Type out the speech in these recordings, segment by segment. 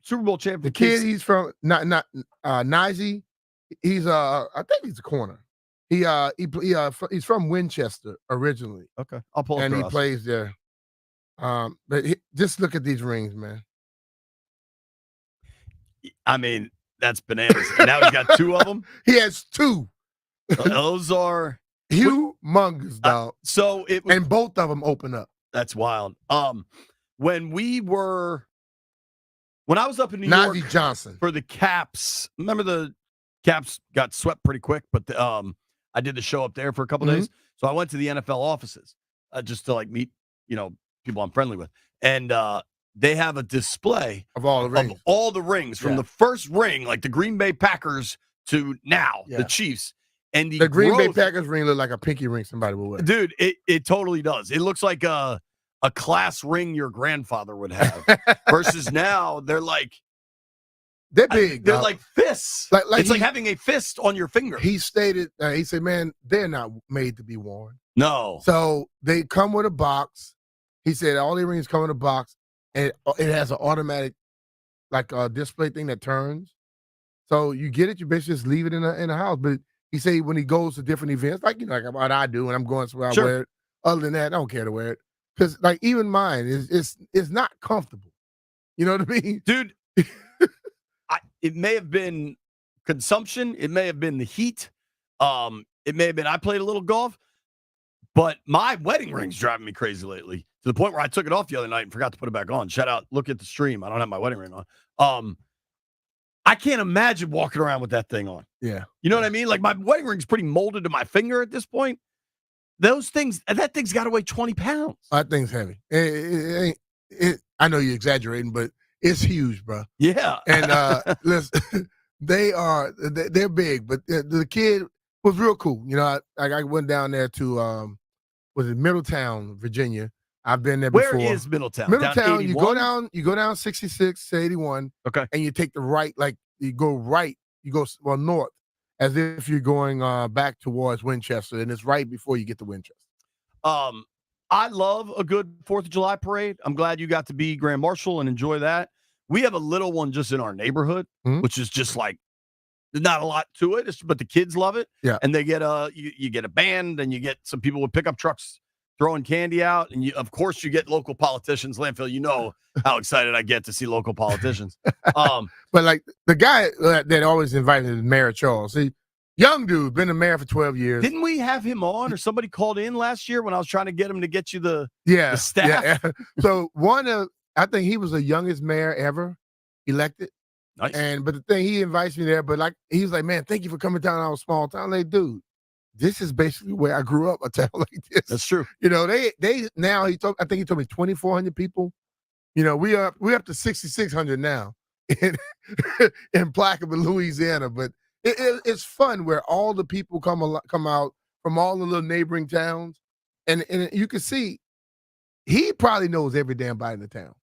Super Bowl champ. The kid, he's from Najee. He's I think he's a corner. He's from Winchester originally. Okay, I'll pull up and the he roster. plays there. Just look at these rings, man. I mean, that's bananas. And now he's got 2 of them. He has 2. Those are humongous, dog. So it was, and both of them open up. That's wild. When I was up in New Najee York Johnson for the Caps, remember the Caps got swept pretty quick, but I did the show up there for a couple days. So I went to the NFL offices just to like meet, people I'm friendly with. And they have a display of all the rings, from the first ring, like the Green Bay Packers to now, the Chiefs. And the Green Bay Packers ring look like a pinky ring somebody would wear. Dude, it totally does. It looks like a class ring your grandfather would have. Versus now, they're big. They're like fists. It's like having a fist on your finger. He stated, he said, man, they're not made to be worn. No. So they come with a box. He said all the rings come in a box, and it has an automatic, like a display thing that turns. So you get it, you basically just leave it in a house. But he said when he goes to different events, like like what I do when I'm going somewhere, I wear it. Other than that, I don't care to wear it. Because like even mine is not comfortable. You know what I mean? Dude, it may have been consumption. It may have been the heat. It may have been I played a little golf. But my wedding ring's driving me crazy lately to the point where I took it off the other night and forgot to put it back on. Shout out, look at the stream. I don't have my wedding ring on. I can't imagine walking around with that thing on. Yeah. You know what I mean? Like my wedding ring's pretty molded to my finger at this point. That thing's got to weigh 20 pounds. That thing's heavy. I know you're exaggerating, but it's huge, bro. Yeah. And listen, they're big, but the kid was real cool. I went down there to was it Middletown, Virginia. I've been there before. Where is Middletown? Middletown, you go down 66 to 81. Okay. And you take the right, you go north, as if you're going back towards Winchester, and it's right before you get to Winchester. I love a good 4th of July parade. I'm glad you got to be Grand Marshal and enjoy that. We have a little one just in our neighborhood, which is just like not a lot to it, but the kids love it. Yeah. And they get you get a band, and you get some people with pickup trucks throwing candy out, and of course you get local politicians. Landfill, you know how excited I get to see local politicians. But like the guy that always invited is Mayor Charles. See, young dude, been a mayor for 12 years. Didn't we have him on, or somebody called in last year when I was trying to get him to get you the staff? Yeah. So I think he was the youngest mayor ever elected. Nice. But the thing, he invites me there, but he was like, man, thank you for coming down to our small town. Like, dude, this is basically where I grew up, a town like this. That's true. They now, I think he told me 2,400 people. We're up to 6,600 now in Plaquemine, Louisiana. But it's fun where all the people come out from all the little neighboring towns. And you can see, he probably knows every damn body in the town.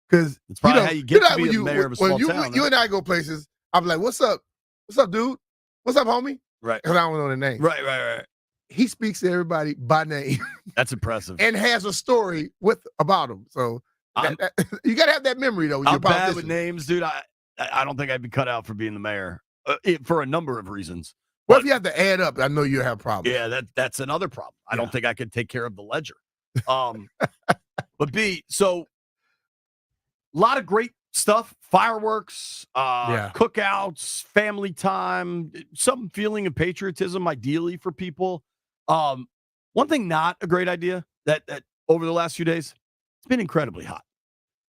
Because it's probably how you get to be a mayor of a small town. When you and I go places, I'm like, what's up? What's up, dude? What's up, homie? Right. Because I don't know the name. Right. He speaks to everybody by name. That's impressive. And has a story about him. So you got to have that memory, though. I'm bad with names, dude. I don't think I'd be cut out for being the mayor for a number of reasons. Well, if you have to add up, I know you have problems. Yeah, that's another problem. I don't think I could take care of the ledger. But so a lot of great stuff, fireworks, cookouts, family time, some feeling of patriotism, ideally for people. One thing, not a great idea that over the last few days, it's been incredibly hot.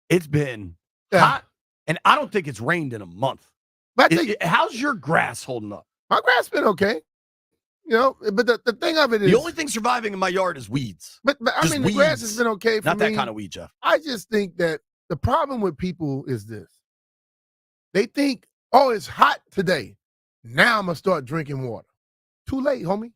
It's been hot, and I don't think it's rained in a month. But how's your grass holding up? My grass been okay. But the thing of it is, the only thing surviving in my yard is weeds. But I mean, the grass has been okay for me. Not that kind of weed, Jeff. I just think that the problem with people is this. They think, oh, it's hot today. Now I'm going to start drinking water. Too late, homie.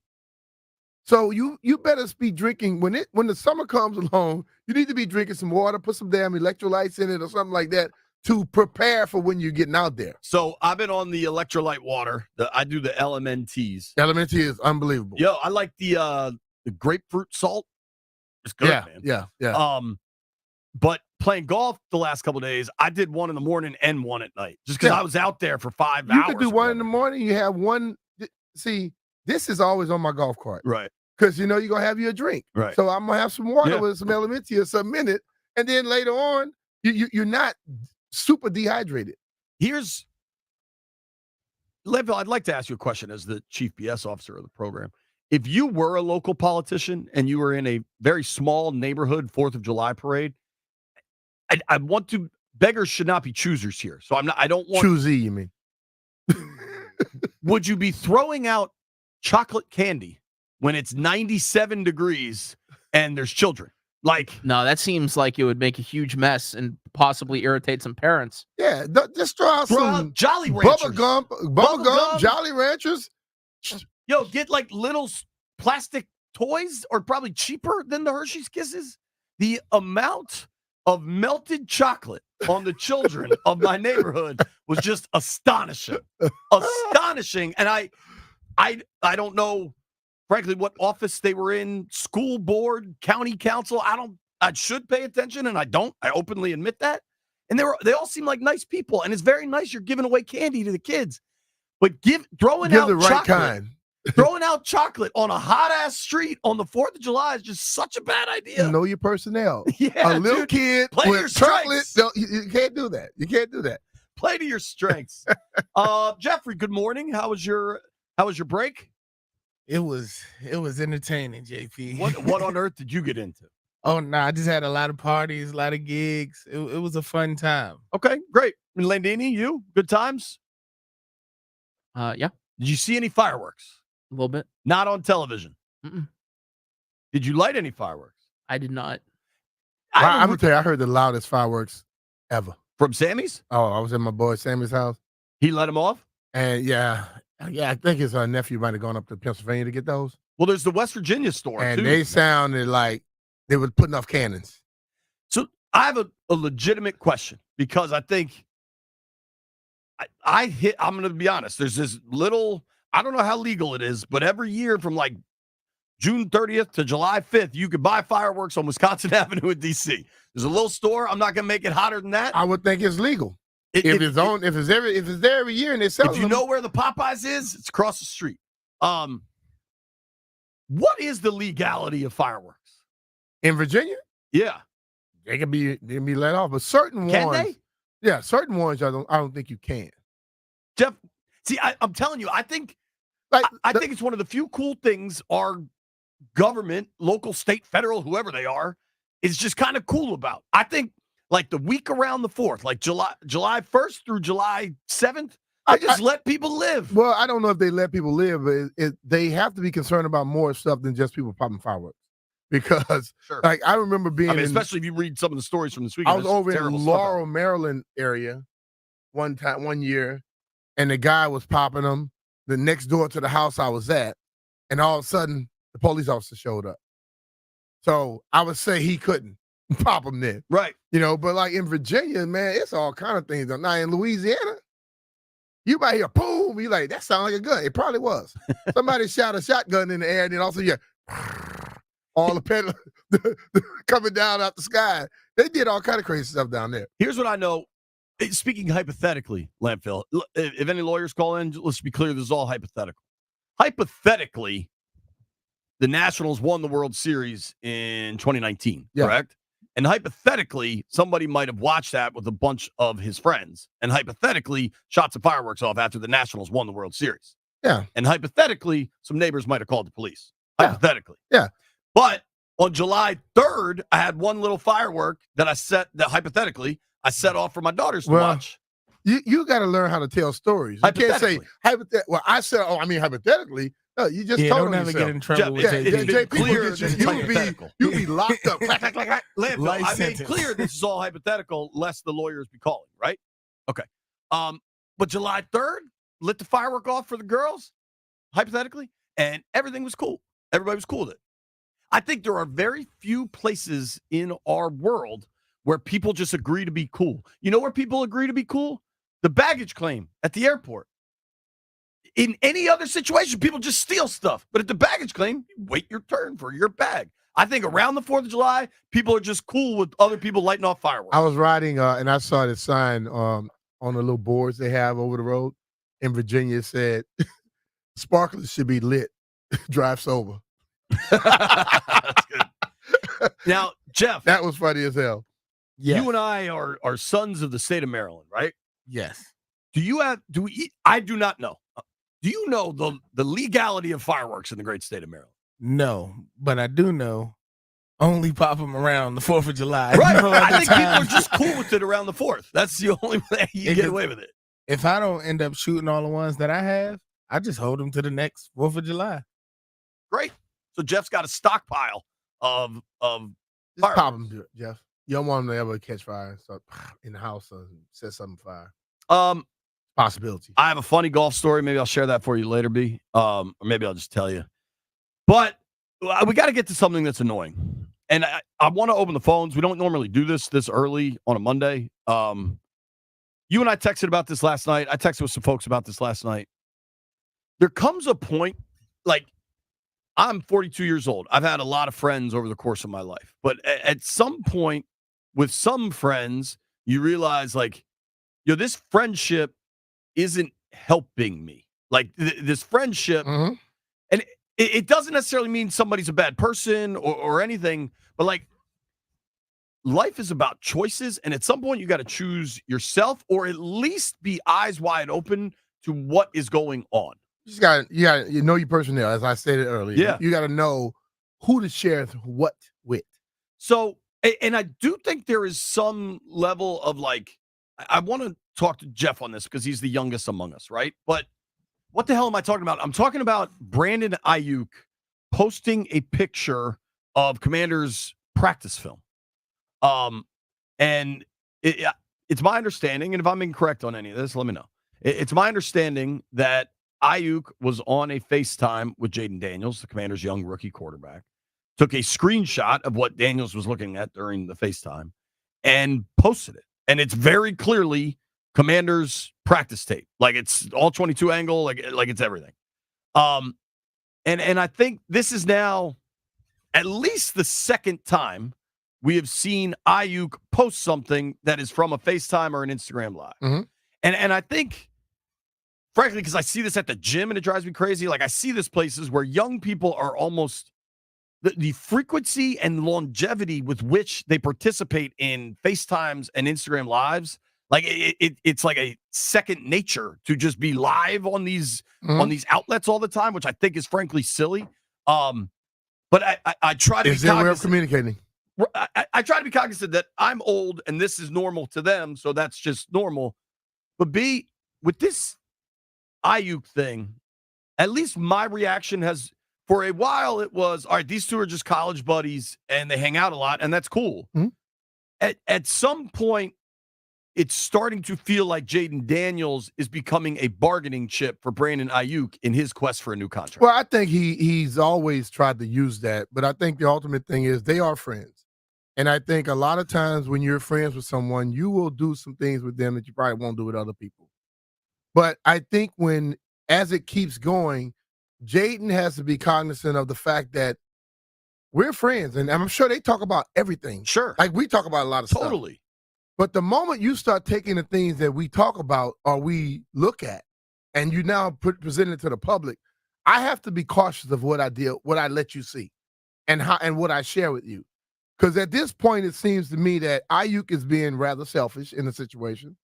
So you better be drinking, when the summer comes along, you need to be drinking some water, put some damn electrolytes in it or something like that to prepare for when you're getting out there. So I've been on the electrolyte water. I do the LMNTs. LMNT is unbelievable. Yo, I like the grapefruit salt. It's good, man. Yeah. But playing golf the last couple of days, I did one in the morning and one at night, just because I was out there for 5 hours. You could do one in the morning. You have one. See, this is always on my golf cart, right? Because you're gonna have you a drink, right? So I'm gonna have some water with some elementia or something in it, and then later on, you're not super dehydrated. Leadville, I'd like to ask you a question as the chief BS officer of the program. If you were a local politician and you were in a very small neighborhood 4th of July parade, I want to, beggars should not be choosers here. So I don't want. Choosy, you mean? Would you be throwing out chocolate candy when it's 97 degrees and there's children? No, that seems like it would make a huge mess and possibly irritate some parents. Yeah, just throw out some Jolly Ranchers. Bubble gum, Jolly Ranchers. Yo, get little plastic toys, or probably cheaper than the Hershey's Kisses. The amount of melted chocolate on the children of my neighborhood was just astonishing. Astonishing. And I don't know, frankly, what office they were in, school board, county council. I should pay attention, and I don't. I openly admit that. And they all seem like nice people, and it's very nice you're giving away candy to the kids. But throwing out the right chocolate, kind. Throwing out chocolate on a hot-ass street on the 4th of July is just such a bad idea. Know your personnel. Yeah, a little kid play with your chocolate. strengths. You can't do that. You can't do that. Play to your strengths. Jeffrey, good morning. How was your break? It was entertaining, JP. What on earth did you get into? Oh, no, I just had a lot of parties, a lot of gigs. It was a fun time. Okay, great. And Landini, you? Good times? Yeah. Did you see any fireworks? A little bit. Not on television. Mm-mm. Did you light any fireworks? I did not. I'm gonna tell you, I heard the loudest fireworks ever from Sammy's. Oh, I was at my boy Sammy's house. He let him off, and yeah, I think his nephew might have gone up to Pennsylvania to get those. Well, there's the West Virginia store, and too. They sounded like they were putting off cannons. So I have a legitimate question, because I think I'm going to be honest. There's this little. I don't know how legal it is, but every year from June 30th to July 5th, you could buy fireworks on Wisconsin Avenue in D.C. There's a little store. I'm not going to make it hotter than that. I would think it's legal. If it's there every year and they sell. If you know where the Popeyes is, it's across the street. What is the legality of fireworks in Virginia? Yeah, they can be let off, but certain can ones. They? Yeah, certain ones I don't think you can. Jeff, see, I'm telling you, I think. I think it's one of the few cool things our government, local, state, federal, whoever they are, is just kind of cool about. I think the week around the 4th, July 1st through July 7th, I just let people live. Well, I don't know if they let people live, but they have to be concerned about more stuff than just people popping fireworks. Because, I remember being especially if you read some of the stories from this week. I was over in Laurel, Maryland area one year, and the guy was popping them. The next door to the house I was at, and all of a sudden the police officer showed up. So I would say he couldn't pop them then, right? But in Virginia, man, it's all kind of things. Now in Louisiana, you might hear boom, you that sounds like a gun. It probably was. Somebody shot a shotgun in the air, and then also all the pedal coming down out the sky. They did all kind of crazy stuff down there. Here's what I know. Speaking hypothetically, Landfill, if any lawyers call in, let's be clear, this is all hypothetical. Hypothetically, the Nationals won the World Series in 2019, correct? And hypothetically, somebody might have watched that with a bunch of his friends, and hypothetically shot some fireworks off after the Nationals won the World Series. Yeah. And hypothetically, some neighbors might have called the police. Hypothetically. Yeah. But on July 3rd, I had one little firework that hypothetically I set off for my daughters to watch. You got to learn how to tell stories. You can't say hypothetically. Well, I said, hypothetically. No, you just told don't ever get in trouble with JP. Clear, you'll be locked up. I made clear this is all hypothetical, lest the lawyers be calling, right? Okay. But July 3rd, lit the firework off for the girls, hypothetically, and everything was cool. Everybody was cool with it. I think there are very few places in our world where people just agree to be cool. You know where people agree to be cool? The baggage claim at the airport. In any other situation, people just steal stuff. But at the baggage claim, you wait your turn for your bag. I think around the 4th of July, people are just cool with other people lighting off fireworks. I was riding and I saw this sign on the little boards they have over the road in Virginia. It said, sparklers should be lit, drive sober. That's good. Now, Jeff. That was funny as hell. Yes. You and I are sons of the state of Maryland, right? Yes. I do not know. Do you know the legality of fireworks in the great state of Maryland? No, but I do know only pop them around the 4th of July. Right. No I other think people time. are just cool with it around the 4th. That's the only way you get away with it. If I don't end up shooting all the ones that I have, I just hold them to the next 4th of July. Great. So Jeff's got a stockpile of Just fireworks. pop them, Jeff. You don't want them to ever catch fire so, in the house or set something fire. Possibility. I have a funny golf story. Maybe I'll share that for you later, B. Or maybe I'll just tell you. But we got to get to something that's annoying. And I want to open the phones. We don't normally do this early on a Monday. You and I texted about this last night. I texted with some folks about this last night. There comes a point, like, I'm 42 years old. I've had a lot of friends over the course of my life. But at some point, with some friends, you realize, like, this friendship isn't helping me. Like, this friendship, and it doesn't necessarily mean somebody's a bad person or anything, but, like, life is about choices, and at some point you got to choose yourself or at least be eyes wide open to what is going on. You got to know your personnel, as I stated earlier. Yeah. You got to know who to share what with. So, and I do think there is some level of, like, I want to talk to Jeff on this because he's the youngest among us, right? But what the hell am I talking about? I'm talking about Brandon Aiyuk posting a picture of Commanders practice film. And it's my understanding, and if I'm incorrect on any of this, let me know. It's my understanding that Aiyuk was on a FaceTime with Jaden Daniels, the Commanders' young rookie quarterback, took a screenshot of what Daniels was looking at during the FaceTime, and posted it. And it's very clearly Commanders practice tape. Like, it's all 22 angle, like it's everything. And I think this is now at least the second time we have seen Aiyuk post something that is from a FaceTime or an Instagram Live. Mm-hmm. And I think, frankly, because I see this at the gym and it drives me crazy, like, I see this places where young people are almost, the frequency and longevity with which they participate in FaceTimes and Instagram Lives, like, it's like a second nature to just be live on these outlets all the time, which I think is frankly silly. But I try to be their way of communicating. I try to be cognizant that I'm old and this is normal to them, so that's just normal. But B, with this Aiyuk thing, at least my reaction has, for a while, it was, all right, these two are just college buddies and they hang out a lot, and that's cool. Mm-hmm. At some point, it's starting to feel like Jaden Daniels is becoming a bargaining chip for Brandon Aiyuk in his quest for a new contract. Well, I think he's always tried to use that, but I think the ultimate thing is they are friends. And I think a lot of times when you're friends with someone, you will do some things with them that you probably won't do with other people. But I think as it keeps going, Jaden has to be cognizant of the fact that we're friends. And I'm sure they talk about everything. Sure. Like, we talk about a lot of stuff. Totally. But the moment you start taking the things that we talk about or we look at, and you now present it to the public, I have to be cautious of what I let you see, and what I share with you. Because at this point, it seems to me that Aiyuk is being rather selfish in the situation.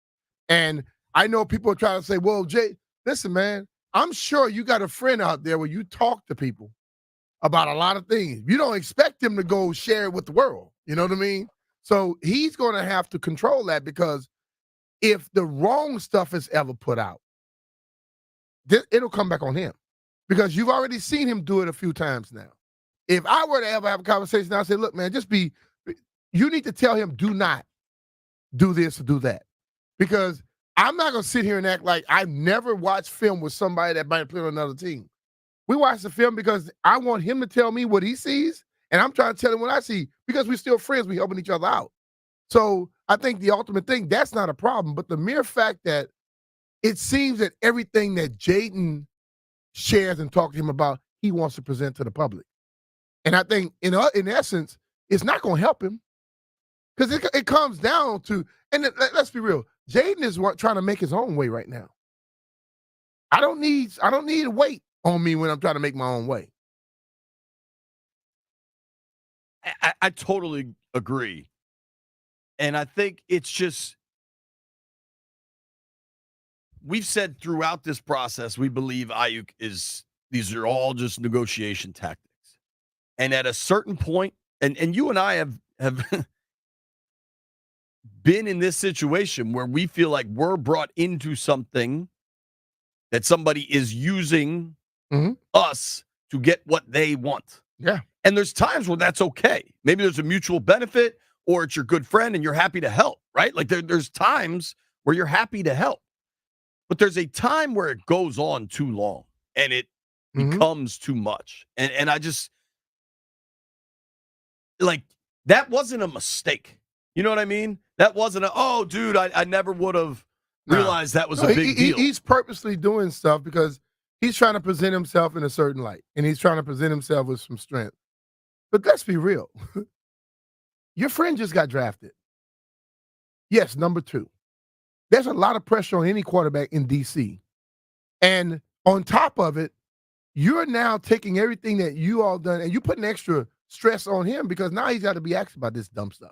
And I know people are trying to say, well, Jay, listen, man, I'm sure you got a friend out there where you talk to people about a lot of things. You don't expect them to go share it with the world. You know what I mean? So he's going to have to control that, because if the wrong stuff is ever put out, it'll come back on him, because you've already seen him do it a few times now. If I were to ever have a conversation, I'd say, look, man, you need to tell him, do not do this or do that. Because I'm not going to sit here and act like I've never watched film with somebody that might play on another team. We watch the film because I want him to tell me what he sees, and I'm trying to tell him what I see, because we're still friends. We're helping each other out. So I think the ultimate thing, that's not a problem. But the mere fact that it seems that everything that Jaden shares and talks to him about, he wants to present to the public. And I think, in essence, it's not going to help him because it comes down to, and let's be real, Jaden is trying to make his own way right now. I don't need a weight on me when I'm trying to make my own way. I totally agree. And I think it's just, we've said throughout this process, we believe Aiyuk these are all just negotiation tactics. And at a certain point, and you and I have been in this situation where we feel like we're brought into something that somebody is using us to get what they want. Yeah. And there's times where that's okay. Maybe there's a mutual benefit or it's your good friend and you're happy to help, right? Like there's times where you're happy to help. But there's a time where it goes on too long and it becomes too much. And I just, like, that wasn't a mistake. You know what I mean? That wasn't oh, dude, I never would have realized that was a big deal. He's purposely doing stuff because he's trying to present himself in a certain light, and he's trying to present himself with some strength. But let's be real. Your friend just got drafted. Yes, number 2. There's a lot of pressure on any quarterback in D.C. And on top of it, you're now taking everything that you all done, and you putting extra stress on him because now he's got to be asked about this dumb stuff.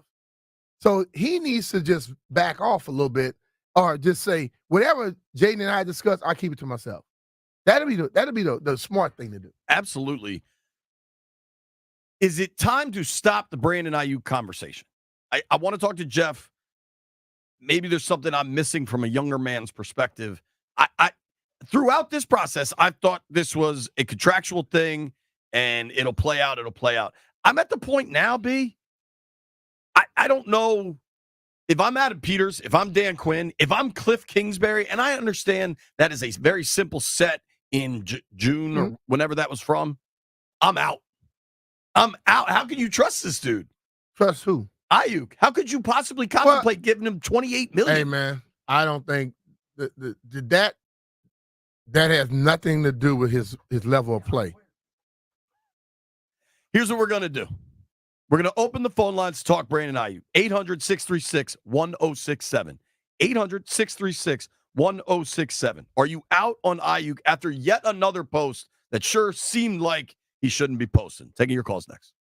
So he needs to just back off a little bit or just say, whatever Jaden and I discuss, I'll keep it to myself. That'll be the smart thing to do. Absolutely. Is it time to stop the Brandon Aiyuk conversation? I want to talk to Jeff. Maybe there's something I'm missing from a younger man's perspective. I throughout this process, I've thought this was a contractual thing and it'll play out. I'm at the point now, B. I don't know if I'm Adam Peters, if I'm Dan Quinn, if I'm Cliff Kingsbury, and I understand that is a very simple set in June or whenever that was from. I'm out. How can you trust this dude? Trust who? Aiyuk. How could you possibly contemplate giving him $28 million? Hey, man, I don't think that has nothing to do with his level of play. Here's what we're going to do. We're going to open the phone lines to talk Brandon Aiyuk. 800-636-1067. 800-636-1067. Are you out on Aiyuk after yet another post that sure seemed like he shouldn't be posting? Taking your calls next.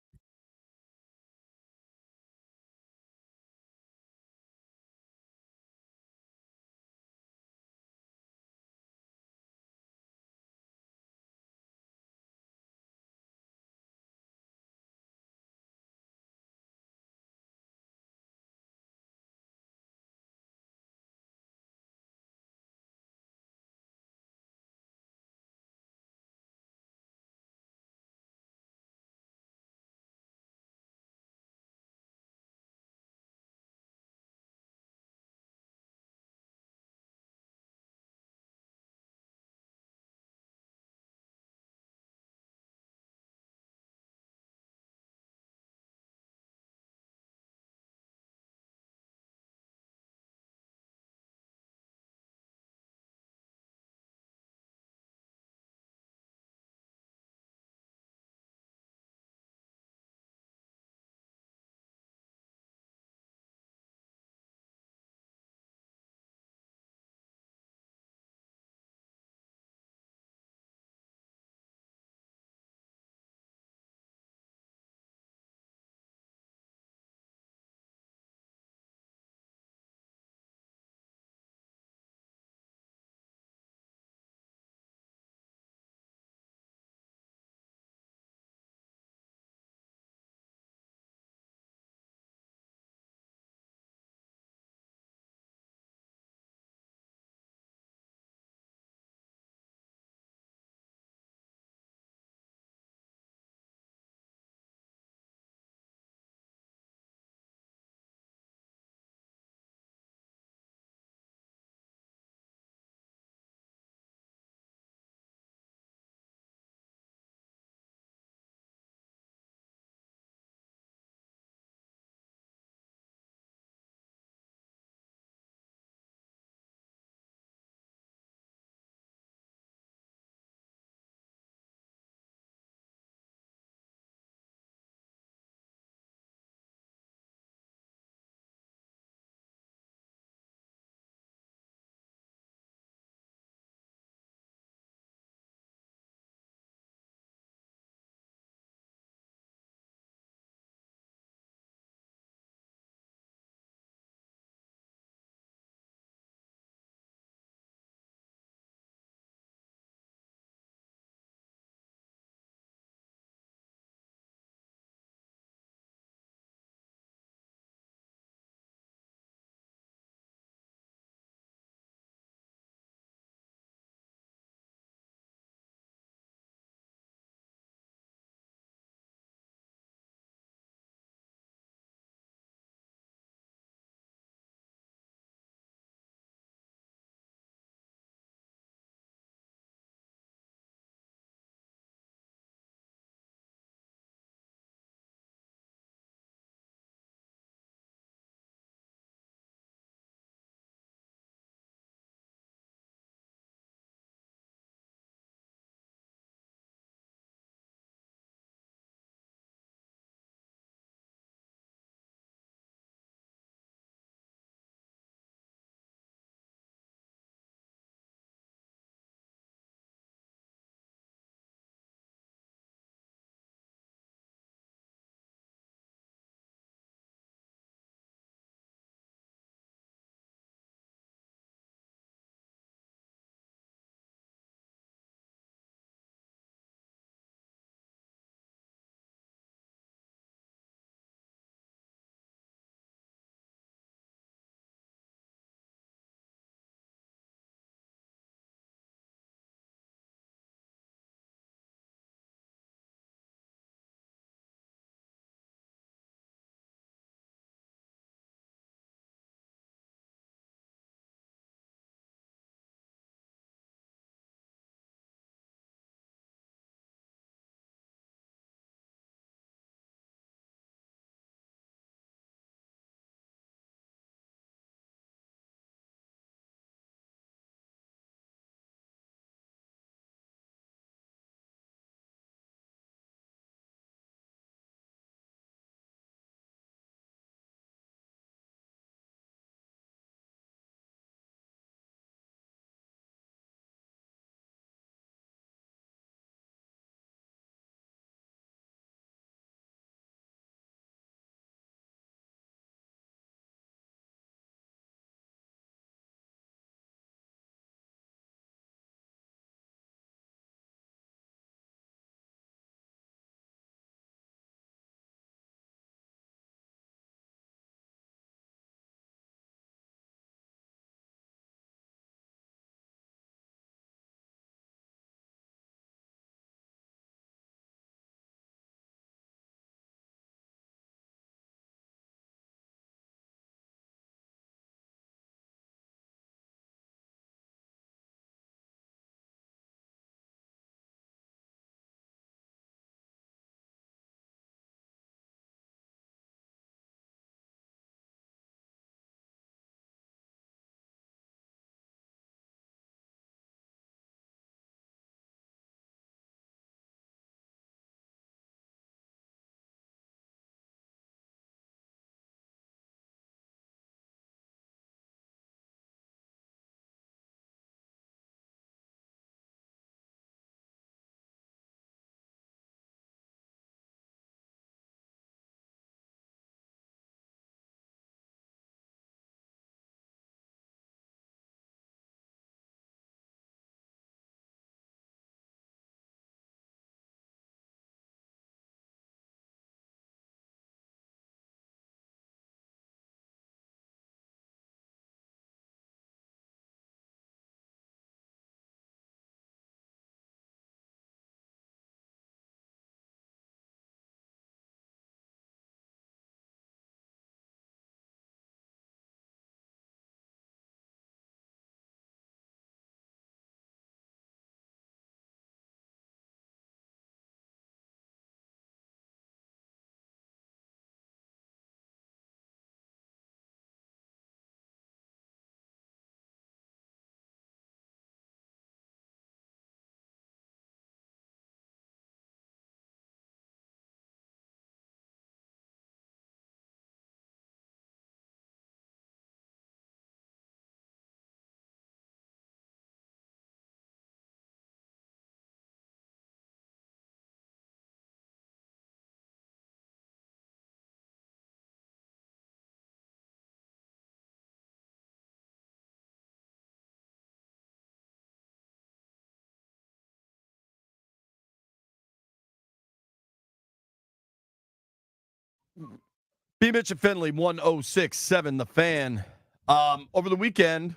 B. Mitch and Finley, 1067, the Fan. Over the weekend,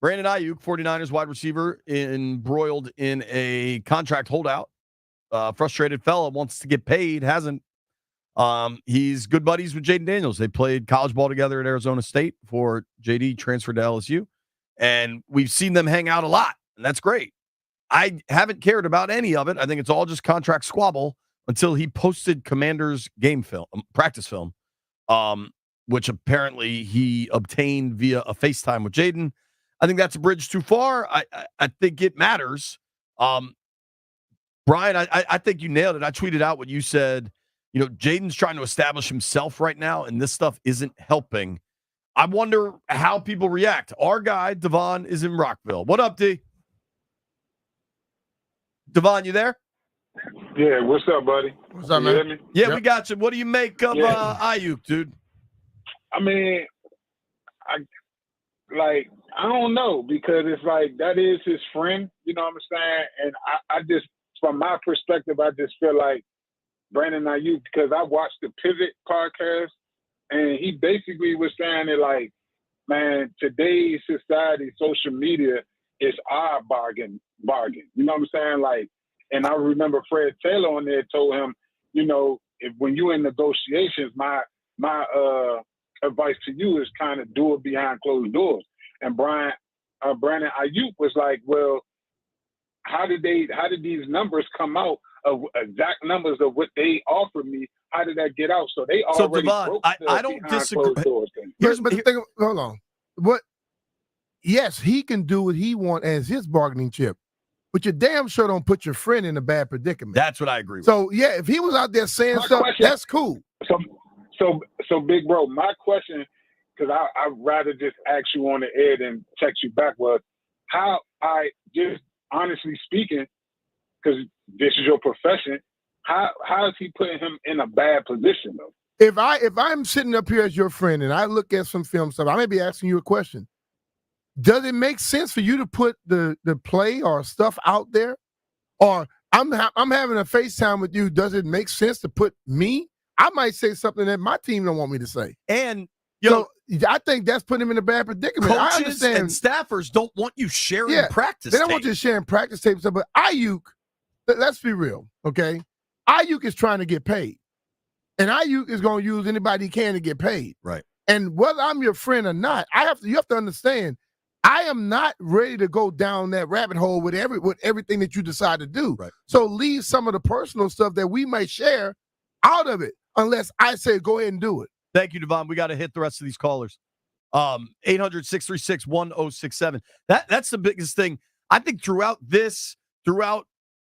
Brandon Aiyuk, 49ers wide receiver, embroiled in a contract holdout. Frustrated fella, wants to get paid, hasn't. He's good buddies with Jaden Daniels. They played college ball together at Arizona State before JD transferred to LSU. And we've seen them hang out a lot, and that's great. I haven't cared about any of it. I think it's all just contract squabble until he posted Commander's game film, practice film, which apparently he obtained via a FaceTime with Jaden. I think that's a bridge too far. I think it matters. Brian, I think you nailed it. I tweeted out what you said. You know, Jaden's trying to establish himself right now, and this stuff isn't helping. I wonder how people react. Our guy, Devon, is in Rockville. What up, D? Devon, you there? Yeah, what's up, buddy? What's up, man? You hear me? Yeah, Yep. we got you. What do you make of Aiyuk, dude? I mean, I don't know, because it's like that is his friend, you know what I'm saying? And I just, from my perspective, I just feel like Brandon Aiyuk, because I watched the Pivot podcast, and he basically was saying that, like, man, today's society, social media is our bargain. You know what I'm saying? Like, and I remember Fred Taylor on there told him, you know, when you're in negotiations, my advice to you is kind of do it behind closed doors. And Brandon Aiyuk was like, well, how did these numbers come out of exact numbers of what they offered me? How did that get out? So they already Devon, broke I don't disagree. But the thing, hold on. Yes, he can do what he wants as his bargaining chip, but you damn sure don't put your friend in a bad predicament. That's what I agree with. So yeah, if he was out there saying stuff, that's cool. So big bro, my question, because I'd rather just ask you on the air than text you back, was how, I just honestly speaking, because this is your profession, how is he putting him in a bad position though? If I'm sitting up here as your friend and I look at some film stuff, I may be asking you a question. Does it make sense for you to put the play or stuff out there? Or I'm having a FaceTime with you. Does it make sense to put me? I might say something that my team don't want me to say. And I think that's putting him in a bad predicament. I coaches understand. and staffers don't want you sharing practice. They don't want you sharing practice tapes. But Aiyuk, let's be real, okay? Aiyuk is trying to get paid. And Aiyuk is going to use anybody he can to get paid. Right. And whether I'm your friend or not, you have to understand, I am not ready to go down that rabbit hole with everything that you decide to do. Right. So leave some of the personal stuff that we might share out of it, unless I say go ahead and do it. Thank you, Devon. We got to hit the rest of these callers. 800-636-1067. That's the biggest thing. I think throughout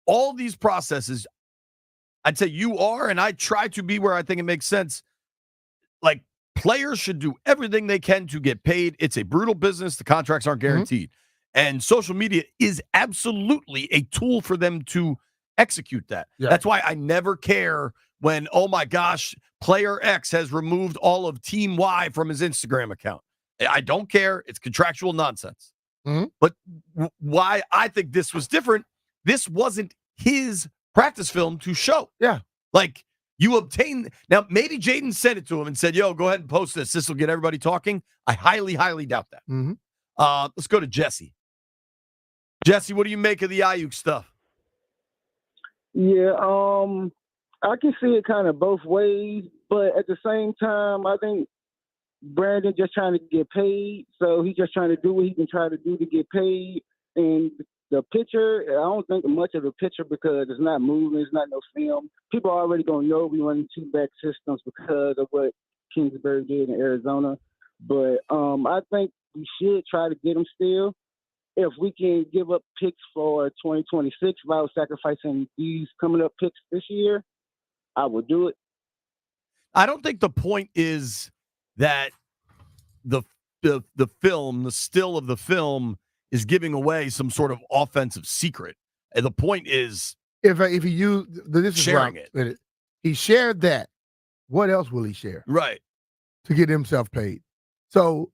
all these processes, I'd say you are, and I try to be where I think it makes sense. Like, players should do everything they can to get paid. It's a brutal business. The contracts aren't guaranteed. And social media is absolutely a tool for them to execute that. Yeah. That's why I never care when, oh my gosh, player X has removed all of Team Y from his Instagram account. I don't care. It's contractual nonsense. But why I think this was different, this wasn't his practice film to show. Yeah. Like, you obtain. Now, maybe Jaden sent it to him and said, yo, go ahead and post this. This will get everybody talking. I highly, highly doubt that. Let's go to Jesse. Jesse, what do you make of the Aiyuk stuff? Yeah, I can see it kind of both ways, but at the same time, I think Brandon just trying to get paid, so he's just trying to do what he can try to do to get paid. And the picture, I don't think much of the picture because it's not moving, it's not no film. People are already going to know we running two-back systems because of what Kingsbury did in Arizona. But I think we should try to get him still. If we can give up picks for 2026 without sacrificing these coming up picks this year, I would do it. I don't think the point is that the film, the still of the film, is giving away some sort of offensive secret. And the point is, if he used this is sharing it. He shared that. What else will he share? Right. To get himself paid. So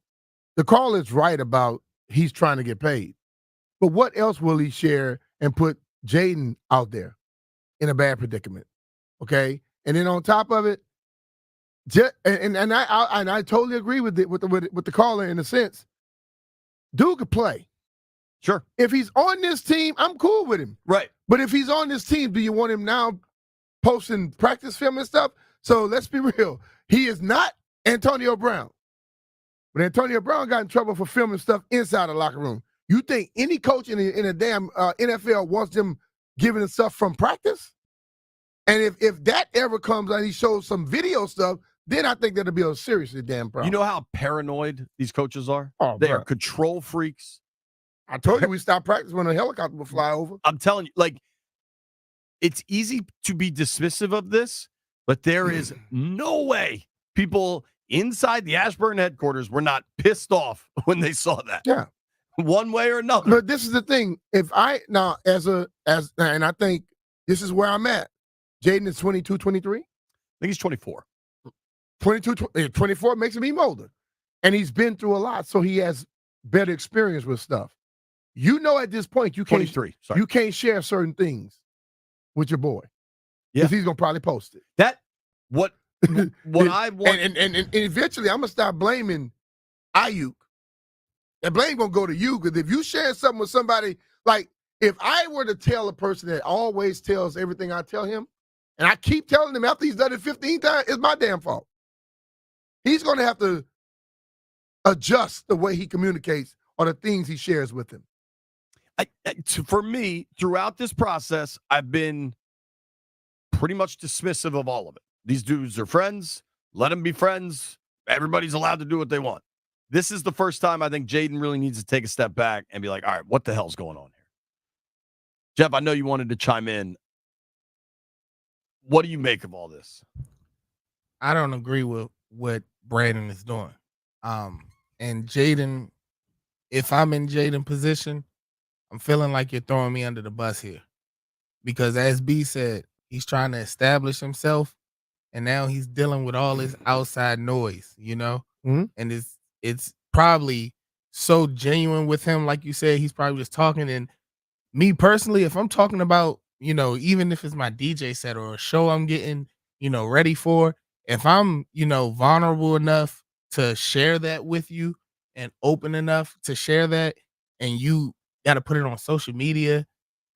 the call is right about he's trying to get paid. But what else will he share and put Jaden out there in a bad predicament? Okay? And then on top of it, I totally agree with the caller in a sense. Dude could play. Sure. If he's on this team, I'm cool with him. Right. But if he's on this team, do you want him now posting practice film and stuff? So let's be real. He is not Antonio Brown. But Antonio Brown got in trouble for filming stuff inside the locker room. You think any coach in a damn NFL wants them giving him stuff from practice? And if that ever comes and he shows some video stuff, then I think that'll be a seriously damn problem. You know how paranoid these coaches are? Oh, they bro. are control freaks. I told you we stopped practice when a helicopter would fly over. I'm telling you, like, it's easy to be dismissive of this, but there is no way people inside the Ashburn headquarters were not pissed off when they saw that. Yeah. One way or another. But this is the thing. If I now and I think this is where I'm at. Jaden is 22, 23. I think he's 24. 24 makes him even older. And he's been through a lot, so he has better experience with stuff. You know at this point you can't 23. Sorry. You can't share certain things with your boy. Yeah. Because he's gonna probably post it. What I want and eventually I'm gonna start blaming Aiyuk. And blame gonna go to you, because if you share something with somebody, like if I were to tell a person that always tells everything I tell him, and I keep telling him after he's done it 15 times, it's my damn fault. He's gonna have to adjust the way he communicates or the things he shares with him. For me, throughout this process, I've been pretty much dismissive of all of it. These dudes are friends. Let them be friends. Everybody's allowed to do what they want. This is the first time I think Jaden really needs to take a step back and be like, all right, what the hell's going on here? Jeff, I know you wanted to chime in. What do you make of all this? I don't agree with what Brandon is doing. And Jaden, if I'm in Jaden's position, I'm feeling like you're throwing me under the bus here. Because as B said, he's trying to establish himself, and now he's dealing with all this outside noise, you know? Mm-hmm. And it's probably so genuine with him, like you said, he's probably just talking. And me personally, if I'm talking about, you know, even if it's my DJ set or a show I'm getting, you know, ready for, if I'm, you know, vulnerable enough to share that with you and open enough to share that, and you got to put it on social media,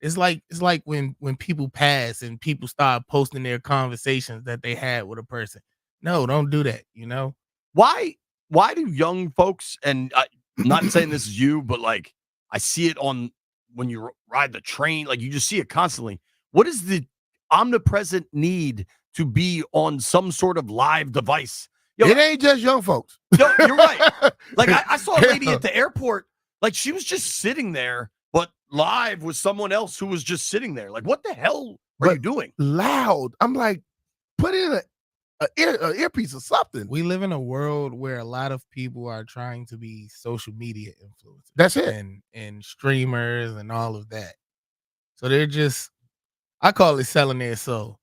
it's like when people pass and people start posting their conversations that they had with a person. No, don't do that, you know? Why do young folks, and I'm not saying this is you, but like I see it on when you ride the train, like you just see it constantly. What is the omnipresent need to be on some sort of live device? Yo, it ain't just young folks. No, you're right. Like I saw a lady at the airport, like she was just sitting there, but live with someone else who was just sitting there. Like, what the hell are you doing? Loud. I'm like, put in an earpiece or something. We live in a world where a lot of people are trying to be social media influencers. That's it. And streamers and all of that. So they're just, I call it selling their soul.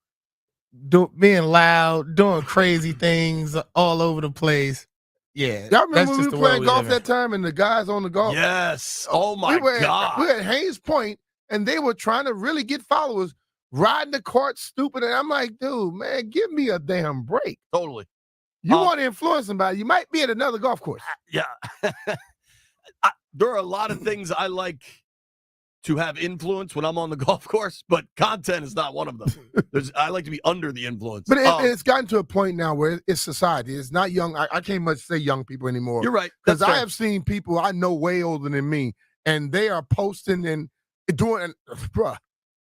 Being loud, doing crazy things all over the place. Yeah. Y'all remember when we were playing golf that time and the guys on the golf? Yes. Oh my God. We were at Haynes Point and they were trying to really get followers, riding the cart stupid. And I'm like, dude, man, give me a damn break. Totally. You want to influence somebody, you might be at another golf course. Yeah. There are a lot of things I like to have influence when I'm on the golf course, but content is not one of them. I like to be under the influence. But it's gotten to a point now where it's society. It's not young. I can't much say young people anymore. You're right. Because I have seen people I know way older than me, and they are posting and doing, and bruh,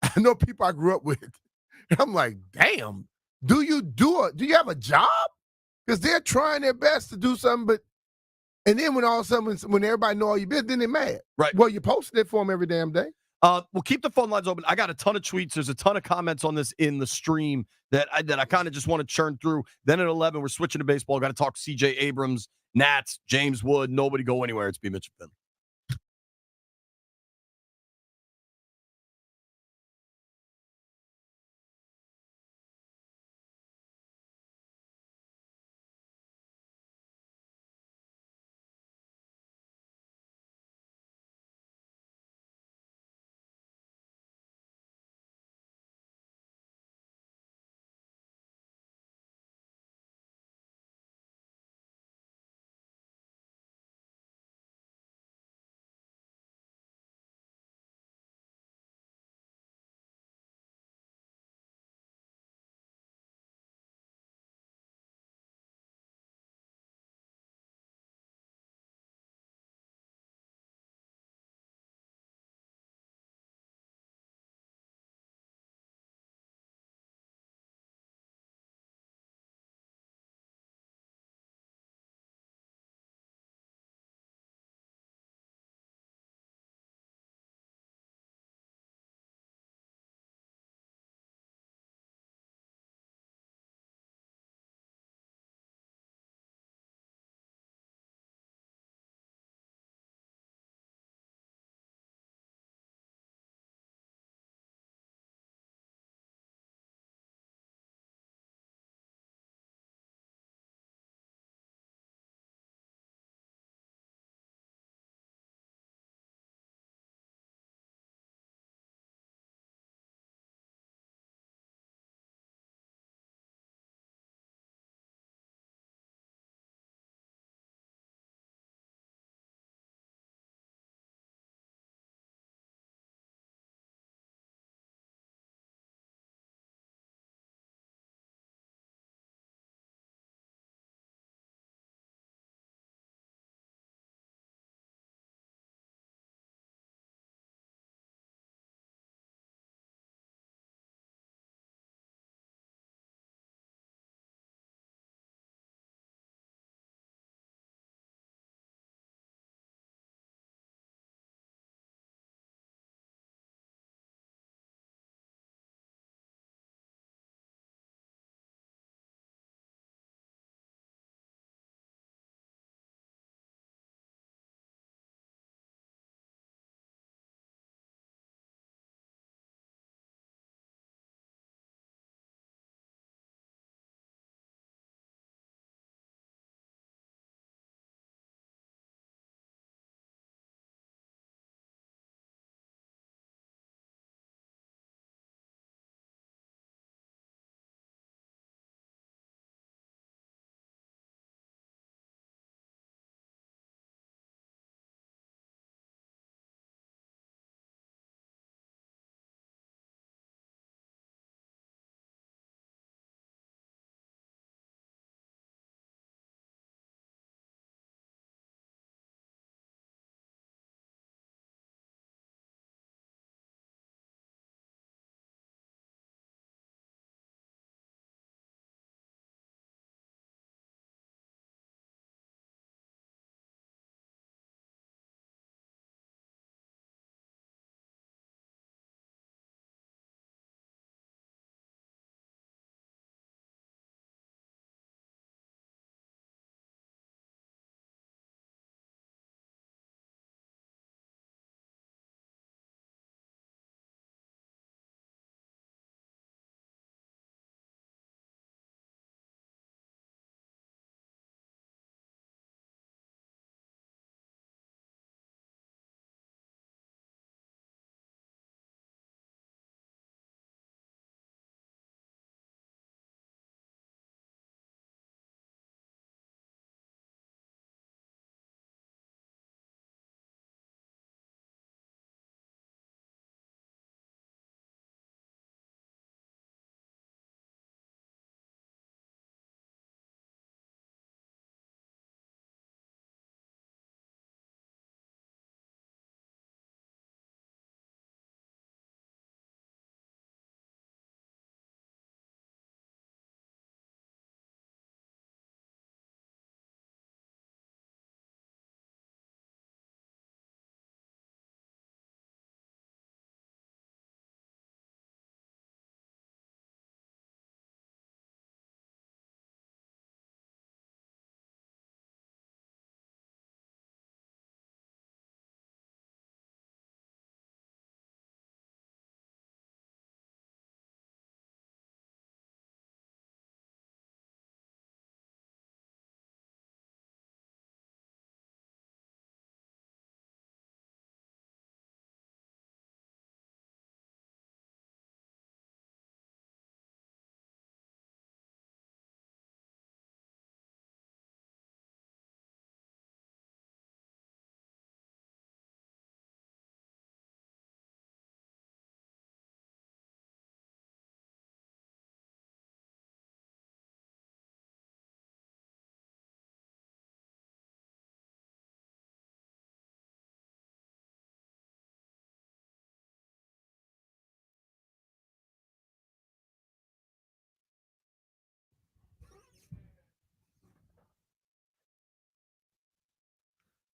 I know people I grew up with. And I'm like, damn, do you have a job? Because they're trying their best to do something, and then when all of a sudden, when everybody know all your business, then they're mad. Right. Well, you posted it for them every damn day. We'll keep the phone lines open. I got a ton of tweets. There's a ton of comments on this in the stream that I kind of just want to churn through. Then at 11, we're switching to baseball. Got to talk C.J. Abrams, Nats, James Wood. Nobody go anywhere. It's B. Mitchell Finley.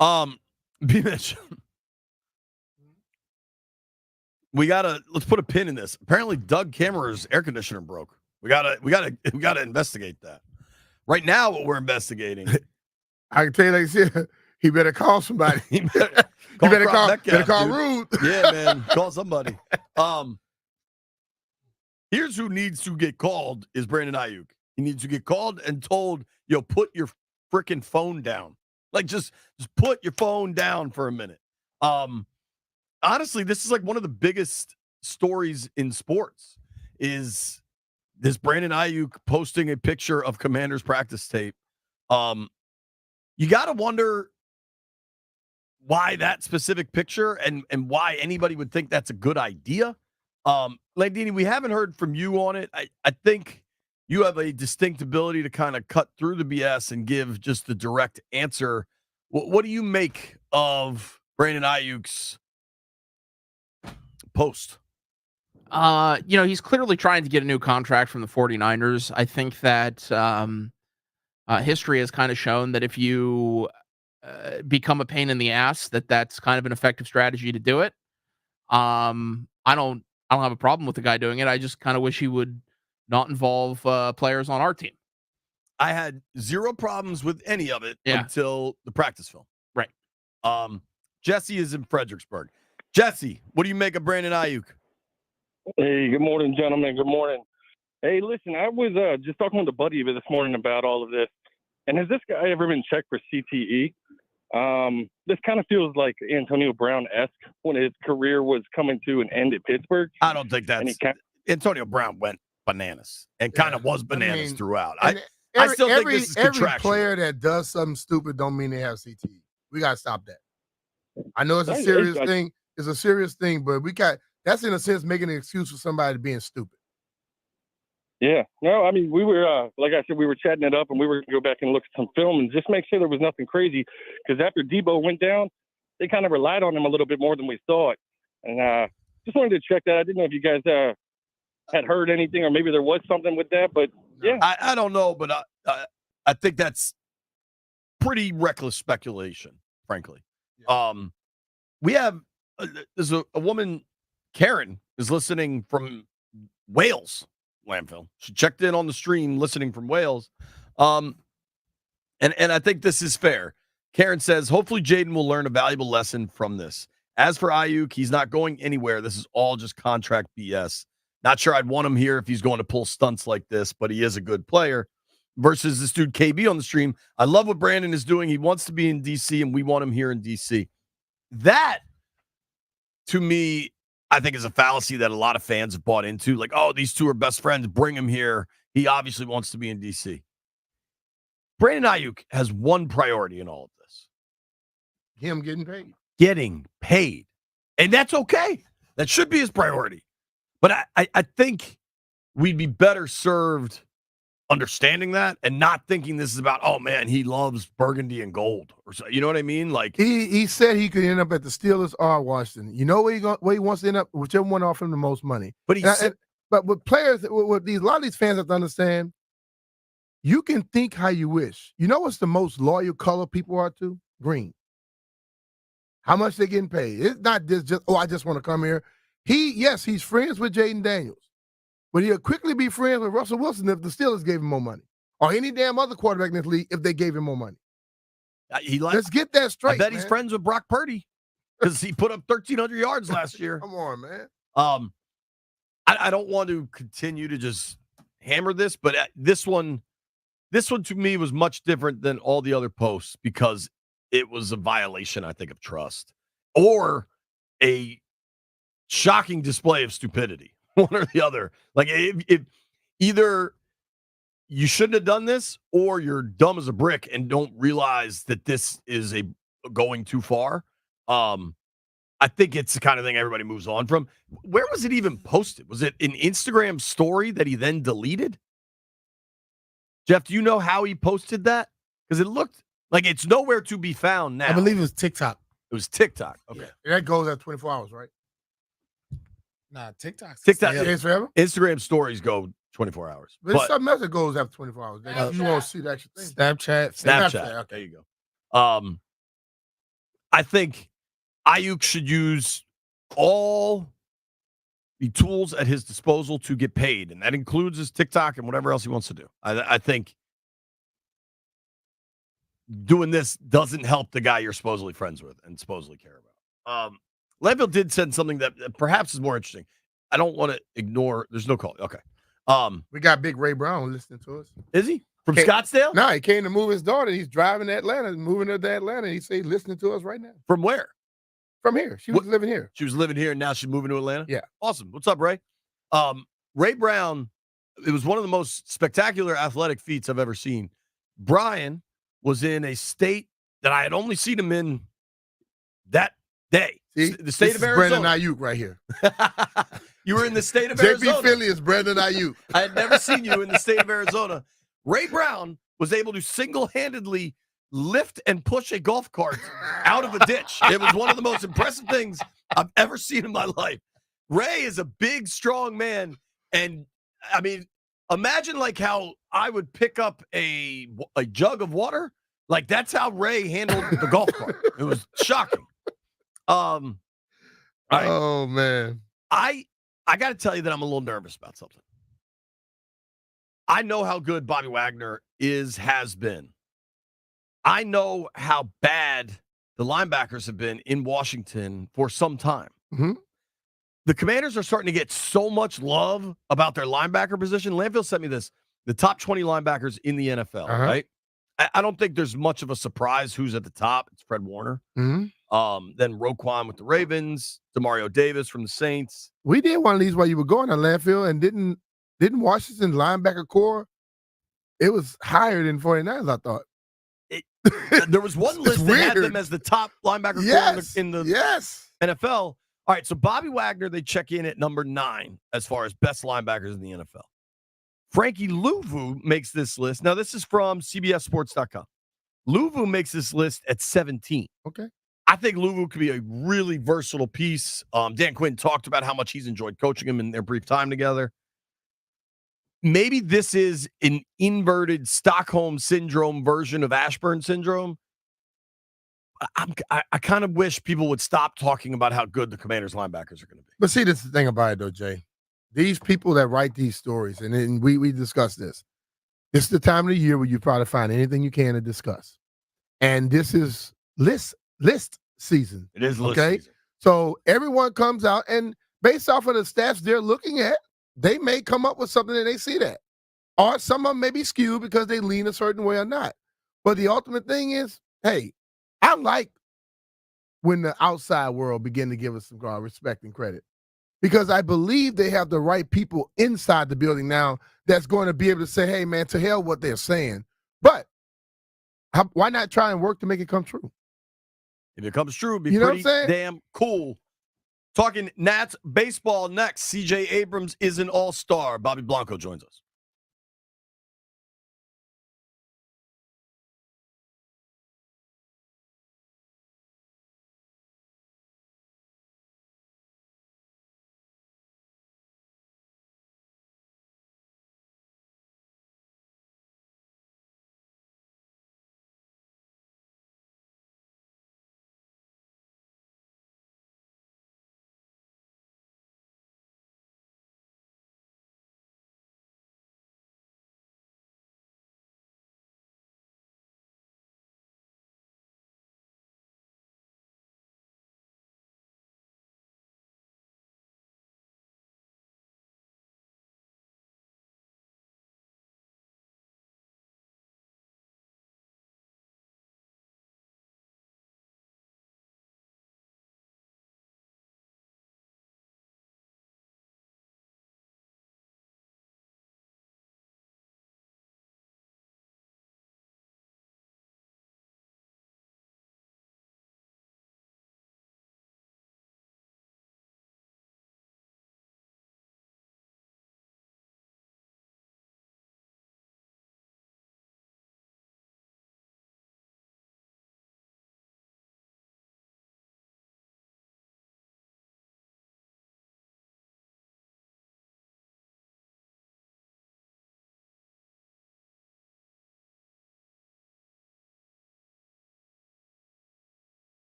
B-Mitch. Let's put a pin in this. Apparently Doug Kammerer's air conditioner broke. We gotta investigate that. Right now, what we're investigating. I can tell you, like I said, he better call somebody. he better call Rude. Yeah, man. Call somebody. Here's who needs to get called is Brandon Aiyuk. He needs to get called and told, put your freaking phone down. Like, just put your phone down for a minute. Honestly, this is like one of the biggest stories in sports is this Brandon Aiyuk posting a picture of Commanders practice tape. You got to wonder why that specific picture and why anybody would think that's a good idea. Landini, we haven't heard from you on it. I think you have a distinct ability to kind of cut through the BS and give just the direct answer. What do you make of Brandon Aiyuk's post? He's clearly trying to get a new contract from the 49ers. I think that history has kind of shown that if you become a pain in the ass, that's kind of an effective strategy to do it. I don't have a problem with the guy doing it. I just kind of wish he would not involve players on our team. I had zero problems with any of it until the practice film. Right. Jesse is in Fredericksburg. Jesse, what do you make of Brandon Aiyuk? Hey, good morning, gentlemen. Good morning. Hey, listen, I was just talking with a buddy of it this morning about all of this. And has this guy ever been checked for CTE? This kind of feels like Antonio Brown-esque when his career was coming to an end at Pittsburgh. I don't think that's Antonio Brown went bananas and kind of was bananas throughout. I still think this is contractual. Every player that does something stupid don't mean they have CTE. We got to stop that. I know it's a serious thing. It's a serious thing, but that's in a sense making an excuse for somebody being stupid. Yeah. No, I mean, we were, like I said, we were chatting it up and we were going to go back and look at some film and just make sure there was nothing crazy. Because after Debo went down, they kind of relied on him a little bit more than we thought. And just wanted to check that. I didn't know if you guys had heard anything or maybe there was something with that, but yeah. I don't know, but I think that's pretty reckless speculation, frankly. Yeah. We have, there's a woman, Karen, is listening from Wales. Landfill. She checked in on the stream listening from Wales. And I think this is fair. Karen says, hopefully Jaden will learn a valuable lesson from this. As for Aiyuk, he's not going anywhere. This is all just contract BS. Not sure I'd want him here if he's going to pull stunts like this, but he is a good player. Versus this dude KB on the stream. I love what Brandon is doing. He wants to be in DC and we want him here in DC. That, to me, I think is a fallacy that a lot of fans have bought into. Like, oh, these two are best friends. Bring him here. He obviously wants to be in D.C. Brandon Aiyuk has one priority in all of this. Him getting paid. Getting paid. And that's okay. That should be his priority. But I think we'd be better served understanding that and not thinking this is about, oh, man, he loves burgundy and gold. Or so, you know what I mean? Like he said he could end up at the Steelers or Washington. You know where he wants to end up? Whichever one offer him the most money. But but with players, with a lot of these fans have to understand, you can think how you wish. You know what's the most loyal color people are to? Green. How much they getting paid? It's not just I just want to come here. He's friends with Jaden Daniels. But he'll quickly be friends with Russell Wilson if the Steelers gave him more money. Or any damn other quarterback in this league if they gave him more money. Let's get that straight. I bet he's friends with Brock Purdy because he put up 1,300 yards last year. Come on, man. I don't want to continue to just hammer this, but this one to me was much different than all the other posts because it was a violation, I think, of trust or a shocking display of stupidity. One or the other. Like if either you shouldn't have done this or you're dumb as a brick and don't realize that this is going too far. I think it's the kind of thing everybody moves on from. Where was it even posted? Was it an Instagram story that he then deleted? Jeff, do you know how he posted that? Because it looked like it's nowhere to be found now. I believe it was TikTok. It was TikTok. Okay. Yeah, that goes at 24 hours, right? Nah, TikTok. Forever? Instagram stories go 24 hours. But there's something else that goes after 24 hours. You won't see that thing. Snapchat. Okay. There you go. I think Aiyuk should use all the tools at his disposal to get paid, and that includes his TikTok and whatever else he wants to do. I think doing this doesn't help the guy you're supposedly friends with and supposedly care about. Landfill did send something that perhaps is more interesting. I don't want to ignore. There's no call. Okay. We got Big Ray Brown listening to us. Is he from Scottsdale? No, he came to move his daughter. He's driving to Atlanta, moving to Atlanta. He said he's listening to us right now. From where? From here. She was living here. She was living here, and now she's moving to Atlanta? Yeah. Awesome. What's up, Ray? Ray Brown, it was one of the most spectacular athletic feats I've ever seen. Brian was in a state that I had only seen him in that day. See, the state of Arizona. Brandon Aiyuk right here. You were in the state of Arizona. JP Philly is Brandon Aiyuk. I had never seen you in the state of Arizona. Ray Brown was able to single-handedly lift and push a golf cart out of a ditch. It was one of the most impressive things I've ever seen in my life. Ray is a big, strong man, and I mean, imagine like how I would pick up a jug of water. Like that's how Ray handled the golf cart. It was shocking. Oh man, I got to tell you that I'm a little nervous about something. I know how good Bobby Wagner has been. I know how bad the linebackers have been in Washington for some time. Mm-hmm. The Commanders are starting to get so much love about their linebacker position. Landfill sent me this, the top 20 linebackers in the NFL, right? I don't think there's much of a surprise who's at the top. It's Fred Warner. Mm-hmm. Then Roquan with the Ravens, Demario Davis from the Saints. We did one of these while you were going on Landfill, and didn't Washington linebacker core, it was higher than 49ers, I thought. There was one list that had them as the top linebacker core in the NFL. All right, so Bobby Wagner, they check in at number 9 as far as best linebackers in the NFL. Frankie Louvu makes this list. Now, this is from CBSSports.com. Louvu makes this list at 17. Okay. I think Louvu could be a really versatile piece. Dan Quinn talked about how much he's enjoyed coaching him in their brief time together. Maybe this is an inverted Stockholm Syndrome version of Ashburn Syndrome. I kind of wish people would stop talking about how good the Commanders linebackers are going to be. But see, this is the thing about it, though, Jay. These people that write these stories, and we discuss this. This is the time of the year where you probably find anything you can to discuss. And this is list season. It is list season. So everyone comes out, and based off of the stats they're looking at, they may come up with something and they see that. Or some of them may be skewed because they lean a certain way or not. But the ultimate thing is, hey, I like when the outside world begin to give us some respect and credit, because I believe they have the right people inside the building now that's going to be able to say, hey, man, to hell what they're saying. But why not try and work to make it come true? If it comes true, it'd be pretty damn cool. Talking Nats baseball next. C.J. Abrams is an all-star. Bobby Blanco joins us.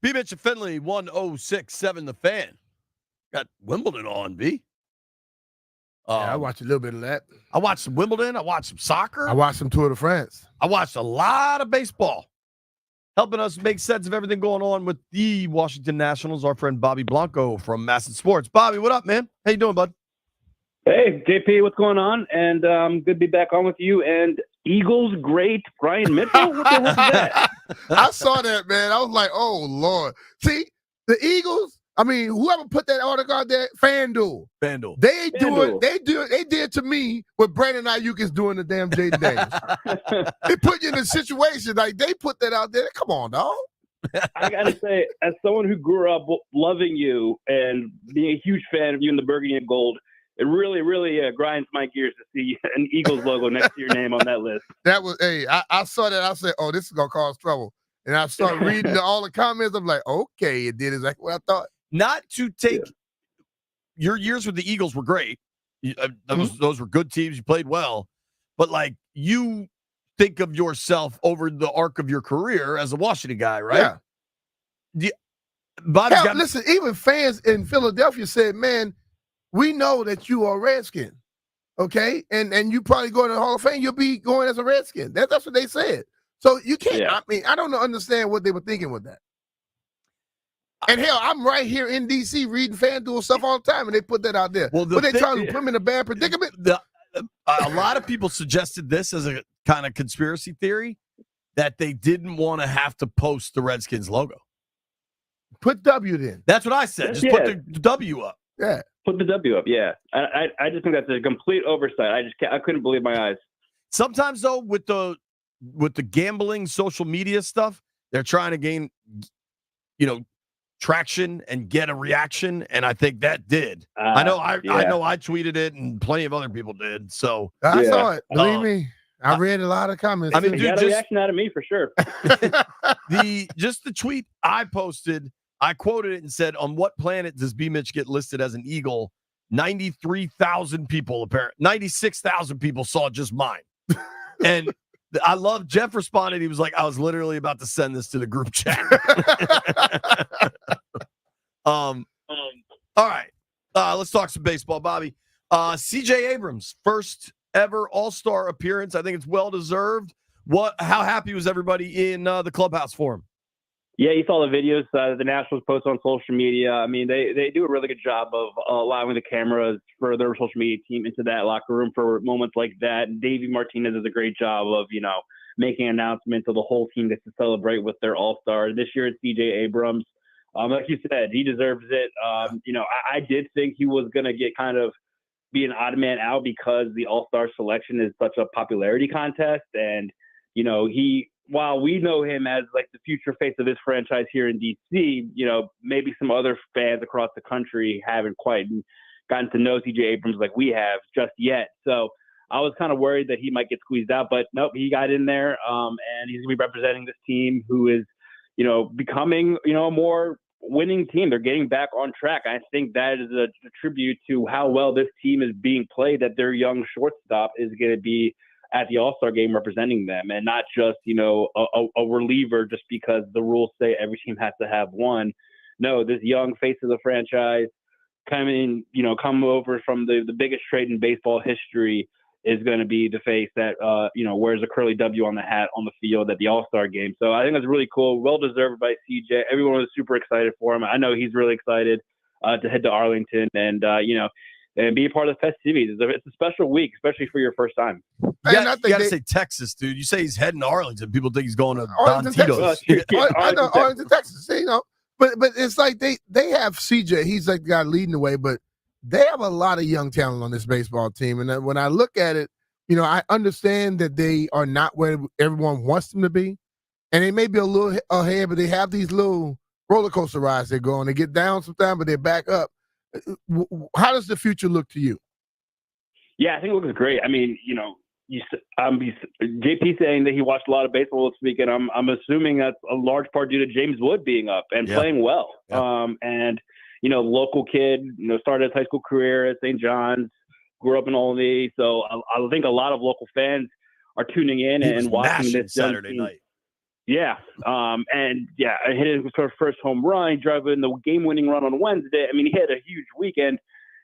B. Mitch and Finley, 106.7 The Fan. Got Wimbledon on, B. I watched a little bit of that. I watched some Wimbledon. I watched some soccer. I watched some Tour de France. I watched a lot of baseball. Helping us make sense of everything going on with the Washington Nationals, our friend Bobby Blanco from Masson Sports. Bobby, what up, man? How you doing, bud? Hey, JP, what's going on? And good to be back on with you. And Eagles great Brian Mitchell? What the heck is that? I saw that, man. I was like, oh, Lord. See, the Eagles, I mean, whoever put that article out there, FanDuel. They did to me what Brandon Aiyuk is doing to damn Jaden Daniels. They put you in a situation, like they put that out there. Come on, dog. I got to say, as someone who grew up loving you and being a huge fan of you in the burgundy and gold, it really, really grinds my gears to see an Eagles logo next to your name on that list. That was, I saw that. I said, oh, this is going to cause trouble. And I started reading all the comments. I'm like, okay, it did exactly what I thought. Not to take your years with the Eagles were great. Those were good teams. You played well. But, like, you think of yourself over the arc of your career as a Washington guy, right? Yeah. Listen, even fans in Philadelphia said, man, we know that you are a Redskin, okay? And you probably go to the Hall of Fame, you'll be going as a Redskin. That's what they said. So you can't, I mean, I don't understand what they were thinking with that. And hell, I'm right here in D.C. reading FanDuel stuff all the time, and they put that out there. Well, but they trying to put me in a bad predicament? A lot of people suggested this as a kind of conspiracy theory, that they didn't want to have to post the Redskins logo. Put W then. That's what I said. Just put the W up. Yeah. Put the W up, yeah. I just think that's a complete oversight. I couldn't believe my eyes. Sometimes, though, with the gambling social media stuff, they're trying to gain, traction and get a reaction, and I think that did. I know I tweeted it, and plenty of other people did. So I saw it. Believe me, I read a lot of comments. I mean, you got a reaction out of me for sure. the tweet I posted, I quoted it and said, "On what planet does B. Mitch get listed as an Eagle?" 93,000 people, apparently 96,000 people saw just mine, and I love Jeff responded. He was like, I was literally about to send this to the group chat. All right. Let's talk some baseball, Bobby. CJ Abrams, first ever All-Star appearance. I think it's well-deserved. How happy was everybody in the clubhouse for him? Yeah, you saw the videos the Nationals post on social media. I mean, they do a really good job of allowing the cameras for their social media team into that locker room for moments like that. And Davey Martinez does a great job of, making announcements so the whole team gets to celebrate with their All-Star. This year it's CJ Abrams. Like you said, he deserves it. I did think he was going to be an odd man out because the All-Star selection is such a popularity contest. And, while we know him as like the future face of this franchise here in DC, maybe some other fans across the country haven't quite gotten to know CJ Abrams like we have just yet. So I was kind of worried that he might get squeezed out, but nope, he got in there. And he's going to be representing this team who is, becoming, a more winning team. They're getting back on track. I think that is a tribute to how well this team is being played, that their young shortstop is going to be at the All-Star game representing them, and not just, a reliever just because the rules say every team has to have one. No, this young face of the franchise coming over from the biggest trade in baseball history is going to be the face that, wears a curly W on the hat on the field at the All-Star game. So I think that's really cool. Well-deserved by CJ. Everyone was super excited for him. I know he's really excited to head to Arlington and be a part of the festivities. It's a special week, especially for your first time. You got to say Texas, dude. You say he's heading to Arlington. People think he's going to Don Tito's. I know Arlington, Texas. But it's like they have CJ. He's like the guy leading the way, but they have a lot of young talent on this baseball team. And when I look at it, I understand that they are not where everyone wants them to be. And they may be a little ahead, but they have these little roller coaster rides they go on. They get down sometimes, but they're back up. How does the future look to you? Yeah, I think it looks great. I mean, JP saying that he watched a lot of baseball this week, and I'm assuming that's a large part due to James Wood being up and playing well. Yeah. Local kid, started his high school career at St. John's, grew up in Olney. So I think a lot of local fans are tuning in and watching this Saturday night. Yeah. And yeah, I hit his first home run, driving the game-winning run on Wednesday. I mean, he had a huge weekend.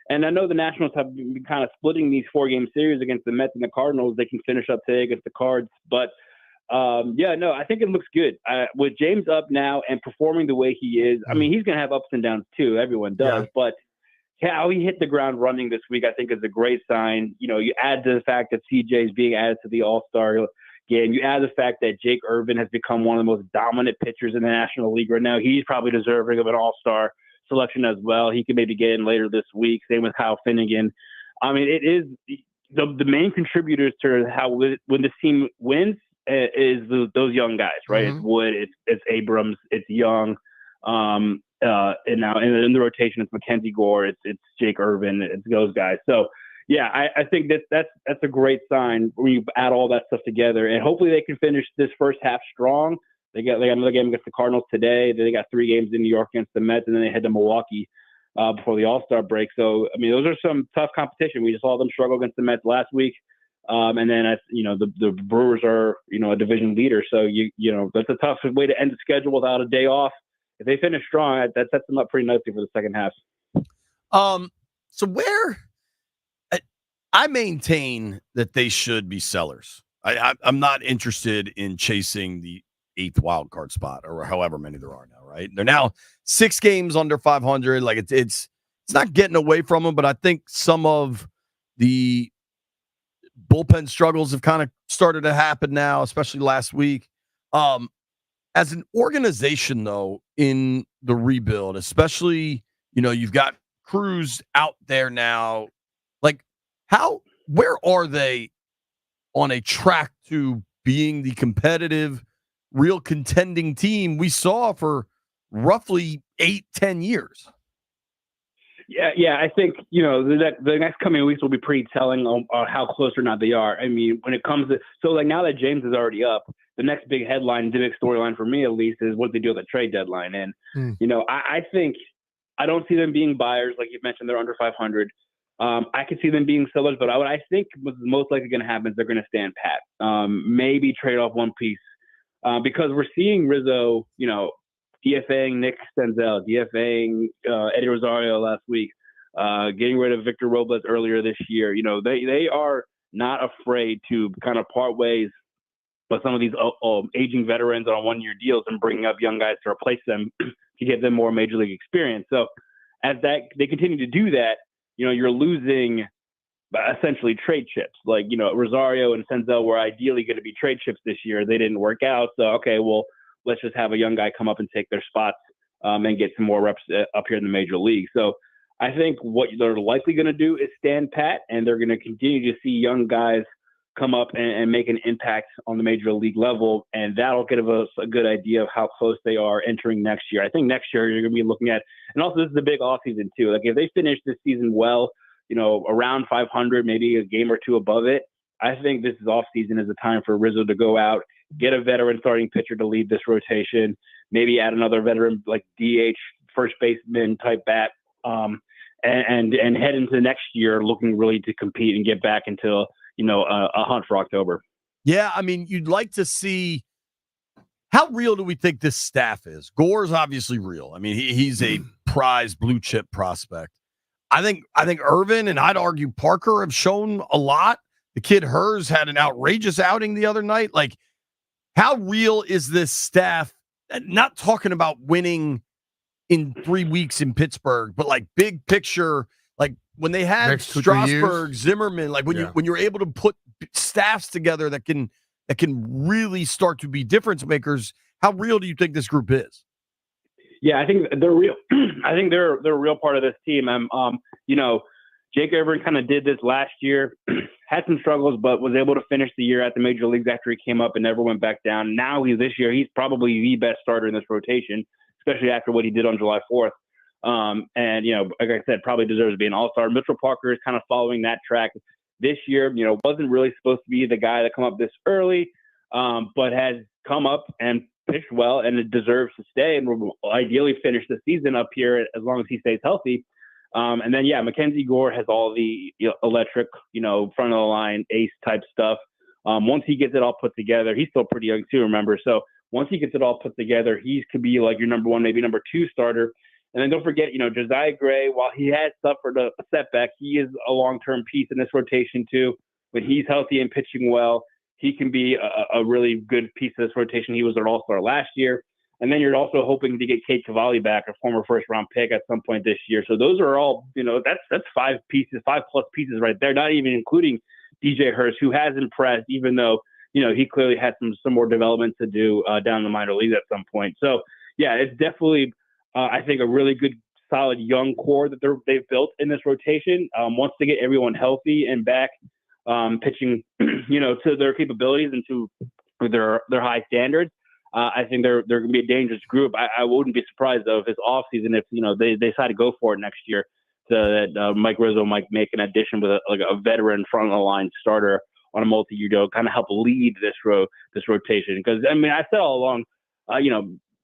And I know the Nationals have been kind of splitting these 4-game series against the Mets and the Cardinals. They can finish up today against the Cards. But, I think it looks good. With James up now and performing the way he is, I mean, he's going to have ups and downs too. Everyone does. Yeah. But how he hit the ground running this week, I think, is a great sign. You add to the fact that CJ is being added to the All-Star game. You add the fact that Jake Irvin has become one of the most dominant pitchers in the National League right now. He's probably deserving of an All-Star selection as well. He could maybe get in later this week. Same with Kyle Finnegan. I mean, it is the main contributors to how when this team wins is those young guys, right? Mm-hmm. It's Wood, it's Abrams, it's Young, and now in the rotation it's Mackenzie Gore, it's Jake Irvin, it's those guys. So yeah, I think that's a great sign when you add all that stuff together, and hopefully they can finish this first half strong. They got another game against the Cardinals today. Then they got 3 games in New York against the Mets, and then they head to Milwaukee before the All-Star break. So, I mean, those are some tough competition. We just saw them struggle against the Mets last week. And then, the Brewers are, a division leader. So, that's a tough way to end the schedule without a day off. If they finish strong, that sets them up pretty nicely for the second half. So where I maintain that they should be sellers. I'm not interested in chasing the 8th wild card spot or however many there are now, right? They're now 6 games under 500. Like it's not getting away from them, but I think some of the bullpen struggles have kind of started to happen now, especially last week. As an organization, though, in the rebuild, especially, you've got Cruz out there now. Like, where are they on a track to being the competitive, real contending team we saw for roughly 8-10 years? Yeah, I think, the next coming weeks will be pretty telling on how close or not they are. I mean, when it comes to – so, now that James is already up, the next big headline, the big storyline for me at least, is what they do at the trade deadline. And, I think I don't see them being buyers. Like you mentioned, they're under 500. I could see them being sellers, but what I think what's most likely going to happen is they're going to stand pat. Maybe trade off one piece. Because we're seeing Rizzo, DFAing Nick Senzel, DFAing Eddie Rosario last week, getting rid of Victor Robles earlier this year. They are not afraid to kind of part ways with some of these aging veterans on 1-year deals and bringing up young guys to replace them to give them more major league experience. So as they continue to do that, you're losing essentially trade chips. Like, Rosario and Senzel were ideally going to be trade chips this year. They didn't work out. So, okay, well, let's just have a young guy come up and take their spots and get some more reps up here in the major league. So I think what they're likely going to do is stand pat, and they're going to continue to see young guys come up and make an impact on the major league level. And that'll give us a good idea of how close they are entering next year. I think next year you're going to be looking at, and also this is a big offseason too. Like if they finish this season well, around 500, maybe a game or 2 above it, I think this is offseason is a time for Rizzo to go out, get a veteran starting pitcher to lead this rotation, maybe add another veteran like DH, first baseman type bat, and head into next year looking really to compete and get back into a hunt for October. Yeah, I mean, you'd like to see how real do we think this staff is? Gore's obviously real. I mean, he's a prize blue chip prospect. I think Irvin and I'd argue Parker have shown a lot. The kid Hers had an outrageous outing the other night. Like, how real is this staff? Not talking about winning in 3 weeks in Pittsburgh, but like big picture, like when they had Strasburg, Zimmerman, like when you're able to put staffs together that can really start to be difference makers. How real do you think this group is? Yeah, I think they're real. I think they're a real part of this team. Jake Irvin kind of did this last year, had some struggles, but was able to finish the year at the major leagues after he came up and never went back down. Now this year, he's probably the best starter in this rotation, especially after what he did on July 4th. Like I said, probably deserves to be an all-star. Mitchell Parker is kind of following that track this year. Wasn't really supposed to be the guy that come up this early, but has come up and pitched well, and it deserves to stay and will ideally finish the season up here as long as he stays healthy. Mackenzie Gore has all the electric, front of the line ace type stuff. Once he gets it all put together, he's still pretty young too, remember. So once he gets it all put together, he could be like your number one, maybe number two starter. And then don't forget, Josiah Gray, while he has suffered a setback, he is a long-term piece in this rotation too. When he's healthy and pitching well, he can be a really good piece of this rotation. He was an all-star last year. And then you're also hoping to get Cade Cavalli back, a former first-round pick, at some point this year. So those are all, that's 5 pieces, 5+ pieces right there, not even including DJ Hurst, who has impressed, even though, he clearly has some more development to do down the minor leagues at some point. So, yeah, it's definitely, I think, a really good, solid young core that they've built in this rotation. Once they get everyone healthy and back pitching, to their capabilities and to their high standards, I think they're going to be a dangerous group. I wouldn't be surprised, though, if this offseason, if, they decide to go for it next year, so that Mike Rizzo might make an addition with a veteran front of the line starter on a multi-year deal, kind of help lead this rotation. Because, I said all along,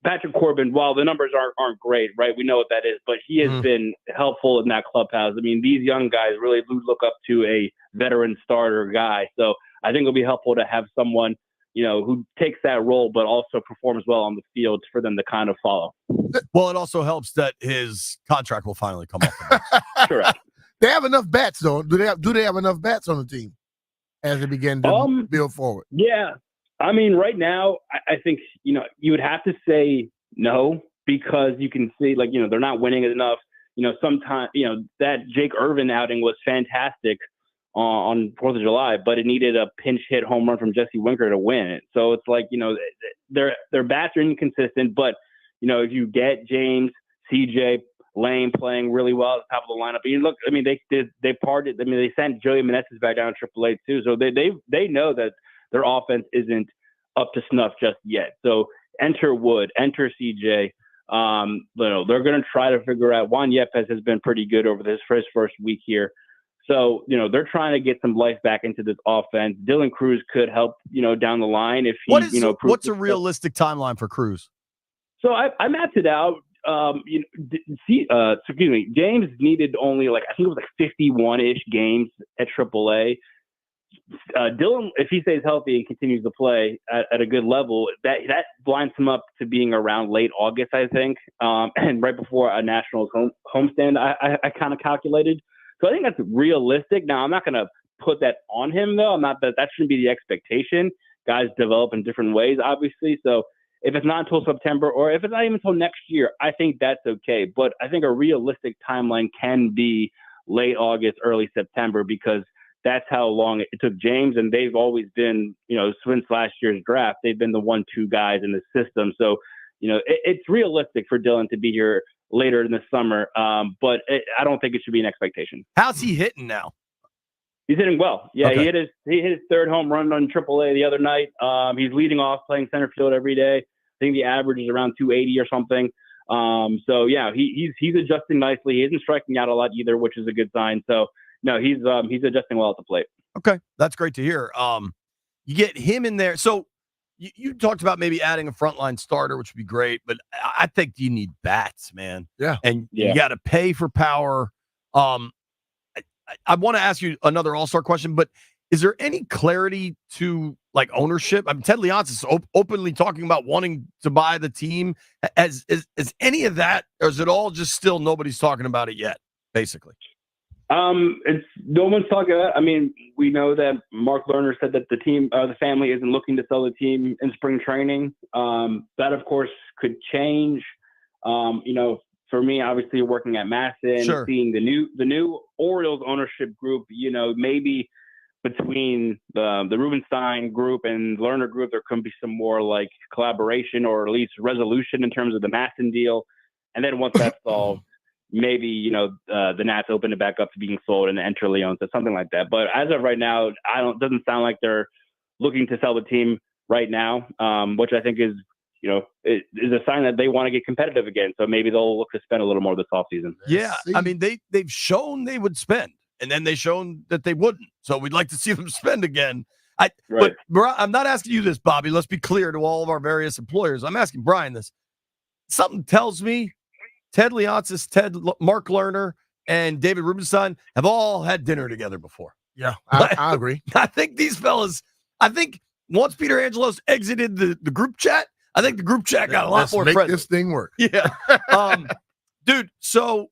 Patrick Corbin, while the numbers aren't great, right? We know what that is, but he has been helpful in that clubhouse. These young guys really look up to a veteran starter guy. So I think it'll be helpful to have someone, who takes that role, but also performs well on the field for them to kind of follow. Well, it also helps that his contract will finally come up. Correct. They have enough bats, though. Do they have enough bats on the team as they begin to build forward? Yeah. Right now, I think, you would have to say no, because you can see, they're not winning enough. Sometimes, that Jake Irvin outing was fantastic on 4th of July, but it needed a pinch hit home run from Jesse Winker to win it. So it's like, their bats are inconsistent, but, if you get James, CJ, Lane playing really well at the top of the lineup, look, they parted. They sent Joey Meneses back down to AAA too. So they know that their offense isn't up to snuff just yet. So enter Wood, enter CJ. They're going to try to figure out. Juan Yepes has been pretty good over his first week here. So, they're trying to get some life back into this offense. Dylan Cruz could help, down the line if he, what's a realistic timeline for Cruz? So I mapped it out. James needed only I think it was 51-ish games at AAA. Dylan, if he stays healthy and continues to play at a good level, that blinds him up to being around late August, I think, and right before a Nationals homestand, I kind of calculated. So I think that's realistic. Now, I'm not going to put that on him, though. That shouldn't be the expectation. Guys develop in different ways, obviously. So if it's not until September, or if it's not even until next year, I think that's okay. But I think a realistic timeline can be late August, early September, because that's how long it took James, and they've always been, since last year's draft, they've been the 1-2 guys in the system. So, it's realistic for Dylan to be here later in the summer, but I don't think it should be an expectation. How's he hitting now? He's hitting well. Yeah, okay. He hit his third home run on AAA the other night. He's leading off, playing center field every day. I think the average is around 280 or something. So yeah, he's adjusting nicely. He isn't striking out a lot either, which is a good sign. So no, he's adjusting well at the plate. Okay, that's great to hear. You get him in there. So you talked about maybe adding a frontline starter, which would be great, but I think you need bats, man. Yeah, and you got to pay for power. I want to ask you another all-star question, but is there any clarity to ownership? Ted Leonsis is openly talking about wanting to buy the team. Is any of that, or is it all just still nobody's talking about it yet, basically? It's no one's talking about it. We know that Mark Lerner said that the family isn't looking to sell the team in spring training. That of course could change. For me, obviously working at Masson, sure, seeing the new Orioles ownership group, maybe between the Rubenstein group and Lerner group, there could be some more collaboration or at least resolution in terms of the Masson deal. And then once that's solved, maybe, the Nats open it back up to being sold and enter Leon, so something like that. But as of right now, doesn't sound like they're looking to sell the team right now, which I think is, it is a sign that they want to get competitive again. So maybe they'll look to spend a little more this offseason. Yeah. They've shown they would spend, and then they've shown that they wouldn't. So we'd like to see them spend again. But I'm not asking you this, Bobby. Let's be clear to all of our various employers. I'm asking Brian this. Something tells me Ted Leonsis, Mark Lerner, and David Rubenstein have all had dinner together before. Yeah, I agree. I think these fellas, once Peter Angelos exited the group chat, I think the group chat got a lot Let's more make friendly. this thing work. Yeah. Dude, so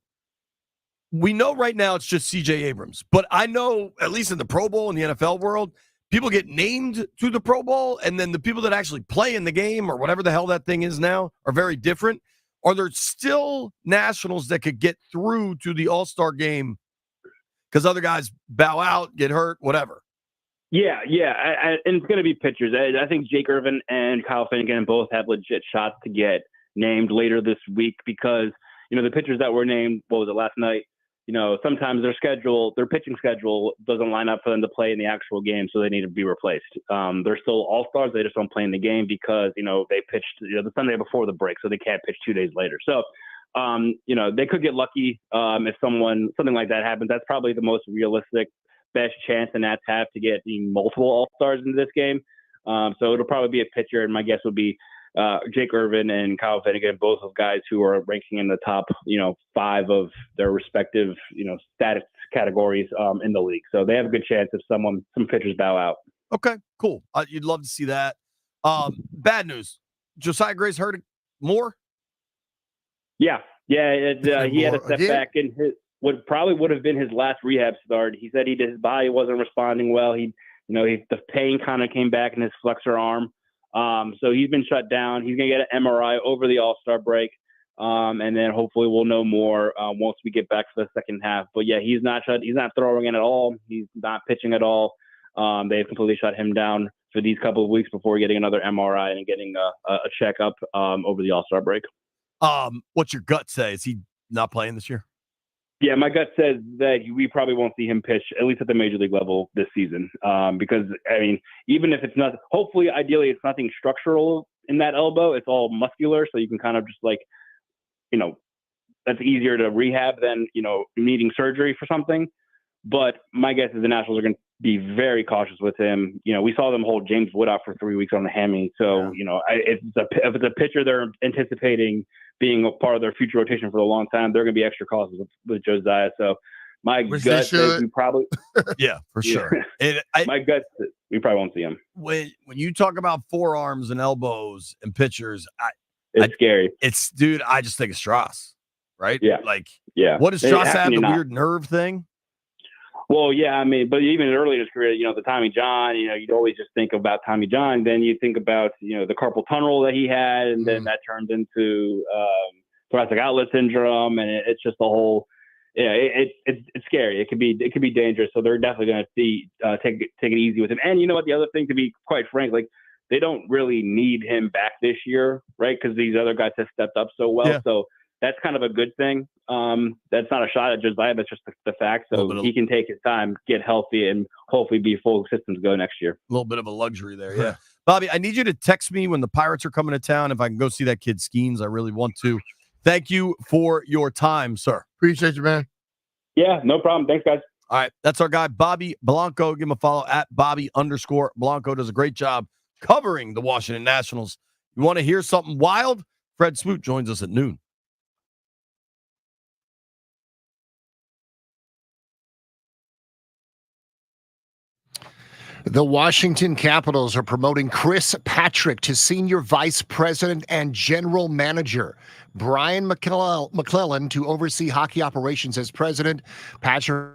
we know right now it's just C.J. Abrams, but I know, at least in the Pro Bowl in the NFL world, people get named to the Pro Bowl, and then the people that actually play in the game or whatever the hell that thing is now are very different. Are there still nationals that could get through to the All-Star game because other guys bow out, get hurt, whatever? Yeah. And it's going to be pitchers. I think Jake Irvin and Kyle Finnegan both have legit shots to get named later this week because, the pitchers that were named, what was it, last night? Sometimes their pitching schedule doesn't line up for them to play in the actual game, so they need to be replaced. They're still all-stars. They just don't play in the game because, they pitched the Sunday before the break, so they can't pitch 2 days later. So, they could get lucky if something like that happens. That's probably the most realistic, best chance the Nats have to get multiple all-stars into this game. So it'll probably be a pitcher, and my guess would be Jake Irvin and Kyle Finnegan, both of guys who are ranking in the top, 5 of their respective, status categories in the league. So they have a good chance if some pitchers bow out. Okay, cool. You'd love to see that. Bad news. Josiah Gray's hurt more? Yeah. He had a setback in what probably would have been his last rehab start. He said his body wasn't responding well. The pain kind of came back in his flexor arm. So he's been shut down. He's going to get an MRI over the All-Star break. And then hopefully we'll know more once we get back to the second half. But yeah, he's not throwing in at all. He's not pitching at all. They've completely shut him down for these couple of weeks before getting another MRI and getting a checkup over the All-Star break. What's your gut say? Is he not playing this year? Yeah, my gut says that we probably won't see him pitch, at least at the major league level this season. Because, even if it's not, hopefully, ideally, it's nothing structural in that elbow. It's all muscular, so you can kind of just that's easier to rehab than, needing surgery for something. But my guess is the Nationals are going to be very cautious with him. We saw them hold James Wood out for 3 weeks on the hammy. So, if it's a pitcher they're anticipating being a part of their future rotation for a long time, they're going to be extra cautious with Josiah. So my gut says we probably – yeah, for sure. My gut says we probably won't see him. When you talk about forearms and elbows and pitchers, it's scary. Dude, I just think of Strauss, right? Yeah. What does Strauss have, the weird nerve thing? Well, yeah, but even early in his career, the Tommy John, you'd always just think about Tommy John. Then you think about, the carpal tunnel that he had, and then that turned into thoracic outlet syndrome, and it's just the whole. Yeah, it's scary. It could be dangerous. So they're definitely going to take it easy with him. And you know what? The other thing, to be quite frank, they don't really need him back this year, right? Because these other guys have stepped up so well. Yeah. So that's kind of a good thing. That's not a shot at Josiah, that's just the fact. So he can take his time, get healthy, and hopefully be full systems go next year. A little bit of a luxury there, yeah. Bobby, I need you to text me when the Pirates are coming to town if I can go see that kid Skeens. I really want to. Thank you for your time, sir. Appreciate you, man. Yeah, no problem. Thanks, guys. All right, that's our guy, Bobby Blanco. Give him a follow at Bobby_Blanco. Does a great job covering the Washington Nationals. You want to hear something wild? Fred Smoot joins us at noon. The Washington Capitals are promoting Chris Patrick to Senior Vice President and General Manager. Brian McClellan to oversee hockey operations as president. Patrick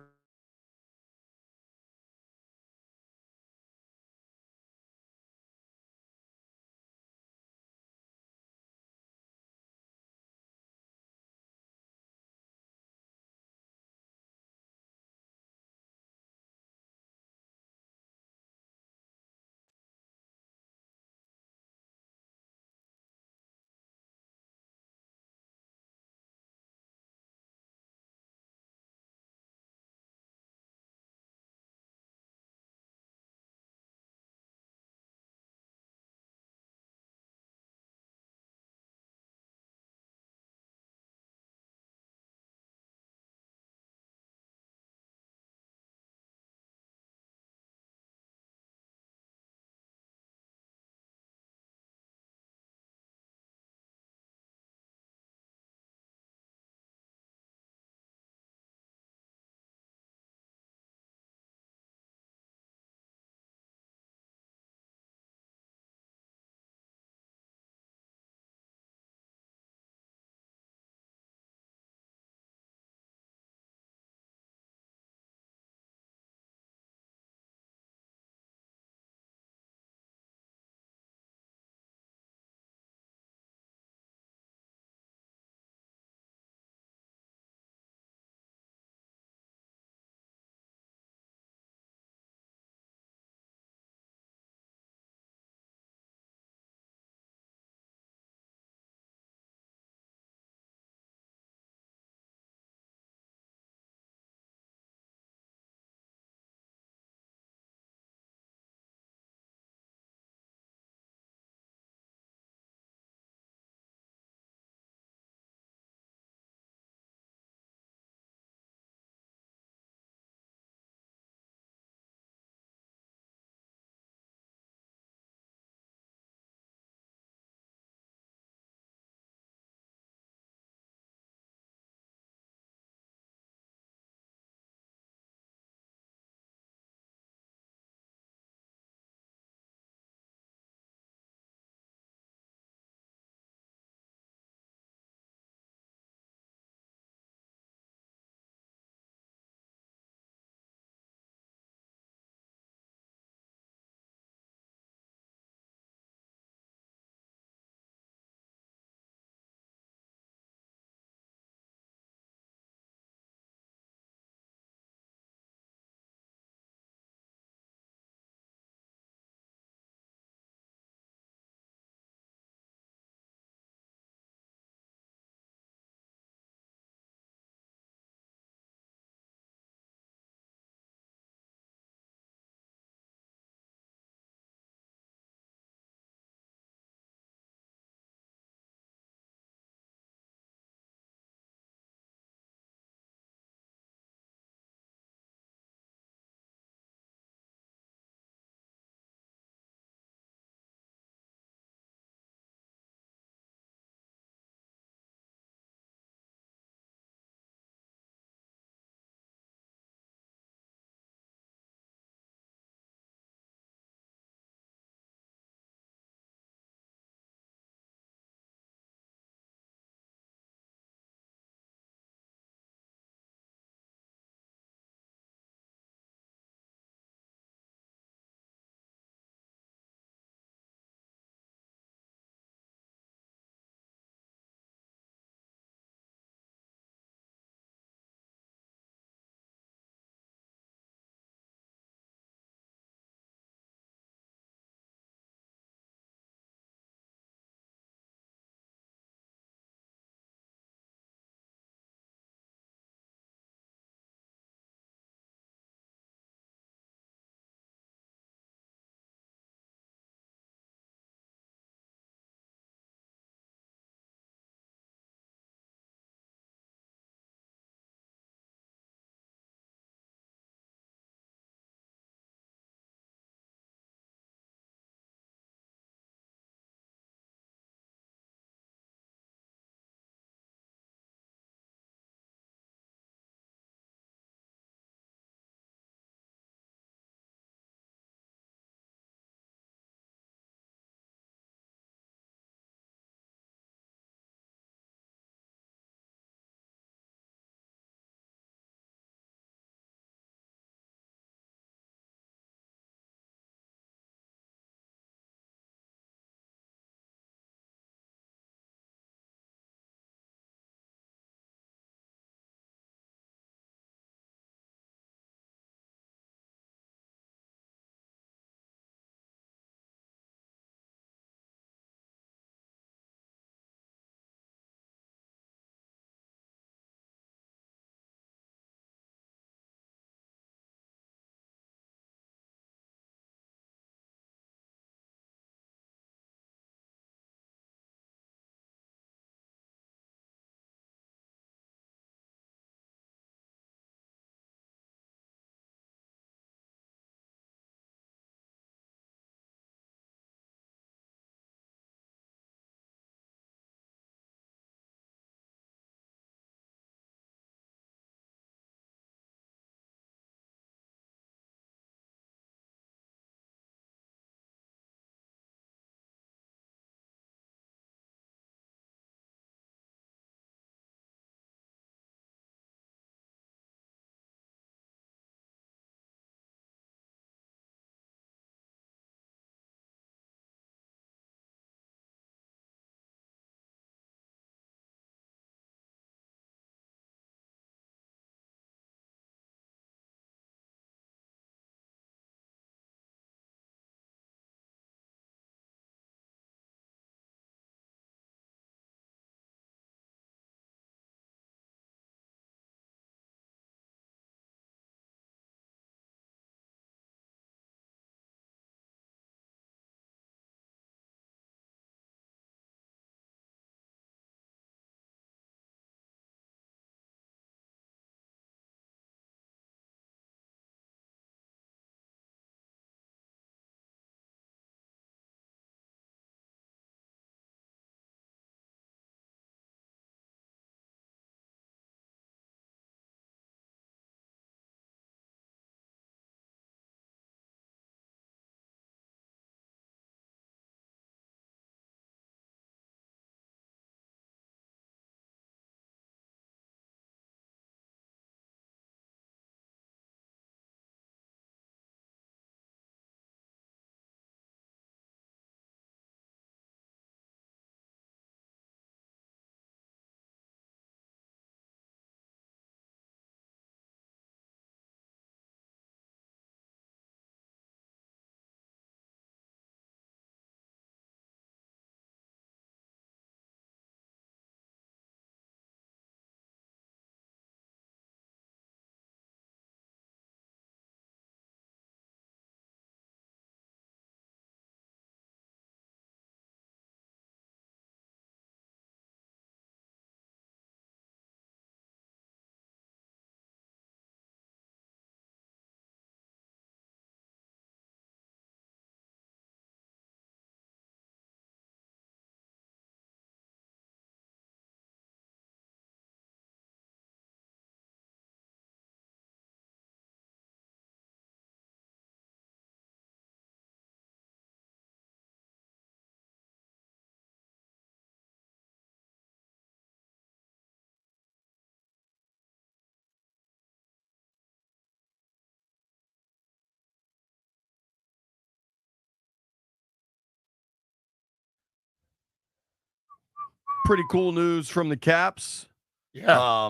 pretty cool news from the Caps. Yeah.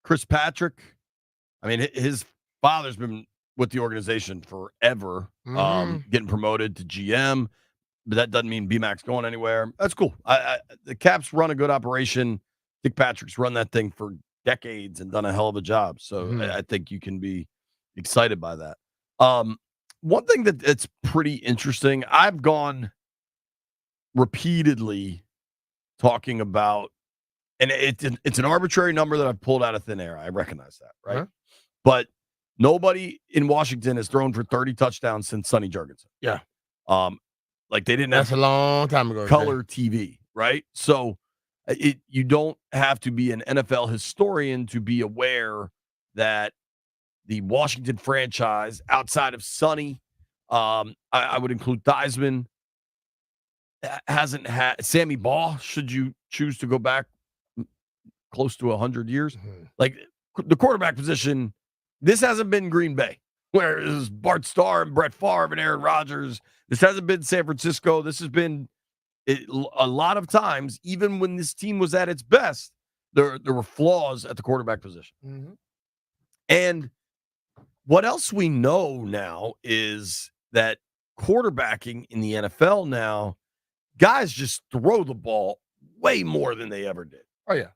Chris Patrick. I mean, his father's been with the organization forever, getting promoted to GM, but that doesn't mean BMAC's going anywhere. That's cool. The Caps run a good operation. Dick Patrick's run that thing for decades and done a hell of a job. So I think you can be excited by that. One thing that's pretty interesting, I've gone repeatedly talking about, and it's an arbitrary number that I've pulled out of thin air. I recognize that, right? Uh-huh. But nobody in Washington has thrown for 30 touchdowns since Sonny Jurgensen. Yeah. Like they didn't That's have a long time ago. color TV, right? So you don't have to be an NFL historian to be aware that the Washington franchise, outside of Sonny, I would include Theismann, hasn't had Sammy Baugh, should you choose to go back close to 100 years. Like the quarterback position, this hasn't been Green Bay, where it was Bart Starr and Brett Favre and Aaron Rodgers. This hasn't been San Francisco. This has been a lot of times, even when this team was at its best, there were flaws at the quarterback position. And what else we know now is that quarterbacking in the NFL now, guys just throw the ball way more than they ever did. Oh, yeah.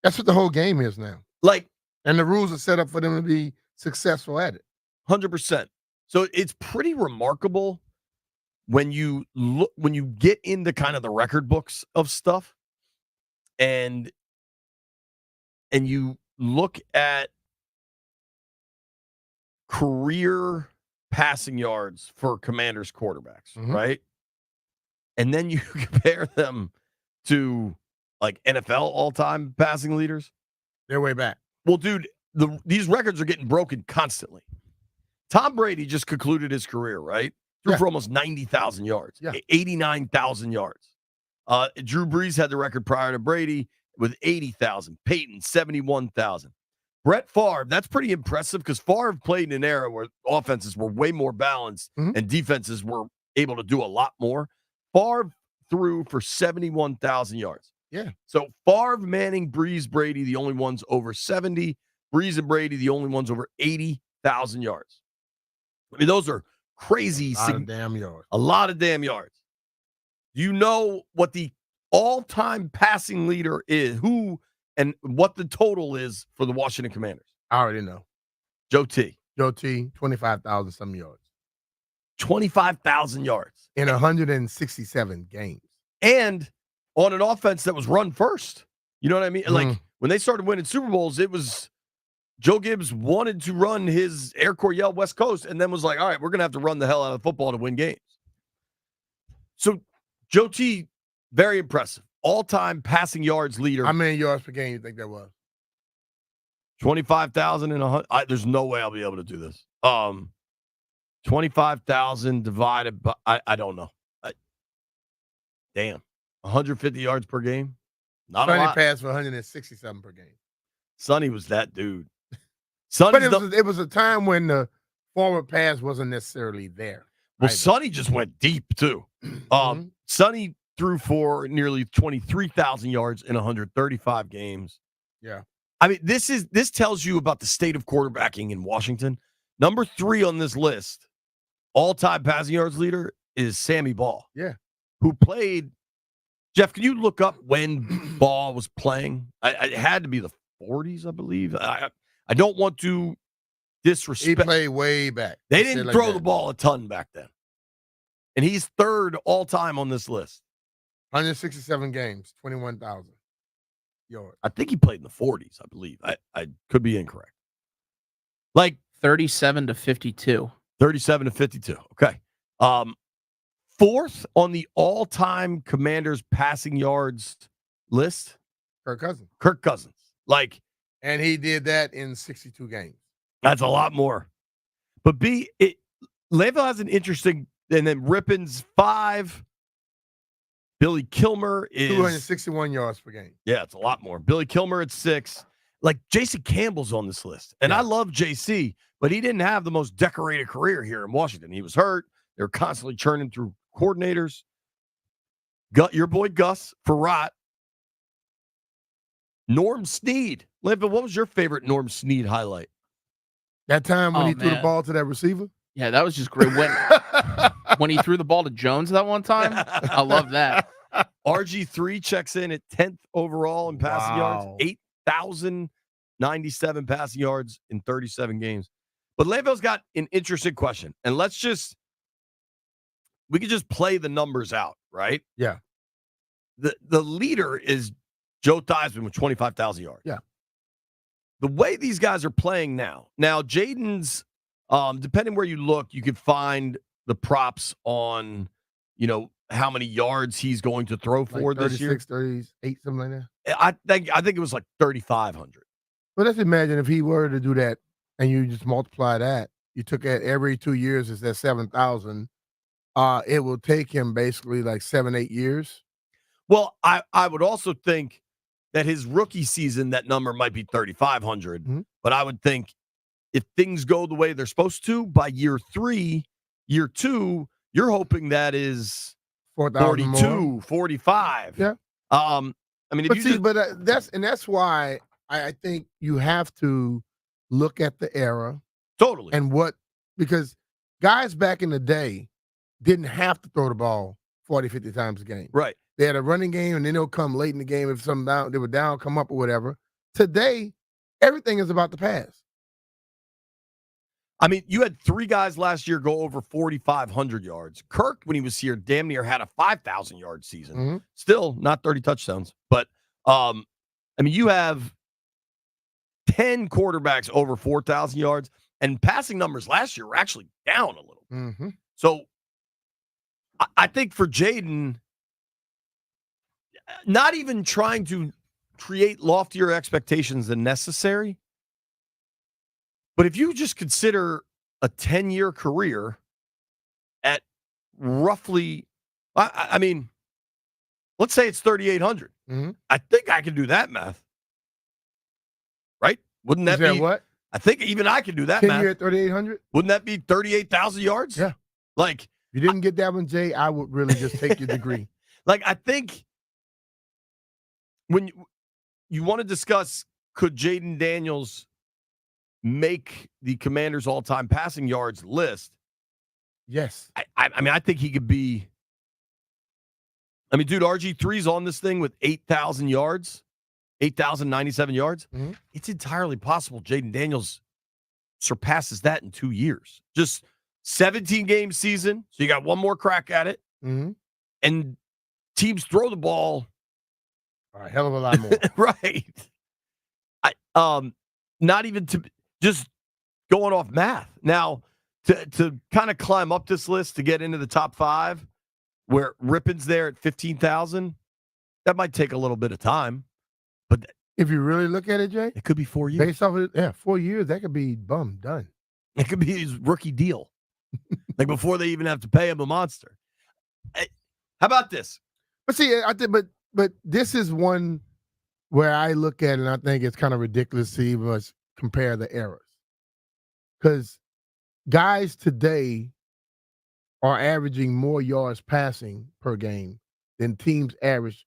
That's what the whole game is now. Like, and the rules are set up for them to be successful at it. 100%. So it's pretty remarkable when you get into kind of the record books of stuff and you look at career passing yards for Commanders quarterbacks, right? And then you compare them to like NFL all-time passing leaders. They're way back. Well, dude, these records are getting broken constantly. Tom Brady just concluded his career, right? Threw for almost 90,000 yards, 89,000 yards. Drew Brees had the record prior to Brady with 80,000. Peyton, 71,000. Brett Favre, that's pretty impressive because Favre played in an era where offenses were way more balanced and defenses were able to do a lot more. Favre threw for 71,000 yards. Yeah. So Favre, Manning, Brees, Brady, the only ones over 70. Brees and Brady, the only ones over 80,000 yards. I mean, those are crazy. A lot of damn yards. A lot of damn yards. You know what the all-time passing leader is, who and what the total is for the Washington Commanders? I already know. Joe T. 25,000 some yards. 25,000 yards. In 167 games. And on an offense that was run first. You know what I mean? Like, when they started winning Super Bowls, it was Joe Gibbs wanted to run his Air Coryell West Coast and then was like, all right, we're going to have to run the hell out of football to win games. So Joe T, very impressive. All-time passing yards leader. How many yards per game you think that was? 25,000 and 100. There's no way I'll be able to do this. 25,000 divided by, I don't know. Damn. 150 yards per game? Not Sonny a lot. passed for 167 per game. Sonny was that dude. But it was a time when the forward pass wasn't necessarily there. Well, Sonny just went deep, too. Sonny threw for nearly 23,000 yards in 135 games. Yeah. I mean, this tells you about the state of quarterbacking in Washington. Number 3 on this list, all-time passing yards leader, is Sammy Baugh. Yeah. Who played. Jeff, can you look up when Baugh was playing? It had to be the 40s, I believe. I don't want to disrespect. He played way back. They didn't throw the ball a ton back then. And he's third all-time on this list. 167 games, 21,000 yards. I think he played in the 40s, I believe. I could be incorrect. Like 37 to 52. 37 to 52. Okay. Fourth on the all-time Commanders passing yards list, Kirk Cousins. Kirk Cousins. Like, and he did that in 62 games. That's a lot more. But Layville has an interesting, and then Rippon's 5. Billy Kilmer is 261 yards per game. Yeah, it's a lot more. Billy Kilmer at 6. Like, Jason Campbell's on this list. And I love JC, but he didn't have the most decorated career here in Washington. He was hurt. They were constantly churning through coordinators. Your boy Gus Farrat Norm Snead. Lincoln, what was your favorite Norm Snead highlight? That time when Oh, he threw the man. ball to that receiver? Yeah, that was just great. When he threw the ball to Jones that one time, I love that. RG3 checks in at 10th overall in passing yards, Wow. 8,097 passing yards in 37 games. But Le'Veon's got an interesting question, and we can just play the numbers out, right? Yeah. The leader is Joe Theismann with 25,000 yards. Yeah. The way these guys are playing now Jaden's, depending where you look, you could find the props on, how many yards he's going to throw for like this year. 38, something like that. I think it was like 3,500. But let's imagine if he were to do that and you just multiply that, you took it every 2 years, is that 7,000. It will take him basically like 7-8 years. Well, I would also think that his rookie season, that number might be 3,500. Mm-hmm. But I would think if things go the way they're supposed to by year 3, year 2, you're hoping that is 42, 45. Yeah. I mean, that's why I think you have to look at the era totally and because guys back in the day didn't have to throw the ball 40, 50 times a game. Right. They had a running game, and then they'll come late in the game if something down, they were down, come up or whatever. Today, everything is about the pass. I mean, you had 3 guys last year go over 4,500 yards. Kirk, when he was here, damn near had a 5,000-yard season. Mm-hmm. Still not 30 touchdowns. But, you have 10 quarterbacks over 4,000 yards, and passing numbers last year were actually down a little. Mm-hmm. So, I think for Jaden, not even trying to create loftier expectations than necessary, but if you just consider a 10-year career at roughly, let's say it's 3,800. Mm-hmm. I think I can do that math. Right? Wouldn't that be what? I think even I can do that 10 math. year at 3,800? Wouldn't that be 38,000 yards? Yeah. Like, if you didn't get that one, Jay, I would really just take your degree. Like, I think when you want to discuss, could Jaden Daniels make the Commanders' all-time passing yards list? Yes. I think he could be. Dude, RG3's on this thing with 8,000 yards, 8,097 yards. Mm-hmm. It's entirely possible Jaden Daniels surpasses that in 2 years. Just 17-game season, so you got one more crack at it. Mm-hmm. And teams throw the ball a hell of a lot more. Right. Not even to just going off math. Now, to kind of climb up this list to get into the top 5, where Rippon's there at 15,000, that might take a little bit of time. But if you really look at it, Jay, it could be 4 years. Based off of it, 4 years, that could be done. It could be his rookie deal. Like before they even have to pay him a monster. How about this? But see, I think, but this is one where I look at it and I think it's kind of ridiculous to even compare the eras. Because guys today are averaging more yards passing per game than teams average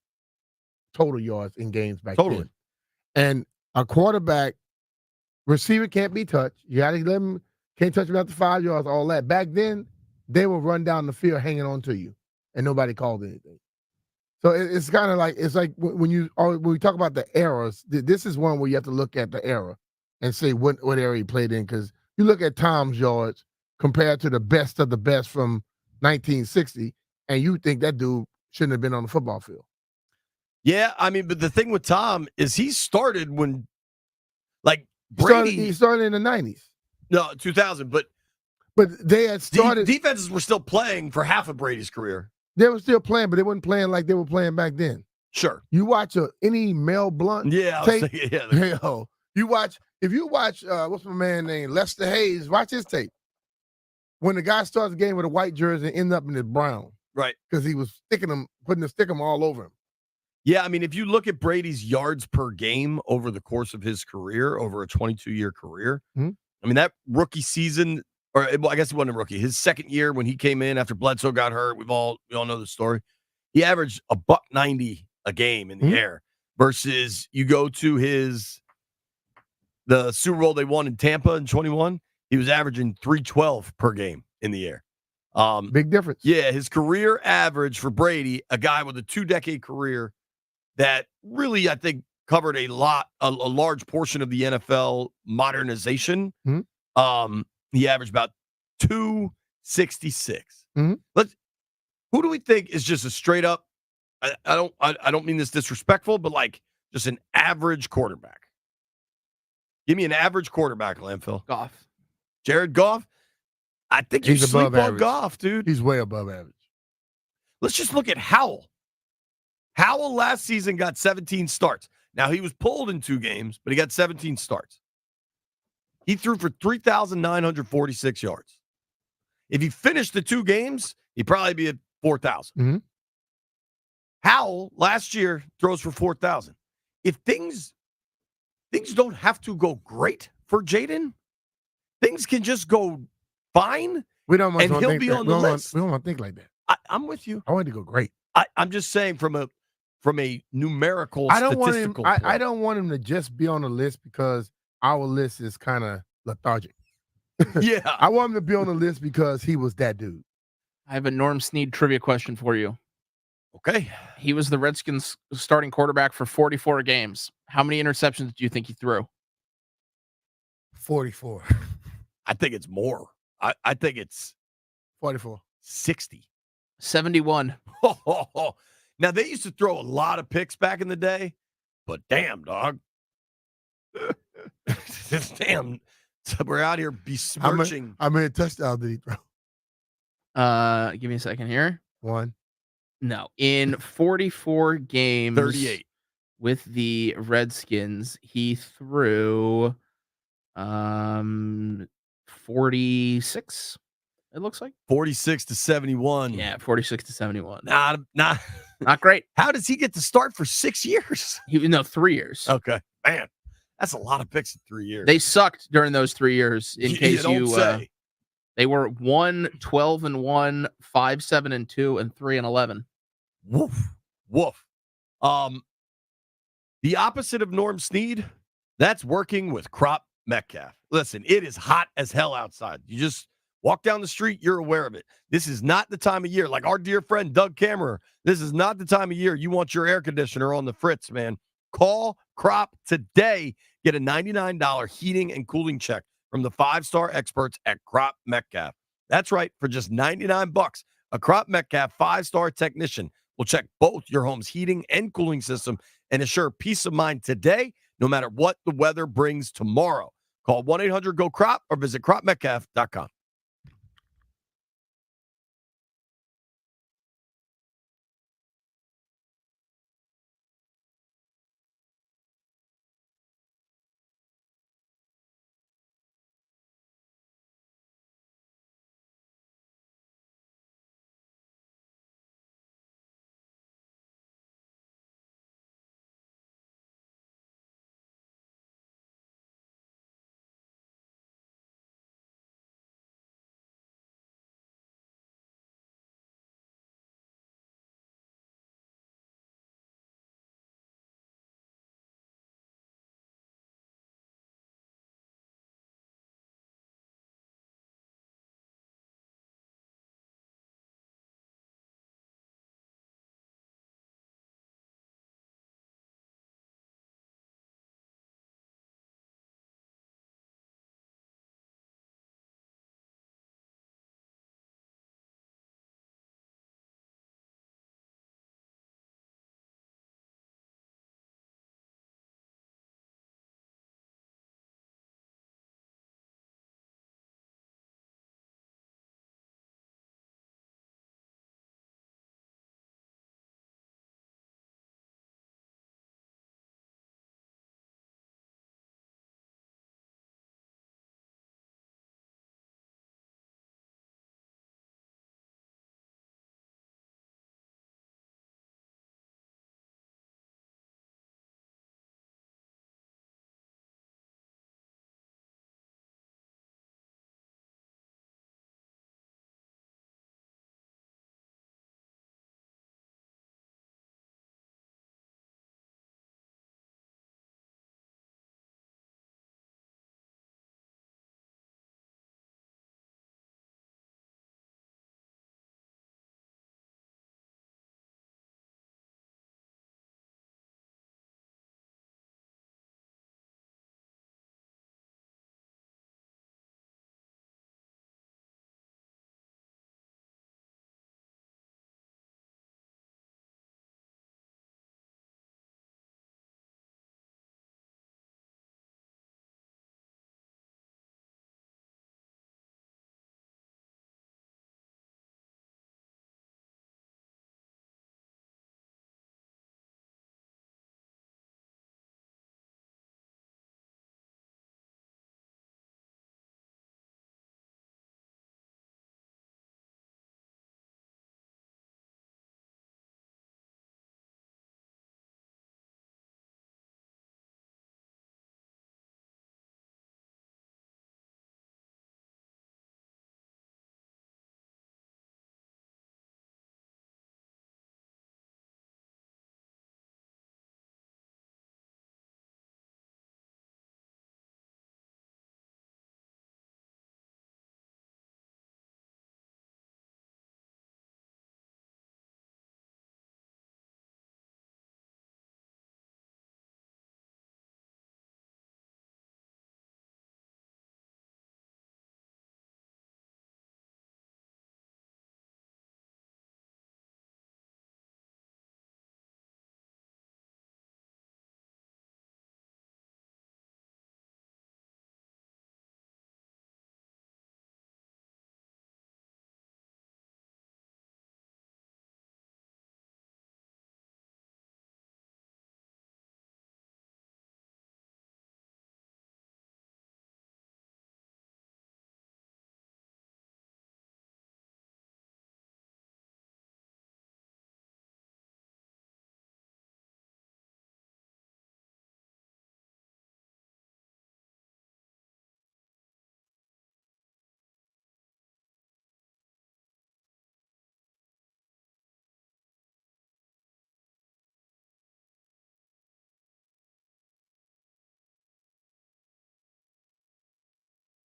total yards in games back then. And a quarterback, receiver can't be touched. You got to let him, can't touch him after 5 yards, all that. Back then, they will run down the field hanging on to you, and nobody called anything. So it's kind of like, it's like when we talk about the eras, this is one where you have to look at the era and say what area he played in. Because you look at Tom's yards compared to the best of the best from 1960, and you think that dude shouldn't have been on the football field. Yeah, but the thing with Tom is he started when, like, Brady. He started in the 90s. No, 2000, but they had started. Defenses were still playing for half of Brady's career. They were still playing, but they weren't playing like they were playing back then. Sure. You watch any Mel Blunt tape. You watch, if you watch, what's my man named Lester Hayes, watch his tape. When the guy starts the game with a white jersey and ends up in his brown. Right. Because he was putting the stickum all over him. Yeah, if you look at Brady's yards per game over the course of his career, over a 22-year career, that rookie season, or I guess he wasn't a rookie, his second year when he came in after Bledsoe got hurt, we all know the story. He averaged $190 a game in the air. versus you go to the Super Bowl they won in Tampa in 21. He was averaging 312 per game in the air. Big difference. Yeah, his career average for Brady, a guy with a 2-decade career that really, I think, covered a large portion of the NFL modernization. Mm-hmm. He averaged about 266. Mm-hmm. Who do we think is just a straight up? I don't mean this disrespectful, but like just an average quarterback. Give me an average quarterback, Landfill. Goff. Jared Goff. I think He's you sleep above on average. Goff, dude. He's way above average. Let's just look at Howell. Howell last season got 17 starts. Now, he was pulled in 2 games, but he got 17 starts. He threw for 3,946 yards. If he finished the 2 games, he'd probably be at 4,000. Mm-hmm. Howell last year throws for 4,000. If things don't have to go great for Jaden, things can just go fine. We don't want and to he'll think be that. on the list. We don't want to think like that. I'm with you. I want it to go great. I'm just saying from a numerical I don't want him. statistical I don't want him to just be on the list because our list is kind of lethargic. Yeah. I want him to be on the list because he was that dude. I have a Norm Snead trivia question for you. Okay. He was the Redskins starting quarterback for 44 games. How many interceptions do you think he threw? 44. I think it's more. I think it's 44. 60. 71. Now, they used to throw a lot of picks back in the day, but damn, dog. Damn. So we're out here besmirching. How many touchdowns did he throw? Give me a second here. 1. No. In 44 games 38. with the Redskins, he threw 46. It looks like 46 to 71. Yeah, 46 to 71. Not great. How does he get to start for 6 years? 3 years. Okay, man, that's a lot of picks in 3 years. They sucked during those 3 years. In case don't say. They were 1-12-1, 5-7-2, and 3-11. Woof. The opposite of Norm Snead, that's working with Crop Metcalf. Listen, it is hot as hell outside. You just walk down the street, you're aware of it. This is not the time of year. Like our dear friend Doug Kammerer, this is not the time of year you want your air conditioner on the fritz, man. Call Crop today. Get a $99 heating and cooling check from the 5-star experts at Crop Metcalf. That's right. For just $99, a Crop Metcalf 5-star technician will check both your home's heating and cooling system and ensure peace of mind today, no matter what the weather brings tomorrow. Call 1-800-GO-CROP or visit cropmetcalf.com.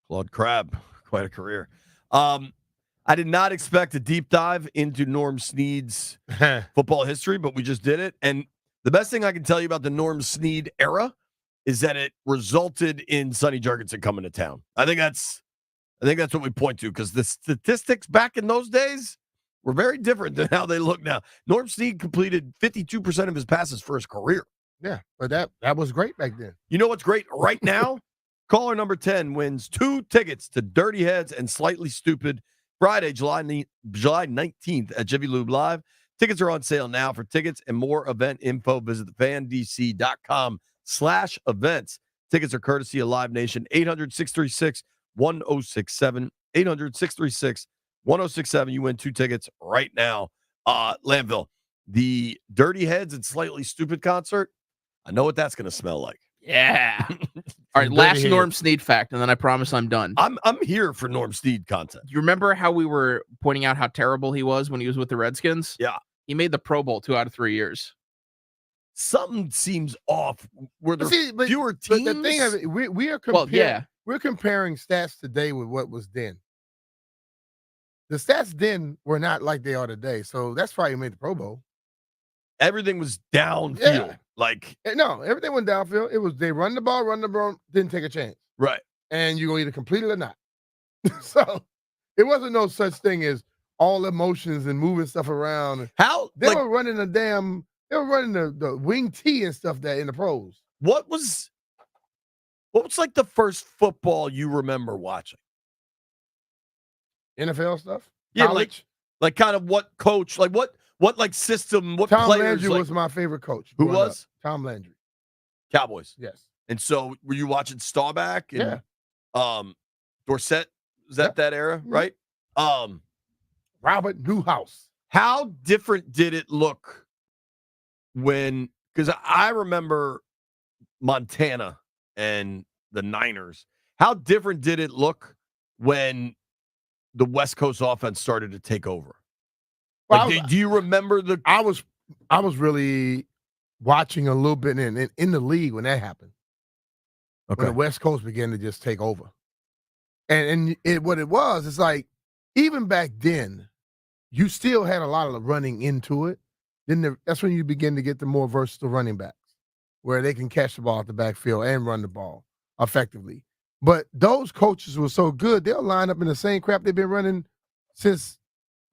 Claude Crabb, quite a career. I did not expect a deep dive into Norm Snead's football history, but we just did it. And the best thing I can tell you about the Norm Snead era is that it resulted in Sonny Jurgensen coming to town. I think that's what we point to, because the statistics back in those days were very different than how they look now. Norm Snead completed 52% of his passes for his career. Yeah, but that was great back then. You know what's great right now? Caller number 10 wins 2 tickets to Dirty Heads and Slightly Stupid Friday, July 19th at Jiffy Lube Live. Tickets are on sale now. For tickets and more event info, visit thefandc.com/events. Tickets are courtesy of Live Nation. 800-636-1067. 800-636-1067. You win 2 tickets right now. Landville, the Dirty Heads and Slightly Stupid concert, I know what that's going to smell like. Yeah. All right, last Norm Snead fact, and then I promise I'm done. I'm here for Norm Snead content. You remember how we were pointing out how terrible he was when he was with the Redskins? Yeah. He made the Pro Bowl 2 out of 3 years. Something seems off. Were there fewer teams? But the thing is, we are comparing, we're comparing stats today with what was then. The stats then were not like they are today, so that's why he made the Pro Bowl. Everything was downfield. Yeah. No, everything went downfield. It was they run the ball, didn't take a chance. Right. And you're going to either complete it or not. So it wasn't no such thing as all emotions and moving stuff around. How? They were running the wing T and stuff that in the pros. What was like the first football you remember watching? NFL stuff? Yeah, college? like kind of what coach, like what system, what Tom players? Landry was my favorite coach. Who was? Tom Landry. Cowboys. Yes. And so were you watching Staubach and Dorsett? Was that era, right? Robert Newhouse. How different did it look when, because I remember Montana and the Niners. How different did it look when the West Coast offense started to take over? Well, do you remember the? I was really watching a little bit in the league when that happened. Okay. When the West Coast began to just take over, and what it was, it's like even back then, you still had a lot of running into it. Then that's when you begin to get the more versatile running backs, where they can catch the ball at the backfield and run the ball effectively. But those coaches were so good, they'll line up in the same crap they've been running since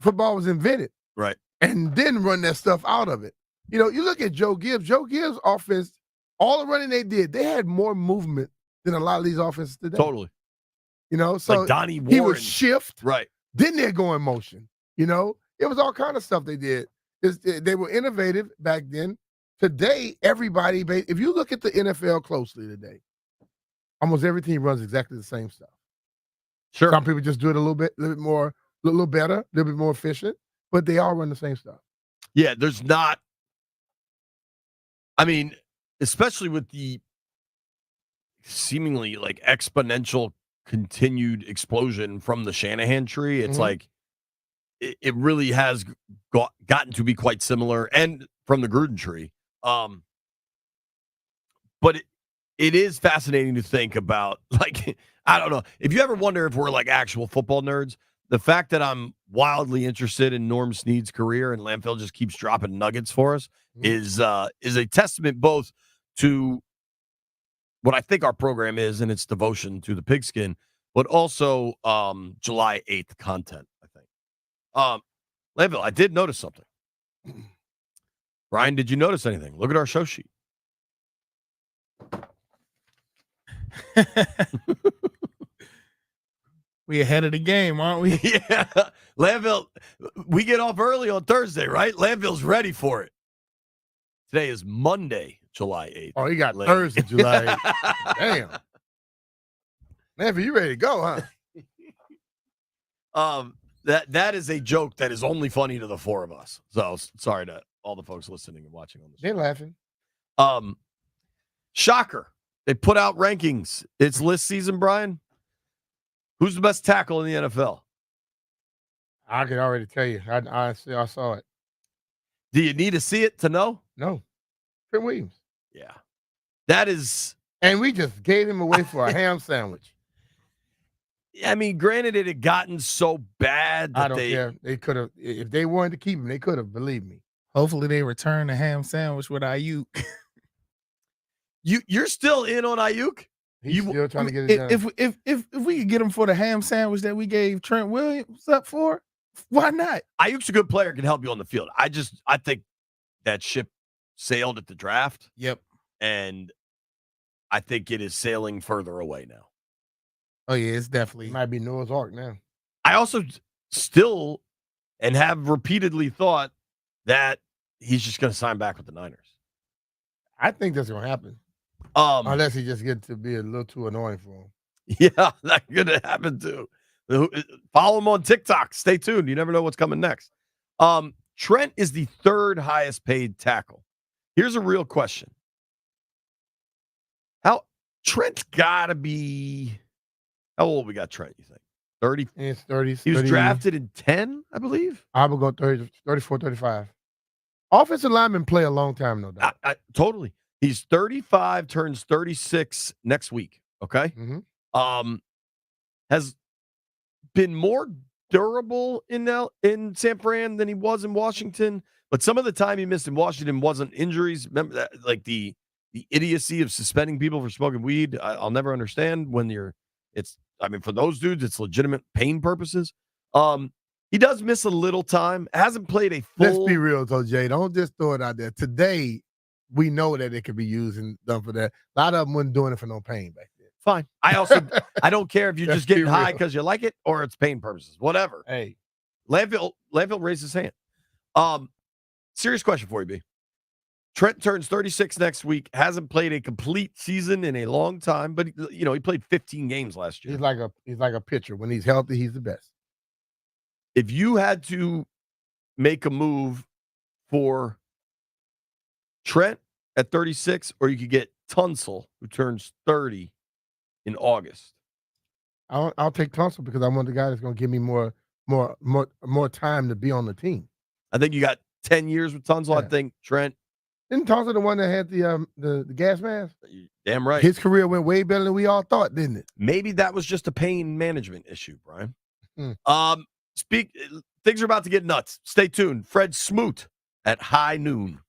football was invented. Right. And then run that stuff out of it. You know, you look at Joe Gibbs. Joe Gibbs' offense, all the running they did, they had more movement than a lot of these offenses today. Totally. You know, so like Donnie Warren. He would shift. Right. Then they'd go in motion. You know, it was all kind of stuff they did. They were innovative back then. Today, everybody, if you look at the NFL closely today, almost every team runs exactly the same stuff. Sure. Some people just do it a little bit more, a little better, a little bit more efficient, but they all run the same stuff. Yeah, there's not. I mean, especially with the seemingly like exponential continued explosion from the Shanahan tree, it's like it really has gotten to be quite similar, and from the Gruden tree. But it is fascinating to think about. Like, I don't know if you ever wonder if we're like actual football nerds. The fact that I'm wildly interested in Norm Snead's career and Landfill just keeps dropping nuggets for us is a testament both to what I think our program is and its devotion to the pigskin, but also July 8th content, I think. Landfill, I did notice something. Brian, did you notice anything? Look at our show sheet. We ahead of the game, aren't we? Yeah. Landville, we get off early on Thursday, right? Landville's ready for it. Today is Monday, July 8th. Oh, he got Thursday, July 8th. Damn. Landville, you ready to go, huh? That is a joke that is only funny to the four of us. So sorry to all the folks listening and watching on this. They're laughing. Shocker. They put out rankings. It's list season, Brian. Who's the best tackle in the NFL? I can already tell you. I saw it. Do you need to see it to know? No. Trent Williams. Yeah. That is. And we just gave him away for a ham sandwich. I mean, granted, it had gotten so bad that I don't care. They could have, if they wanted to keep him, they could have. Believe me. Hopefully, they return the ham sandwich with Aiyuk. You're still in on Aiyuk? He's still trying to get it done. If we could get him for the ham sandwich that we gave Trent Williams up for, why not? Aiyuk's a good player, can help you on the field. I think that ship sailed at the draft. Yep. And I think it is sailing further away now. Oh yeah, it's definitely It might be Noah's Ark now. I also still and have repeatedly thought that he's just going to sign back with the Niners. I think that's going to happen. Unless he just gets to be a little too annoying for him. Yeah, that's going to happen too. Follow him on TikTok. Stay tuned. You never know what's coming next. Trent is the third highest paid tackle. Here's a real question. Trent's got to be, how old we got Trent, you think? 30? It's 30. He was drafted in 10, I believe. I would go 30, 34, 35. Offensive linemen play a long time, no doubt. Totally. He's 35, turns 36 next week. Okay. Mm-hmm. Has been more durable in San Fran than he was in Washington. But some of the time he missed in Washington wasn't injuries. Remember that, like the idiocy of suspending people for smoking weed. I'll never understand when for those dudes, it's legitimate pain purposes. He does miss a little time. Hasn't played a full. Let's be real, though, Jay. Don't just throw it out there. Today, we know that it could be used and done for that. A lot of them wasn't doing it for no pain back then. Fine. I don't care if you're just getting high because you like it or it's pain purposes. Whatever. Hey, Landfill raised his hand. Serious question for you, B. Trent turns 36 next week. Hasn't played a complete season in a long time, but he played 15 games last year. He's like a pitcher. When he's healthy, he's the best. If you had to make a move for Trent at 36, or you could get Tunsil, who turns 30 in August. I'll take Tunsil because I want the guy that's going to give me more time to be on the team. I think you got 10 years with Tunsil. Yeah. I think Trent. Isn't Tunsil the one that had the gas mask? Damn right. His career went way better than we all thought, didn't it? Maybe that was just a pain management issue, Brian. Things are about to get nuts. Stay tuned. Fred Smoot at high noon.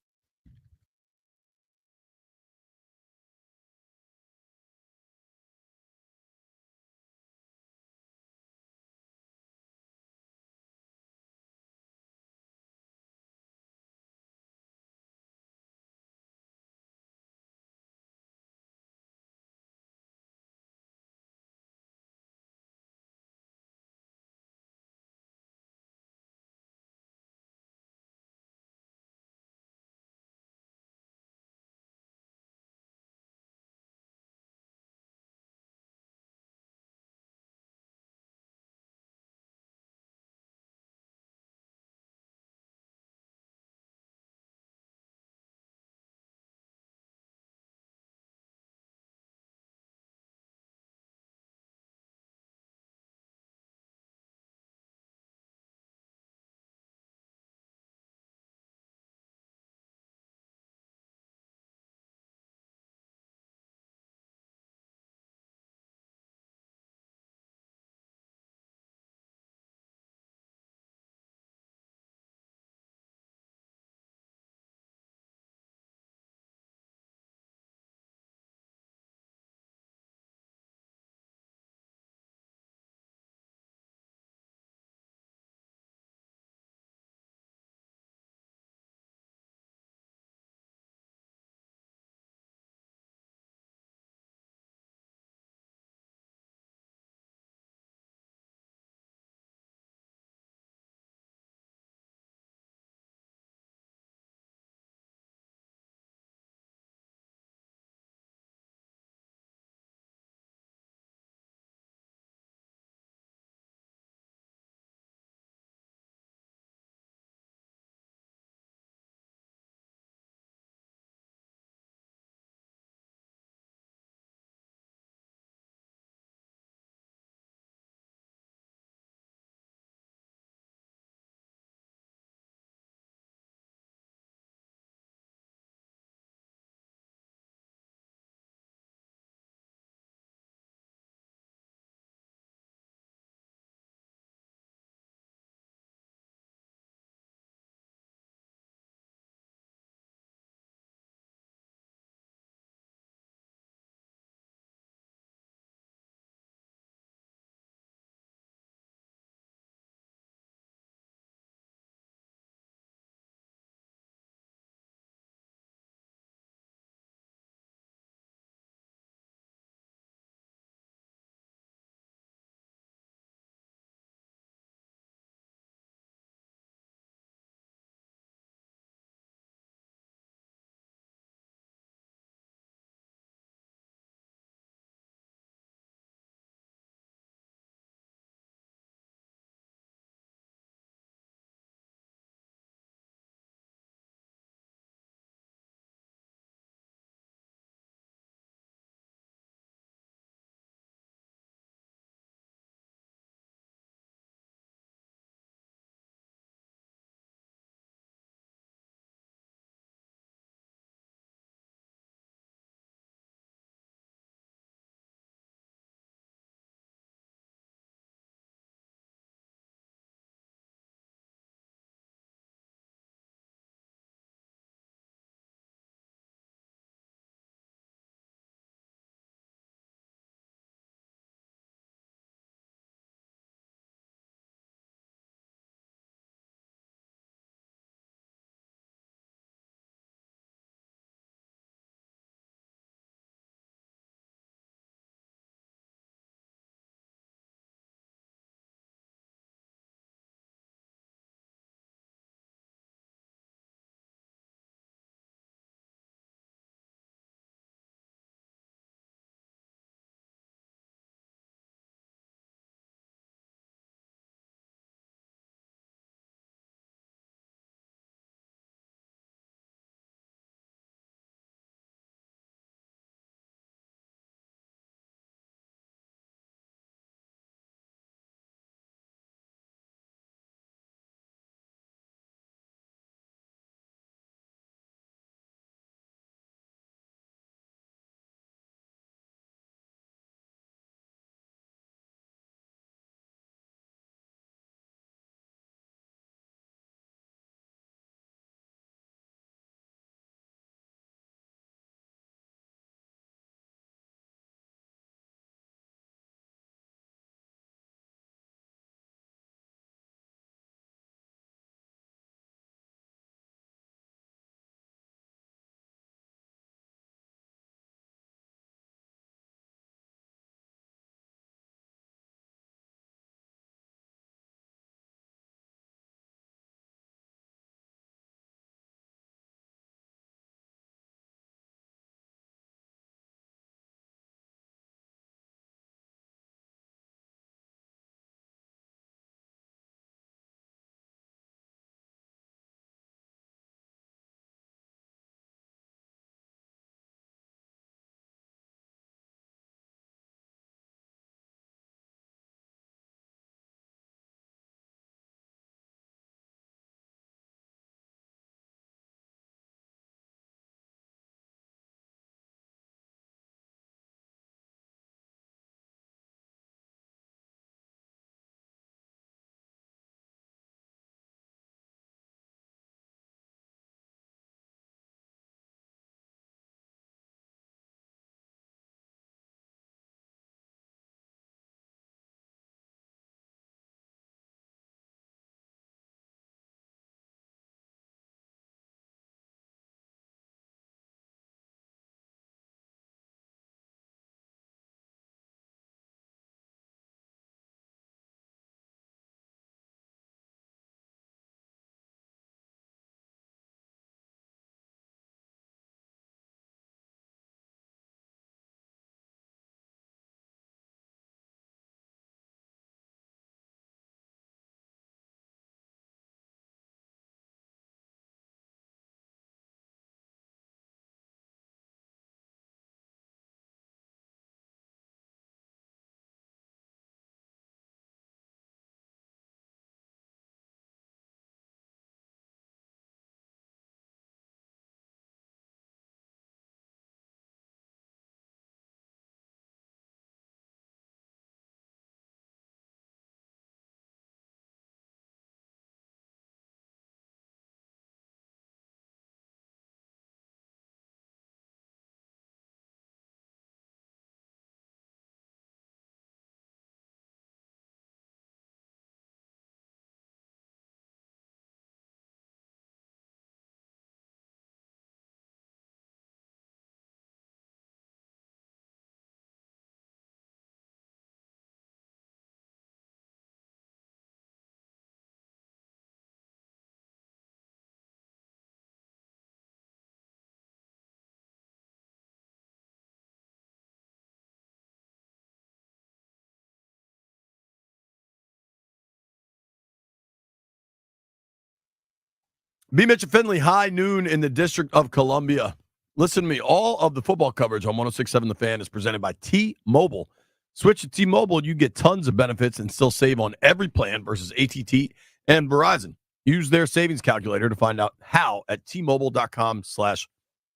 B. Mitch and Finley, high noon in the District of Columbia. Listen to me. All of the football coverage on 106.7 The Fan is presented by T-Mobile. Switch to T-Mobile, you get tons of benefits and still save on every plan versus AT&T and Verizon. Use their savings calculator to find out how at T-Mobile.com/switch.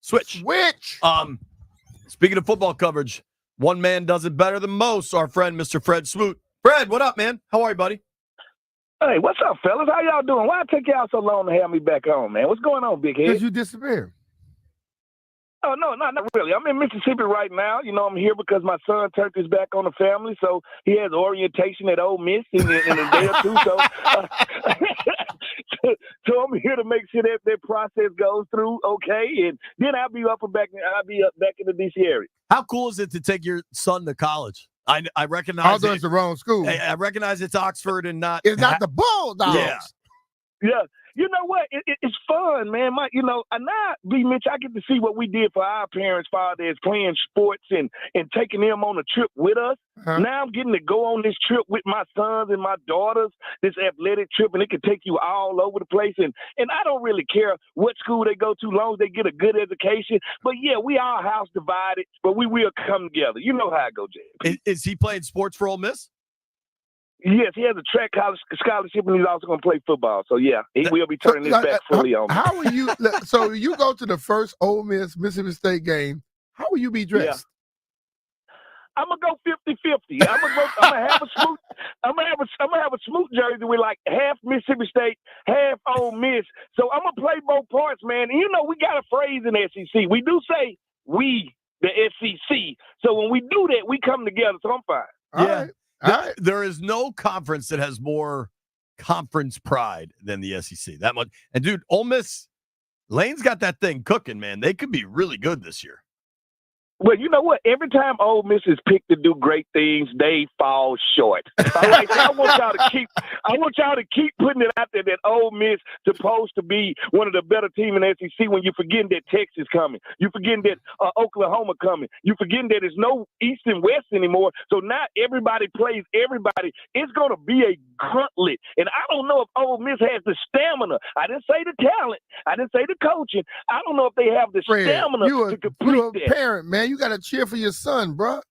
Switch. Speaking of football coverage, one man does it better than most. Our friend, Mr. Fred Smoot. Fred, what up, man? How are you, buddy? Hey, what's up, fellas? How y'all doing? Why it take y'all so long to have me back on, man? What's going on, big head? Because you disappeared. Oh, no, not really. I'm in Mississippi right now. You know, I'm here because my son turned his back on the family, so he has orientation at Ole Miss in a day or two. So I'm here to make sure that process goes through okay, and then I'll be up back in the D.C. area. How cool is it to take your son to college? I recognize Although it's the wrong school. I recognize it's Oxford and not. It's not the Bulldogs. Yeah. You know what? It's fun, man. B. Mitch, I get to see what we did for our parents' fathers playing sports and taking them on a trip with us. Uh-huh. Now I'm getting to go on this trip with my sons and my daughters, this athletic trip, and it can take you all over the place. And I don't really care what school they go to, as long as they get a good education. But, yeah, we are house divided, but we will come together. You know how it goes, Jay. Is he playing sports for Ole Miss? Yes, he has a track college scholarship, and he's also going to play football. So, yeah, he will be turning his back fully on me. How will you – so you go to the first Ole Miss Mississippi State game. How will you be dressed? Yeah. I'm going to go 50-50. I'm going to have a Smoot. I'm going to have a Smoot jersey with like half Mississippi State, half Ole Miss. So I'm going to play both parts, man. And, we got a phrase in the SEC. We do say we, the SEC. So when we do that, we come together. So I'm fine. All right. There is no conference that has more conference pride than the SEC. That much. And, dude, Ole Miss, Lane's got that thing cooking, man. They could be really good this year. Well, you know what? Every time Ole Miss is picked to do great things, they fall short. All right, so I want y'all to keep putting it out there that Ole Miss supposed to be one of the better teams in the SEC when you're forgetting that Texas coming. You're forgetting that Oklahoma coming. You're forgetting that there's no East and West anymore. So now everybody plays everybody. It's going to be a gauntlet. And I don't know if Ole Miss has the stamina. I didn't say the talent. I didn't say the coaching. I don't know if they have the stamina to complete you're that. A parent, man. You got to cheer for your son, bro.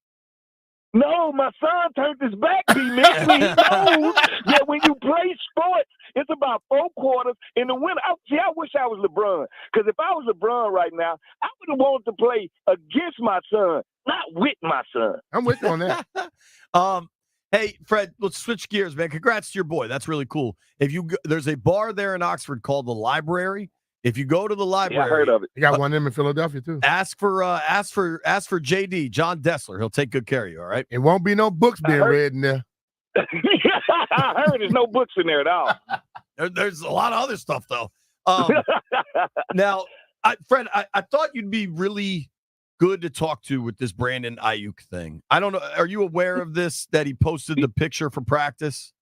No, my son turned his back, B-Mitch. He knows that when you play sports, it's about 4 quarters in the winter. I wish I was LeBron. Because if I was LeBron right now, I would have wanted to play against my son, not with my son. I'm with you on that. Hey, Fred, let's switch gears, man. Congrats to your boy. That's really cool. There's a bar there in Oxford called the Library. If you go to the library, I heard of it. You got one of them in Philadelphia too. Ask for JD, John Dessler. He'll take good care of you. All right. It won't be no books being read in there. I heard there's no books in there at all. There's a lot of other stuff though. Now, Fred, I thought you'd be really good to talk to with this Brandon Aiyuk thing. I don't know. Are you aware of this? That he posted the picture for practice?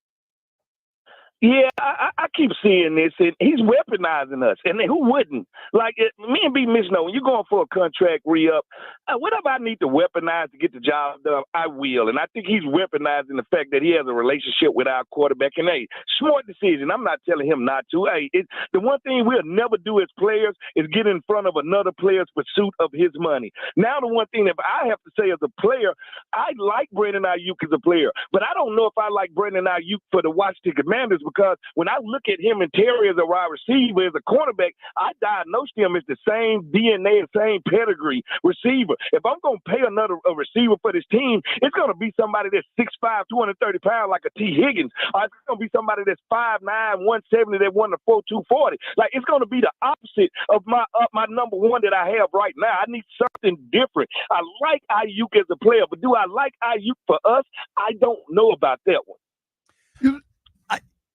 Yeah, I keep seeing this, and he's weaponizing us. And who wouldn't? Me and B. Mitch know, when you're going for a contract re-up, whatever I need to weaponize to get the job done, I will. And I think he's weaponizing the fact that he has a relationship with our quarterback. And, hey, smart decision. I'm not telling him not to. Hey, the one thing we'll never do as players is get in front of another player's pursuit of his money. Now, the one thing that I have to say as a player, I like Brandon Aiyuk as a player, but I don't know if I like Brandon Aiyuk for the Washington Commanders, because when I look at him and Terry as a wide receiver, as a cornerback, I diagnosed him as the same DNA and same pedigree receiver. If I'm going to pay a receiver for this team, it's going to be somebody that's 6'5", 230 pounds like a T. Higgins. Or it's going to be somebody that's 5'9", 170 that won the 4.240. It's going to be the opposite of my number one that I have right now. I need something different. I like Aiyuk as a player, but do I like Aiyuk for us? I don't know about that one.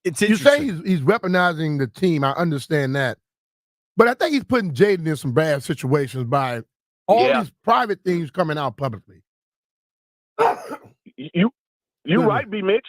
You say he's weaponizing the team. I understand that. But I think he's putting Jaden in some bad situations by all these private things coming out publicly. You're right, B. Mitch.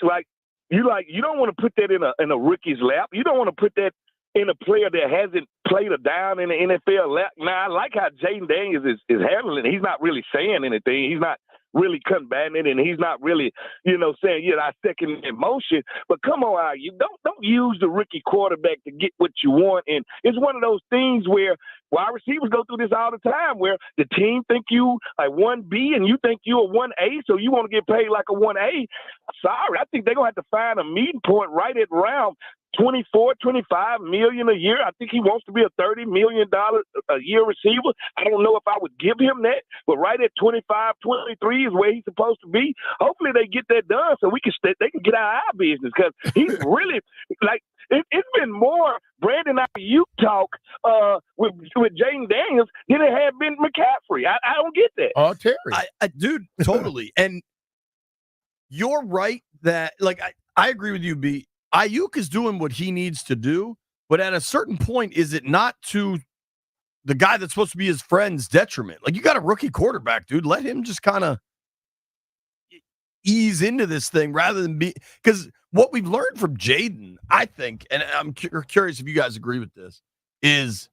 You don't want to put that in a rookie's lap. You don't want to put that in a player that hasn't played a down in the NFL lap. Now, I like how Jaden Daniels is handling it. He's not really saying anything. He's not really combating it, and he's not really, saying, I second in motion. But come on, you don't use the rookie quarterback to get what you want. And it's one of those things where wide receivers go through this all the time, where the team think you a 1B and you think you a 1A, so you want to get paid like a 1A. Sorry, I think they're going to have to find a meeting point right at around 24, 25 million a year. I think he wants to be a $30 million a year receiver. I don't know if I would give him that, but right at 25, 23 is where he's supposed to be. Hopefully they get that done so they can get out of our business, because he's really it's been more Brandon Aiyuk talk with Jaden Daniels than it had been McCaffrey. I don't get that. Oh, Terry. Dude, totally. And you're right that, I agree with you, B. Aiyuk is doing what he needs to do, but at a certain point, is it not to the guy that's supposed to be his friend's detriment? Like, you got a rookie quarterback, dude. Let him just kind of ease into this thing rather than because what we've learned from Jaden, I think, and I'm curious if you guys agree with this, is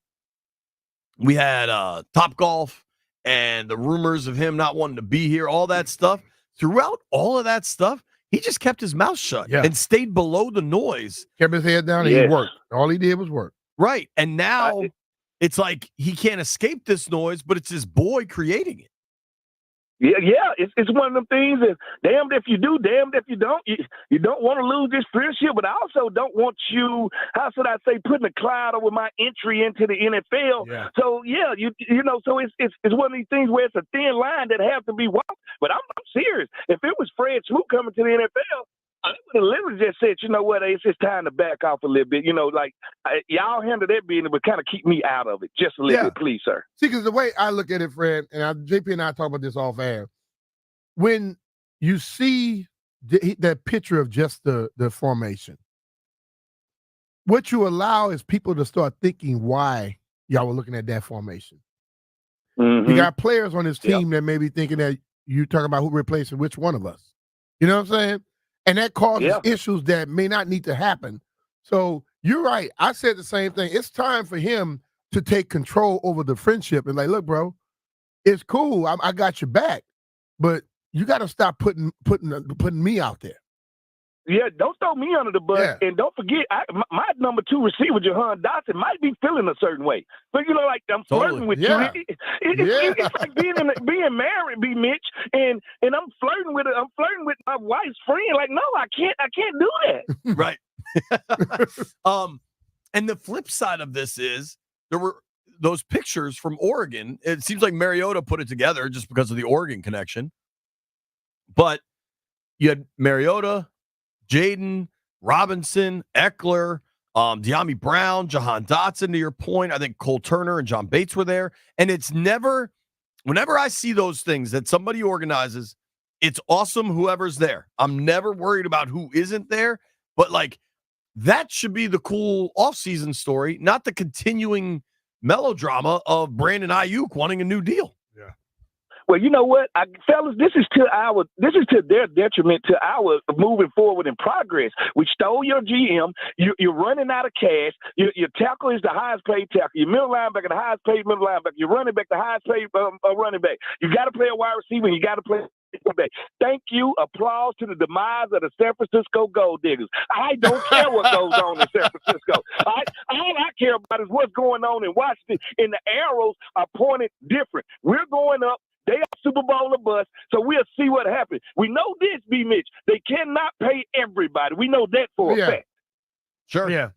we had Top Golf and the rumors of him not wanting to be here, all that stuff. Throughout all of that stuff, he just kept his mouth shut and stayed below the noise. Kept his head down and he worked. All he did was work. Right. And now it's like he can't escape this noise, but it's his boy creating it. Yeah, it's one of them things that damned if you do, damned if you don't. You don't want to lose this friendship, but I also don't want you, how should I say, putting a cloud over my entry into the NFL. Yeah. So so it's one of these things where it's a thin line that have to be walked. But I'm serious. If it was Fred Smoot coming to the NFL, I would have literally just said, you know what, it's just time to back off a little bit. Y'all handle that business, but kind of keep me out of it just a little bit, please, sir. See, because the way I look at it, Fred, and JP and I talk about this off air, when you see that picture of just the formation, what you allow is people to start thinking why y'all were looking at that formation. Mm-hmm. You got players on this team that may be thinking that you talking about who replacing which one of us. You know what I'm saying? And that causes issues that may not need to happen. So you're right. I said the same thing. It's time for him to take control over the friendship and look, bro, it's cool. I got your back, but you got to stop putting me out there. Yeah, don't throw me under the bus, and don't forget, my number 2 receiver, Jahan Dotson, might be feeling a certain way. But I'm flirting with you. It's like being married, B. Mitch, and I'm flirting with my wife's friend. Like, no, I can't do that. Right. And the flip side of this is there were those pictures from Oregon. It seems like Mariota put it together just because of the Oregon connection. But you had Mariota, Jaden, Robinson, Eckler, De'Ami Brown, Jahan Dotson, to your point. I think Cole Turner and John Bates were there. And it's never, whenever I see those things that somebody organizes, it's awesome whoever's there. I'm never worried about who isn't there. But, that should be the cool offseason story, not the continuing melodrama of Brandon Aiyuk wanting a new deal. Yeah. Well, you know what, fellas, this is to their detriment to our moving forward in progress. We stole your GM. You're running out of cash. Your tackle is the highest paid tackle. Your middle linebacker, the highest paid middle linebacker. Your running back, the highest paid running back. You got to play a wide receiver. And you got to play. Thank you. Applause to the demise of the San Francisco Gold Diggers. I don't care what goes on in San Francisco. All I care about is what's going on in Washington, and the arrows are pointed different. We're going up. They are Super Bowl or bust, so we'll see what happens. We know this, B. Mitch. They cannot pay everybody. We know that for a fact. Sure. Yeah.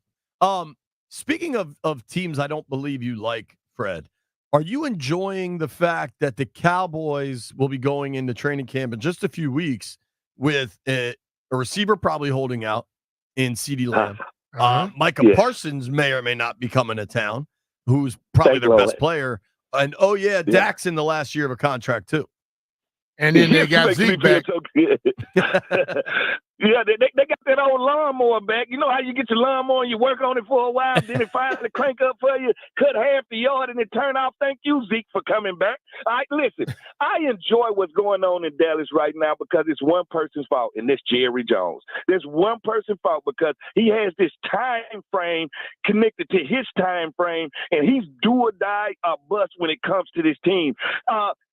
Speaking of teams I don't believe you like, Fred, are you enjoying the fact that the Cowboys will be going into training camp in just a few weeks with a receiver probably holding out in CeeDee Lamb? Micah Parsons may or may not be coming to town, who's probably their best player. And, Dak's in the last year of a contract, too. And then they got Zeke back. So good. Yeah, they got that old lawnmower back. You know how you get your lawnmower and you work on it for a while, then it finally crank up for you, cut half the yard, and it turn off. Thank you, Zeke, for coming back. All right, listen, I enjoy what's going on in Dallas right now because it's one person's fault, and that's Jerry Jones. There's one person's fault because he has this time frame connected to his time frame, and he's do or die or bust when it comes to this team.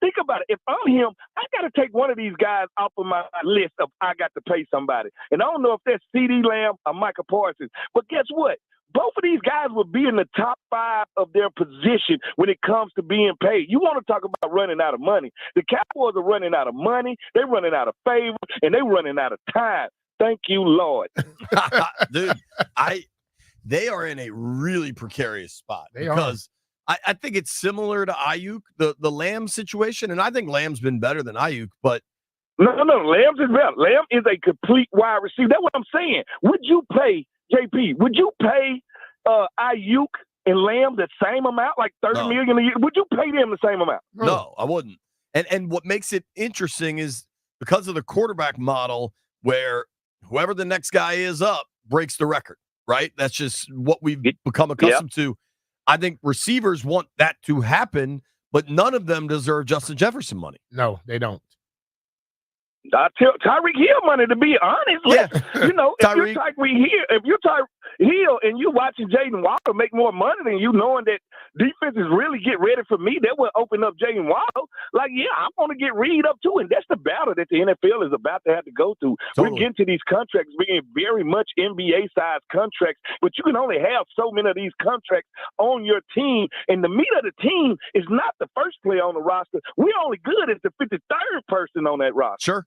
Think about it. If I'm him, I got to take one of these guys off of my list of I got to pay somebody. And I don't know if that's CeeDee Lamb or Micah Parsons. But guess what? Both of these guys will be in the top 5 of their position when it comes to being paid. You want to talk about running out of money. The Cowboys are running out of money. They're running out of favor, and they're running out of time. Thank you, Lord. Dude, they are in a really precarious spot because I think it's similar to Aiyuk, the Lamb situation, and I think Lamb's been better than Aiyuk, but No, Lamb's is better. Lamb is a complete wide receiver. That's what I'm saying. Would you pay JP? Would you pay Aiyuk and Lamb the same amount, like $30 million a year? Would you pay them the same amount? No, I wouldn't. And what makes it interesting is because of the quarterback model, where whoever the next guy is up breaks the record. Right? That's just what we've become accustomed to. I think receivers want that to happen, but none of them deserve Justin Jefferson money. No, they don't. I tell Tyreek Hill money, to be honest. Yeah. You know, if you're Tyreek Hill and you watching Jaden Waddle make more money than you, knowing that defenses really get ready for me, that will open up Jaden Waddle. Like, yeah, I'm going to get read up too, and that's the battle that the NFL is about to have to go through. Totally. We're getting to these contracts being very much NBA-sized contracts, but you can only have so many of these contracts on your team, and the meat of the team is not the first player on the roster. We're only good as the 53rd person on that roster. Sure.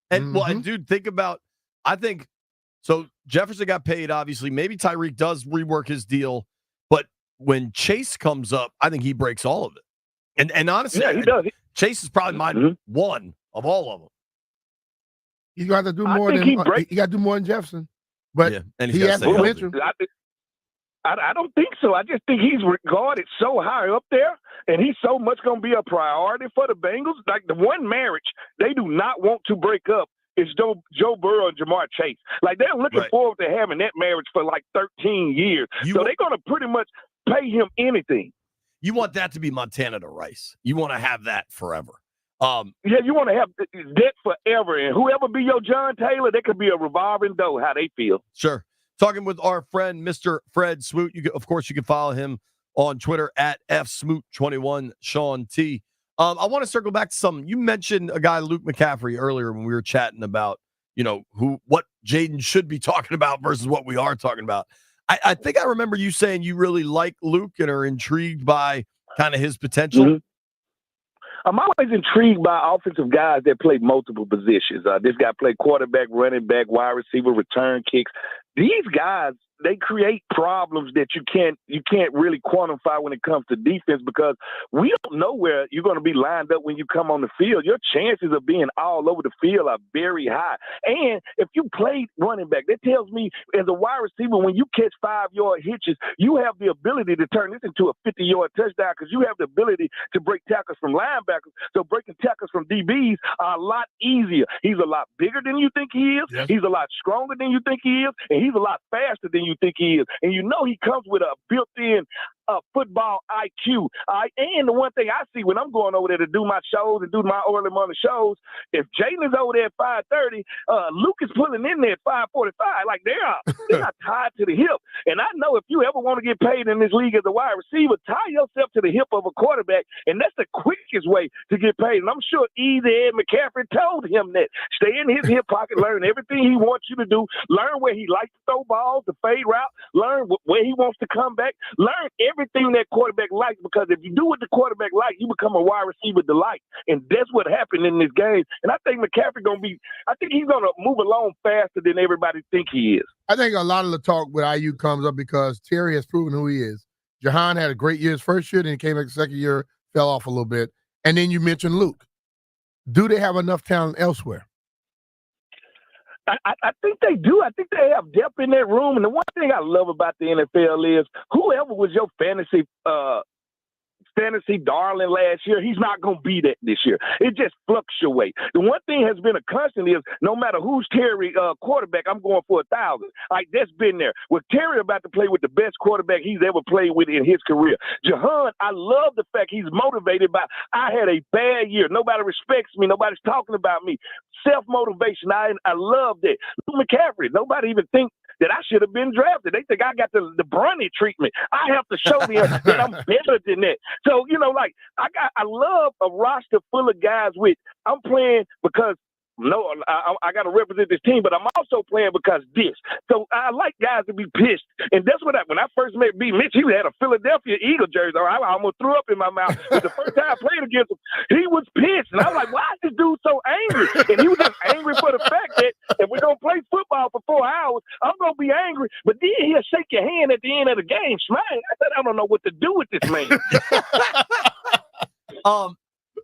And well, and dude, think about, I think, so Jefferson got paid, obviously. Maybe Tyreek does rework his deal, but when Chase comes up, I think he breaks all of it. And honestly, yeah, he does. Chase is probably my one of all of them. He's got to do more than he got to do more than Jefferson. But and he has potential. I don't think so. I just think he's regarded so high up there, and he's so much going to be a priority for the Bengals. Like, the one marriage they do not want to break up is Joe Burrow and Jamar Chase. Like, they're looking forward to having that marriage for like 13 years. So they're going to pretty much pay him anything. You want that to be Montana to Rice. You want to have that forever. Yeah, you want to have that forever. And whoever be your John Taylor, that could be a revolving door, how they feel. Sure. Talking with our friend, Mr. Fred Smoot. Of course, you can follow him on Twitter at FSmoot21, Sean T. I want to circle back to something. You mentioned a guy, Luke McCaffrey, earlier when we were chatting about, what Jaden should be talking about versus what we are talking about. I think I remember you saying you really like Luke and are intrigued by kind of his potential. Mm-hmm. I'm always intrigued by offensive guys that play multiple positions. This guy played quarterback, running back, wide receiver, return kicks. These guys, they create problems that you can't really quantify when it comes to defense, because we don't know where you're going to be lined up when you come on the field. Your chances of being all over the field are very high. And if you played running back, that tells me as a wide receiver, when you catch 5-yard hitches, you have the ability to turn this into a 50-yard touchdown, because you have the ability to break tackles from linebackers. So breaking tackles from DBs are a lot easier. He's a lot bigger than you think he is. Yes. He's a lot stronger than you think he is. And he's a lot faster than you think he is. And he comes with a built-in football IQ. And the one thing I see when I'm going over there to do my shows and do my early morning shows, if Jaden is over there at 5:30, Luke is pulling in there at 5:45. Like, they're not tied to the hip. And I know if you ever want to get paid in this league as a wide receiver, tie yourself to the hip of a quarterback, and that's the quickest way to get paid. And I'm sure Ed McCaffrey told him that. Stay in his hip pocket, learn everything he wants you to do, learn where he likes to throw balls, the fade route, learn where he wants to come back, learn everything that quarterback likes, because if you do what the quarterback likes, you become a wide receiver delight. And that's what happened in this game. And I think McCaffrey he's going to move along faster than everybody think he is. I think a lot of the talk with Aiyuk comes up because Terry has proven who he is. Jahan had a great year his first year, then he came back the second year, fell off a little bit. And then you mentioned Luke. Do they have enough talent elsewhere? I think they do. I think they have depth in that room. And the one thing I love about the NFL is whoever was your fantasy darling last year, he's not going to be that this year. It just fluctuates. The one thing has been a constant is no matter who's Terry quarterback, I'm going for 1,000. Like, that's been there. With Terry about to play with the best quarterback he's ever played with in his career. Jahan, I love the fact he's motivated by, I had a bad year. Nobody respects me. Nobody's talking about me. Self-motivation. I love that. Luke McCaffrey, nobody even think that I should have been drafted. They think I got the Bronny treatment. I have to show them that I'm better than that. So, like I love a roster full of guys I'm playing because I got to represent this team, but I'm also playing because this. So I like guys to be pissed. And that's when I first met B. Mitch, he had a Philadelphia Eagle jersey. I almost threw up in my mouth. But the first time I played against him, he was pissed. And I was like, why is this dude so angry? And he was just angry for the fact that if we're going to play football for 4 hours, I'm going to be angry. But then he'll shake your hand at the end of the game. Smile. I said, I don't know what to do with this man.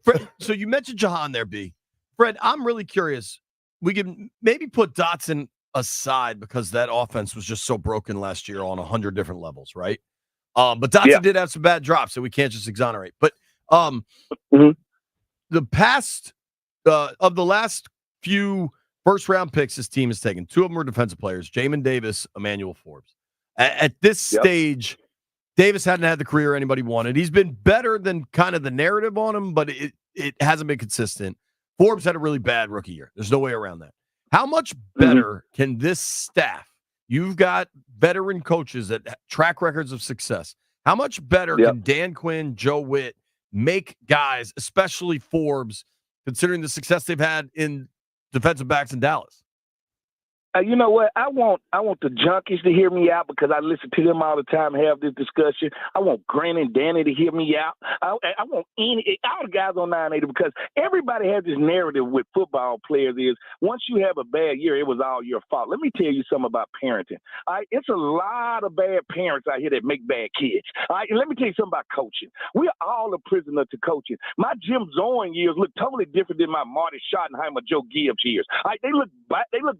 Fred, so you mentioned Jahan there, B. Fred, I'm really curious. We can maybe put Dotson aside because that offense was just so broken last year on 100 different levels, right? But Dotson did have some bad drops, so we can't just exonerate. But the past of the last few first-round picks this team has taken, 2 of them were defensive players, Jamin Davis, Emmanuel Forbes. At this stage, Davis hadn't had the career anybody wanted. He's been better than kind of the narrative on him, but it hasn't been consistent. Forbes had a really bad rookie year. There's no way around that. How much better can this staff, you've got veteran coaches that track records of success, how much better can Dan Quinn, Joe Witt make guys, especially Forbes, considering the success they've had in defensive backs in Dallas? You know what? I want the junkies to hear me out because I listen to them all the time and have this discussion. I want Grant and Danny to hear me out. I want all the guys on 980 because everybody has this narrative with football players is once you have a bad year, it was all your fault. Let me tell you something about parenting. It's a lot of bad parents out here that make bad kids. And let me tell you something about coaching. We're all a prisoner to coaching. My Jim Zorn years look totally different than my Marty Schottenheimer, Joe Gibbs years. They look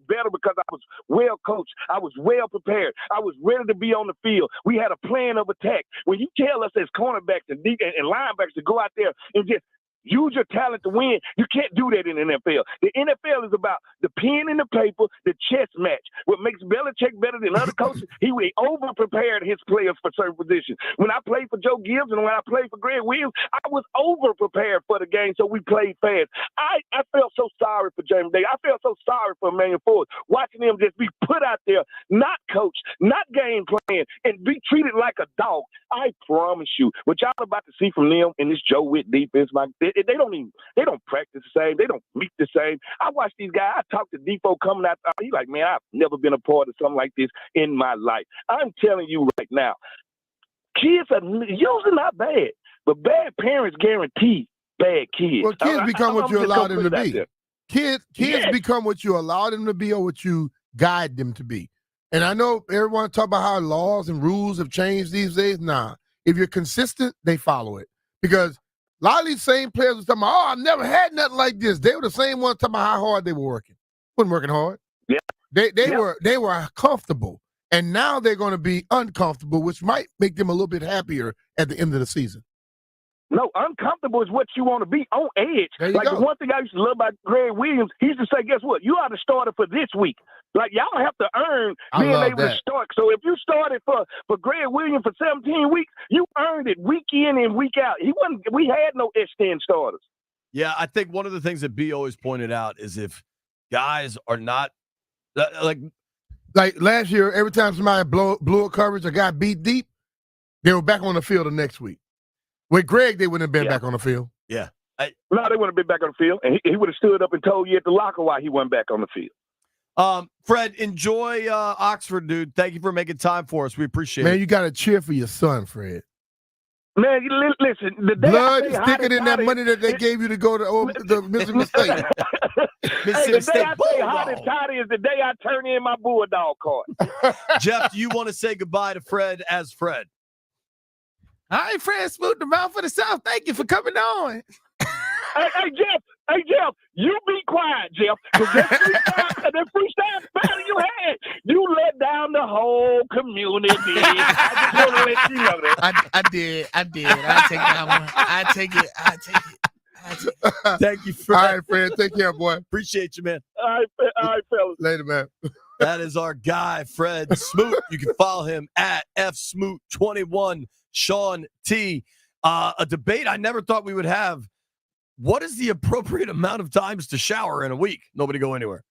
better because I was well coached. I was well prepared. I was ready to be on the field. We had a plan of attack. When you tell us as cornerbacks and linebackers to go out there and just use your talent to win, you can't do that in the NFL. The NFL is about the pen and the paper, the chess match. What makes Belichick better than other coaches, he over-prepared his players for certain positions. When I played for Joe Gibbs and when I played for Greg Williams, I was over-prepared for the game, so we played fast. I felt so sorry for James Day. I felt so sorry for Emmanuel Forbes, watching him just be put out there, not coached, not game plan, and be treated like a dog. I promise you, what y'all about to see from them in this Joe Witt defense, they don't practice the same. They don't meet the same. I watch these guys. I talk to Defoe coming out. He's like, man, I've never been a part of something like this in my life. I'm telling you right now, kids are usually not bad, but bad parents guarantee bad kids. Well, kids become what you allow them to be. Kids become what you allow them to be or what you guide them to be. And I know everyone talk about how laws and rules have changed these days. Nah, if you're consistent, they follow it because a lot of these same players were talking about, I never had nothing like this. They were the same ones talking about how hard they were working. Wasn't working hard. Yeah. They were comfortable. And now they're going to be uncomfortable, which might make them a little bit happier at the end of the season. No, uncomfortable is what you want to be, on edge. Like go. The one thing I used to love about Greg Williams, he used to say, guess what? You are the starter for this week. Like, y'all have to earn being able to start. So if you started for Greg Williams for 17 weeks, you earned it week in and week out. We had no S10 starters. Yeah, I think one of the things that B always pointed out is if guys are not like last year, every time somebody blew a coverage or got beat deep, they were back on the field the next week. With Greg, they wouldn't have been back on the field. Yeah. No, they wouldn't have been back on the field. And he would have stood up and told you at the locker why he wasn't back on the field. Fred, enjoy Oxford, dude. Thank you for making time for us. We appreciate it. Man, you got to cheer for your son, Fred. Man, listen. The day blood is thicker than that money that they gave you to go to the Mississippi State. The day I say hot and toddy is the day I turn in my Bulldog card. Jeff, do you want to say goodbye to Fred as Fred? All right, Fred Smoot, the mouth of the South. Thank you for coming on. Hey, Jeff, you be quiet, Jeff. Because that freestyle battle you had, you let down the whole community. I just want to let you know that. I did. I take that one. I take it. Thank you, Fred. All right, Fred. Take care, boy. Appreciate you, man. All right, fellas. Later, man. That is our guy, Fred Smoot. You can follow him at FSmoot21. Sean T. A debate I never thought we would have. What is the appropriate amount of times to shower in a week? Nobody go anywhere.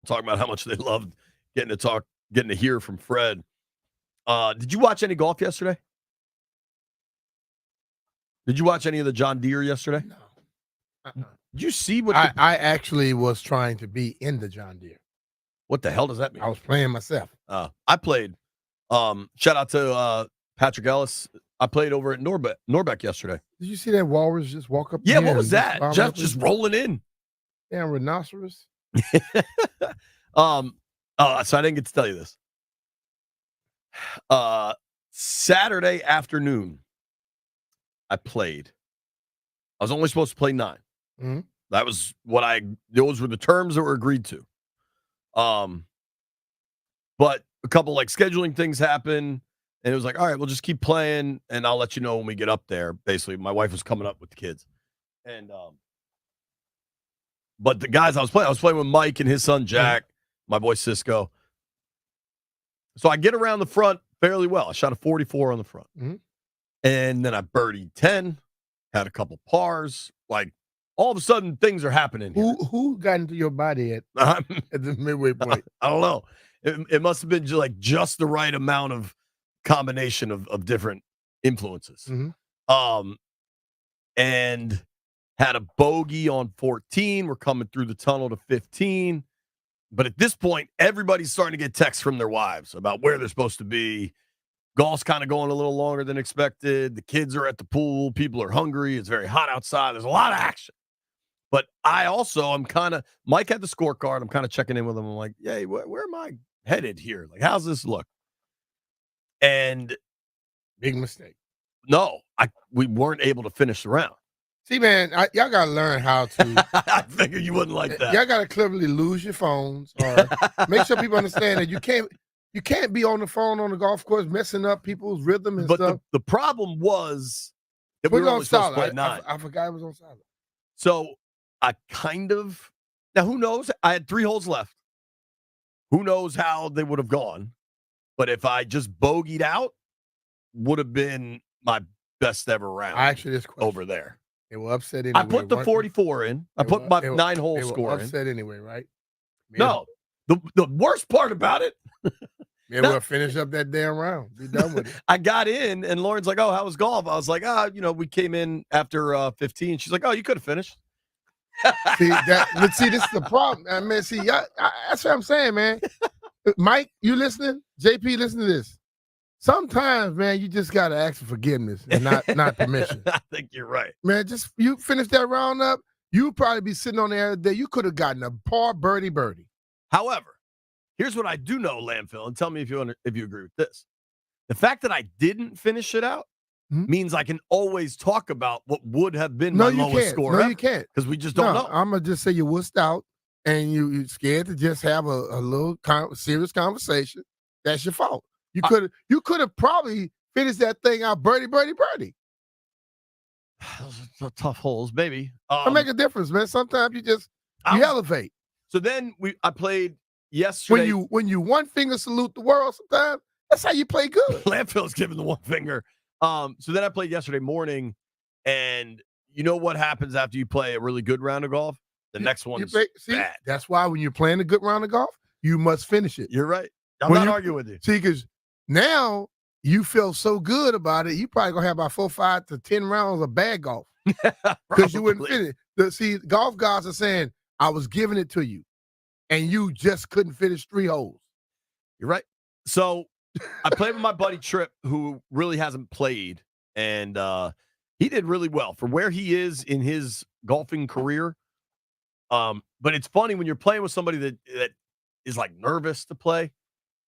talking about how much they loved getting to hear from Fred. Did you watch any golf yesterday? Did you watch any of the John Deere yesterday? No. Did you see what I actually was trying to be in the John Deere. What the hell does that mean? I was playing myself. I played. Shout out to Patrick Ellis. I played over at Norbeck yesterday. Did you see that walrus just walk up? Yeah, what was that? Just rolling in. Damn rhinoceros. So I didn't get to tell you this. Saturday afternoon, I played. I was only supposed to play 9. Mm-hmm. That was those were the terms that were agreed to. But a couple like scheduling things happened, and it was like, all right, we'll just keep playing, and I'll let you know when we get up there. Basically, my wife was coming up with the kids, and but the guys I was playing with Mike and his son Jack, my boy Cisco. So I get around the front fairly well. I shot a 44 on the front, and then I birdied 10, had a couple pars. Like all of a sudden, things are happening. Who got into your body at the midway point? I don't know. It must have been just the right amount of combination of different influences. And had a bogey on 14. We're coming through the tunnel to 15. But at this point, everybody's starting to get texts from their wives about where they're supposed to be. Golf's kind of going a little longer than expected. The kids are at the pool. People are hungry. It's very hot outside. There's a lot of action. But I'm kind of, Mike had the scorecard. I'm kind of checking in with him. I'm like, hey, where am I headed here? Like, how's this look? And big mistake. No, we weren't able to finish the round. See, man, y'all got to learn how to. I figured you wouldn't like that. Y'all got to cleverly lose your phones or make sure people understand that you can't be on the phone on the golf course messing up people's rhythm and stuff. But the problem was that we were only supposed to play 9. I forgot it was on silent. So I now who knows? I had 3 holes left. Who knows how they would have gone? But if I just bogeyed out, would have been my best ever round. Actually, this question over there. It will upset anyway. I put the 44 in. I put my 9-hole score in. Upset anyway, right? No. The worst part about it. We'll finish up that damn round. Be done with it. I got in, and Lauren's like, "Oh, how was golf?" I was like, we came in after 15." She's like, "Oh, you could have finished." See, this is the problem. I mean, see, that's what I'm saying, man. Mike, you listening? JP, listen to this. Sometimes, man, you just gotta ask for forgiveness and not permission. I think you're right, man. Just you finish that round up, you'd probably be sitting on there today. You could have gotten a par birdie. However, here's what I do know, Landfill, and tell me if you agree with this. The fact that I didn't finish it out means I can always talk about what would have been my lowest score. No, you can't, because we just don't know. I'm gonna just say you wussed out and you're scared to just have a little serious conversation. That's your fault. You could have probably finished that thing out birdie. Those are tough holes, maybe. It make a difference, man. Sometimes you elevate. So then I played yesterday. When you one finger salute the world, sometimes that's how you play good. Landfill's giving the one finger. So then I played yesterday morning, and you know what happens after you play a really good round of golf? The next one's bad. That's why when you're playing a good round of golf, you must finish it. You're right. I'm not arguing with you. See, because now you feel so good about it, you probably gonna have about 4, 5 to 10 rounds of bad golf because you wouldn't finish. See, golf guys are saying, I was giving it to you, and you just couldn't finish 3 holes. You're right. So I played with my buddy Tripp, who really hasn't played, and he did really well for where he is in his golfing career. But it's funny when you're playing with somebody that is like nervous to play,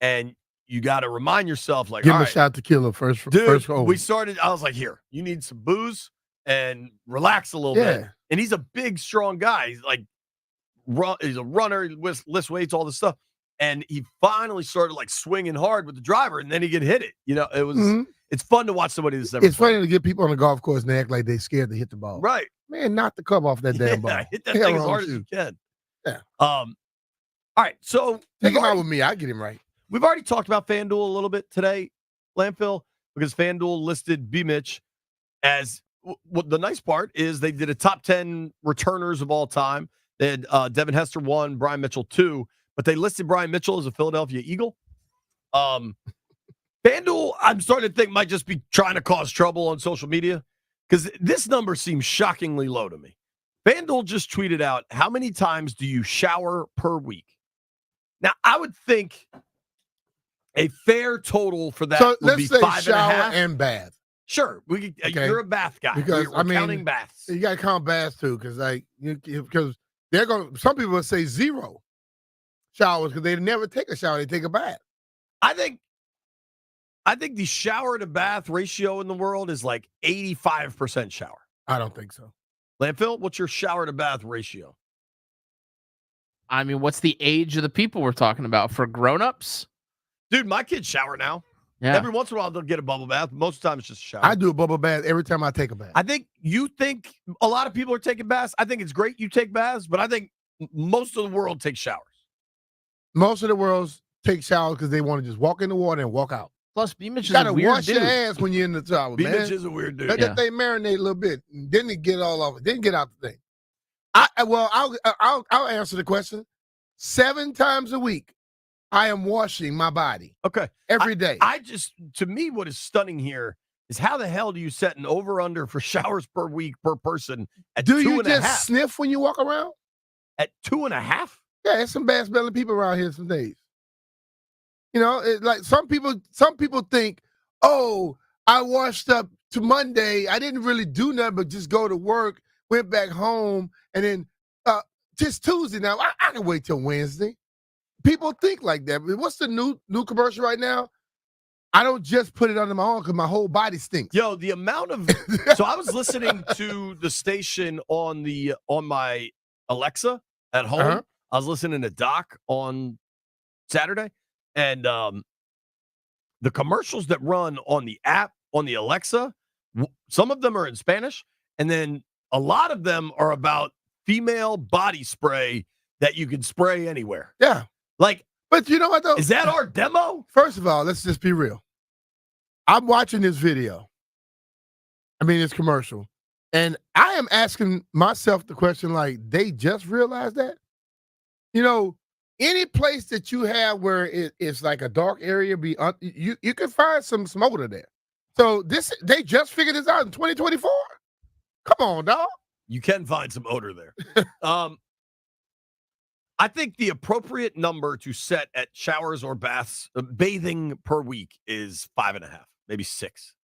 and you got to remind yourself, like, give him a shot to kill him first hole. We started. I was like, here, you need some booze and relax a little bit. And he's a big, strong guy. He's like, he's a runner, he lifts weights, all this stuff. And he finally started like swinging hard with the driver, and then he could hit it. It was. It's fun to watch somebody that's never. It's funny to get people on the golf course and they act like they're scared to hit the ball. Right, man, knock the club off that damn ball. Hit that thing as hard as you can. Yeah. All right, so take him out with me. I get him right. We've already talked about FanDuel a little bit today, Landfill, because FanDuel listed B-Mitch as what the nice part is they did a top 10 returners of all time. They had Devin Hester 1, Brian Mitchell 2, but they listed Brian Mitchell as a Philadelphia Eagle. FanDuel, I'm starting to think might just be trying to cause trouble on social media because this number seems shockingly low to me. FanDuel just tweeted out, how many times do you shower per week? Now, I would think a fair total for that would let's be say 5.5 shower and bath. Sure, Okay. you're a bath guy. Because we're counting baths. You got to count baths too, because because they're going. Some people would say 0 showers because they never take a shower; they take a bath. I think the shower to bath ratio in the world is like 85% shower. I don't think so. Landfill, what's your shower to bath ratio? I mean, what's the age of the people we're talking about for grown-ups? Dude, my kids shower now. Yeah. Every once in a while, they'll get a bubble bath. Most of the time, it's just a shower. I do a bubble bath every time I take a bath. I think you think a lot of people are taking baths. I think it's great you take baths, but I think most of the world takes showers. Most of the world take showers because they want to just walk in the water and walk out. Plus, B-Mitch is You got a to weird wash dude. your ass when you're in the shower, man. B-Mitch is a weird dude. Let that thing marinate a little bit. And then it get all over. Then get out the thing. I'll answer the question. 7 times a week, I am washing my body. Okay. Every day. To me, what is stunning here is how the hell do you set an over-under for showers per week per person at do 2.5? you just sniff when you walk around? At 2.5? Yeah, there's some bad-smelling people around here some days. You know, like some people think, oh, I washed up to Monday. I didn't really do nothing but just go to work, went back home, and then just Tuesday now. I can wait till Wednesday. People think like that. But what's the new commercial right now? I don't just put it under my arm because my whole body stinks. Yo, the amount of so I was listening to the station on my Alexa at home. Uh-huh. I was listening to Doc on Saturday, and the commercials that run on the app on the Alexa, some of them are in Spanish, and then a lot of them are about female body spray that you can spray anywhere. Yeah. Like, but you know what though? Is that our demo? First of all, let's just be real. I'm watching this video. I mean, this commercial. And I am asking myself the question, like, they just realized that? You know, any place that you have where it's like a dark area, you can find some odor there. So they just figured this out in 2024? Come on, dog. You can find some odor there. I think the appropriate number to set at showers or baths, bathing per week is 5.5, maybe 6.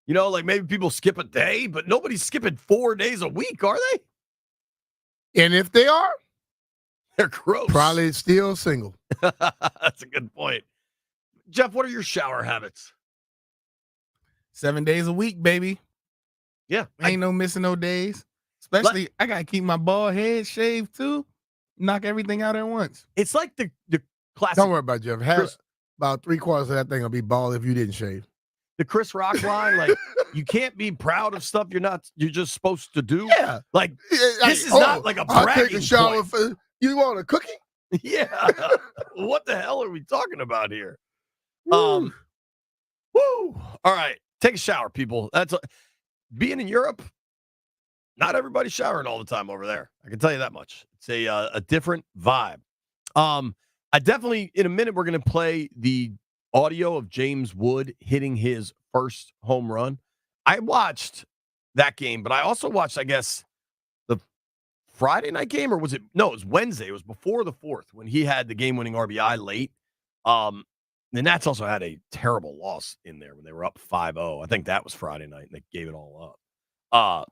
You know, like maybe people skip a day, but nobody's skipping 4 days a week, are they? And if they are, they're gross. Probably still single. That's a good point. Jeff, what are your shower habits? 7 days a week, baby. Yeah. Ain't no missing no days. Especially, I got to keep my bald head shaved too. Knock everything out at once. It's like the classic. Don't worry about it, Jeff. About 3/4 of that thing will be bald if you didn't shave. The Chris Rock line, like, you can't be proud of stuff you're just supposed to do. Yeah. Like, this is not like a bragging I'll take a shower point. You want a cookie? Yeah. What the hell are we talking about here? Woo. All right. Take a shower, people. Being in Europe, not everybody's showering all the time over there. I can tell you that much. It's a different vibe. I definitely, in a minute, we're going to play the audio of James Wood hitting his first home run. I watched that game, but I also watched, I guess, the Friday night game, or was it? No, it was Wednesday. It was before the 4th when he had the game-winning RBI late. The Nats also had a terrible loss in there when they were up 5-0. I think that was Friday night, and they gave it all up.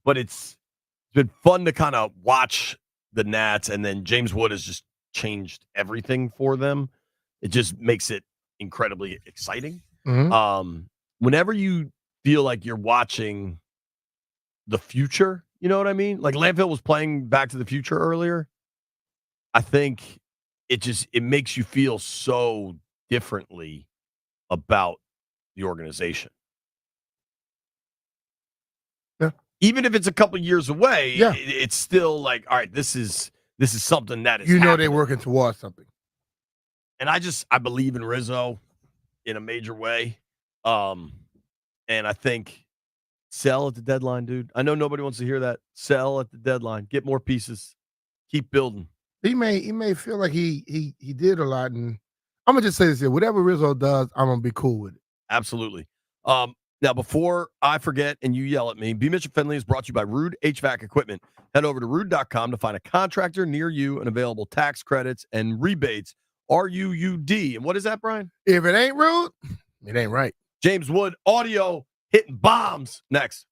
But it's been fun to kind of watch the Nats, and then James Wood has just changed everything for them. It just makes it incredibly exciting. Mm-hmm. Whenever you feel like you're watching the future, you know what I mean? Like Landfill was playing Back to the Future earlier. I think it makes you feel so differently about the organization. Yeah. Even if it's a couple years away, yeah. It's still like, all right, this is something that is happening. They're working towards something. And I believe in Rizzo in a major way. And I think sell at the deadline, dude. I know nobody wants to hear that. Sell at the deadline. Get more pieces. keep building. He may feel like he did a lot, and I'm gonna just say this here: whatever Rizzo does, I'm gonna be cool with it. Absolutely. Now, before I forget and you yell at me, B. Mitchell Finley is brought to you by Rude HVAC Equipment. Head over to rude.com to find a contractor near you and available tax credits and rebates. RUUD. And what is that, Brian? If it ain't rude, it ain't right. James Wood, audio hitting bombs. Next.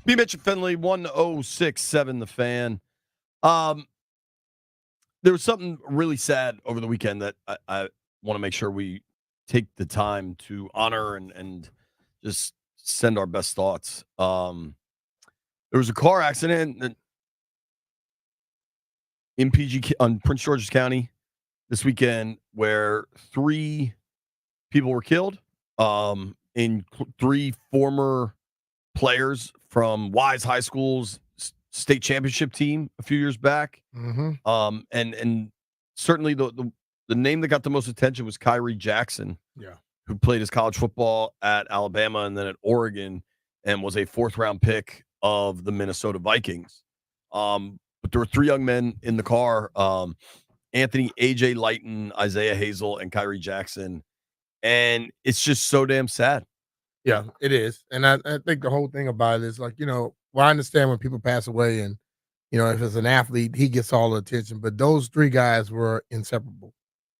B. Mitch and Finley, 1067 The Fan. There was something really sad over the weekend that I want to make sure we take the time to honor and just send our best thoughts. There was a car accident in on Prince George's County this weekend where 3 people were killed, in 3 former players from Wise High School's state championship team a few years back. And certainly the name that got the most attention was Kyrie Jackson, who played his college football at Alabama and then at Oregon and was a 4th-round pick of the Minnesota Vikings. But there were 3 young men in the car, Anthony, AJ Lighton, Isaiah Hazel, and Kyrie Jackson. And it's just so damn sad. Yeah, it is. And I think the whole thing about it is like, well, I understand when people pass away and, if it's an athlete, he gets all the attention. But those 3 guys were inseparable.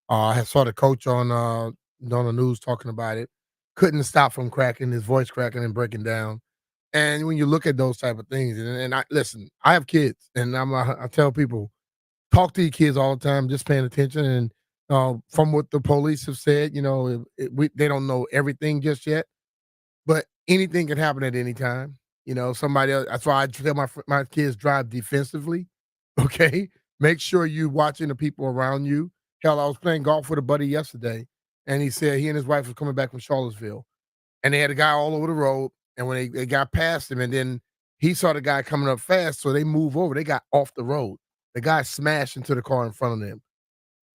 I saw the coach on the news talking about it. Couldn't stop from cracking, his voice cracking and breaking down. And when you look at those type of things, and I listen, I have kids, and I tell people, talk to your kids all the time, just paying attention. And from what the police have said, they don't know everything just yet. But anything can happen at any time. Somebody else. That's why I tell my kids drive defensively. Okay, make sure you watching the people around you. Hell, I was playing golf with a buddy yesterday, and he said he and his wife was coming back from Charlottesville, and they had a guy all over the road. And when they got past him, and then he saw the guy coming up fast, so they moved over. They got off the road. The guy smashed into the car in front of them.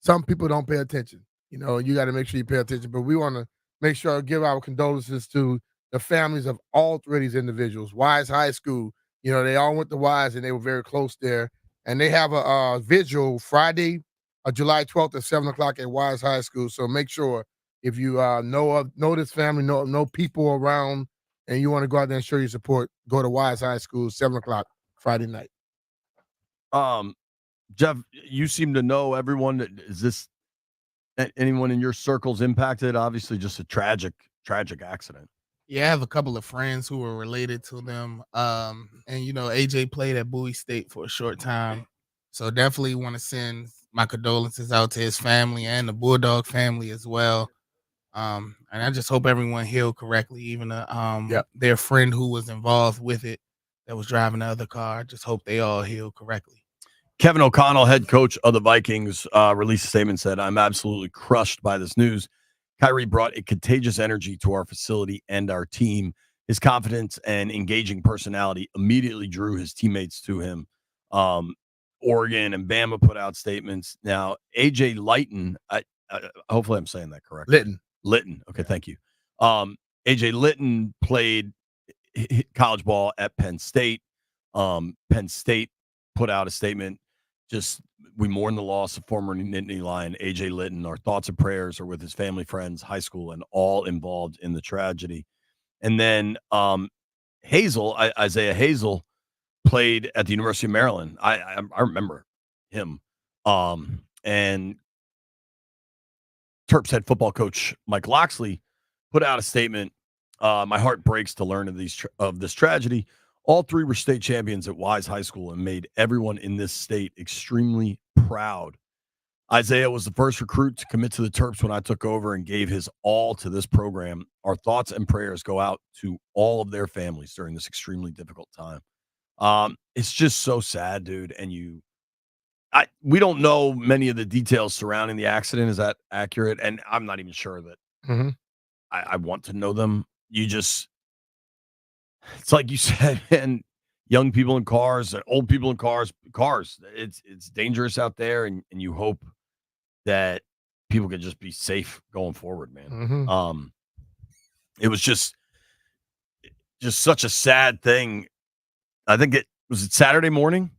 Some people don't pay attention. You got to make sure you pay attention. But we want to make sure I give our condolences to the families of all 3 of these individuals. Wise High School, they all went to Wise and they were very close there. And they have a vigil Friday, July 12th at 7:00 at Wise High School. So make sure if you know this family, know people around, and you want to go out there and show your support, go to Wise High School, 7:00 Friday night. Jeff, you seem to know everyone. Is this anyone in your circles impacted? Obviously, just a tragic accident. Yeah, I have a couple of friends who were related to them. And AJ played at Bowie State for a short time. So definitely want to send my condolences out to his family and the Bulldog family as well. And I just hope everyone healed correctly, even their friend who was involved with it that was driving the other car. I just hope they all healed correctly. Kevin O'Connell, head coach of the Vikings, released a statement, said, "I'm absolutely crushed by this news. Kyrie brought a contagious energy to our facility and our team. His confidence and engaging personality immediately drew his teammates to him." Oregon and Bama put out statements. Now, AJ Lighton, I hopefully I'm saying that correctly. Litton. Okay, thank you. AJ Litton played college ball at Penn State. Penn State put out a statement. Just, we mourn the loss of former Nittany Lion AJ Litton. Our thoughts and prayers are with his family, friends, high school, and all involved in the tragedy. And then Isaiah Hazel, played at the University of Maryland. I remember him. And Terps head football coach Mike Loxley put out a statement. My heart breaks to learn of this tragedy. All 3 were state champions at Wise High School and made everyone in this state extremely proud. Isaiah was the first recruit to commit to the Terps when I took over and gave his all to this program. Our thoughts and prayers go out to all of their families during this extremely difficult time. It's just so sad, dude. And we don't know many of the details surrounding the accident. Is that accurate? And I'm not even sure that I want to know them. It's like you said, and young people in cars, old people in cars, it's dangerous out there. And you hope that people can just be safe going forward, man. It was just such a sad thing. I think it was Saturday morning,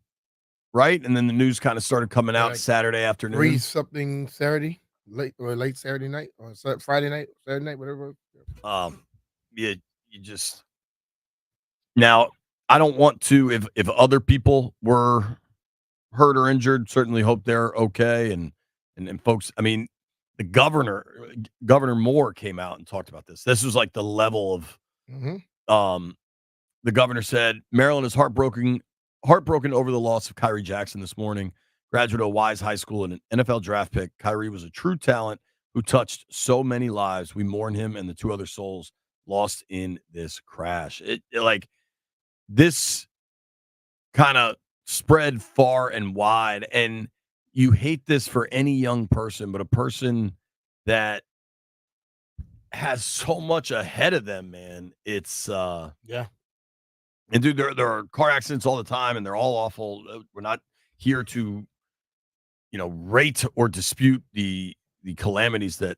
right? And then the news kind of started coming out Saturday afternoon. 3 something Saturday, late Saturday night or Friday night, Saturday night, whatever. You just, now I don't want to, if other people were hurt or injured, certainly hope they're okay. And folks, I mean, the Governor Moore came out and talked about this. This was like the level of the governor said Maryland is heartbroken over the loss of Kyrie Jackson this morning. Graduate of Wise High School and an NFL draft pick. Kyrie was a true talent who touched so many lives. We mourn him and the 2 other souls lost in this crash. This kind of spread far and wide, and you hate this for any young person, but a person that has so much ahead of them, man. It's yeah. And dude, there are car accidents all the time, and they're all awful. We're not here to, rate or dispute the calamities that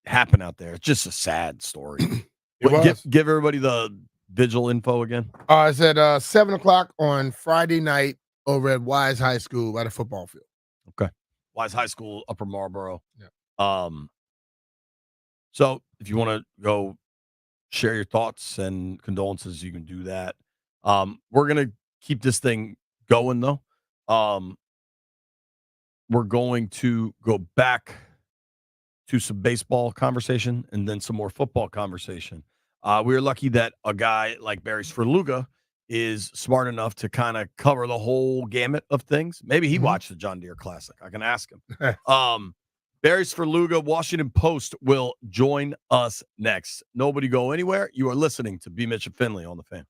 happen out there. It's just a sad story. Give everybody the vigil info again. It's at 7:00 on Friday night over at Wise High School by the football field. Okay, Wise High School, Upper Marlboro. Yeah. So if you want to go share your thoughts and condolences, you can do that. We're gonna keep this thing going though. We're going to go back to some baseball conversation and then some more football conversation. We are lucky that a guy like Barry Svrluga is smart enough to kind of cover the whole gamut of things. Maybe he watched the John Deere Classic. I can ask him. Barry Svrluga, Washington Post, will join us next. Nobody go anywhere. You are listening to B. Mitch and Finley on the Fan.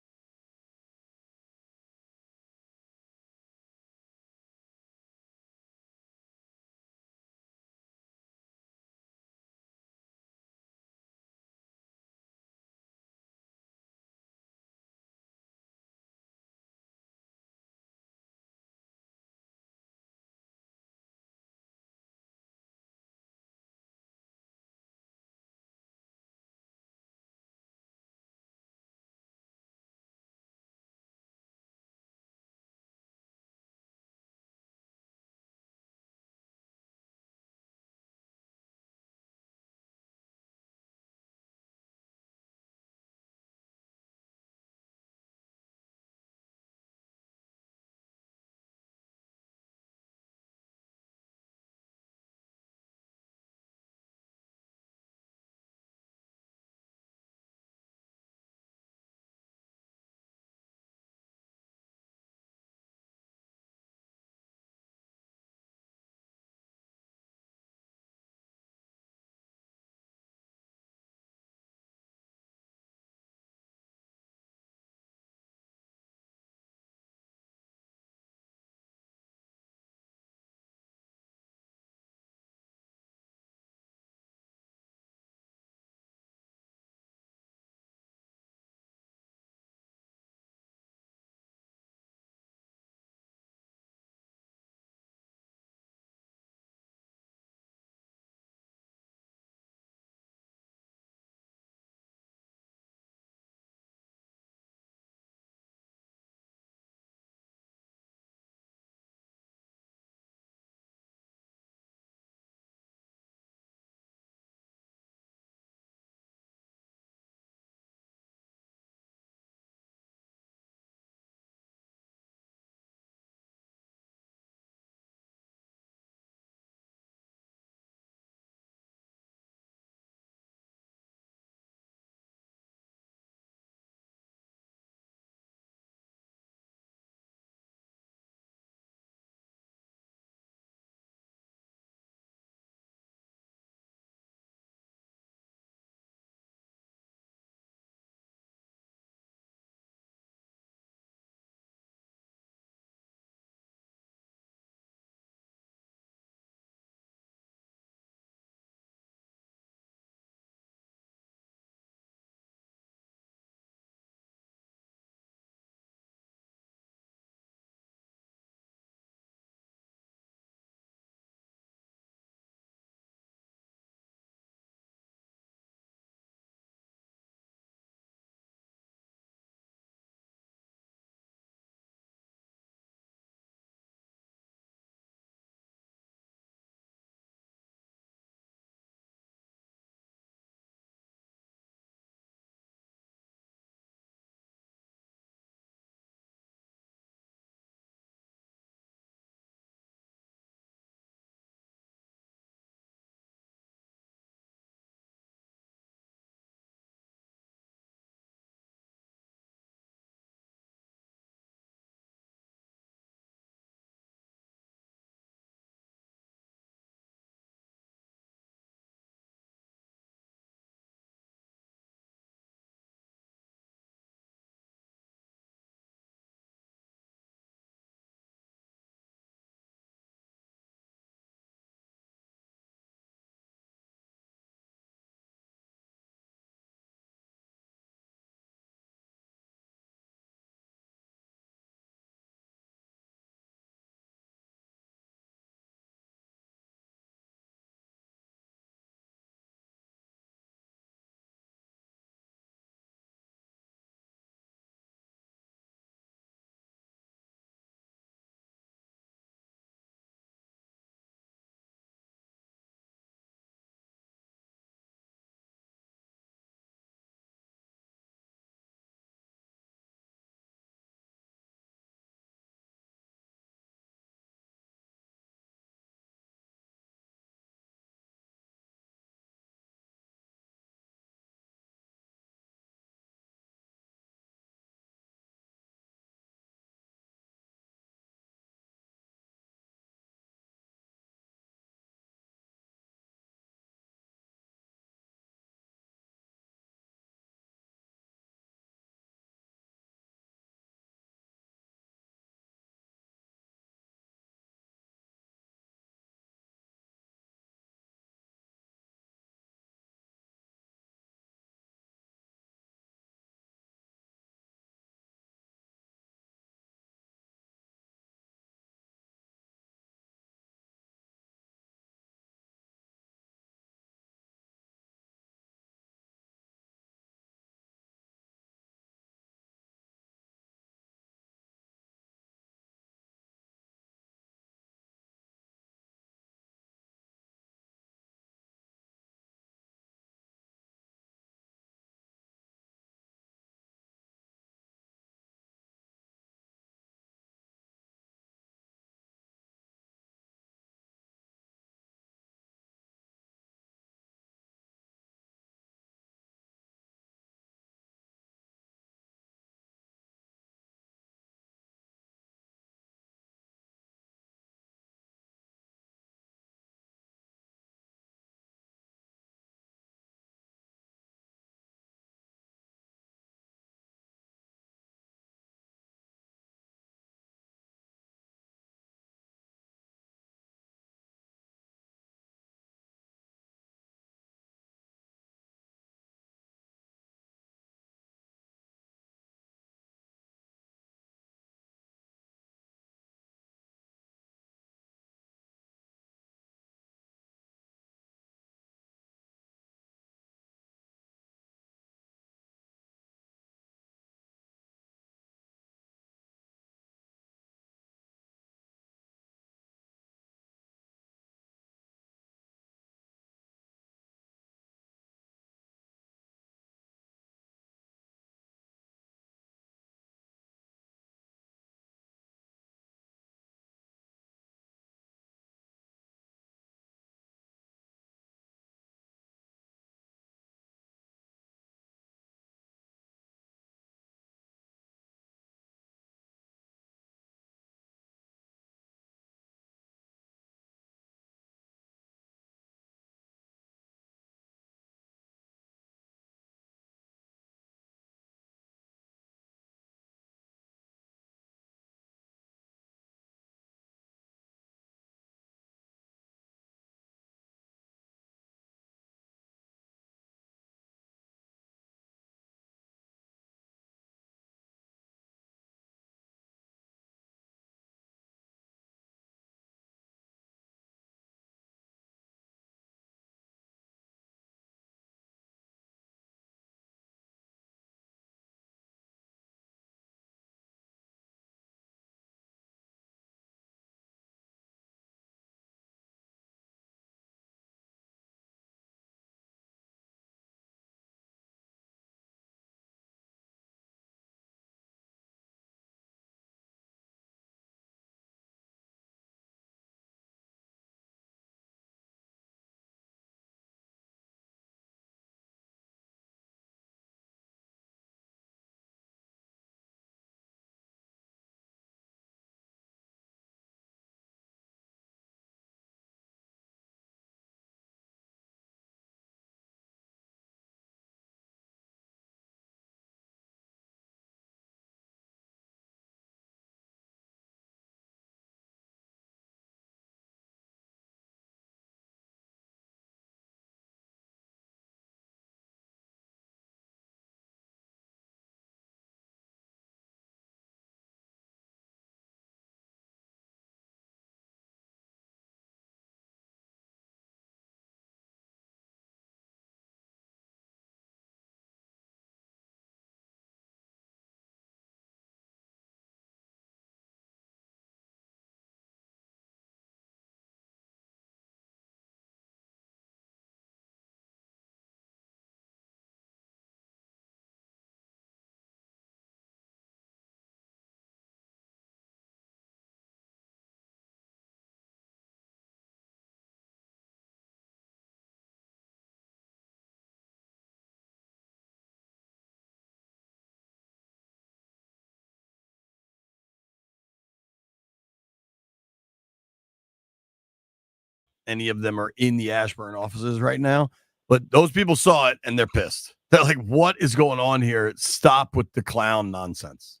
any of them are in the Ashburn offices right now, but those people saw it and they're pissed. They're like, what is going on here? Stop with the clown nonsense.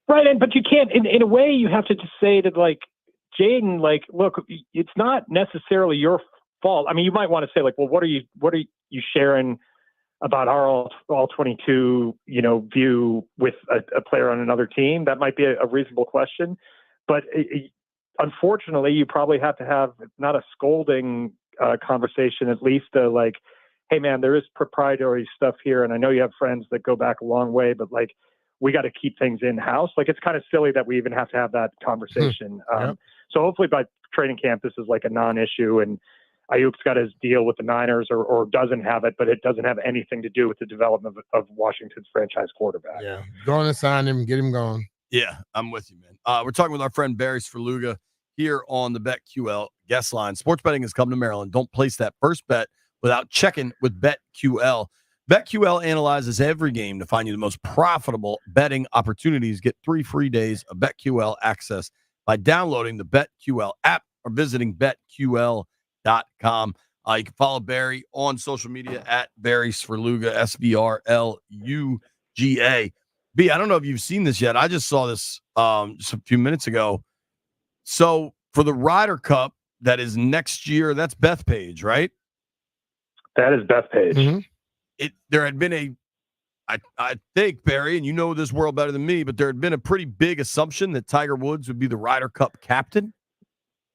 Right. But you can't, in a way, you have to just say to like, Jaden, like, look, it's not necessarily your fault. I mean, you might want to say like, well, what are you sharing about our all 22, view with a player on another team? That might be a reasonable question, but unfortunately, you probably have to have not a scolding conversation, at least like, hey man, there is proprietary stuff here, and I know you have friends that go back a long way, but like, we got to keep things in house. Like, it's kind of silly that we even have to have that conversation. Yep. So hopefully by training camp, this is like a non-issue, and Aiyuk's got his deal with the Niners or doesn't have it, but it doesn't have anything to do with the development of Washington's franchise quarterback. Yeah. Go on and sign him, get him going. Yeah, I'm with you, man. We're talking with our friend Barry Sverluga here on the BetQL guest line. Sports betting has come to Maryland. Don't place that first bet without checking with BetQL. BetQL analyzes every game to find you the most profitable betting opportunities. Get 3 free days of BetQL access by downloading the BetQL app or visiting BetQL.com. You can follow Barry on social media at Barry Sverluga, SVRLUGA. B, I don't know if you've seen this yet. I just saw this just a few minutes ago. So for the Ryder Cup that is next year, that's Bethpage, right? That is Bethpage. Mm-hmm. There had been I think, Barry, and you know this world better than me, but there had been a pretty big assumption that Tiger Woods would be the Ryder Cup captain.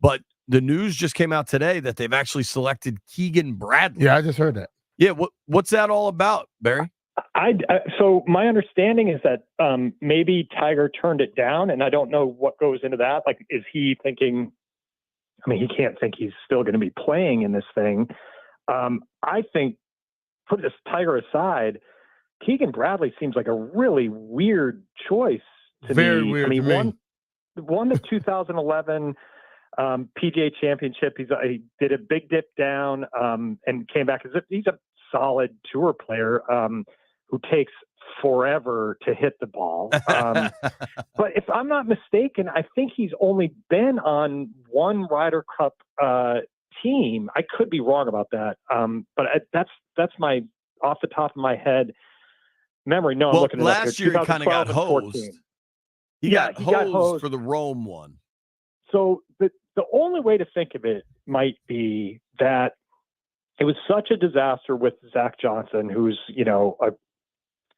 But the news just came out today that they've actually selected Keegan Bradley. Yeah, I just heard that. Yeah, what's that all about, Barry? So my understanding is that maybe Tiger turned it down, and I don't know what goes into that. Like, is he thinking? I mean, he can't think he's still going to be playing in this thing. I think, put this Tiger aside, Keegan Bradley seems like a really weird choice to Very me. weird I mean, to me. won the 2011 PGA Championship. He did a big dip down and came back. He's a solid tour player who takes forever to hit the ball. But if I'm not mistaken, I think he's only been on one Ryder Cup team. I could be wrong about that. But that's my off the top of my head memory. No, I'm looking at last year he kind of got hosed. He got hosed for the Rome one. So the only way to think of it might be that it was such a disaster with Zach Johnson, who's, a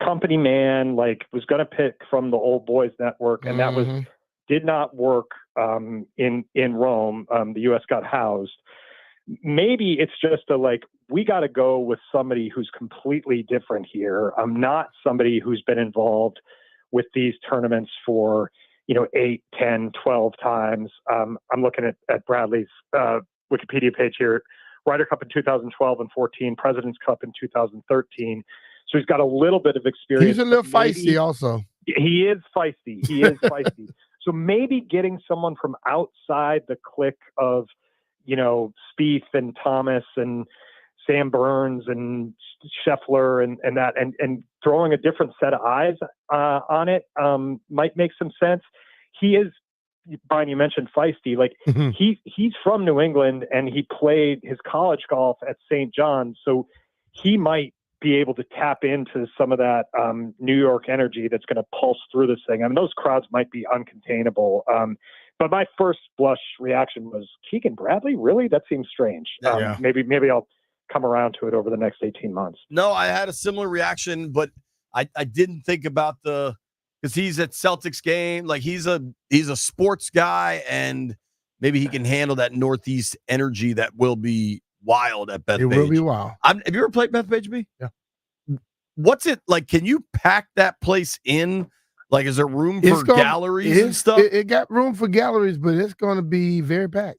company man, like was going to pick from the old boys network. And that did not work in Rome. The U.S. got housed. Maybe it's just we got to go with somebody who's completely different here. I'm not somebody who's been involved with these tournaments for, 8, 10, 12 times. I'm looking at Bradley's Wikipedia page here. Ryder Cup in 2012 and 14, President's Cup in 2013. So he's got a little bit of experience. He's a little feisty also. He is feisty. So maybe getting someone from outside the clique of, Spieth and Thomas and Sam Burns and Scheffler and that, and throwing a different set of eyes on it might make some sense. He is, Brian, you mentioned feisty. He's from New England and he played his college golf at St. John's, so he might be able to tap into some of that New York energy that's going to pulse through this thing. I mean, those crowds might be uncontainable. But my first blush reaction was, Keegan Bradley? Really? That seems strange. Yeah. Maybe I'll come around to it over the next 18 months. No, I had a similar reaction, but I didn't think about because he's at Celtics game. Like he's a sports guy, and maybe he can handle that Northeast energy that will be wild at Bethpage. It will be wild. Have you ever played Bethpage, B? Yeah. What's it like? Can you pack that place in? Like, is there room for galleries and stuff? It got room for galleries, but it's going to be very packed.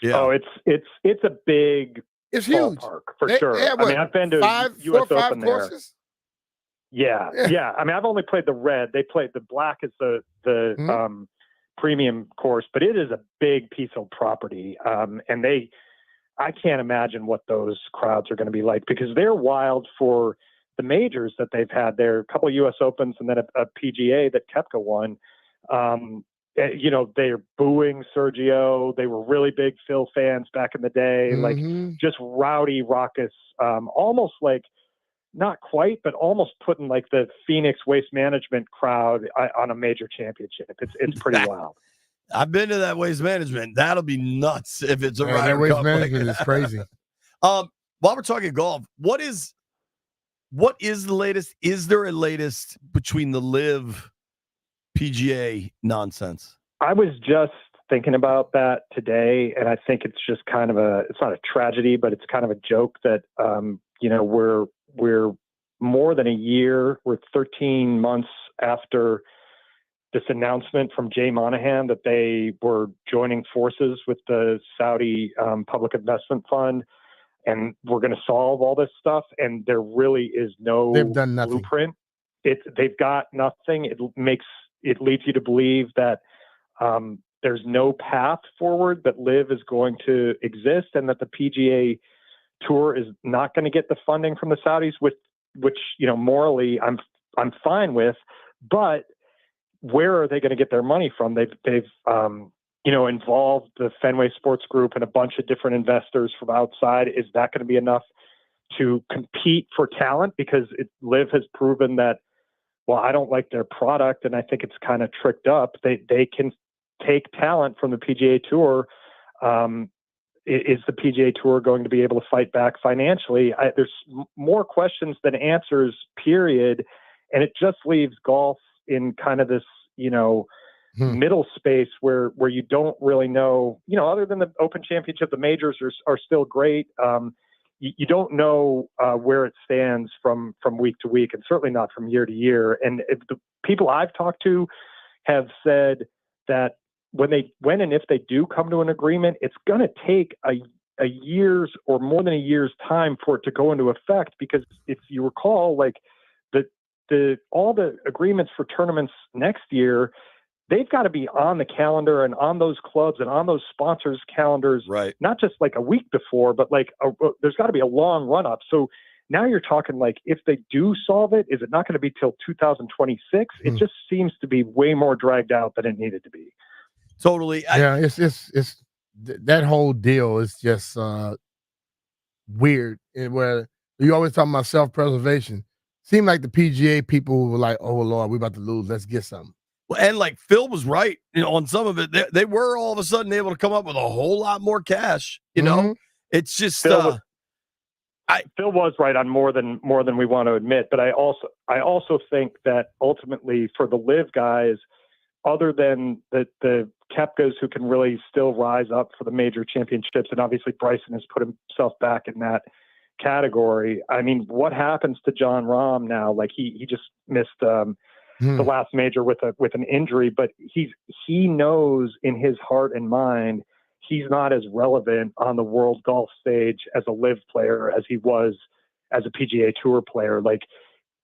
Yeah. Oh, it's a big. It's huge park for sure. I mean, I've been to four or five Open courses. Yeah. I mean, I've only played the red. They played the black is the premium course, but it is a big piece of property. And I can't imagine what those crowds are going to be like, because they're wild for the majors that they've had there, a couple of U.S. Opens and then a PGA that Koepka won. they're booing Sergio. They were really big Phil fans back in the day, like just rowdy, raucous, almost like not quite, but almost putting like the Phoenix Waste Management crowd on a major championship. It's pretty wild. I've been to that Waste Management. That'll be nuts if it's a Ryder that Waste Cup Management is crazy. While we're talking golf, what is the latest? Is there a latest between the Live PGA nonsense? I was just thinking about that today, and I think it's just kind of it's not a tragedy, but it's kind of a joke that, we're more than a year, we're 13 months after this announcement from Jay Monahan that they were joining forces with the Saudi Public Investment Fund, and we're going to solve all this stuff. And there really is no They've done nothing. blueprint. They've got nothing. It leads you to believe that there's no path forward, that Live is going to exist, and that the PGA Tour is not going to get the funding from the Saudis, which morally I'm fine with, but where are they going to get their money from? They've involved the Fenway Sports Group and a bunch of different investors from outside. Is that going to be enough to compete for talent? Because Live has proven that, well, I don't like their product, and I think it's kind of tricked up. They can take talent from the PGA Tour. Is the PGA Tour going to be able to fight back financially? There's more questions than answers, period. And it just leaves golf in kind of this, middle space where you don't really know, other than the Open Championship, the majors are still great. You don't know where it stands from week to week, and certainly not from year to year. And if the people I've talked to have said that when and if they do come to an agreement, it's going to take a year's or more than a year's time for it to go into effect. Because if you recall, like all the agreements for tournaments next year, they've got to be on the calendar and on those clubs and on those sponsors' calendars, right? Not just like a week before, but like there's got to be a long run up. So now you're talking like, if they do solve it, is it not going to be till 2026? It just seems to be way more dragged out than it needed to be. Totally. It's that whole deal is just weird. And where you always talking about self-preservation. Seemed like the PGA people were like, "Oh Lord, we're about to lose. Let's get something." Well, and like Phil was right, on some of it. They were all of a sudden able to come up with a whole lot more cash. It's just Phil was right on more than we want to admit. But I also think that ultimately for the Live guys, other than the Koepkas who can really still rise up for the major championships, and obviously Bryson has put himself back in that category. I mean, what happens to Jon Rahm now? Like he just missed the last major with an injury, but he knows in his heart and mind he's not as relevant on the world golf stage as a Live player as he was as a PGA Tour player. Like,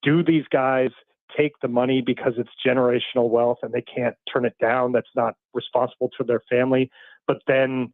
do these guys take the money because it's generational wealth and they can't turn it down? That's not responsible to their family, but then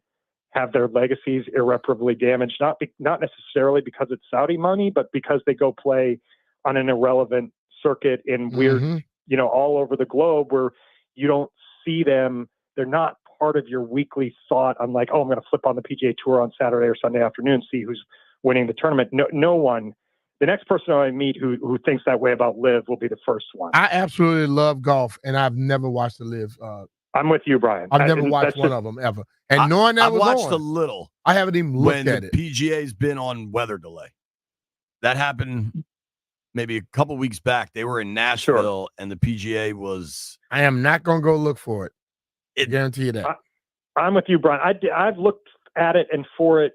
have their legacies irreparably damaged, not necessarily because it's Saudi money, but because they go play on an irrelevant circuit in weird, all over the globe where you don't see them. They're not part of your weekly thought on like, oh, I'm going to flip on the PGA Tour on Saturday or Sunday afternoon, see who's winning the tournament. No one. The next person I meet who thinks that way about Live will be the first one. I absolutely love golf, and I've never watched the Live. I'm with you, Brian. I've never watched one of them ever. And knowing that I've watched a little. I haven't even looked at it. When the PGA's been on weather delay. That happened maybe a couple weeks back. They were in Nashville, and the PGA was. I am not going to go look for it. I guarantee you that. I'm with you, Brian. I've looked at it and for it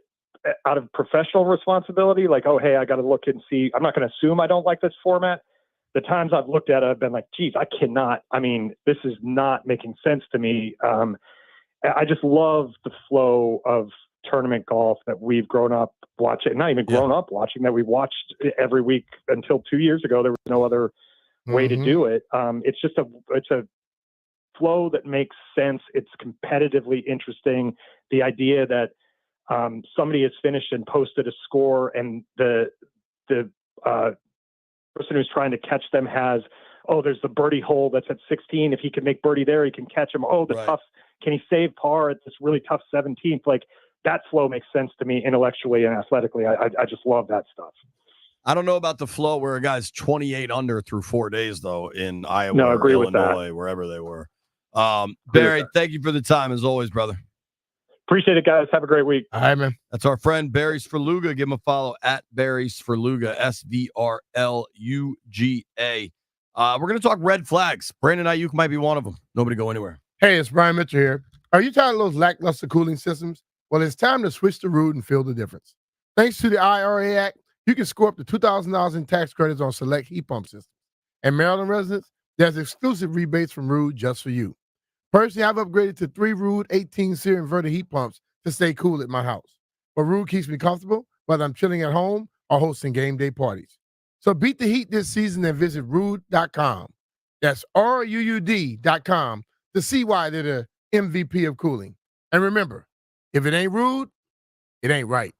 out of professional responsibility, like, oh, hey, I got to look and see. I'm not going to assume I don't like this format. The times I've looked at it, I've been like, geez, I cannot. I mean, this is not making sense to me. I just love the flow of tournament golf that we've grown up watching, not even grown up watching, that we watched every week until 2 years ago. There was no other way to do it. It's just it's a flow that makes sense. It's competitively interesting. The idea that somebody has finished and posted a score, and the person who's trying to catch them has oh, there's the birdie hole that's at 16. If he can make birdie there, he can catch him. Oh, the tough, can he save par at this really tough 17th? Like, that flow makes sense to me intellectually and athletically. I just love that stuff. I don't know about the flow where a guy's 28 under through 4 days, though, in Iowa No, I or agree with Illinois, that. wherever they were. Barry, thank you for the time, as always, brother. Appreciate it, guys. Have a great week. All right, man. That's our friend Barry Svrluga. Give him a follow at Barry Svrluga, Svrluga. We're going to talk red flags. Brandon Aiyuk might be one of them. Nobody go anywhere. Hey, it's Brian Mitchell here. Are you tired of those lackluster cooling systems? Well, it's time to switch to Root and feel the difference. Thanks to the IRA Act, you can score up to $2,000 in tax credits on select heat pump systems. And Maryland residents, there's exclusive rebates from Root just for you. Personally, I've upgraded to 3 Root 18-series inverter heat pumps to stay cool at my house. But Root keeps me comfortable whether I'm chilling at home or hosting game day parties. So beat the heat this season and visit Root.com. That's RUUD.com to see why they're the MVP of cooling. And remember, if it ain't rude, it ain't right.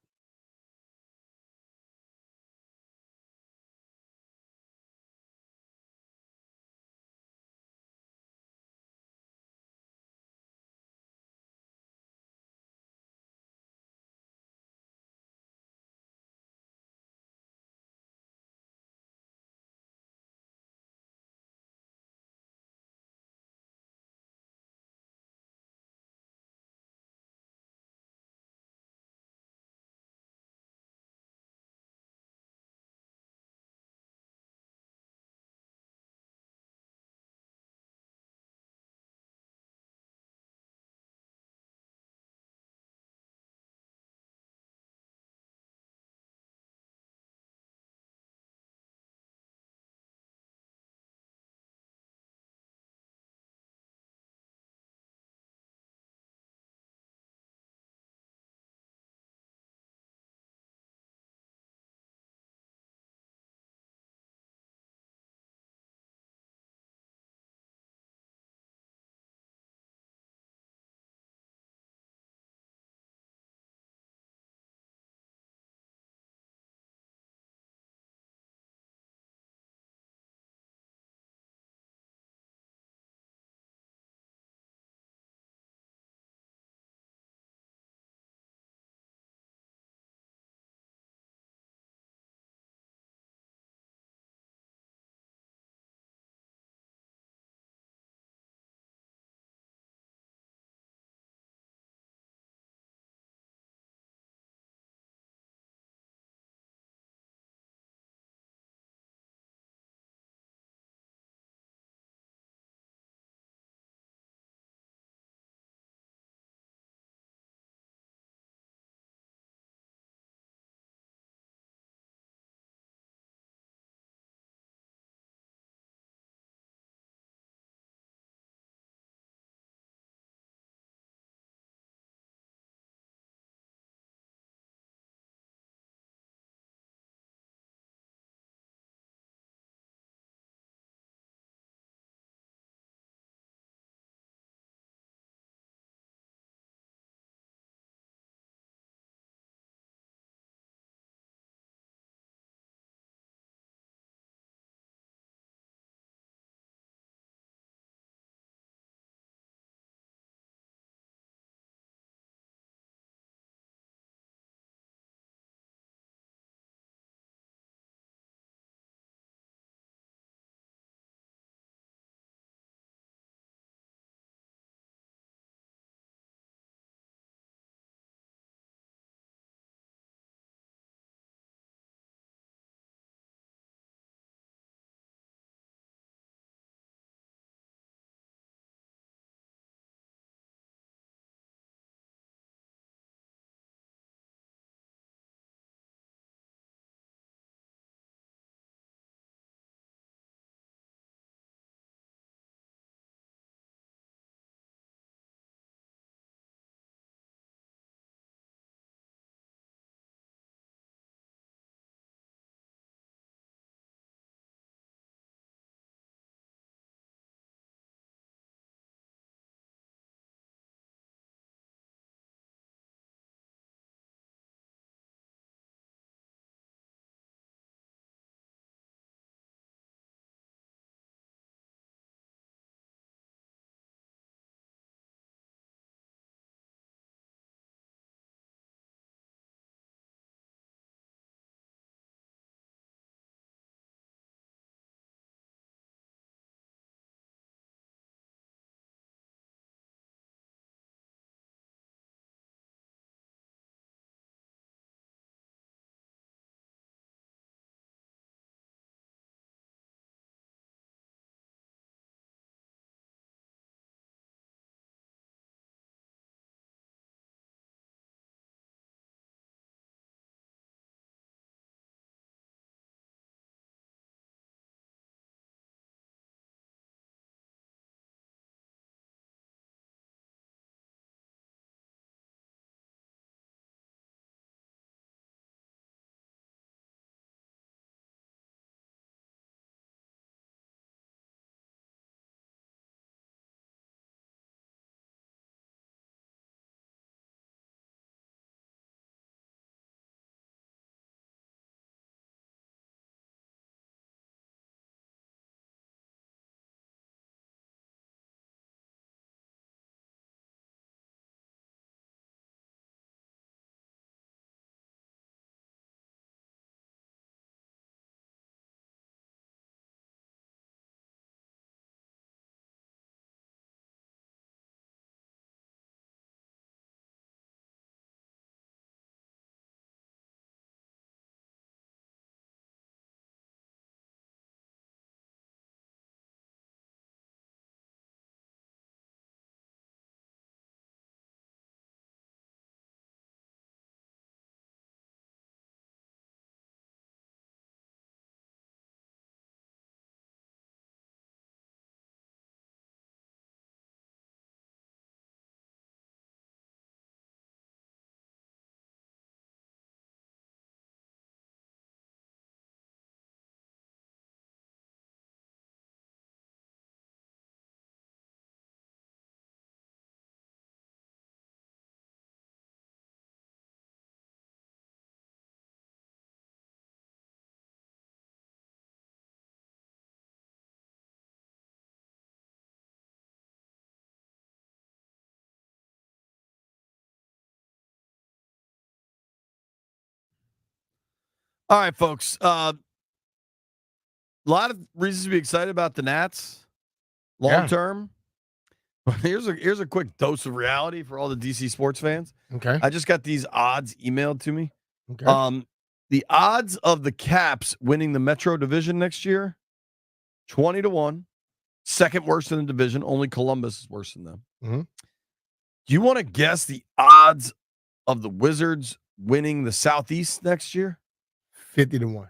All right, folks. A lot of reasons to be excited about the Nats long term. But here's a quick dose of reality for all the DC sports fans. Okay. I just got these odds emailed to me. Okay. The odds of the Caps winning the Metro Division next year, 20-1. Second worst in the division. Only Columbus is worse than them. Mm-hmm. Do you want to guess the odds of the Wizards winning the Southeast next year? 50-1.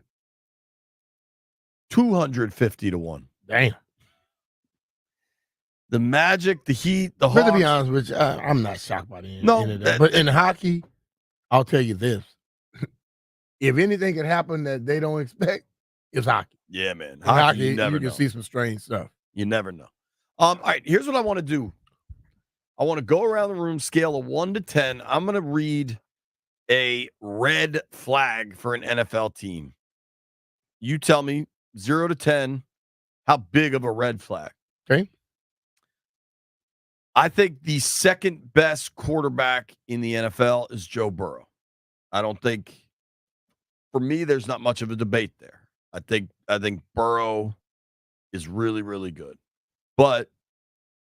250-1. Damn. The Magic, the Heat, the But Hawks. to be honest with you, I'm not shocked by the No, end of that. But in hockey, I'll tell you this. If anything can happen that they don't expect, it's hockey. Yeah, man. In hockey, you never can know. see some strange stuff. You never know. All right, here's what I want to do. I want to go around the room, scale of 1 to 10. I'm going to read a red flag for an NFL team. You tell me 0 to 10, how big of a red flag. Okay. I think the second best quarterback in the NFL is Joe Burrow. I don't think, for me, there's not much of a debate there. I think Burrow is really, really good. But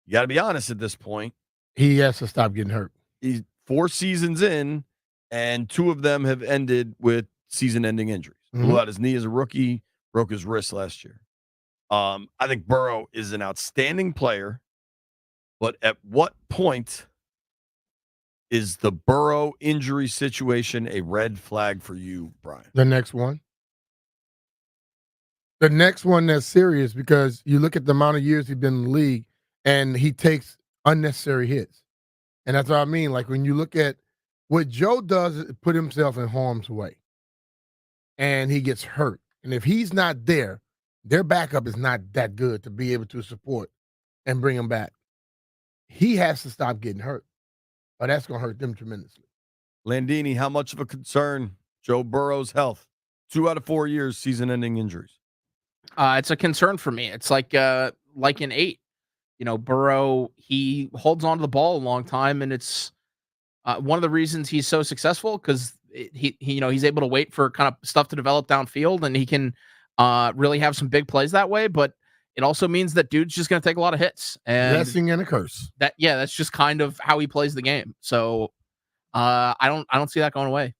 you got to be honest at this point. He has to stop getting hurt. He's 4 seasons in, and 2 of them have ended with season-ending injuries. Mm-hmm. Blew out his knee as a rookie, broke his wrist last year. I think Burrow is an outstanding player, but at what point is the Burrow injury situation a red flag for you, Brian? The next one. The next one that's serious because you look at the amount of years he's been in the league and he takes unnecessary hits. And that's what I mean. Like when you look at what Joe does is put himself in harm's way and he gets hurt. And if he's not there, their backup is not that good to be able to support and bring him back. He has to stop getting hurt, or that's going to hurt them tremendously. Landini, how much of a concern Joe Burrow's health? 2 out of 4 years, season-ending injuries. It's a concern for me. It's like in 8. Burrow, he holds on to the ball a long time, and it's one of the reasons he's so successful because he's able to wait for kind of stuff to develop downfield, and he can really have some big plays that way. But it also means that dude's just going to take a lot of hits. And blessing and a curse. That's just kind of how he plays the game. So I don't see that going away.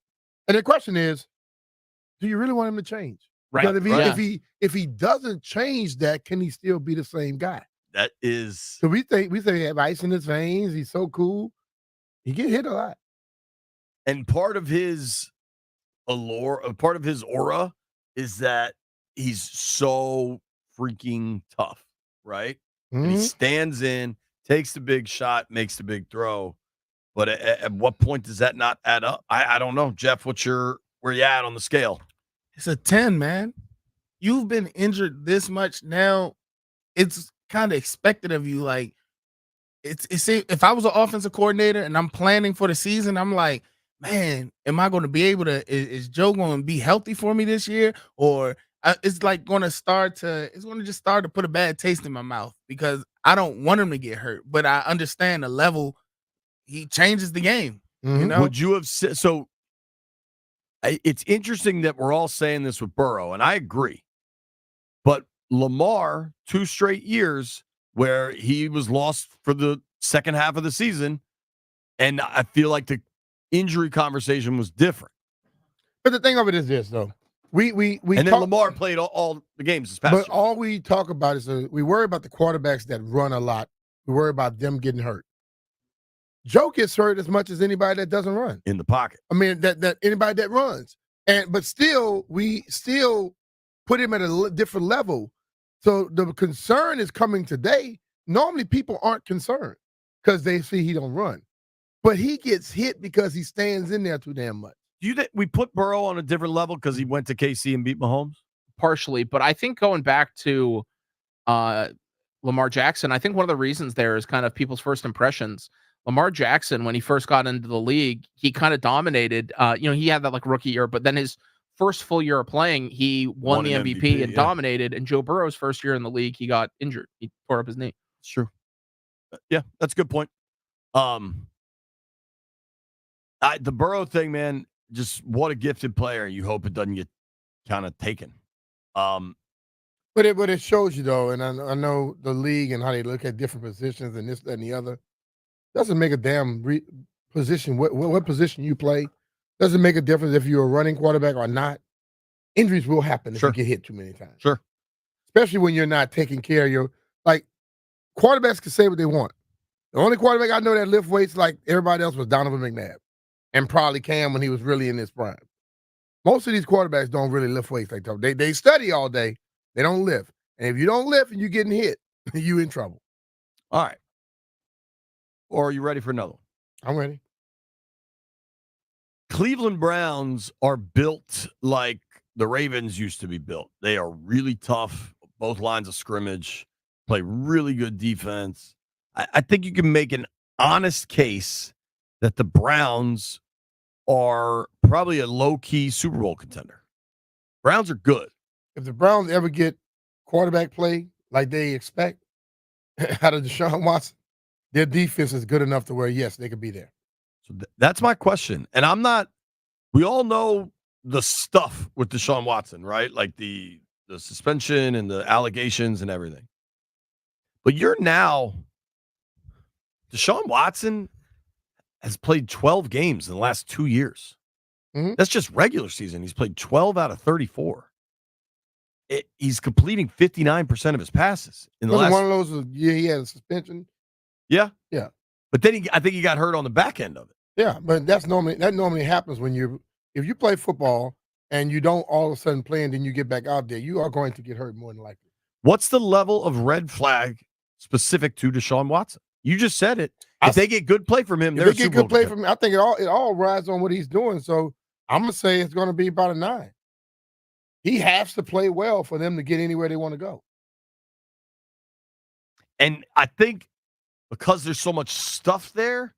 And the question is, do you really want him to change? Right. Because if he doesn't change that, can he still be the same guy? That is. So we say he have ice in his veins. He's so cool. He get hit a lot. And part of his allure, part of his aura is that he's so freaking tough, right? Mm-hmm. And he stands in, takes the big shot, makes the big throw. But at what point does that not add up? I don't know. Jeff, where you at on the scale? It's a 10, man. You've been injured this much now. It's kind of expected of you. Like, it's if I was an offensive coordinator and I'm planning for the season, I'm like, man, am I going to be able to? Is Joe going to be healthy for me this year, or it's like going to just start to put a bad taste in my mouth because I don't want him to get hurt, but I understand the level he changes the game. Mm-hmm. You know, Would you have said so? It's interesting that we're all saying this with Burrow, and I agree. But Lamar, 2 straight years where he was lost for the second half of the season, and I feel like the injury conversation was different. But the thing of it is this, though. We and then Lamar played all the games this past year. But all we talk about is we worry about the quarterbacks that run a lot. We worry about them getting hurt. Joe gets hurt as much as anybody that doesn't run in the pocket. I mean, that anybody that runs, but still, we still put him at a different level. So the concern is coming today. Normally, people aren't concerned because they see he don't run, but he gets hit because he stands in there too damn much. Do you think we put Burrow on a different level because he went to KC and beat Mahomes? Partially, but I think going back to Lamar Jackson, I think one of the reasons there is kind of people's first impressions. Lamar Jackson, when he first got into the league, he kind of dominated. He had that like rookie year, but then his first full year of playing, he won the MVP and dominated. And Joe Burrow's first year in the league, he got injured. He tore up his knee. It's true. Yeah, that's a good point. The Burrow thing, man, just what a gifted player. You hope it doesn't get kind of taken. But it shows you though, and I know the league and how they look at different positions and this, that, and the other. Doesn't make a damn position. What position you play doesn't make a difference if you're a running quarterback or not. Injuries will happen if you get hit too many times. Sure. Especially when you're not taking care of your quarterbacks can say what they want. The only quarterback I know that lift weights like everybody else was Donovan McNabb, and probably Cam when he was really in his prime. Most of these quarterbacks don't really lift weights like that. They study all day. They don't lift. And if you don't lift and you're getting hit, you in trouble. All right. Or are you ready for another one? I'm ready. Cleveland Browns are built like the Ravens used to be built. They are really tough, both lines of scrimmage, play really good defense. I think you can make an honest case that the Browns are probably a low-key Super Bowl contender. Browns are good. If the Browns ever get quarterback play like they expect out of Deshaun Watson, their defense is good enough to where, yes, they could be there. So that's my question. And I'm not – we all know the stuff with Deshaun Watson, right? Like the suspension and the allegations and everything. But you're now – Deshaun Watson has played 12 games in the last 2 years. Mm-hmm. That's just regular season. He's played 12 out of 34. He's completing 59% of his passes in the last. One of those, he had a suspension. Yeah, yeah. But then I think he got hurt on the back end of it. Yeah, but that normally happens when if you play football and you don't all of a sudden play and then you get back out there, you are going to get hurt more than likely. What's the level of red flag specific to Deshaun Watson? You just said it. If they get good play from him, if they get good play from him, I think it all rides on what he's doing. So I'm gonna say it's going to be about a 9. He has to play well for them to get anywhere they want to go. And I think because there's so much stuff there,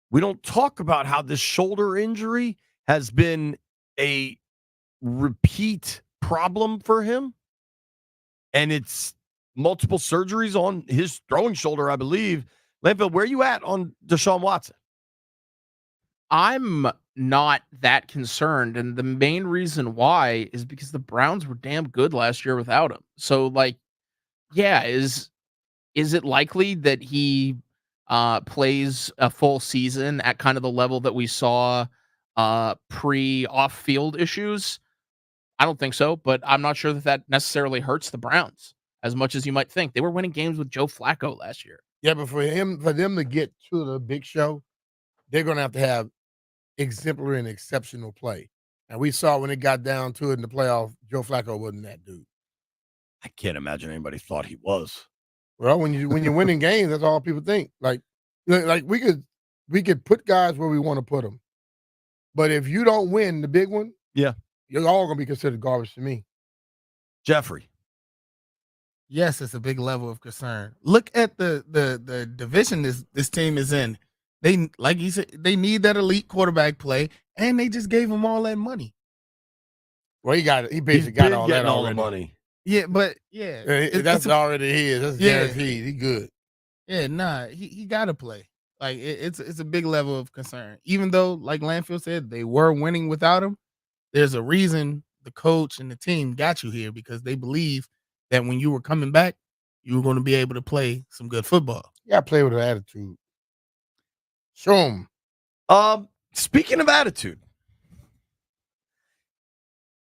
we don't talk about how this shoulder injury has been a repeat problem for him. And it's multiple surgeries on his throwing shoulder, I believe. Landfill, where are you at on Deshaun Watson? I'm not that concerned. And the main reason why is because the Browns were damn good last year without him. So, is it likely that he plays a full season at kind of the level that we saw pre-off-field issues? I don't think so, but I'm not sure that necessarily hurts the Browns as much as you might think. They were winning games with Joe Flacco last year. Yeah, but for them to get to the big show, they're going to have exemplary and exceptional play. And we saw when it got down to it in the playoff, Joe Flacco wasn't that dude. I can't imagine anybody thought he was. Well, when you're winning games, that's all people think. Like we could put guys where we want to put them, but if you don't win the big one, yeah, you're all going to be considered garbage to me. Jeffrey. Yes, it's a big level of concern. Look at the division this team is in. They, like you said, they need that elite quarterback play, and they just gave him all that money. Well, he basically got all that all already. the money. Yeah, but that's already his. That's guaranteed. He good. Yeah, nah, he got to play. Like it's a big level of concern. Even though, like Landfill said, they were winning without him. There's a reason the coach and the team got you here, because they believe that when you were coming back, you were going to be able to play some good football. Yeah, play with an attitude. Show him. Speaking of attitude,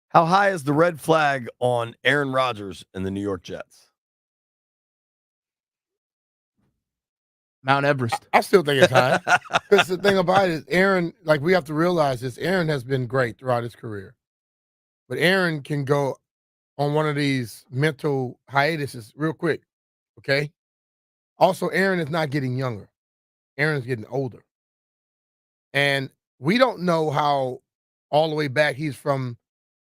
how high is the red flag on Aaron Rodgers and the New York Jets? Mount Everest. I still think it's high. Because the thing about it is Aaron, we have to realize this, Aaron has been great throughout his career. But Aaron can go on one of these mental hiatuses real quick, okay? Also, Aaron is not getting younger. Aaron's getting older. And we don't know how all the way back he's from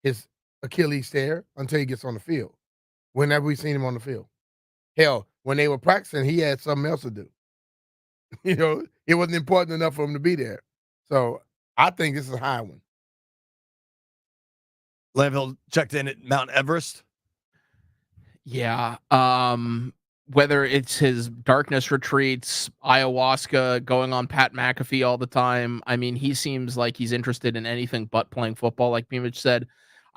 his Achilles tear until he gets on the field. Whenever we've seen him on the field. Hell, when they were practicing, he had something else to do. It wasn't important enough for him to be there. So I think this is a high one. Landfill checked in at Mount Everest. Yeah. Whether it's his darkness retreats, ayahuasca, going on Pat McAfee all the time. I mean, he seems like he's interested in anything but playing football, like Beamish said.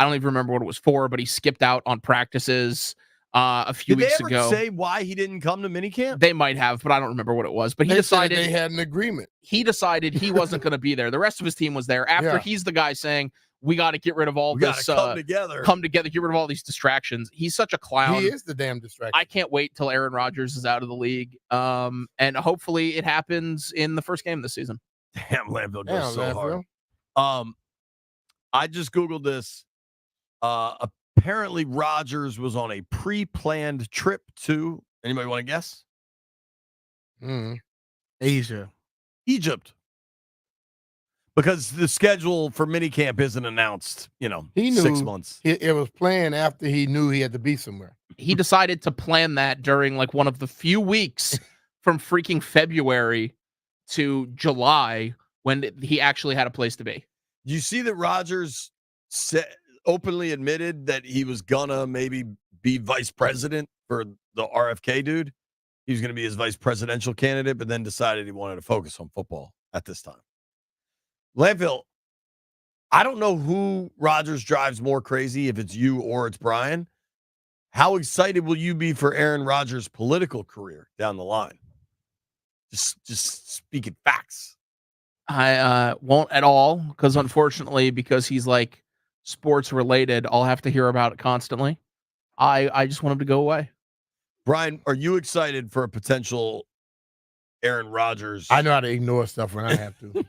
I don't even remember what it was for, but he skipped out on practices a few weeks ago. Did they ever say why he didn't come to minicamp? They might have, but I don't remember what it was. But he They decided said they had an agreement. He decided he wasn't going to be there. The rest of his team was there. After he's the guy saying, we got to get rid of all this. Come together, get rid of all these distractions. He's such a clown. He is the damn distraction. I can't wait till Aaron Rodgers is out of the league. And hopefully it happens in the first game this season. Damn, Lambeau goes so hard. I just Googled this. Apparently Rodgers was on a pre-planned trip to, anybody want to guess? Asia. Egypt. Because the schedule for minicamp isn't announced, he knew 6 months. It was planned after he knew he had to be somewhere. He decided to plan that during like one of the few weeks from freaking February to July when he actually had a place to be. You see that Rodgers openly admitted that he was gonna maybe be vice president for the RFK dude. He was gonna be his vice presidential candidate, but then decided he wanted to focus on football at this time. Landfill, I don't know who Rodgers drives more crazy, if it's you or it's Brian. How excited will you be for Aaron Rodgers' political career down the line? Just speaking facts. I won't at all, because unfortunately, because he's like sports related, I'll have to hear about it constantly. I just want him to go away. Brian, are you excited for a potential Aaron Rodgers? I know how to ignore stuff when I have to.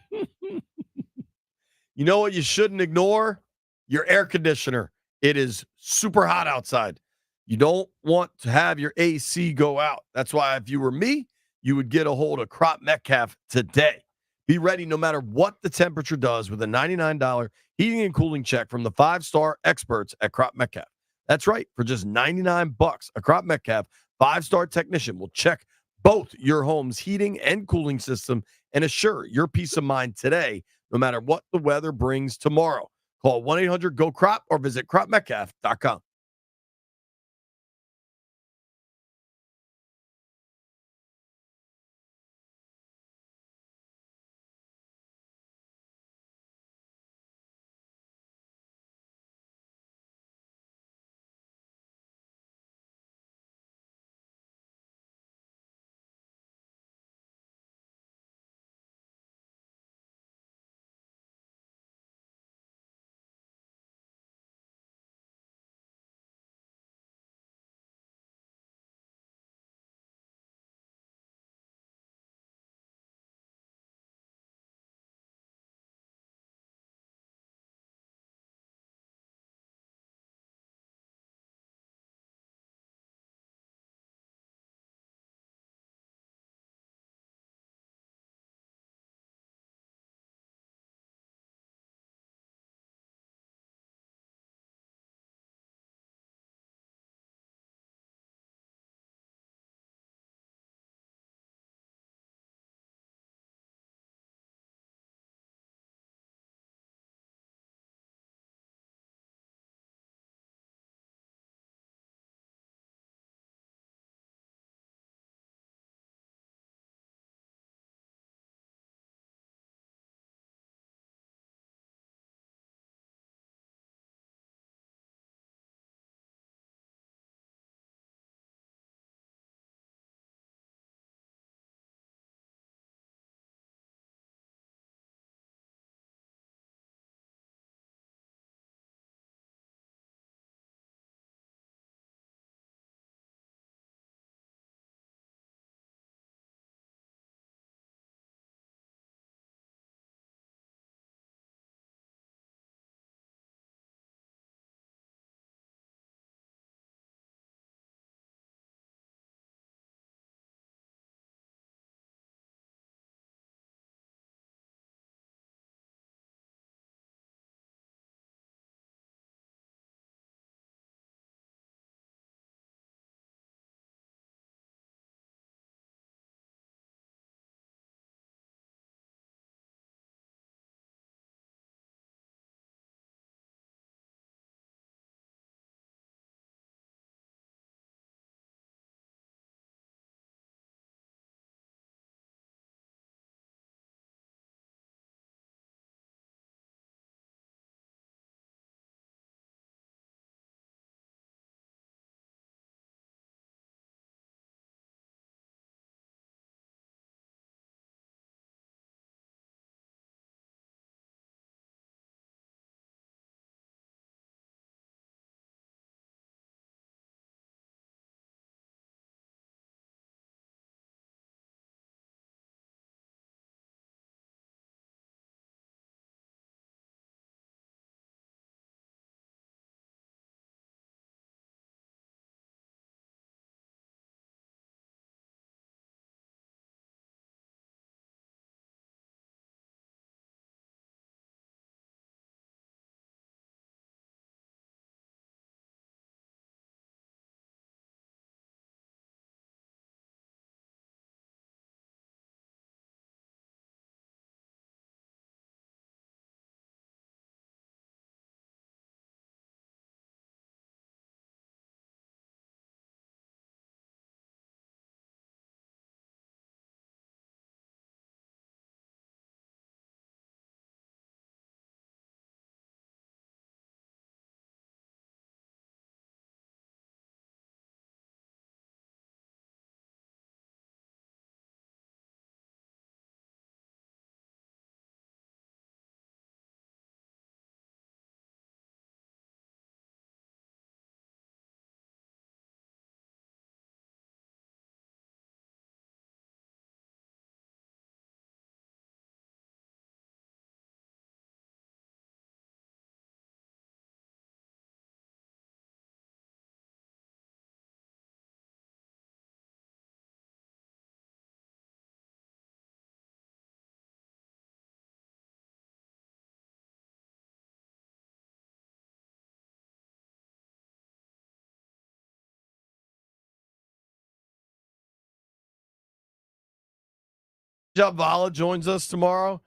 You know what you shouldn't ignore? Your air conditioner. It is super hot outside. You don't want to have your AC go out. That's why if you were me, you would get a hold of Crop Metcalf today. Be ready no matter what the temperature does with a $99 heating and cooling check from the 5-star experts at Crop Metcalf. That's right. For just $99, a Crop Metcalf 5-star technician will check both your home's heating and cooling system and assure your peace of mind today, no matter what the weather brings tomorrow. Call 1-800-GO-CROP or visit cropmetcalf.com. Javala joins us tomorrow.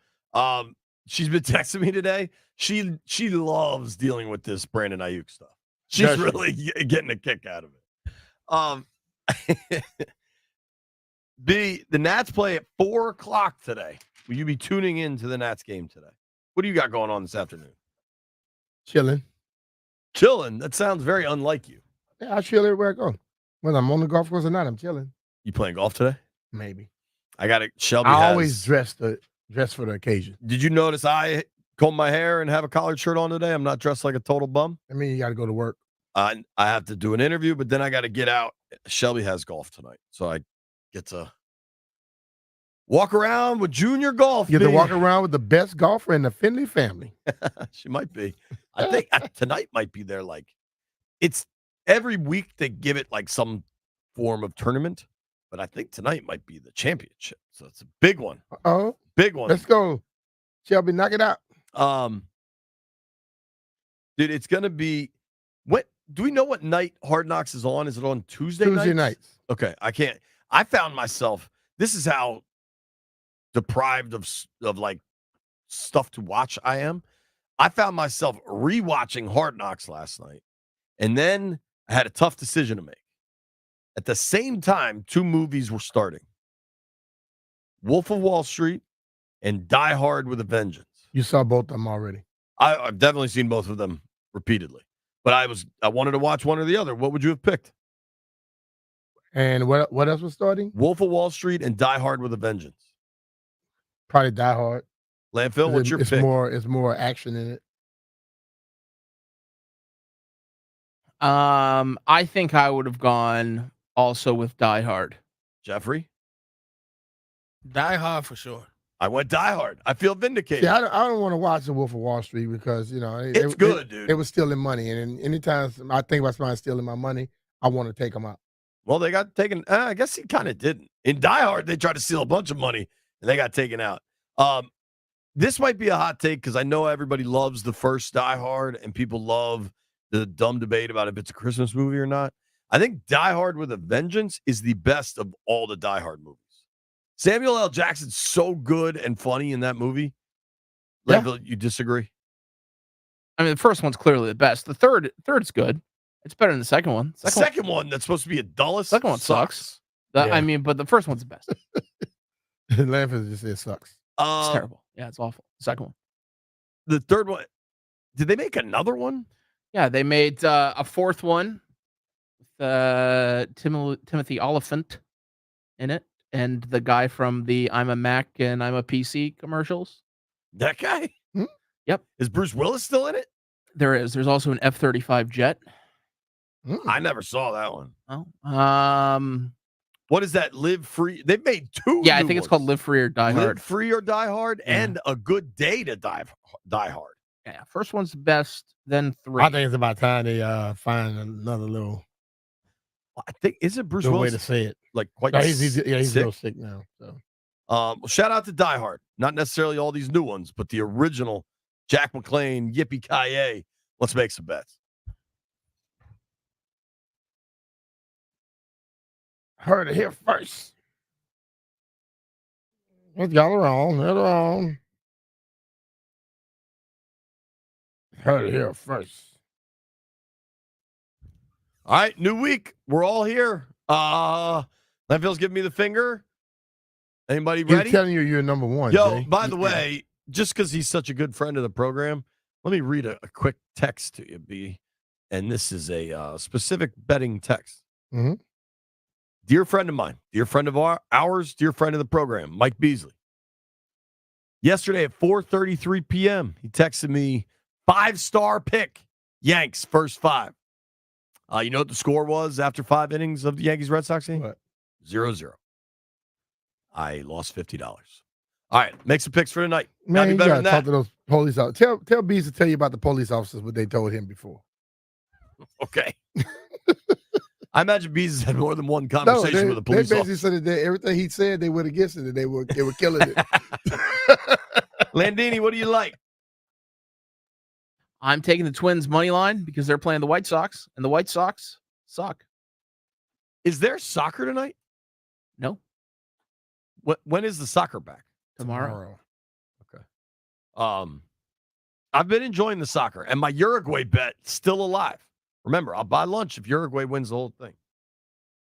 She's been texting me today. She loves dealing with this Brandon Aiyuk stuff. She's really getting a kick out of it. The Nats play at 4:00 today. Will you be tuning in to the Nats game today? What do you got going on this afternoon? Chilling. That sounds very unlike you. Yeah, I chill everywhere I go. Whether I'm on the golf course or not, I'm chilling. You playing golf today? Maybe. I got it. Shelby I has, always dress for the occasion. Did you notice I comb my hair and have a collared shirt on today? I'm not dressed like a total bum. I mean, you got to go to work. I have to do an interview, but then I got to get out. Shelby has golf tonight, so I get to walk around with junior golf. You get to walk around with the best golfer in the Finley family. She might be. I think tonight might be their it's every week they give it like some form of tournament, but I think tonight might be the championship. So it's a big one. Oh, big one. Let's go, Shelby. Knock it out. Dude, it's gonna be. What do we know? What night Hard Knocks is on? Is it on Tuesday nights? Okay, I can't. I found myself. This is how deprived of like stuff to watch I am. I found myself rewatching Hard Knocks last night, and then I had a tough decision to make. At the same time, 2 movies were starting: Wolf of Wall Street and Die Hard with a Vengeance. You saw both of them already. I've definitely seen both of them repeatedly, but I wanted to watch one or the other. What would you have picked? And what else was starting? Wolf of Wall Street and Die Hard with a Vengeance. Probably Die Hard. Landfill, what's your pick? It's more action in it. I think I would have gone also with Die Hard. Jeffrey? Die Hard for sure. I went Die Hard. I feel vindicated. Yeah, I don't want to watch The Wolf of Wall Street because, it's good, dude. It was stealing money. And anytime I think about somebody stealing my money, I want to take them out. Well, they got taken. I guess he kind of didn't. In Die Hard, they tried to steal a bunch of money, and they got taken out. This might be a hot take because I know everybody loves the first Die Hard, and people love the dumb debate about if it's a Christmas movie or not. I think Die Hard with a Vengeance is the best of all the Die Hard movies. Samuel L. Jackson's so good and funny in that movie. Yeah. You disagree? I mean, the first one's clearly the best. The third's good. It's better than the second one. The second one that's supposed to be a dullest. Second one sucks. I mean, but the first one's the best. Landfill just said sucks. It's terrible. Yeah, it's awful. The second one. The third one. Did they make another one? Yeah, they made a fourth one with Timothy Oliphant in it, and the guy from the I'm a Mac and I'm a PC commercials. That guy? Yep. Is Bruce Willis still in it? There is. There's also an F-35 jet. I never saw that one. Oh. What is that? Live Free? They've made 2. Yeah, I think it's called Live Free or Die Hard. Live Free or Die Hard, and A Good Day to Die Hard. Yeah, first one's the best, then 3. I think it's about time they find another little. I think isn't Bruce way Willis to say it like quite? No, he's a sick? little sick now. So. Well, shout out to Die Hard. Not necessarily all these new ones, but the original Jack McClane, Yippee-Ki-Yay. Let's make some bets. Heard it here first. It's got it wrong. Heard it here first. All right, new week. We're all here. Landfill's giving me the finger. Anybody ready? He's telling you you're number one. Yo, Jay. by the way, just because he's such a good friend of the program, let me read a quick text to you, B. And this is a specific betting text. Mm-hmm. Dear friend of mine, dear friend of ours, dear friend of the program, Mike Beasley. Yesterday at 4:33 p.m., he texted me 5-star pick, Yanks, first 5. You know what the score was after 5 innings of the Yankees-Red Sox game? What? 0-0. I lost $50. All right, make some picks for tonight. Man, you better gotta than talk that. to those police officers. Tell Bees to tell you about the police officers what they told him before. Okay. I imagine Bees has had more than one conversation with a police they officer. basically said that everything he said they went against it and they were killing it. Landini, what do you like? I'm taking the Twins money line because they're playing the White Sox, and the White Sox suck. Is there soccer tonight? No. when is the soccer back? Tomorrow. Okay. I've been enjoying the soccer, and my Uruguay bet still alive. Remember, I'll buy lunch if Uruguay wins the whole thing.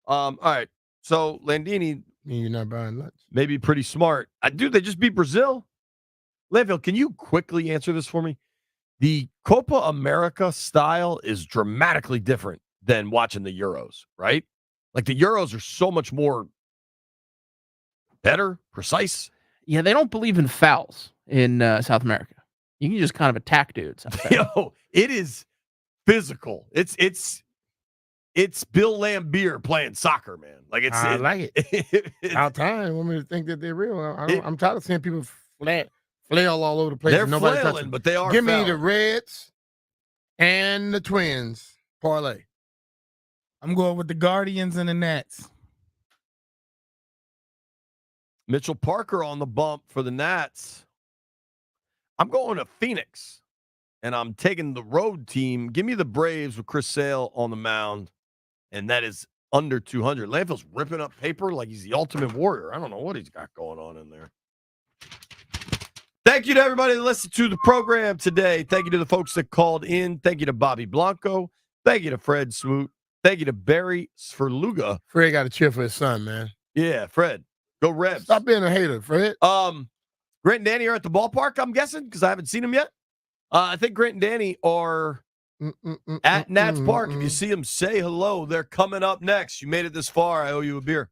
All right. So Landini, You're not buying lunch. maybe pretty smart. Dude, they just beat Brazil. Landfill, can you quickly answer this for me? The Copa America style is dramatically different than watching the Euros, right? Like the Euros are so much more better, precise. Yeah, they don't believe in fouls in South America. You can just kind of attack dudes. Yo, it is physical. It's Bill Lambier playing soccer, man. Like I like it. it's Our time want me to think that they're real. I'm tired of seeing people flail all over the place. They're flailing, but they are. Give me fouling. the Reds and the Twins parlay. I'm going with the Guardians and the Nats. Mitchell Parker on the bump for the Nats. I'm going to Phoenix, and I'm taking the road team. Give me the Braves with Chris Sale on the mound, and that is under 200. Landfill's ripping up paper like he's the ultimate warrior. I don't know what he's got going on in there. Thank you to everybody that listened to the program today. Thank you to the folks that called in. Thank you to Bobby Blanco. Thank you to Fred Smoot. Thank you to Barry Sverluga. Fred got to cheer for his son, man. Yeah, Fred. Go Rebs. Stop being a hater, Fred. Grant and Danny are at the ballpark, I'm guessing, because I haven't seen them yet. I think Grant and Danny are at Nats Park. If you see them, say hello. They're coming up next. You made it this far. I owe you a beer.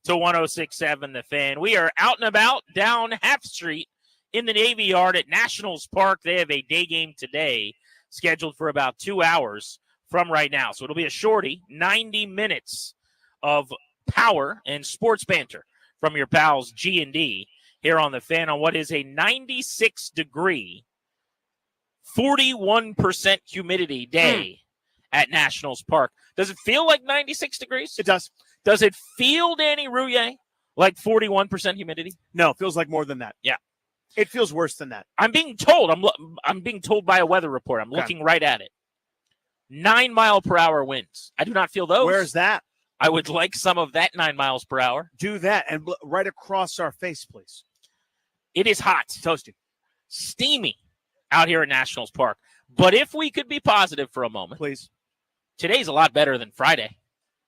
to 106.7 The Fan. We are out and about down Half Street in the Navy Yard at Nationals Park. They have a day game today scheduled for about 2 hours from right now. So it'll be a shorty, 90 minutes of power and sports banter from your pals G&D here on The Fan on what is a 96-degree, 41% humidity day at Nationals Park. Does it feel like 96 degrees? It does. Does it feel, Danny Rouillet, like 41% humidity? No, it feels like more than that. Yeah. It feels worse than that. I'm being told. I'm being told by a weather report. I'm looking right at it. 9-mile-per-hour winds. I do not feel those. Where's that? I would like some of that 9 miles per hour. Do that and right across our face, please. It is hot. Toasty. Steamy out here at Nationals Park. But if we could be positive for a moment. Please. Today's a lot better than Friday.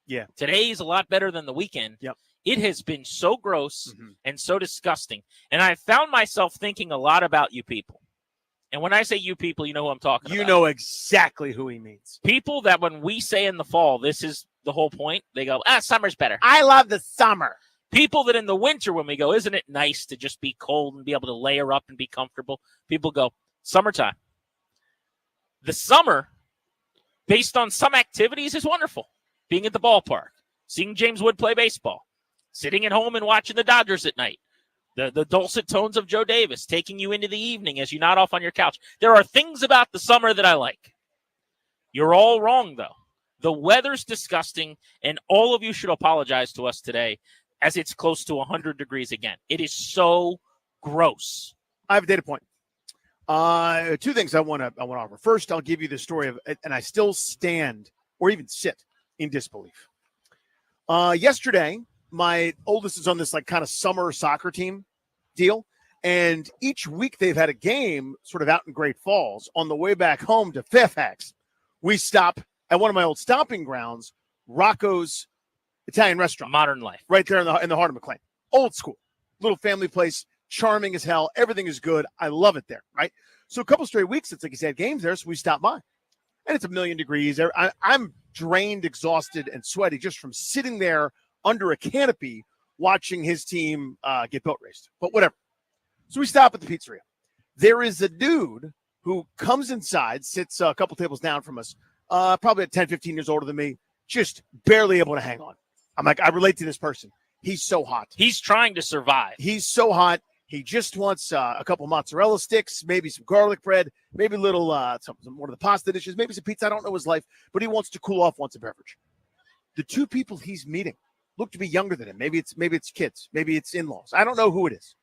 Yeah. Today's a lot better than the weekend. Yep. It has been so gross and so disgusting. And I found myself thinking a lot about you people. And when I say you people, you know who I'm talking about. You know exactly who he means. People that when we say in the fall, this is the whole point, they go, summer's better. I love the summer. People that in the winter, when we go, isn't it nice to just be cold and be able to layer up and be comfortable? People go, summertime. The summer, based on some activities, is wonderful. Being at the ballpark, seeing James Wood play baseball, sitting at home and watching the Dodgers at night, the dulcet tones of Joe Davis taking you into the evening as you nod off on your couch. There are things about the summer that I like. You're all wrong, though. The weather's disgusting, and all of you should apologize to us today as it's close to 100 degrees again. It is so gross. I have a data point. Two things I want to offer. First, I'll give you the story of, and I still stand or even sit in disbelief. Yesterday, my oldest is on this like kind of summer soccer team deal, and each week they've had a game sort of out in Great Falls. On the way back home to Fairfax, we stop at one of my old stomping grounds, Rocco's Italian restaurant. Modern Life. Right there in the heart of McLean. Old school. Little family place, charming as hell. Everything is good. I love it there, right? So a couple straight weeks, it's like he's had games there, so we stopped by. And it's 1,000,000 degrees. I'm drained, exhausted, and sweaty just from sitting there under a canopy watching his team get boat raced. But whatever. So we stop at the pizzeria. There is a dude who comes inside, sits a couple tables down from us, probably 10, 15 years older than me, just barely able to hang on. I'm like, I relate to this person. He's so hot. He's trying to survive. He's so hot. He just wants a couple mozzarella sticks, maybe some garlic bread, maybe a little some more of the pasta dishes, maybe some pizza. I don't know his life, but he wants to cool off, wants a beverage. The two people he's meeting look to be younger than him. Maybe it's kids, maybe it's in-laws. I don't know who it is.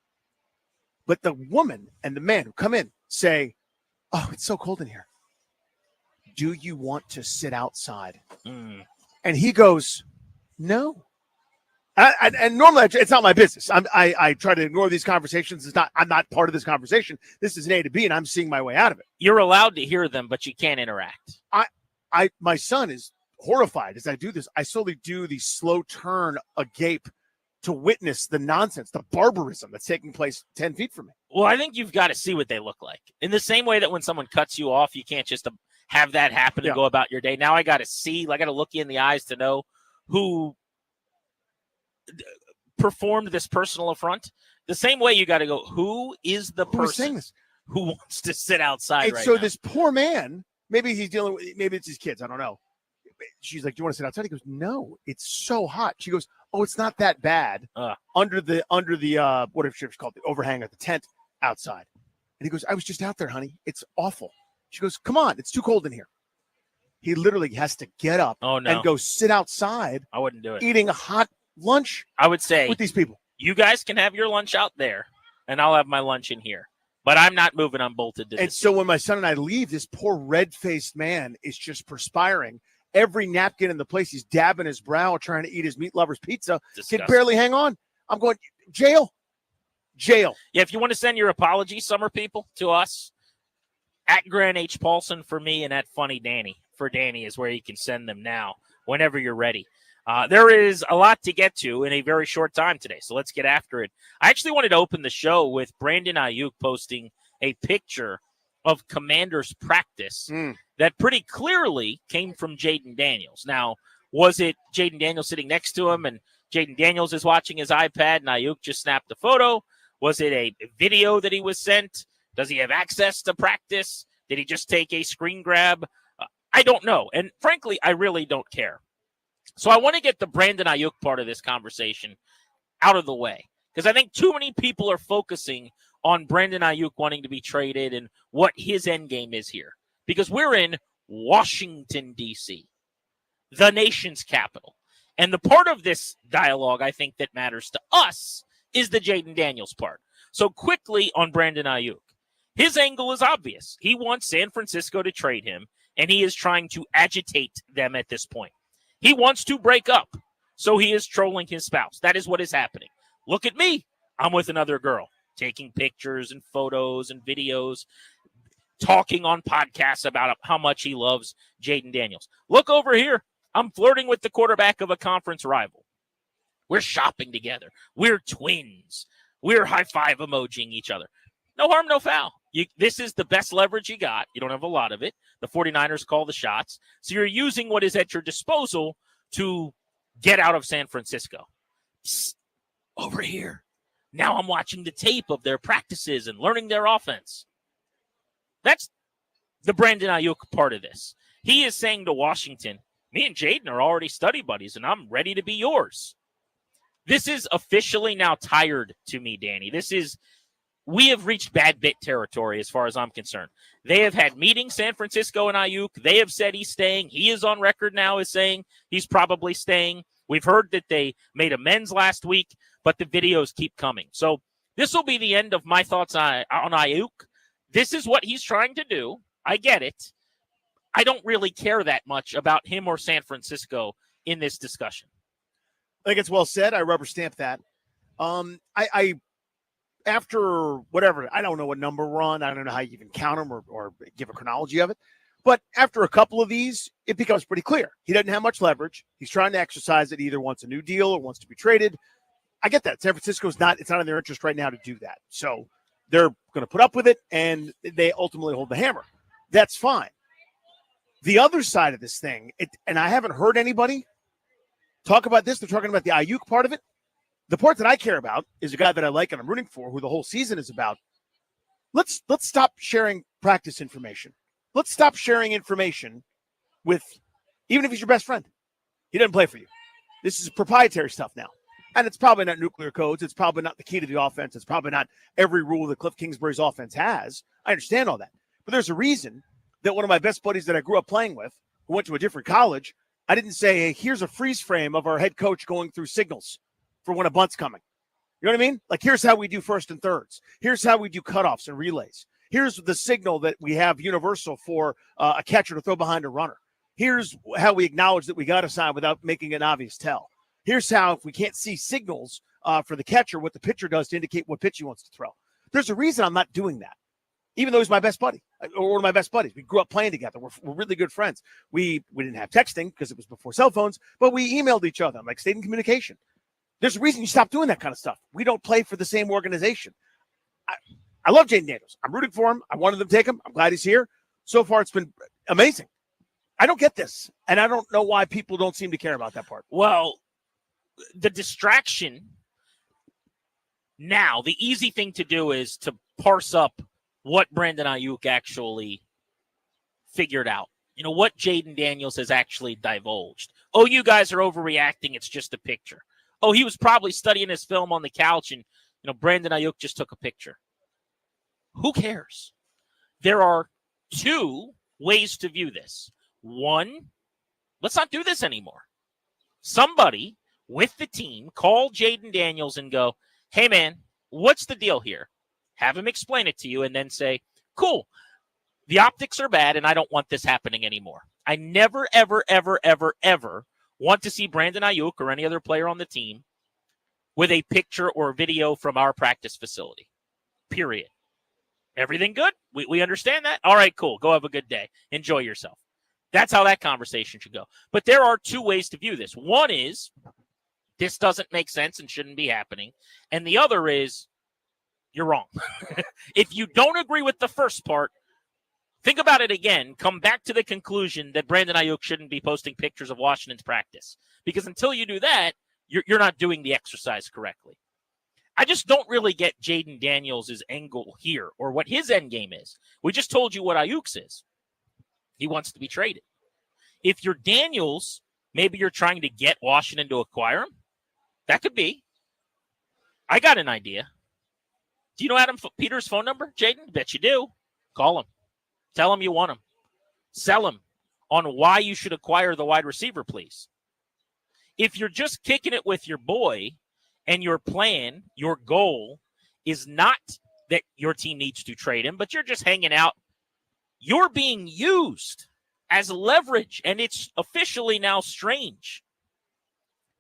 But the woman and the man who come in say, "Oh, it's so cold in here. Do you want to sit outside?" And he goes, "No." And normally it's not my business. I try to ignore these conversations. I'm not part of this conversation. This is an A to B, and I'm seeing my way out of it. You're allowed to hear them, but you can't interact. My son is horrified as I do this. I slowly do the slow turn agape to witness the nonsense, the barbarism that's taking place 10 feet from me. Well, I think you've got to see what they look like. In the same way that when someone cuts you off, you can't just have that happen and go about your day. Now I got to see, I got to look you in the eyes to know who performed this personal affront. The same way you got to go, who is the person who wants to sit outside right so now? This poor man, maybe he's dealing with, maybe it's his kids. I don't know. She's like, "Do you want to sit outside?" He goes, "No, it's so hot." She goes, "Oh, it's not that bad under the whatever it's called, the overhang of the tent outside." And he goes, "I was just out there, honey. It's awful." She goes, "Come on, it's too cold in here." He literally has to get up and go sit outside. I wouldn't do it. Eating a hot lunch. I would say with these people, you guys can have your lunch out there, and I'll have my lunch in here. But I'm not moving unbolted. And so when my son and I leave, this poor red-faced man is just perspiring. Every napkin in the place, he's dabbing his brow, trying to eat his meat lover's pizza. Disgusting. Can barely hang on. I'm going, jail. Yeah, if you want to send your apologies, summer people, to us, at Grant H. Paulson for me and at Funny Danny for Danny is where you can send them now, whenever you're ready. There is a lot to get to in a very short time today, so let's get after it. I actually wanted to open the show with Brandon Aiyuk posting a picture of Commanders practice that pretty clearly came from Jaden Daniels. Now, was it Jaden Daniels sitting next to him and Jaden Daniels is watching his iPad and Aiyuk just snapped a photo? Was it a video that he was sent? Does he have access to practice? Did he just take a screen grab? I don't know. And frankly, I really don't care. So I want to get the Brandon Aiyuk part of this conversation out of the way, because I think too many people are focusing on Brandon Aiyuk wanting to be traded and what his end game is here. Because we're in Washington, D.C., the nation's capital. And the part of this dialogue I think that matters to us is the Jaden Daniels part. So quickly on Brandon Aiyuk. His angle is obvious. He wants San Francisco to trade him, and he is trying to agitate them at this point. He wants to break up, so he is trolling his spouse. That is what is happening. Look at me. I'm with another girl, taking pictures and photos and videos, talking on podcasts about how much he loves Jaden Daniels. Look over here. I'm flirting with the quarterback of a conference rival. We're shopping together. We're twins. We're high-five emojiing each other. No harm, no foul. This is the best leverage you got. You don't have a lot of it. The 49ers call the shots. So you're using what is at your disposal to get out of San Francisco. Psst, over here. Now I'm watching the tape of their practices and learning their offense. That's the Brandon Aiyuk part of this. He is saying to Washington, me and Jaden are already study buddies, and I'm ready to be yours. This is officially now tired to me, Danny. We have reached bad bit territory as far as I'm concerned. They have had meetings, San Francisco and Aiyuk. They have said he's staying. He is on record now as saying he's probably staying. We've heard that they made amends last week, but the videos keep coming. So this will be the end of my thoughts on Aiyuk. This is what he's trying to do. I get it. I don't really care that much about him or San Francisco in this discussion. I think it's well said. I rubber stamp that. After whatever, I don't know what number we're on. I don't know how you even count them or give a chronology of it. But after a couple of these, it becomes pretty clear. He doesn't have much leverage. He's trying to exercise it. He either wants a new deal or wants to be traded. I get that. San Francisco's it's not in their interest right now to do that. So they're going to put up with it, and they ultimately hold the hammer. That's fine. The other side of this thing, and I haven't heard anybody talk about this. They're talking about the Aiyuk part of it. The part that I care about is a guy that I like and I'm rooting for, who the whole season is about. Let's stop sharing practice information. Let's stop sharing information with, even if he's your best friend. He doesn't play for you. This is proprietary stuff now. And it's probably not nuclear codes. It's probably not the key to the offense. It's probably not every rule that Cliff Kingsbury's offense has. I understand all that. But there's a reason that one of my best buddies that I grew up playing with, who went to a different college, I didn't say, hey, here's a freeze frame of our head coach going through signals for when a bunt's coming. You know what I mean? Like, here's how we do first and thirds. Here's how we do cutoffs and relays. Here's the signal that we have universal for a catcher to throw behind a runner. Here's how we acknowledge that we got a sign without making an obvious tell. Here's how, if we can't see signals for the catcher, what the pitcher does to indicate what pitch he wants to throw. There's a reason I'm not doing that, even though he's my best buddy or one of my best buddies. We grew up playing together. We're really good friends. We didn't have texting because it was before cell phones, but we emailed each other, like stayed in communication. There's a reason you stop doing that kind of stuff. We don't play for the same organization. I love Jaden Daniels. I'm rooting for him. I wanted them to take him. I'm glad he's here. So far, it's been amazing. I don't get this, and I don't know why people don't seem to care about that part. Well, the distraction now, the easy thing to do is to parse up what Brandon Aiyuk actually figured out. You know, what Jaden Daniels has actually divulged. Oh, you guys are overreacting. It's just a picture. Oh, he was probably studying his film on the couch, and, you know, Brandon Aiyuk just took a picture. Who cares? There are two ways to view this. One, let's not do this anymore. Somebody with the team call Jaden Daniels and go, hey, man, what's the deal here? Have him explain it to you and then say, cool, the optics are bad and I don't want this happening anymore. I never, ever, ever, ever, ever want to see Brandon Aiyuk or any other player on the team with a picture or video from our practice facility, period. Everything good? We understand that? All right, cool. Go have a good day. Enjoy yourself. That's how that conversation should go. But there are two ways to view this. One is, this doesn't make sense and shouldn't be happening. And the other is, you're wrong. If you don't agree with the first part, think about it again. Come back to the conclusion that Brandon Aiyuk shouldn't be posting pictures of Washington's practice. Because until you do that, you're not doing the exercise correctly. I just don't really get Jaden Daniels' angle here or what his end game is. We just told you what Aiyuk's is. He wants to be traded. If you're Daniels, maybe you're trying to get Washington to acquire him. That could be. I got an idea. Do you know Adam Peters' phone number, Jaden? Bet you do. Call him. Tell him you want him. Sell him on why you should acquire the wide receiver, please. If you're just kicking it with your boy and your plan, your goal is not that your team needs to trade him, but you're just hanging out, you're being used as leverage, and it's officially now strange.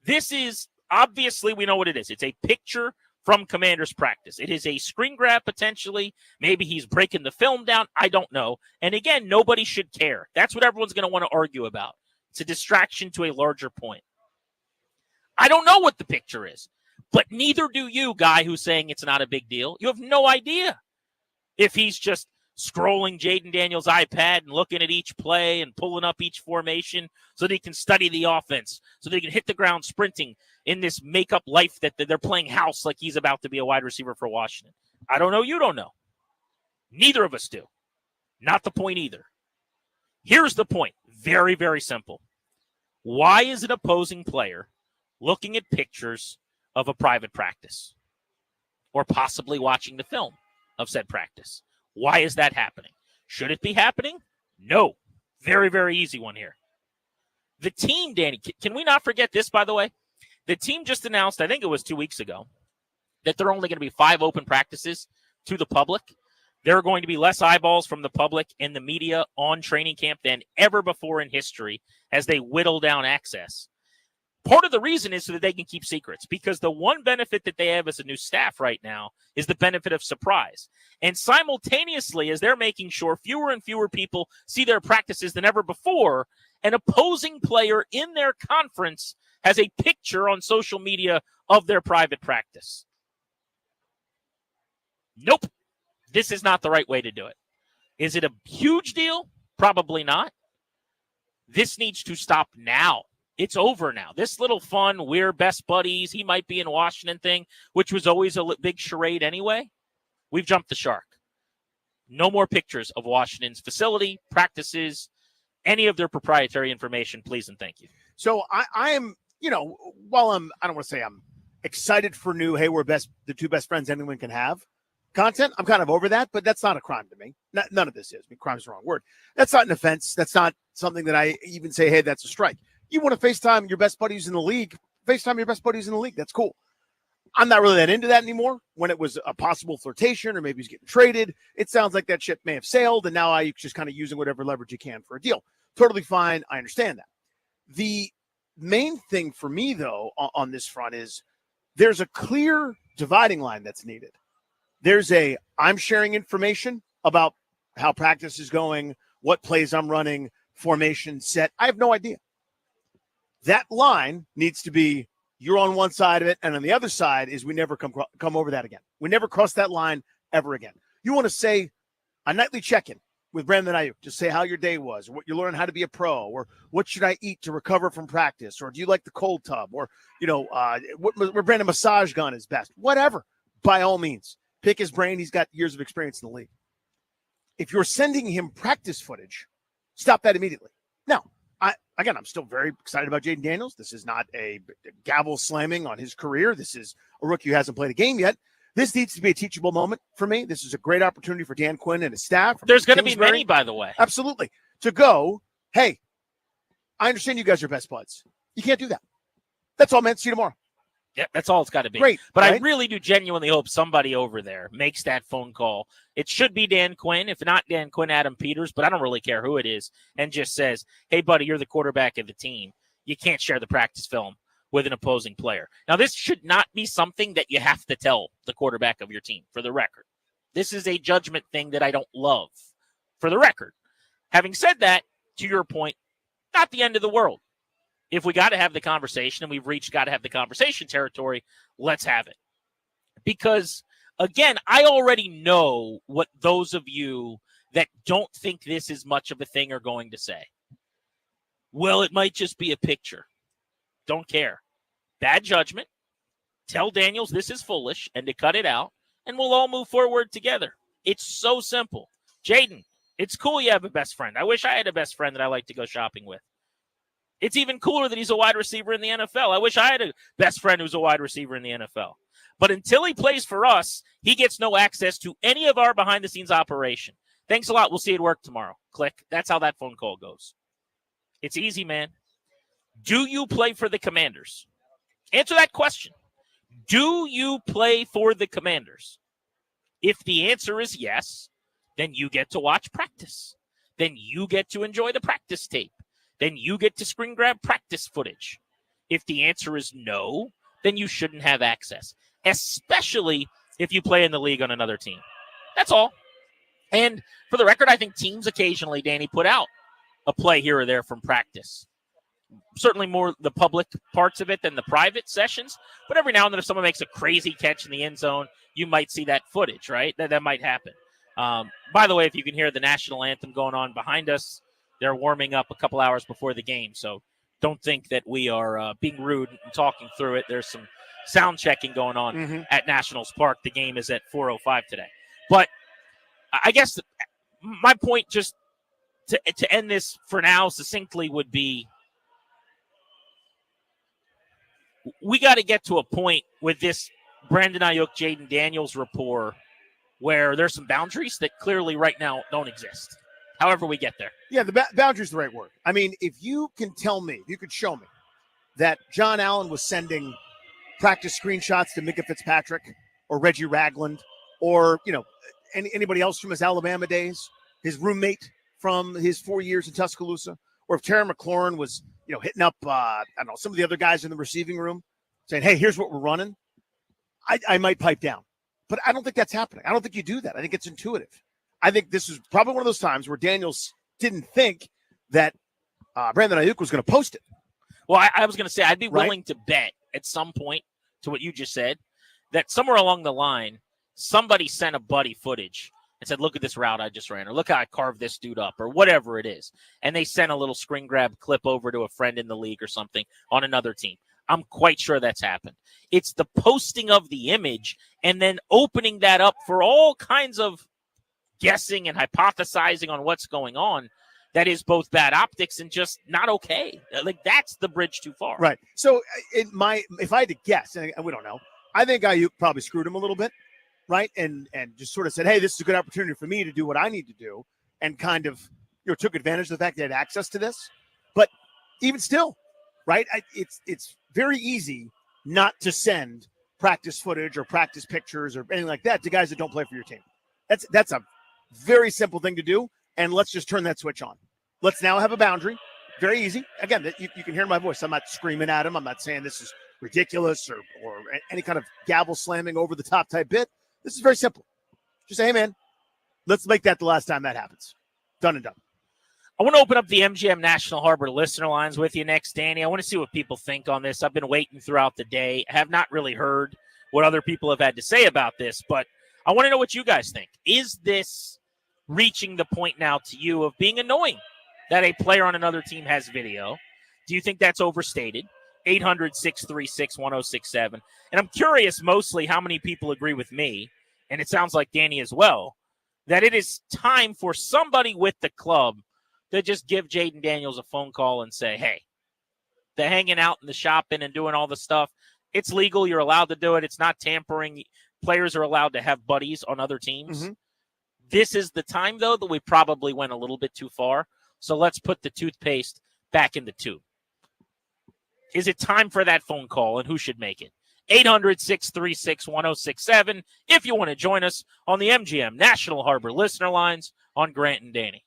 This is, obviously, we know what it is. It's a picture from Commander's practice. It is a screen grab, potentially. Maybe he's breaking the film down. I don't know. And again, nobody should care. That's what everyone's going to want to argue about. It's a distraction to a larger point. I don't know what the picture is, but neither do you, guy who's saying it's not a big deal. You have no idea if he's just scrolling Jaden Daniels' iPad and looking at each play and pulling up each formation so that he can study the offense, so that he can hit the ground sprinting in this make-up life that they're playing house like he's about to be a wide receiver for Washington. I don't know. You don't know. Neither of us do. Not the point either. Here's the point. Very, very simple. Why is an opposing player looking at pictures of a private practice or possibly watching the film of said practice? Why is that happening? Should it be happening? No. Very, very easy one here. The team, Danny, can we not forget this, by the way? The team just announced, I think it was 2 weeks ago, that there are only going to be 5 open practices to the public. There are going to be less eyeballs from the public and the media on training camp than ever before in history as they whittle down access. Part of the reason is so that they can keep secrets, because the one benefit that they have as a new staff right now is the benefit of surprise. And simultaneously, as they're making sure fewer and fewer people see their practices than ever before, an opposing player in their conference has a picture on social media of their private practice. Nope. This is not the right way to do it. Is it a huge deal? Probably not. This needs to stop now. It's over now. This little fun, we're best buddies, he might be in Washington thing, which was always a big charade anyway, we've jumped the shark. No more pictures of Washington's facility, practices, any of their proprietary information, please and thank you. So I am, while I don't want to say I'm excited for new, hey, we're the 2 best friends anyone can have content. I'm kind of over that, but that's not a crime to me. None of this is. I mean, crime's the wrong word. That's not an offense. That's not something that I even say, hey, that's a strike. You want to FaceTime your best buddies in the league, FaceTime your best buddies in the league. That's cool. I'm not really that into that anymore. When it was a possible flirtation or maybe he's getting traded, it sounds like that ship may have sailed, and now Aiyuk's just kind of using whatever leverage you can for a deal. Totally fine. I understand that. The main thing for me, though, on this front is there's a clear dividing line that's needed. There's I'm sharing information about how practice is going, what plays I'm running, formation set. I have no idea. That line needs to be you're on one side of it, and on the other side is we never come over that again. We never cross that line ever again. You want to say a nightly check-in with Brandon Aiyuk, just say how your day was, or what you learned how to be a pro, or what should I eat to recover from practice, or do you like the cold tub, or where Brandon massage gun is best, whatever. By all means, pick his brain. He's got years of experience in the league. If you're sending him practice footage, stop that immediately. Now, I'm still very excited about Jaden Daniels. This is not a gavel slamming on his career. This is a rookie who hasn't played a game yet. This needs to be a teachable moment for me. This is a great opportunity for Dan Quinn and his staff. There's going to be many, by the way. Absolutely. To go, hey, I understand you guys are best buds. You can't do that. That's all, man. See you tomorrow. Yeah, that's all it's got to be. Great. But right? I really do genuinely hope somebody over there makes that phone call. It should be Dan Quinn. If not Dan Quinn, Adam Peters, but I don't really care who it is, and just says, hey, buddy, you're the quarterback of the team. You can't share the practice film with an opposing player. Now, this should not be something that you have to tell the quarterback of your team, for the record. This is a judgment thing that I don't love, for the record. Having said that, to your point, not the end of the world. If we got to have the conversation and we've reached got to have the conversation territory, let's have it. Because, again, I already know what those of you that don't think this is much of a thing are going to say. Well, it might just be a picture. Don't care. bad judgment, tell Daniels this is foolish, and to cut it out, and we'll all move forward together. It's so simple. Jaden, it's cool you have a best friend. I wish I had a best friend that I like to go shopping with. It's even cooler that he's a wide receiver in the NFL. I wish I had a best friend who's a wide receiver in the NFL. But until he plays for us, he gets no access to any of our behind-the-scenes operation. Thanks a lot. We'll see you at work tomorrow. Click. That's how that phone call goes. It's easy, man. Do you play for the Commanders? Answer that question. Do you play for the Commanders? If the answer is yes, then you get to watch practice. Then you get to enjoy the practice tape. Then you get to screen grab practice footage. If the answer is no, then you shouldn't have access, especially if you play in the league on another team. That's all. And for the record, I think teams occasionally, Danny, put out a play here or there from practice. Certainly more the public parts of it than the private sessions. But every now and then if someone makes a crazy catch in the end zone, you might see that footage, right? That might happen. By the way, if you can hear the national anthem going on behind us, they're warming up a couple hours before the game. So don't think that we are being rude and talking through it. There's some sound checking going on at Nationals Park. The game is at 4:05 today. But I guess my point just to end this for now succinctly would be we got to get to a point with this Brandon Aiyuk, Jaden Daniels rapport where there's some boundaries that clearly right now don't exist. However we get there. Yeah, the boundary is the right word. I mean, if you can tell me, you could show me that John Allen was sending practice screenshots to Micah Fitzpatrick or Reggie Ragland or, anybody else from his Alabama days, his roommate from his 4 years in Tuscaloosa, or if Terry McLaurin was, hitting up, some of the other guys in the receiving room saying, hey, here's what we're running, I might pipe down. But I don't think that's happening. I don't think you do that. I think it's intuitive. I think this is probably one of those times where Daniels didn't think that Brandon Aiyuk was going to post it. Well, I was going to say, I'd be willing to bet at some point to what you just said that somewhere along the line, somebody sent a buddy footage and said, look at this route I just ran, or look how I carved this dude up, or whatever it is. And they sent a little screen grab clip over to a friend in the league or something on another team. I'm quite sure that's happened. It's the posting of the image and then opening that up for all kinds of guessing and hypothesizing on what's going on that is both bad optics and just not okay. Like, that's the bridge too far. Right. So if I had to guess, and we don't know, I think Aiyuk probably screwed him a little bit, right? And just sort of said, hey, this is a good opportunity for me to do what I need to do, and kind of took advantage of the fact they had access to this. But even still, right, it's very easy not to send practice footage or practice pictures or anything like that to guys that don't play for your team. That's a very simple thing to do, and let's just turn that switch on. Let's now have a boundary. Very easy. Again, you can hear my voice. I'm not screaming at him. I'm not saying this is ridiculous or any kind of gavel slamming over the top type bit. This is very simple. Just say, hey, man, let's make that the last time that happens. Done and done. I want to open up the MGM National Harbor listener lines with you next, Danny. I want to see what people think on this. I've been waiting throughout the day. I have not really heard what other people have had to say about this, but I want to know what you guys think. Is this reaching the point now to you of being annoying that a player on another team has video? Do you think that's overstated? 800-636-1067. And I'm curious mostly how many people agree with me, and it sounds like Danny as well, that it is time for somebody with the club to just give Jaden Daniels a phone call and say, hey, the hanging out and the shopping and doing all the stuff, it's legal. You're allowed to do it. It's not tampering. Players are allowed to have buddies on other teams. Mm-hmm. This is the time, though, that we probably went a little bit too far. So let's put the toothpaste back in the tube. Is it time for that phone call, and who should make it? 800-636-1067 if you want to join us on the MGM National Harbor listener lines on Grant and Danny.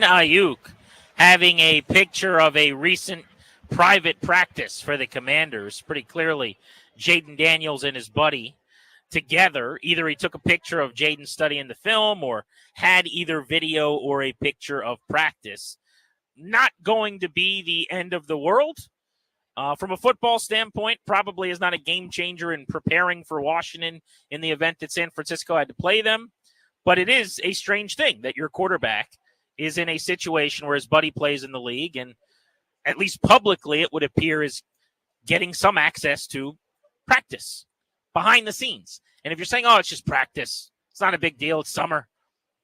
Aiyuk having a picture of a recent private practice for the Commanders. Pretty clearly, Jaden Daniels and his buddy together. Either he took a picture of Jaden studying the film or had either video or a picture of practice. Not going to be the end of the world. From a football standpoint, probably is not a game changer in preparing for Washington in the event that San Francisco had to play them. But it is a strange thing that your quarterback is in a situation where his buddy plays in the league, and at least publicly it would appear is getting some access to practice behind the scenes. And if you're saying, oh, it's just practice, it's not a big deal, it's summer,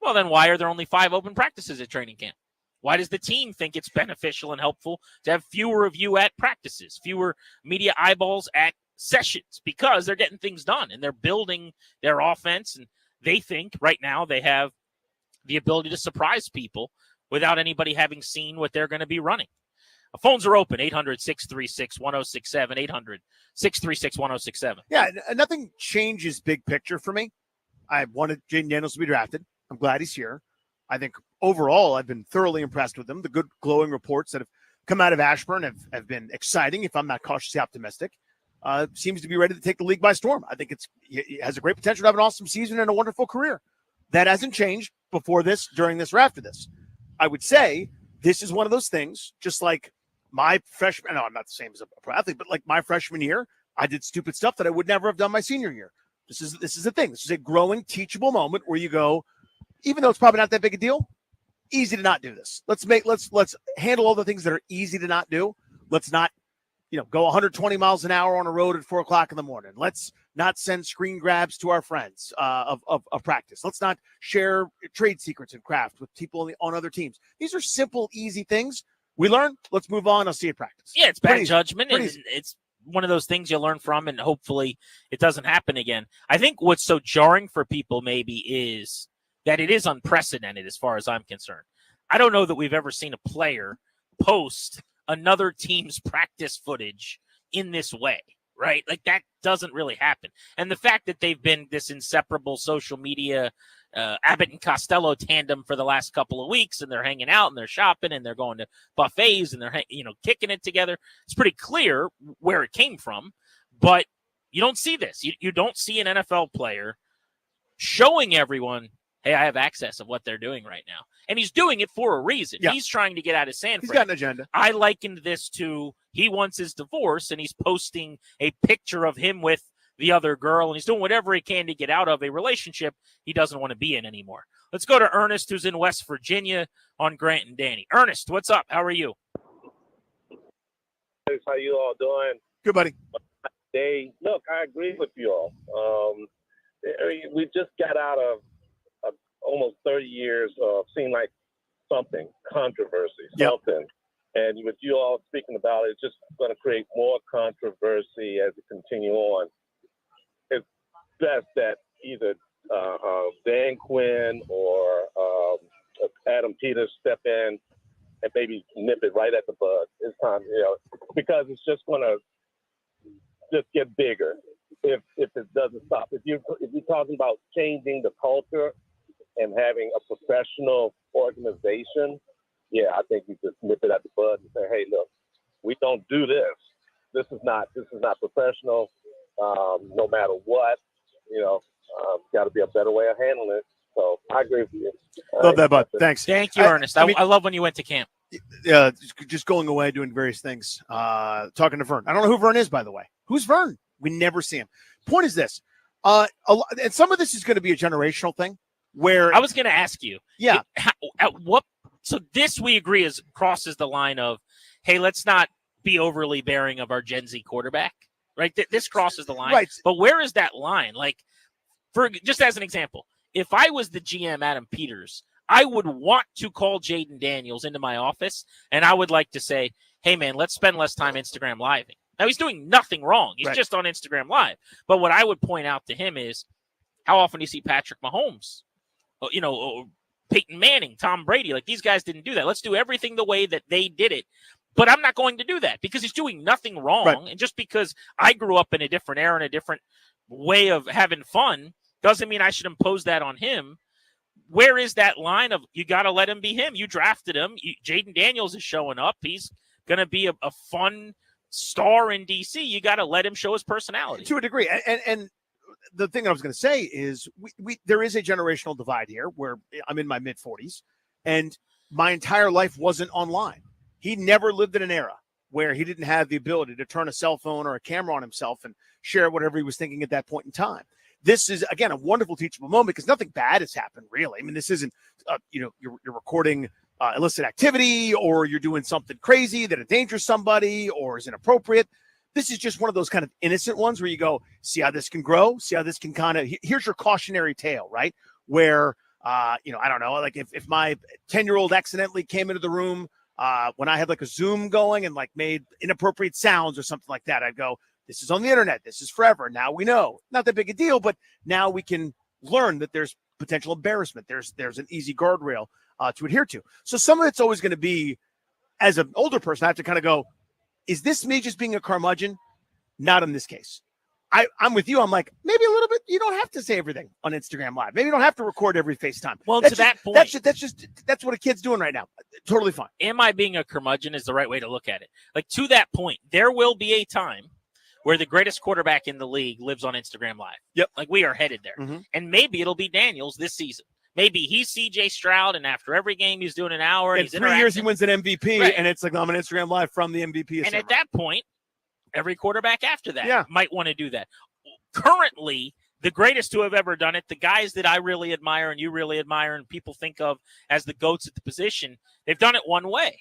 well, then why are there only 5 open practices at training camp? Why does the team think it's beneficial and helpful to have fewer of you at practices, fewer media eyeballs at sessions? Because they're getting things done and they're building their offense, and they think right now they have the ability to surprise people without anybody having seen what they're going to be running. Phones are open, 800-636-1067, 800-636-1067. Yeah, nothing changes big picture for me. I wanted Jaden Daniels to be drafted. I'm glad he's here. I think overall I've been thoroughly impressed with him. The good glowing reports that have come out of Ashburn have been exciting, if I'm not cautiously optimistic. Seems to be ready to take the league by storm. I think it has a great potential to have an awesome season and a wonderful career. That hasn't changed before this, during this, or after this. I would say this is one of those things, just like my freshman, no, I'm not the same as a pro athlete, but like my freshman year, I did stupid stuff that I would never have done my senior year. This is a thing. This is a growing, teachable moment where you go, even though it's probably not that big a deal, easy to not do this. Let's handle all the things that are easy to not do. Let's not, go 120 miles an hour on a road at 4:00 in the morning. Let's not send screen grabs to our friends of practice. Let's not share trade secrets and craft with people on other teams. These are simple, easy things. We learn. Let's move on. I'll see you at practice. Yeah, it's bad judgment. And it's one of those things you learn from, and hopefully it doesn't happen again. I think what's so jarring for people maybe is that it is unprecedented as far as I'm concerned. I don't know that we've ever seen a player post another team's practice footage in this way, right? Like that doesn't really happen. And the fact that they've been this inseparable social media Abbott and Costello tandem for the last couple of weeks, and they're hanging out and they're shopping and they're going to buffets and they're kicking it together. It's pretty clear where it came from, but you don't see this. You don't see an NFL player showing everyone, hey, I have access of what they're doing right now. And he's doing it for a reason. Yeah. He's trying to get out of San Fran. He's got an agenda. I likened this to he wants his divorce, and he's posting a picture of him with the other girl, and he's doing whatever he can to get out of a relationship he doesn't want to be in anymore. Let's go to Ernest, who's in West Virginia on Grant and Danny. Ernest, what's up? How are you? How you all doing? Good, buddy. Hey, look, I agree with you all. We just got out of almost 30 years of seeing like something, controversy, something. And with you all speaking about it, it's just going to create more controversy as it continue on. It's best that either Dan Quinn or Adam Peters step in and maybe nip it right at the bud. It's time, because it's just going to just get bigger if it doesn't stop. If you're talking about changing the culture and having a professional organization, I think you just nip it at the bud and say, hey, look, we don't do this. This is not professional. No matter what, got to be a better way of handling it. So I agree with you. Love that, bud. Thanks. Thank you, Ernest. I love when you went to camp. Just going away, doing various things, talking to Vern. I don't know who Vern is, by the way. Who's Vern? We never see him. Point is this, and some of this is going to be a generational thing where I was going to ask you. Yeah. So this we agree crosses the line of, hey, let's not be overly bearing of our Gen Z quarterback, right? This crosses the line. Right. But where is that line? Like, for just as an example, if I was the GM, Adam Peters, I would want to call Jaden Daniels into my office, and I would like to say, hey, man, let's spend less time Instagram Living. Now, he's doing nothing wrong. He's just on Instagram Live. But what I would point out to him is, how often do you see Patrick Mahomes, Peyton Manning, Tom Brady? Like, these guys didn't do that. Let's do everything the way that they did it. But I'm not going to do that because he's doing nothing wrong. Right. And just because I grew up in a different era and a different way of having fun doesn't mean I should impose that on him. where is that line of you got to let him be him? You drafted him. Jaden Daniels is showing up. He's going to be a fun star in DC. You got to let him show his personality. To a degree. And the thing I was going to say is there is a generational divide here where I'm in my mid-40s, and my entire life wasn't online. He never lived in an era where he didn't have the ability to turn a cell phone or a camera on himself and share whatever he was thinking at that point in time. This is, again, a wonderful teachable moment because nothing bad has happened, really. I mean, this isn't, you're recording illicit activity or you're doing something crazy that endangers somebody or is inappropriate. This is just one of those kind of innocent ones where you go, see how this can grow, see how this can kind of, here's your cautionary tale, right? Where, I don't know, like if my 10-year-old accidentally came into the room when I had like a Zoom going and like made inappropriate sounds or something like that, I'd go, this is on the internet. This is forever. Now we know. Not that big a deal, but now we can learn that there's potential embarrassment. There's an easy guardrail to adhere to. So some of it's always going to be, as an older person, I have to kind of go, is this me just being a curmudgeon? Not in this case. I'm with you. I'm like, maybe a little bit. You don't have to say everything on Instagram Live. Maybe you don't have to record every FaceTime. Well, that's to just, that point, that's what a kid's doing right now. Totally fine. Am I being a curmudgeon is the right way to look at it. Like, to that point, there will be a time where the greatest quarterback in the league lives on Instagram Live. Yep. Like, we are headed there. Mm-hmm. And maybe it'll be Daniels this season. Maybe he's CJ Stroud, and after every game he's doing an hour. In he's 3 years, he wins an MVP, right. And it's like, I'm on Instagram Live from the MVP. And at that point, every quarterback after that might want to do that. Currently, the greatest to have ever done it, the guys that I really admire and you really admire and people think of as the GOATs at the position, they've done it one way.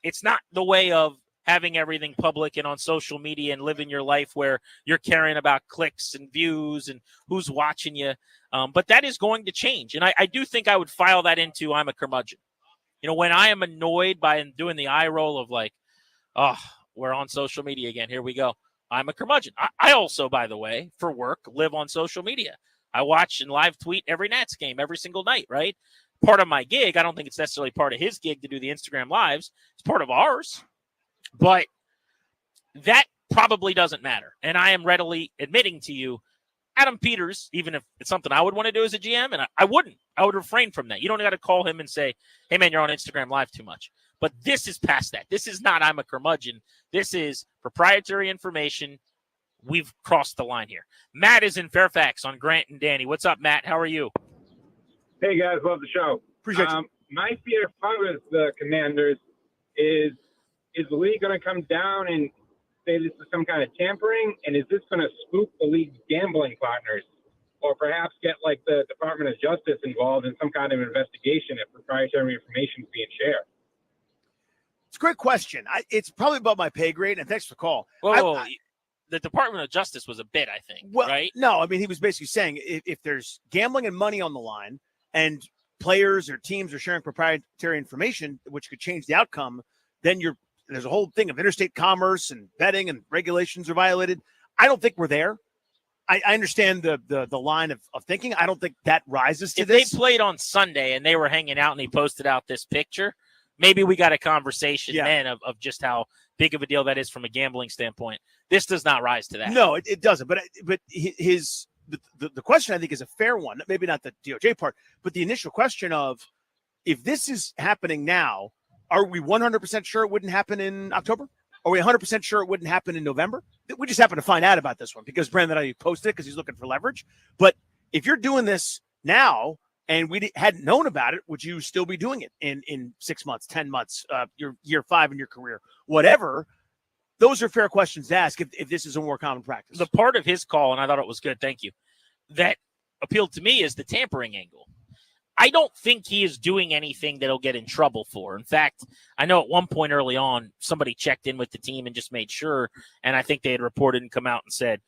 It's not the way of having everything public and on social media and living your life where you're caring about clicks and views and who's watching you. But that is going to change. And I do think I would file that into I'm a curmudgeon. When I am annoyed by doing the eye roll of like, oh, we're on social media again. Here we go. I'm a curmudgeon. I also, by the way, for work, live on social media. I watch and live tweet every Nats game every single night, right? Part of my gig. I don't think it's necessarily part of his gig to do the Instagram Lives. It's part of ours. But that probably doesn't matter. And I am readily admitting to you, Adam Peters, even if it's something I would want to do as a GM, and I wouldn't. I would refrain from that. You don't got to call him and say, hey, man, you're on Instagram Live too much. But this is past that. This is not I'm a curmudgeon. This is proprietary information. We've crossed the line here. Matt is in Fairfax on Grant and Danny. What's up, Matt? How are you? Hey, guys. Love the show. Appreciate you. My fear with the Commanders is the league going to come down and say this is some kind of tampering? And is this going to spook the league's gambling partners? Or perhaps get like the Department of Justice involved in some kind of investigation if proprietary information is being shared? It's a great question. It's probably above my pay grade, and thanks for the call. Whoa, the Department of Justice was a bit, I think, right? No, I mean, he was basically saying if there's gambling and money on the line and players or teams are sharing proprietary information, which could change the outcome, then there's a whole thing of interstate commerce and betting and regulations are violated. I don't think we're there. I understand the line of thinking. I don't think that rises to this. If they played on Sunday and they were hanging out and he posted out this picture, maybe we got a conversation then of just how big of a deal that is from a gambling standpoint. This does not rise to that. No, it doesn't. But the question I think is a fair one. Maybe not the DOJ part, but the initial question of if this is happening now, are we 100% sure it wouldn't happen in October? Are we 100% sure it wouldn't happen in November? We just happened to find out about this one because Brandon Aiyuk posted it because he's looking for leverage. But if you're doing this now and we hadn't known about it, would you still be doing it in 6 months, 10 months, your year 5 in your career, whatever? Those are fair questions to ask if this is a more common practice. The part of his call, and I thought it was good, thank you, that appealed to me is the tampering angle. I don't think he is doing anything that he'll get in trouble for. In fact, I know at one point early on, somebody checked in with the team and just made sure, and I think they had reported and come out and said,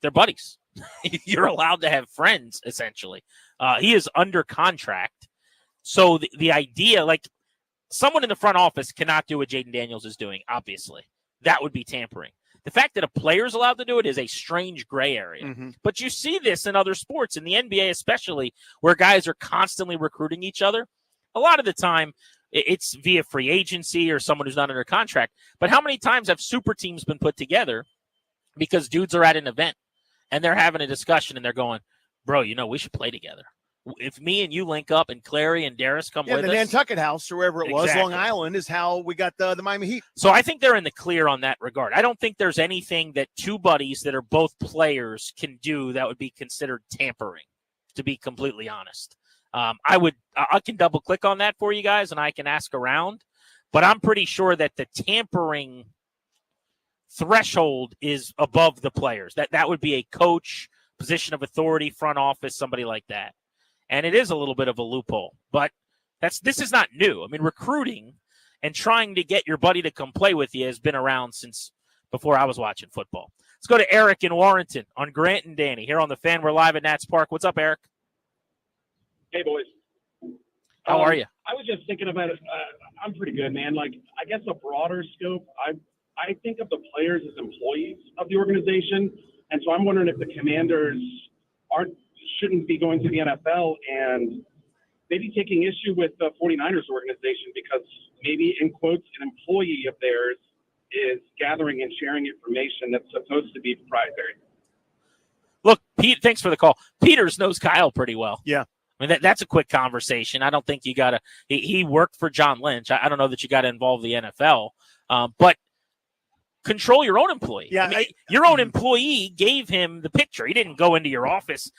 they're buddies. You're allowed to have friends, essentially. He is under contract. So the idea, like, someone in the front office cannot do what Jaden Daniels is doing, obviously. That would be tampering. The fact that a player is allowed to do it is a strange gray area. Mm-hmm. But you see this in other sports, in the NBA especially, where guys are constantly recruiting each other. A lot of the time, it's via free agency or someone who's not under contract. But how many times have super teams been put together because dudes are at an event and they're having a discussion and they're going, bro, we should play together. if me and you link up and Clary and Darius come with the us. Nantucket house or wherever it was, Exactly. Long Island, is how we got the Miami Heat. So I think they're in the clear on that regard. I don't think there's anything that two buddies that are both players can do that would be considered tampering, to be completely honest. I can double click on that for you guys and I can ask around, but I'm pretty sure that the tampering threshold is above the players. That would be a coach, position of authority, front office, somebody like that. And it is a little bit of a loophole, but this is not new. I mean, recruiting and trying to get your buddy to come play with you has been around since before I was watching football. Let's go to Eric in Warrenton on Grant and Danny here on the Fan. We're live at Nats Park. What's up, Eric? Hey, boys. How are you? I was just thinking about it. I'm pretty good, man. Like, I guess a broader scope, I think of the players as employees of the organization. And so I'm wondering if the Commanders shouldn't be going to the NFL and maybe taking issue with the 49ers organization, because maybe, in quotes, an employee of theirs is gathering and sharing information that's supposed to be proprietary. Look, Pete, thanks for the call. Peters knows Kyle pretty well. Yeah. I mean, that's a quick conversation. I don't think you got to – he worked for John Lynch. I don't know that you got to involve the NFL. But control your own employee. Yeah, I mean, your own employee gave him the picture. He didn't go into your office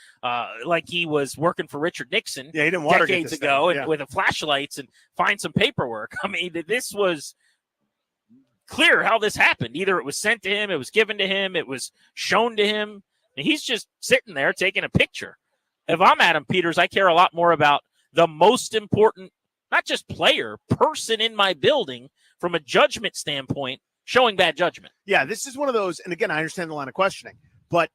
like he was working for Richard Nixon he didn't decades ago and with flashlights and find some paperwork. I mean, this was clear how this happened. Either it was sent to him, it was given to him, it was shown to him, and he's just sitting there taking a picture. If I'm Adam Peters, I care a lot more about the most important, not just player, person in my building from a judgment standpoint, showing bad judgment. Yeah, this is one of those, and again, I understand the line of questioning, but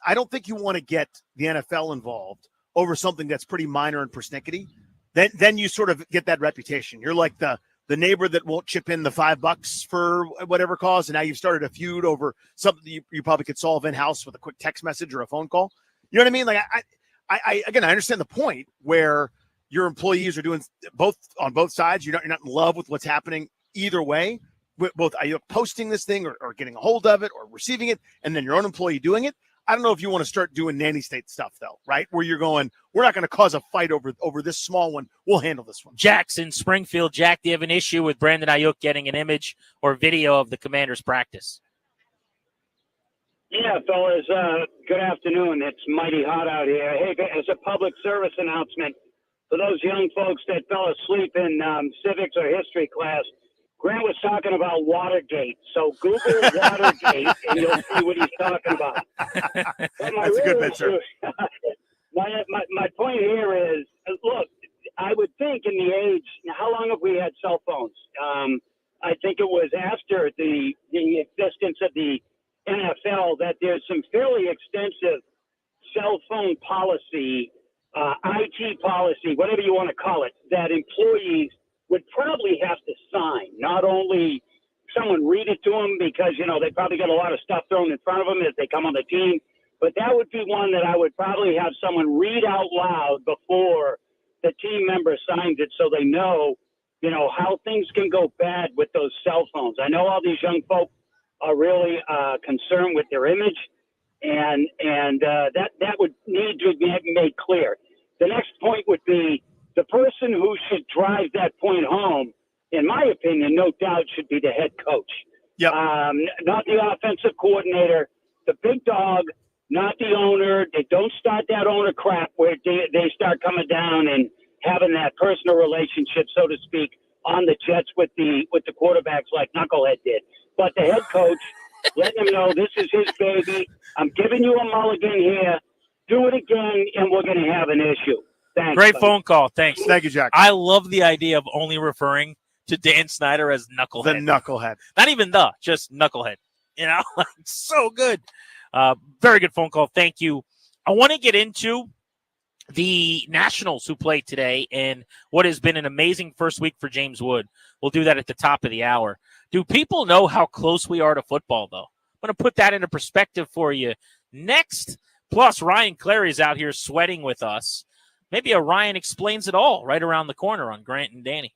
I don't think you want to get the NFL involved over something that's pretty minor and persnickety. Then you sort of get that reputation. You're like the neighbor that won't chip in the $5 for whatever cause, and now you've started a feud over something you probably could solve in-house with a quick text message or a phone call. You know what I mean? Like, I understand the point where your employees are doing both on both sides. You're not in love with what's happening either way. Both Aiyuk posting this thing or getting a hold of it or receiving it, and then your own employee doing it. I don't know if you want to start doing nanny state stuff, though, right? Where you're going, we're not going to cause a fight over this small one. We'll handle this one. Jack's in Springfield. Jack, do you have an issue with Brandon Aiyuk getting an image or video of the Commanders' practice? Yeah, fellas, good afternoon. It's mighty hot out here. Hey, as a public service announcement, for those young folks that fell asleep in civics or history class, Grant was talking about Watergate. So Google Watergate, and you'll see what he's talking about. That's a good bit, sir. My point here is, look, I would think in the age, how long have we had cell phones? I think it was after the existence of the NFL that there's some fairly extensive cell phone policy, IT policy, whatever you want to call it, that employees would probably have to sign. Not only someone read it to them because, they probably get a lot of stuff thrown in front of them as they come on the team, but that would be one that I would probably have someone read out loud before the team member signs it so they know, how things can go bad with those cell phones. I know all these young folks are really concerned with their image, and that would need to be made clear. The next point would be the person who should drive that point home, in my opinion, no doubt should be the head coach. Yep. Not the offensive coordinator, the big dog, not the owner. They don't start that owner crap where they start coming down and having that personal relationship, so to speak, on the Jets with the quarterbacks like Knucklehead did. But the head coach, letting him know this is his baby. I'm giving you a mulligan here. Do it again, and we're going to have an issue. Thanks. Great phone call. Thanks. Thank you, Jack. I love the idea of only referring to Dan Snyder as Knucklehead. The Knucklehead. Not even just Knucklehead. So good. Very good phone call. Thank you. I want to get into the Nationals who played today and what has been an amazing first week for James Wood. We'll do that at the top of the hour. Do people know how close we are to football, though? I'm going to put that into perspective for you next. Plus, Ryan Clary is out here sweating with us. Maybe a Ryan Explains It All right around the corner on Grant and Danny.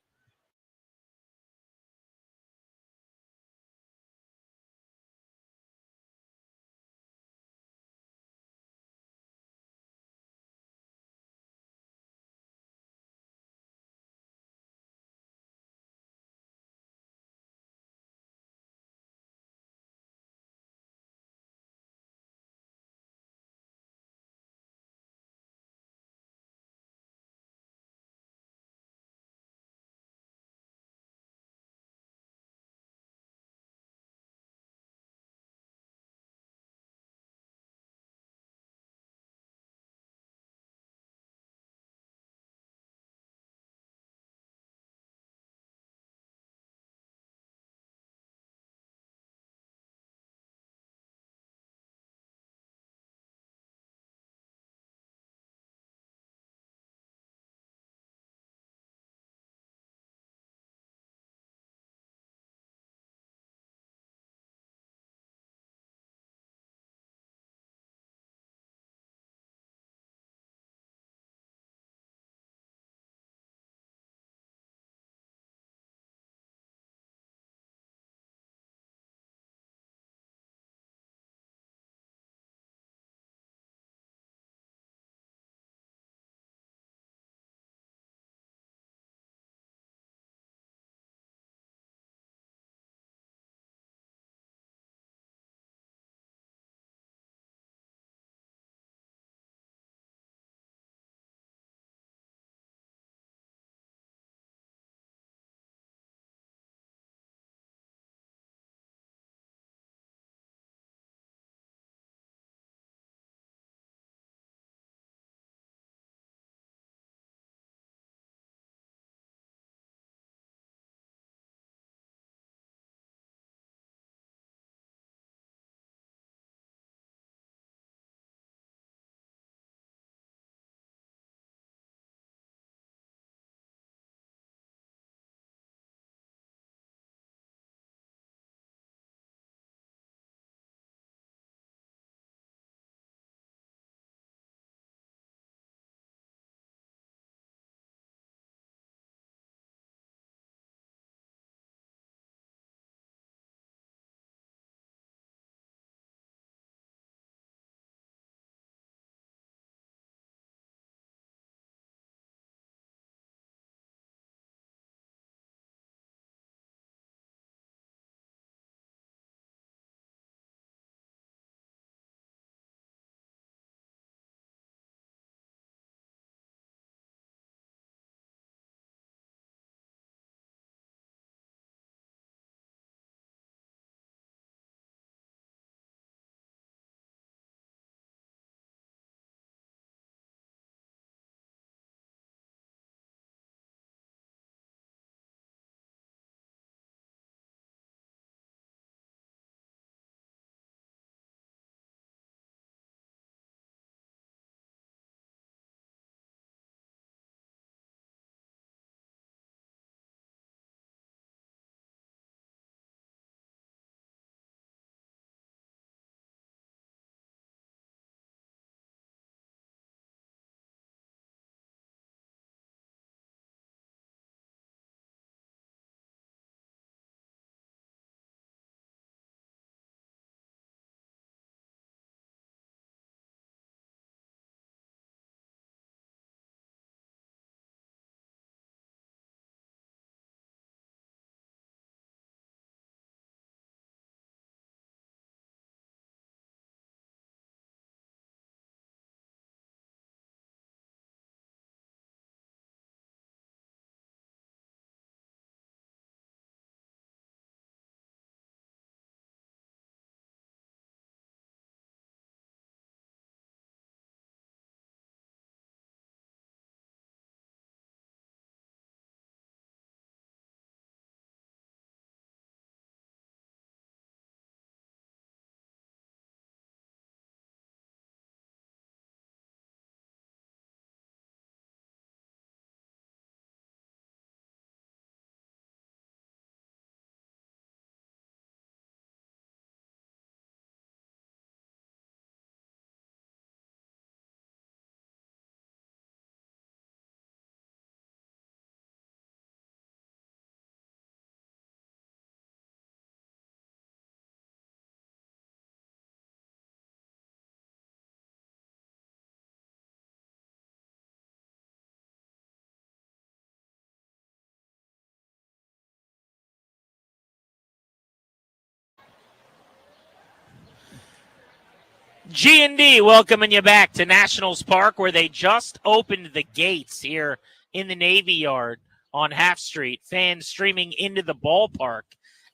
G&D welcoming you back to Nationals Park, where they just opened the gates here in the Navy Yard on Half Street. Fans streaming into the ballpark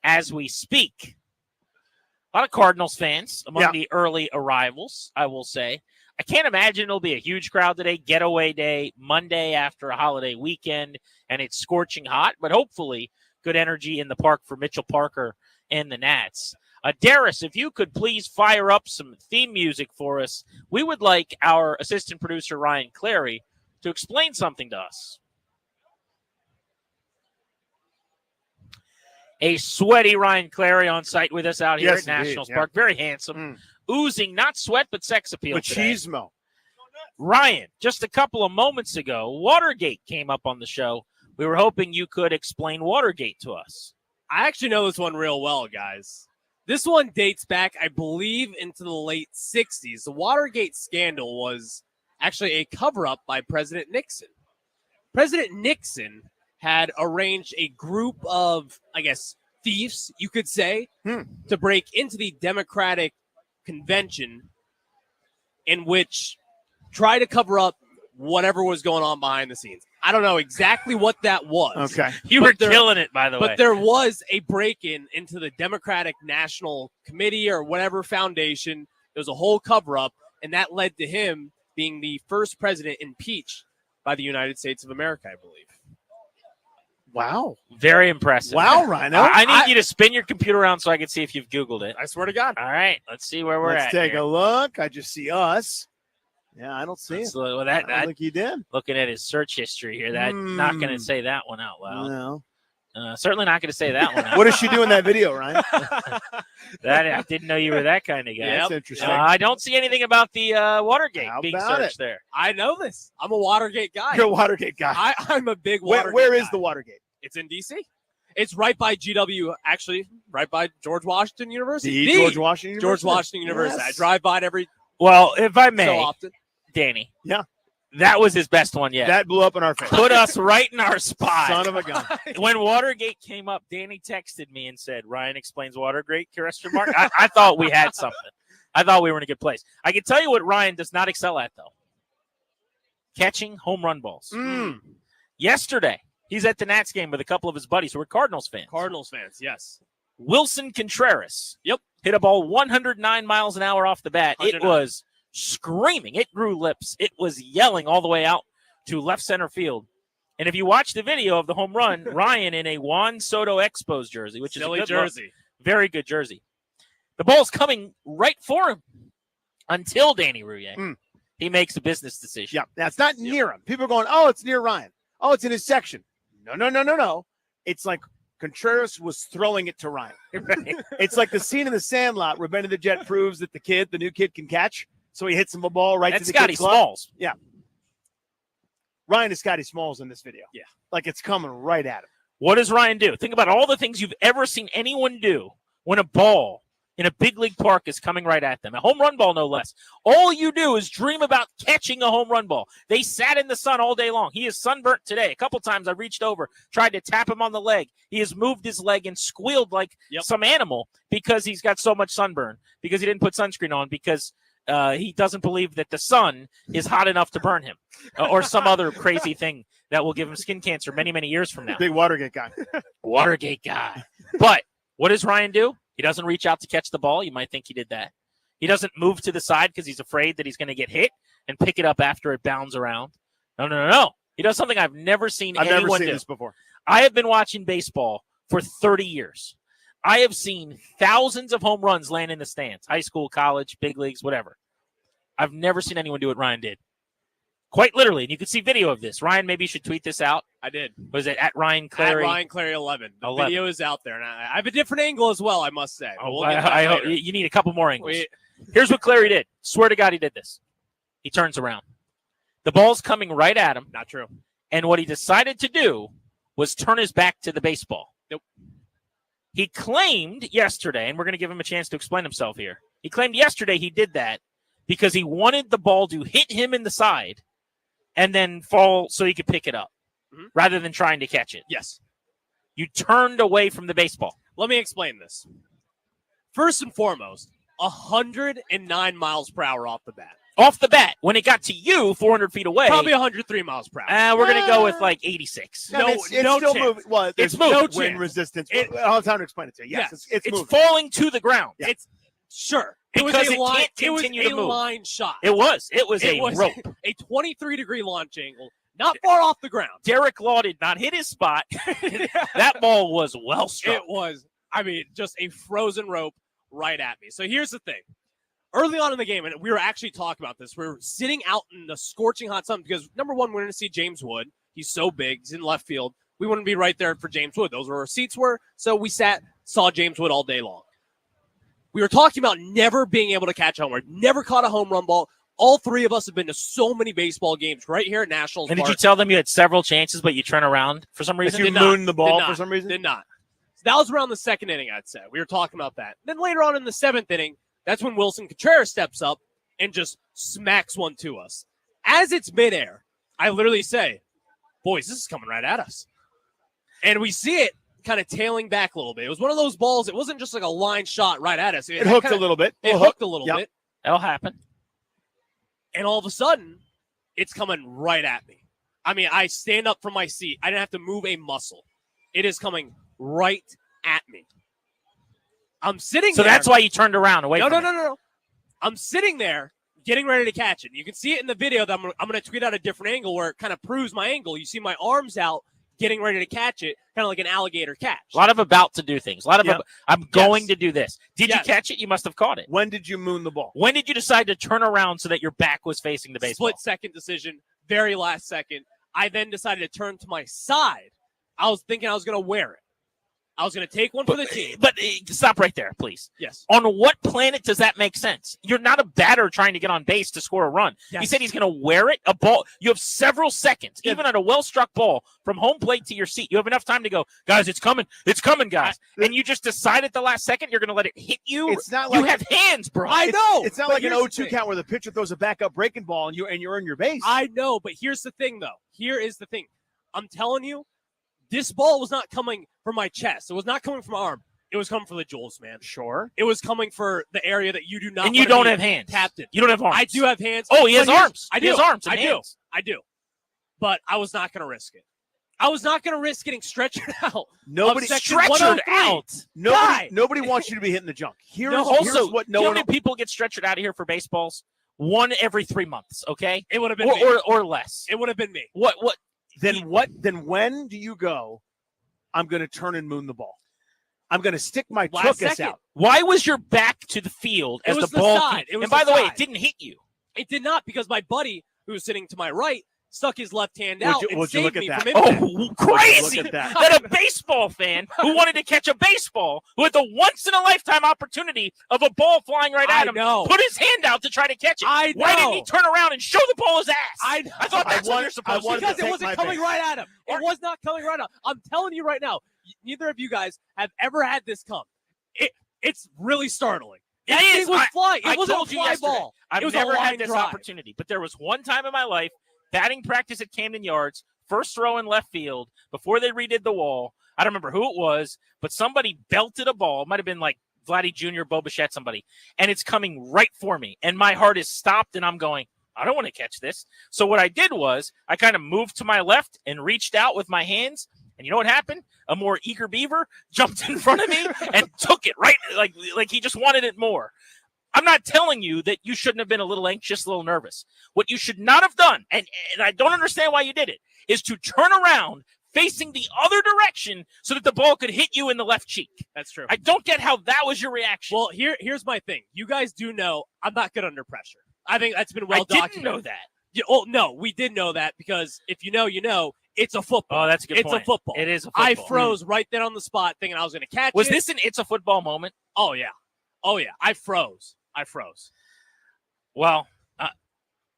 as we speak. A lot of Cardinals fans among the early arrivals, I will say. I can't imagine it'll be a huge crowd today. Getaway day, Monday after a holiday weekend, and it's scorching hot, but hopefully good energy in the park for Mitchell Parker and the Nats. Darius, if you could please fire up some theme music for us, we would like our assistant producer, Ryan Clary, to explain something to us. A sweaty Ryan Clary on site with us out here at Nationals Park. Very handsome. Oozing, not sweat, but sex appeal today. Machismo. Ryan, just a couple of moments ago, Watergate came up on the show. We were hoping you could explain Watergate to us. I actually know this one real well, guys. This one dates back, I believe, into the late 60s. The Watergate scandal was actually a cover-up by President Nixon. President Nixon had arranged a group of, I guess, thieves, you could say, to break into the Democratic convention, in which try to cover up whatever was going on behind the scenes. I don't know exactly what that was. Okay. You were killing it, by the way. But there was a break-in into the Democratic National Committee or whatever foundation. There was a whole cover-up, and that led to him being the first president impeached by the United States of America, I believe. Wow. Very impressive. Wow, Rhino. I need you to spin your computer around so I can see if you've Googled it. I swear to God. All right. Let's see where we're at. Let's take here. a look. I just see us. Yeah, I don't see it. Well, I don't think you did. Looking at his search history here, not going to say that one out loud. No. Certainly not going to say that one out What does she do in that video, Ryan? I didn't know you were that kind of guy. That's interesting. I don't see anything about the Watergate being about searched it? there. I know this. I'm a Watergate guy. You're a Watergate guy. I'm a big Watergate Where is guy. the Watergate? It's in D.C. It's right by GW, actually, right by George Washington University. George Washington George University? Washington University. Yes. I drive by it every Well, if I may, so often. Danny. Yeah. That was his best one yet. That blew up in our face. Put us right in our spot. Son of a gun. When Watergate came up, Danny texted me and said, Ryan explains Watergate, question mark. I thought we had something. I thought we were in a good place. I can tell you what Ryan does not excel at, though. Catching home run balls. Yesterday, he's at the Nats game with a couple of his buddies who are Cardinals fans. Cardinals fans, yes. Wilson Contreras. Yep. Hit a ball 109 miles an hour off the bat. It 109. was screaming. It grew lips. It was yelling all the way out to left center field. And if you watch the video of the home run, Ryan in a Juan Soto Expos jersey, which Silly is a good jersey. look. Very good jersey. The ball's coming right for him until Danny Rouillet. He makes a business decision. Yeah, that's not near him. People are going, oh, it's near Ryan. Oh, it's in his section. No. It's like Contreras was throwing it to Ryan. It's like the scene in The Sandlot where Benny the Jet proves that the new kid can catch. So he hits him a ball right to the Scotty kid's glove. Smalls. Yeah. Ryan is Scotty Smalls in this video. Yeah. Like it's coming right at him. What does Ryan do? Think about all the things you've ever seen anyone do when a ball in a big league park is coming right at them. A home run ball, no less. All you do is dream about catching a home run ball. They sat in the sun all day long. He is sunburnt today. A couple times I reached over, tried to tap him on the leg. He has moved his leg and squealed like some animal because he's got so much sunburn, because he didn't put sunscreen on, because he doesn't believe that the sun is hot enough to burn him or some other crazy thing that will give him skin cancer many, many years from now. Big Watergate guy. Watergate guy. But what does Ryan do? He doesn't reach out to catch the ball. You might think he did that. He doesn't move to the side because he's afraid that he's going to get hit and pick it up after it bounds around. No. He does something I've never seen anyone do. I've never seen this before. I have been watching baseball for 30 years. I have seen thousands of home runs land in the stands, high school, college, big leagues, whatever. I've never seen anyone do what Ryan did. Quite literally. And you can see video of this. Ryan, maybe you should tweet this out. I did. Was it at Ryan Clary? At Ryan Clary 11. The 11. video is out there. And I have a different angle as well, I must say. But Oh, we'll get to that I hope later. you need a couple more angles. Here's what Clary did. Swear to God he did this. He turns around. The ball's coming right at him. Not true. And what he decided to do was turn his back to the baseball. Nope. He claimed yesterday, and we're going to give him a chance to explain himself here. He claimed yesterday he did that because he wanted the ball to hit him in the side and then fall so he could pick it up rather than trying to catch it. Yes. You turned away from the baseball. Let me explain this. First and foremost, 109 miles per hour off the bat. Off the bat, when it got to you 400 feet away. Probably 103 miles per hour. We're going to go with like 86. No, it's still chance. moving. Well, It's there's moving. no wind resistance. I'll have time to explain it to you. Yes, it's moving. falling to the ground. Yeah. It's sure. It was Because a it line. can't It was continue a to move. line shot. It was a rope. A 23-degree launch angle, not far off the ground. Derek Law did not hit his spot. That ball was well struck. It was, just a frozen rope right at me. So here's the thing. Early on in the game, and we were actually talking about this, we were sitting out in the scorching hot sun because, number one, we're going to see James Wood. He's so big. He's in left field. We wouldn't be right there for James Wood. Those were where our seats were. So we saw James Wood all day long. We were talking about never being able to catch a home run. Never caught a home run ball. All three of us have been to so many baseball games right here at Nationals. And did you tell them you had several chances, but you turn around for some reason? You mooned the ball for some reason? Did not. So that was around the second inning, I'd say. We were talking about that. Then later on in the seventh inning, that's when Wilson Contreras steps up and just smacks one to us. As it's midair, I literally say, boys, this is coming right at us. And we see it kind of tailing back a little bit. It was one of those balls. It wasn't just like a line shot right at us. It hooked a little bit. It hooked a little bit. That'll happen. And all of a sudden, it's coming right at me. I stand up from my seat. I didn't have to move a muscle. It is coming right at me. I'm sitting So there. that's why you turned around away from it. No. I'm sitting there getting ready to catch it. You can see it in the video that I'm going to tweet out a different angle where it kind of proves my angle. You see my arms out getting ready to catch it, kind of like an alligator catch. A lot of about to do things. A lot of I'm going to do this. Did you Yes. catch it? You must have caught it. When did you moon the ball? When did you decide to turn around so that your back was facing the baseball? Split-second decision, very last second. I then decided to turn to my side. I was thinking I was going to wear it. I was going to take one for the team. But stop right there, please. Yes. On what planet does that make sense? You're not a batter trying to get on base to score a run. Yes. He said he's going to wear it. A ball. You have several seconds, even on a well-struck ball, from home plate to your seat. You have enough time to go, guys, it's coming. It's coming, guys. And you just decide at the last second you're going to let it hit you. It's not you like have hands, bro. I know. It's not but like an here's the 0-2 thing. count where the pitcher throws a backup breaking ball and you're in your base. I know, but here's the thing, though. Here is the thing. I'm telling you, this ball was not coming from my chest. It was not coming from my arm. It was coming for the jewels, man. Sure. It was coming for the area that you do not. And you wanna don't be have hands. Tapped in. You don't have arms. I do have hands. Oh, he has but here's- arms. I do. He has arms and I do. hands. I do. But I was not going to risk it. I was not going to risk getting stretchered out. Nobody of section stretchered 103. out. Nobody wants you to be hitting the junk. Here's Also, what you know how many people get stretchered out of here for baseballs? One every 3 months, okay? It would have been me. or less. It would have been me. What? Then when do you go, I'm going to turn and moon the ball? I'm going to stick my Last tuchus second. out. Why was your back to the field It as was the ball side. came? It was And by the way, it side. didn't hit you. It did not, because my buddy who was sitting to my right stuck his left hand out and would you saved look at me that? from impact. Oh, crazy! Look at that. That a baseball fan who wanted to catch a baseball, who had the once-in-a-lifetime opportunity of a ball flying right at I him, know. put his hand out to try to catch it. I Why didn't know. he turn around and show the ball his ass? I thought that's what you're supposed to do. Because take it wasn't my coming base. right at him. It was not coming right up. I'm telling you right now, neither of you guys have ever had this come. It's really startling. It That is. thing was flying. It I wasn't told a you fly yesterday, ball. I've It was never a line had this drive. opportunity, but there was one time in my life, batting practice at Camden Yards, first row in left field, before they redid the wall. I don't remember who it was, but somebody belted a ball. It might have been like Vladdy Jr., Bo Bichette, somebody, and it's coming right for me. And my heart is stopped, and I'm going, I don't want to catch this. So what I did was I kind of moved to my left and reached out with my hands. And you know what happened? A more eager beaver jumped in front of me and took it right like he just wanted it more. I'm not telling you that you shouldn't have been a little anxious, a little nervous. What you should not have done, and I don't understand why you did it, is to turn around facing the other direction so that the ball could hit you in the left cheek. That's true. I don't get how that was your reaction. Well, here's my thing. You guys do know I'm not good under pressure. I think that's been well documented. I didn't know that. Oh, no, we did know that because if you know, you know. It's a football. Oh, that's a good point. It's a football. It is a football. I froze right there on the spot thinking I was going to catch Was it. this an it's a football moment? Oh, yeah. Oh, yeah. I froze. Well,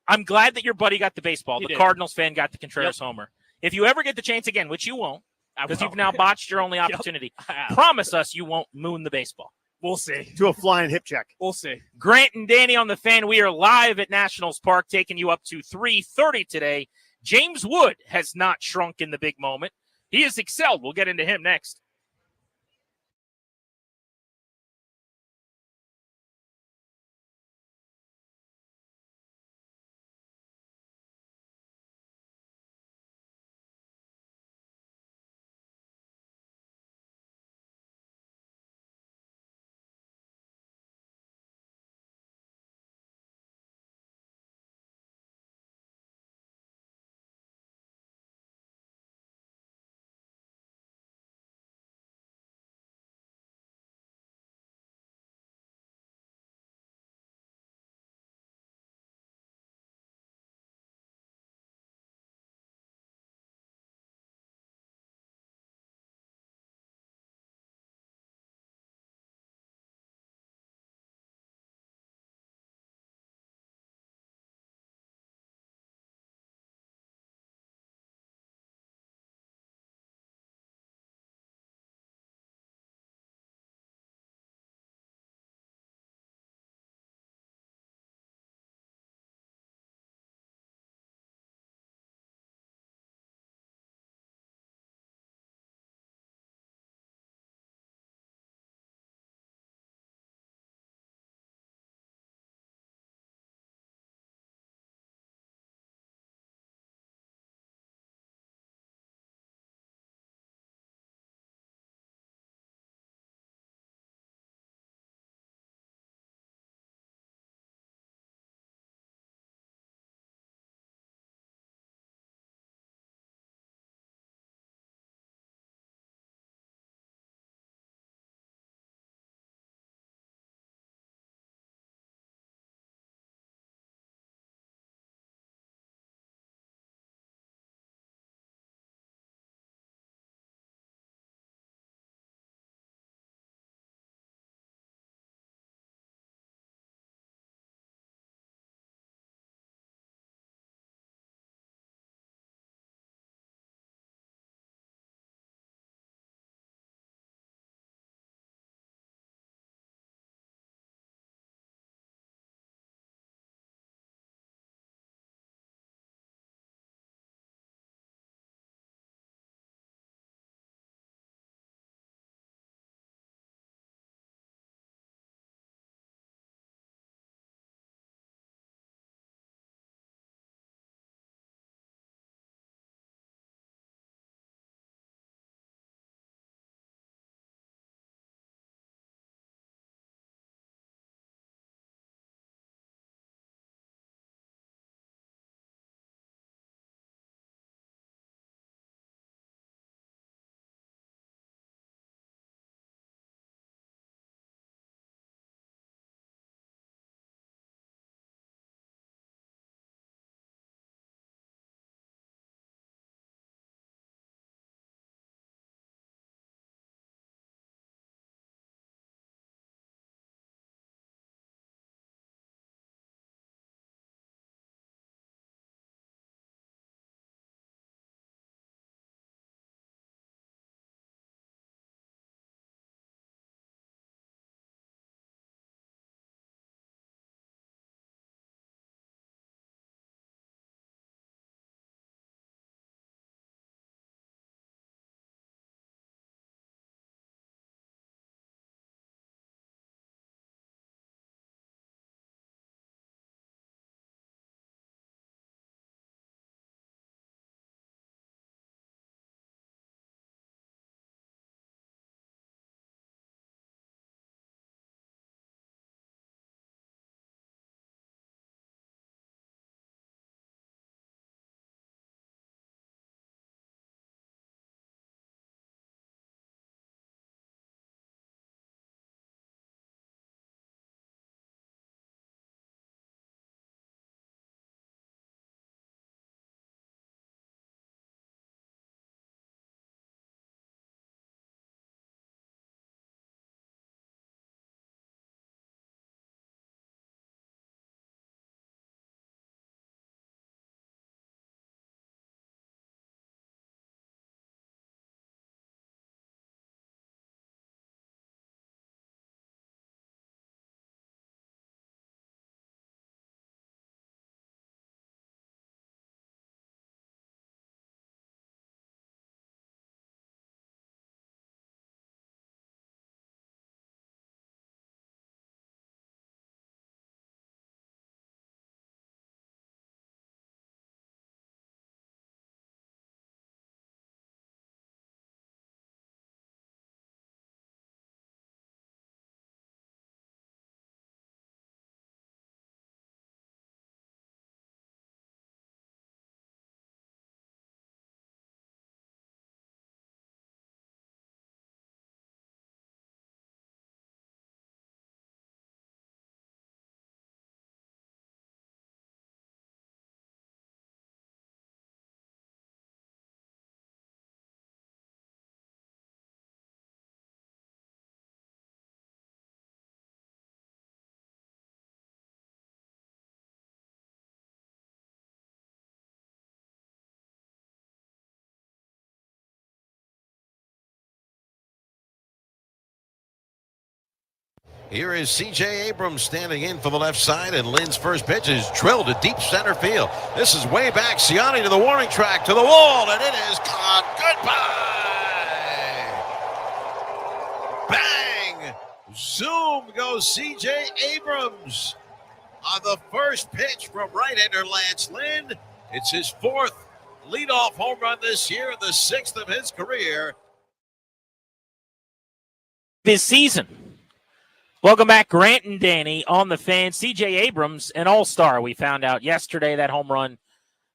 I'm glad that your buddy got the baseball. He The did. Cardinals fan got the Contreras homer. If you ever get the chance again, which you won't, because you've now botched your only opportunity, promise us you won't moon the baseball. We'll see. Do a flying hip check. We'll see. Grant and Danny on the Fan. We are live at Nationals Park, taking you up to 3:30 today. James Wood has not shrunk in the big moment. He has excelled. We'll get into him next. Here is C.J. Abrams standing in for the left side, and Lynn's first pitch is drilled to deep center field. This is way back. Siani to the warning track, to the wall, and it is gone. Goodbye. Bang. Zoom goes C.J. Abrams on the first pitch from right-hander Lance Lynn. It's his 4th leadoff home run this year, the 6th of his career. This season. Welcome back, Grant and Danny on the Fan. C.J. Abrams, an all-star. We found out yesterday that home run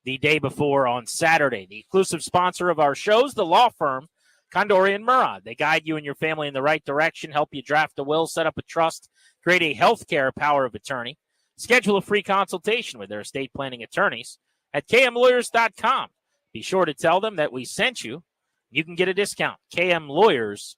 the day before on Saturday. The exclusive sponsor of our shows, the law firm, Condori and Murad. They guide you and your family in the right direction, help you draft a will, set up a trust, create a healthcare power of attorney. Schedule a free consultation with their estate planning attorneys at kmlawyers.com. Be sure to tell them that we sent you. You can get a discount, kmlawyers.com.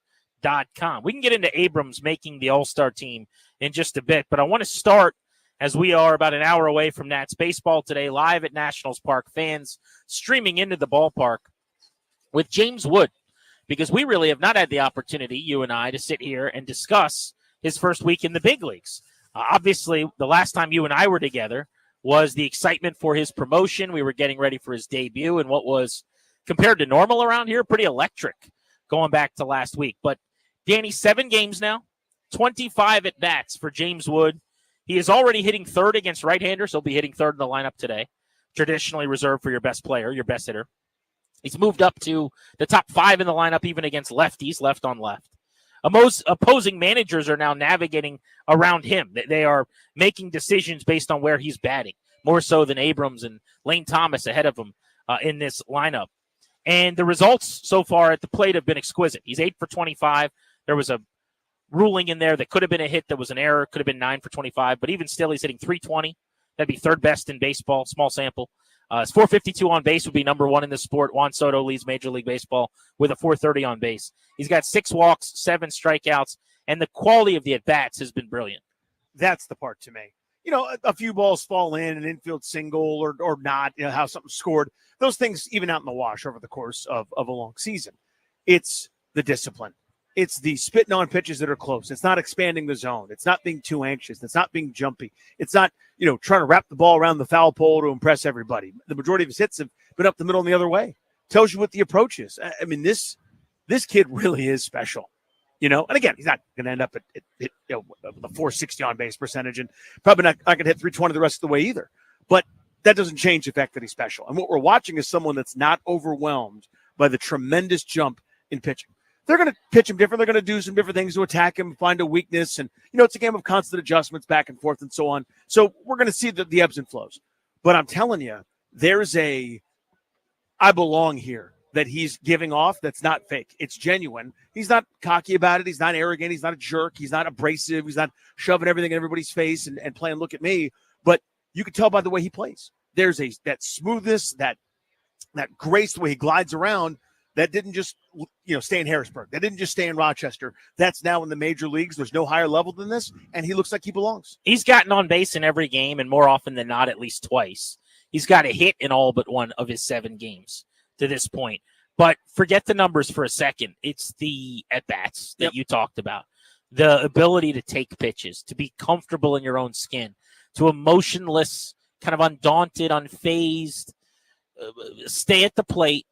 We can get into Abrams making the all-star team in just a bit, but I want to start, as we are about an hour away from Nats baseball today, live at Nationals Park, fans streaming into the ballpark with James Wood, because we really have not had the opportunity, you and I, to sit here and discuss his first week in the big leagues. Obviously, the last time you and I were together was the excitement for his promotion. We were getting ready for his debut, and what was, compared to normal around here, pretty electric going back to last week. But Danny, 7 games now, 25 at-bats for James Wood. He is already hitting third against right-handers. He'll be hitting third in the lineup today, traditionally reserved for your best player, your best hitter. He's moved up to the top 5 in the lineup, even against lefties, left on left. Most opposing managers are now navigating around him. They are making decisions based on where he's batting, more so than Abrams and Lane Thomas ahead of him in this lineup. And the results so far at the plate have been exquisite. He's 8 for 25. There was a ruling in there that could have been a hit that was an error, could have been 9 for 25, but even still, he's hitting 320. That'd be third best in baseball, small sample. His 452 on base would be number 1 in the sport. Juan Soto leads Major League Baseball with a 430 on base. He's got 6 walks, 7 strikeouts, and the quality of the at-bats has been brilliant. That's the part to me. You know, a few balls fall in, an infield single or not, you know, how something scored. Those things even out in the wash over the course of a long season. It's the discipline. It's the spitting on pitches that are close. It's not expanding the zone. It's not being too anxious. It's not being jumpy. It's not, you know, trying to wrap the ball around the foul pole to impress everybody. The majority of his hits have been up the middle and the other way. Tells you what the approach is. I mean, this kid really is special, you know. And again, he's not going to end up at you know, the 460 on base percentage, and probably not going to hit 320 the rest of the way either. But that doesn't change the fact that he's special. And what we're watching is someone that's not overwhelmed by the tremendous jump in pitching. They're going to pitch him different. They're going to do some different things to attack him, find a weakness. And, you know, it's a game of constant adjustments back and forth and so on. So we're going to see the ebbs and flows. But I'm telling you, there's I belong here that he's giving off that's not fake. It's genuine. He's not cocky about it. He's not arrogant. He's not a jerk. He's not abrasive. He's not shoving everything in everybody's face and playing look at me. But you can tell by the way he plays. There's that smoothness, that grace, the way he glides around. That didn't just, you know, stay in Harrisburg. That didn't just stay in Rochester. That's now in the major leagues. There's no higher level than this, and he looks like he belongs. He's gotten on base in every game, and more often than not, at least twice. He's got a hit in all but 1 of his 7 games to this point. But forget the numbers for a second. It's the at-bats that you talked about. The ability to take pitches, to be comfortable in your own skin, to emotionless, kind of undaunted, unfazed, stay at the plate,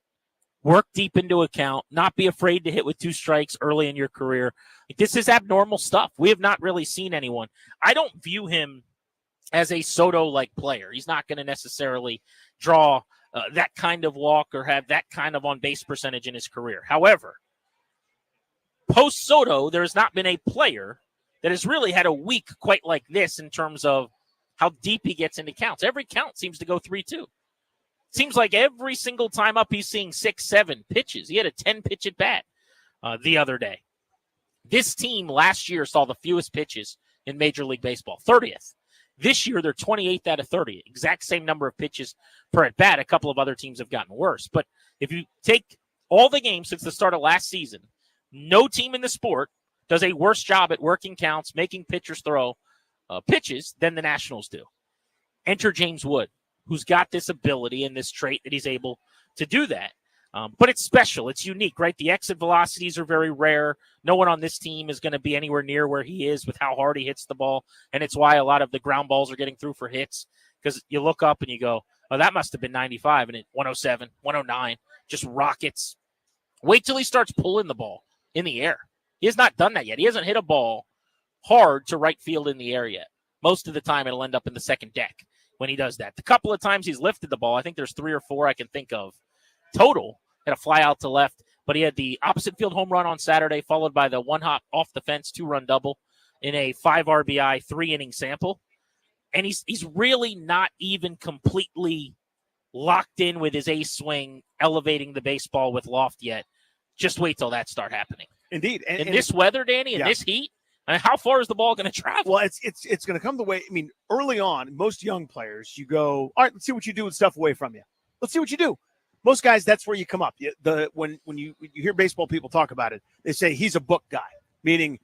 work deep into account, not be afraid to hit with 2 strikes early in your career. This is abnormal stuff. We have not really seen anyone. I don't view him as a Soto-like player. He's not going to necessarily draw that kind of walk or have that kind of on-base percentage in his career. However, post-Soto, there has not been a player that has really had a week quite like this in terms of how deep he gets into counts. Every count seems to go 3-2. Seems like every single time up, he's seeing 6-7 pitches. He had a 10-pitch at bat the other day. This team last year saw the fewest pitches in Major League Baseball, 30th. This year, they're 28th out of 30. Exact same number of pitches per at bat. A couple of other teams have gotten worse. But if you take all the games since the start of last season, no team in the sport does a worse job at working counts, making pitchers throw pitches than the Nationals do. Enter James Wood, who's got this ability and this trait that he's able to do that. But it's special. It's unique, right? The exit velocities are very rare. No one on this team is going to be anywhere near where he is with how hard he hits the ball. And it's why a lot of the ground balls are getting through for hits, because you look up and you go, oh, that must have been 95, and it 107, 109, just rockets. Wait till he starts pulling the ball in the air. He has not done that yet. He hasn't hit a ball hard to right field in the air yet. Most of the time, it'll end up in the second deck when he does that. The couple of times he's lifted the ball, I think there's 3 or 4 I can think of total. Had a fly out to left, but he had the opposite field home run on Saturday, followed by the one hop off the fence 2-run double in a 5 RBI 3-inning sample. And he's really not even completely locked in with his ace swing, elevating the baseball with loft yet. Just wait till that start happening. Indeed. In this weather, Danny, in this heat, I mean, how far is the ball going to travel? Well, it's going to come the way. I mean, early on, most young players, you go, all right, let's see what you do with stuff away from you. Let's see what you do. Most guys, that's where you come up. When you hear baseball people talk about it, they say he's a book guy, meaning,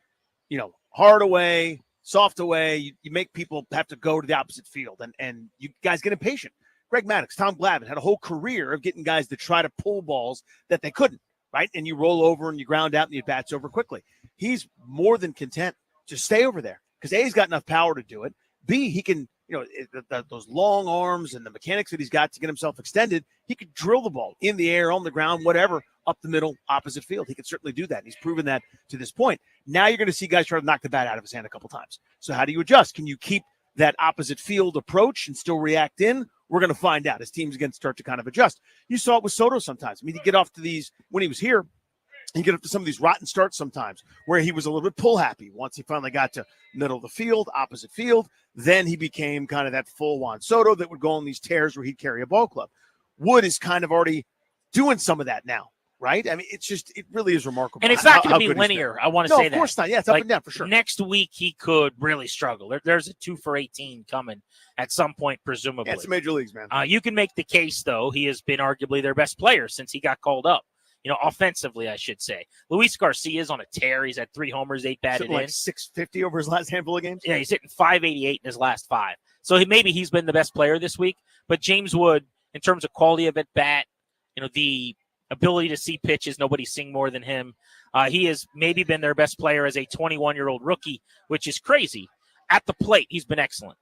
hard away, soft away. You make people have to go to the opposite field, and you guys get impatient. Greg Maddux, Tom Glavine had a whole career of getting guys to try to pull balls that they couldn't, right? And you roll over and you ground out and you bats over quickly. He's more than content to stay over there because A, he's got enough power to do it. B, he can, those long arms and the mechanics that he's got to get himself extended, he could drill the ball in the air, on the ground, whatever, up the middle, opposite field. He can certainly do that. And he's proven that to this point. Now you're going to see guys try to knock the bat out of his hand a couple times. So how do you adjust? Can you keep that opposite field approach and still react in? We're going to find out as teams again start to kind of adjust. You saw it with Soto sometimes. I mean, he'd get off to these, when he was here, he'd get up to some of these rotten starts sometimes where he was a little bit pull happy. Once he finally got to middle of the field, opposite field, then he became kind of that full Juan Soto that would go on these tears where he'd carry a ball club. Wood is kind of already doing some of that now, right? I mean, it really is remarkable. And it's not going to be linear. I want to say that. No, of course not. Yeah, it's up and down for sure. Next week, he could really struggle. There's a 2 for 18 coming at some point, presumably. Yeah, it's the major leagues, man. You can make the case, though. He has been arguably their best player since he got called up. Offensively, I should say. Luis Garcia is on a tear. He's had 3 homers, 8 batted in. Like 650 over his last handful of games? Yeah, he's hitting 588 in his last 5. So maybe he's been the best player this week. But James Wood, in terms of quality of at-bat, the ability to see pitches, nobody's seeing more than him. He has maybe been their best player as a 21-year-old rookie, which is crazy. At the plate, he's been excellent.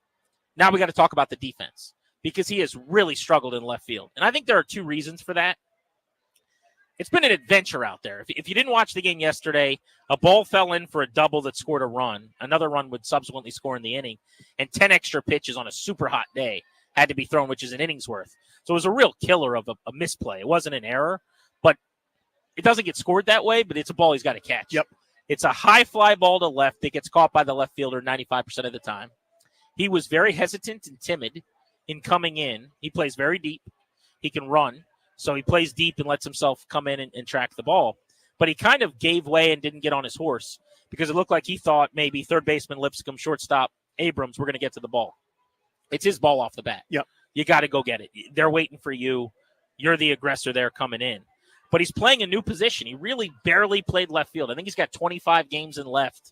Now we got to talk about the defense because he has really struggled in left field. And I think there are 2 reasons for that. It's been an adventure out there. If you didn't watch the game yesterday, a ball fell in for a double that scored a run. Another run would subsequently score in the inning. And 10 extra pitches on a super hot day had to be thrown, which is an inning's worth. So it was a real killer of a misplay. It wasn't an error, but it doesn't get scored that way, but it's a ball he's got to catch. Yep. It's a high fly ball to left that gets caught by the left fielder 95% of the time. He was very hesitant and timid in coming in. He plays very deep. He can run. So he plays deep and lets himself come in and track the ball. But he kind of gave way and didn't get on his horse because it looked like he thought maybe third baseman Lipscomb, shortstop Abrams were going to get to the ball. It's his ball off the bat. Yep. You got to go get it. They're waiting for you. You're the aggressor there coming in. But he's playing a new position. He really barely played left field. I think he's got 25 games in left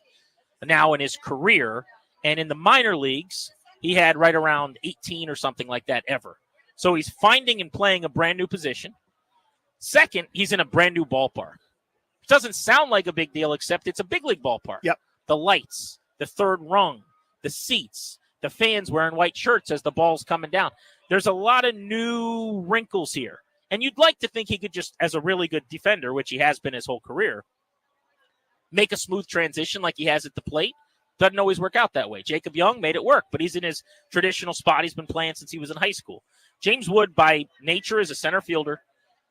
now in his career. And in the minor leagues, he had right around 18 or something like that ever. So he's finding and playing a brand new position. Second, he's in a brand new ballpark. It doesn't sound like a big deal, except it's a big league ballpark. Yep. The lights, the third rung, the seats, the fans wearing white shirts as the ball's coming down. There's a lot of new wrinkles here. And you'd like to think he could just, as a really good defender, which he has been his whole career, make a smooth transition like he has at the plate. Doesn't always work out that way. Jacob Young made it work, but he's in his traditional spot he's been playing since he was in high school. James Wood, by nature, is a center fielder.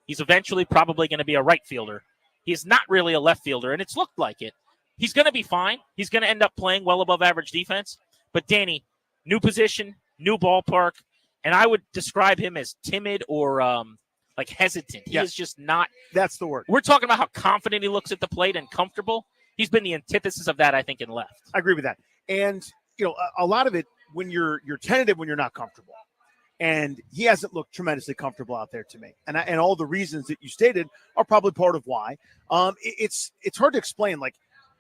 He's eventually probably going to be a right fielder. He's not really a left fielder, and it's looked like it. He's going to be fine. He's going to end up playing well above average defense. But, Danny, new position, new ballpark, and I would describe him as timid or hesitant. He is just not. That's the word. We're talking about how confident he looks at the plate and comfortable. He's been the antithesis of that, I think, in left. I agree with that. And, a lot of it, when you're tentative, when you're not comfortable. And he hasn't looked tremendously comfortable out there to me. And all the reasons that you stated are probably part of why. It's hard to explain. Like,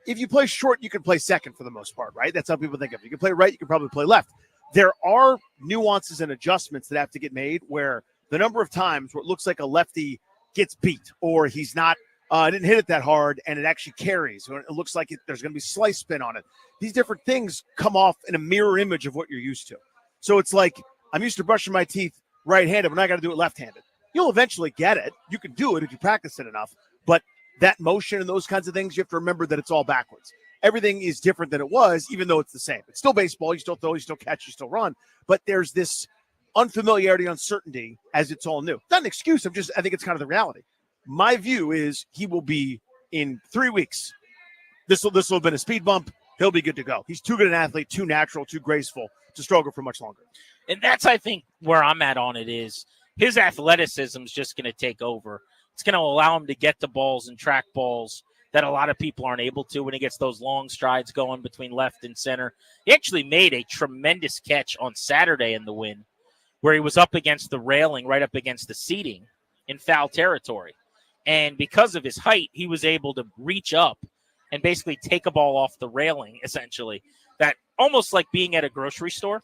if you play short, you can play second for the most part, right? That's how people think of it. You can play right, you can probably play left. There are nuances and adjustments that have to get made where the number of times where it looks like a lefty gets beat, or he's not didn't hit it that hard and it actually carries, or it looks like there's going to be slice spin on it. These different things come off in a mirror image of what you're used to. So it's like, I'm used to brushing my teeth right-handed, but now I got to do it left-handed. You'll eventually get it. You can do it if you practice it enough, but that motion and those kinds of things, you have to remember that it's all backwards. Everything is different than it was, even though it's the same. It's still baseball. You still throw, you still catch, you still run, but there's this unfamiliarity, uncertainty as it's all new. Not an excuse. I think it's kind of the reality. My view is he will be in 3 weeks. This will have been a speed bump. He'll be good to go. He's too good an athlete, too natural, too graceful to struggle for much longer. And that's, I think, where I'm at on it is his athleticism is just going to take over. It's going to allow him to get the balls and track balls that a lot of people aren't able to when he gets those long strides going between left and center. He actually made a tremendous catch on Saturday in the win where he was up against the railing, right up against the seating in foul territory. And because of his height, he was able to reach up and basically take a ball off the railing, essentially. That almost like being at a grocery store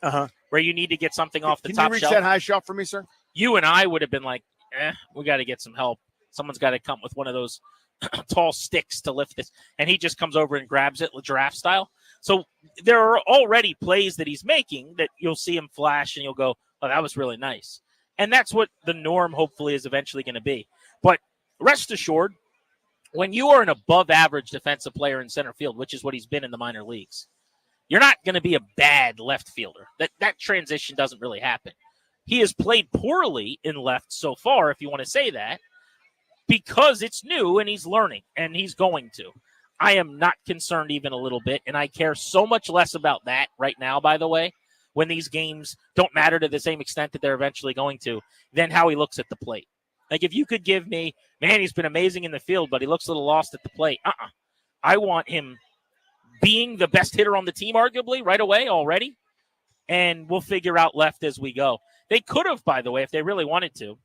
where you need to get something off the top shelf. Can you reach that high shelf for me, sir? You and I would have been like, we got to get some help. Someone's got to come with one of those tall sticks to lift this. And he just comes over and grabs it, giraffe style. So there are already plays that he's making that you'll see him flash and you'll go, oh, that was really nice. And that's what the norm hopefully is eventually going to be. But rest assured, when you are an above-average defensive player in center field, which is what he's been in the minor leagues, you're not going to be a bad left fielder. That transition doesn't really happen. He has played poorly in left so far, if you want to say that, because it's new and he's learning, and he's going to. I am not concerned even a little bit, and I care so much less about that right now, by the way, when these games don't matter to the same extent that they're eventually going to, than how he looks at the plate. Like, if you could give me, man, he's been amazing in the field, but he looks a little lost at the plate. I want him being the best hitter on the team, arguably, right away already, and we'll figure out left as we go. They could have, by the way, if they really wanted to.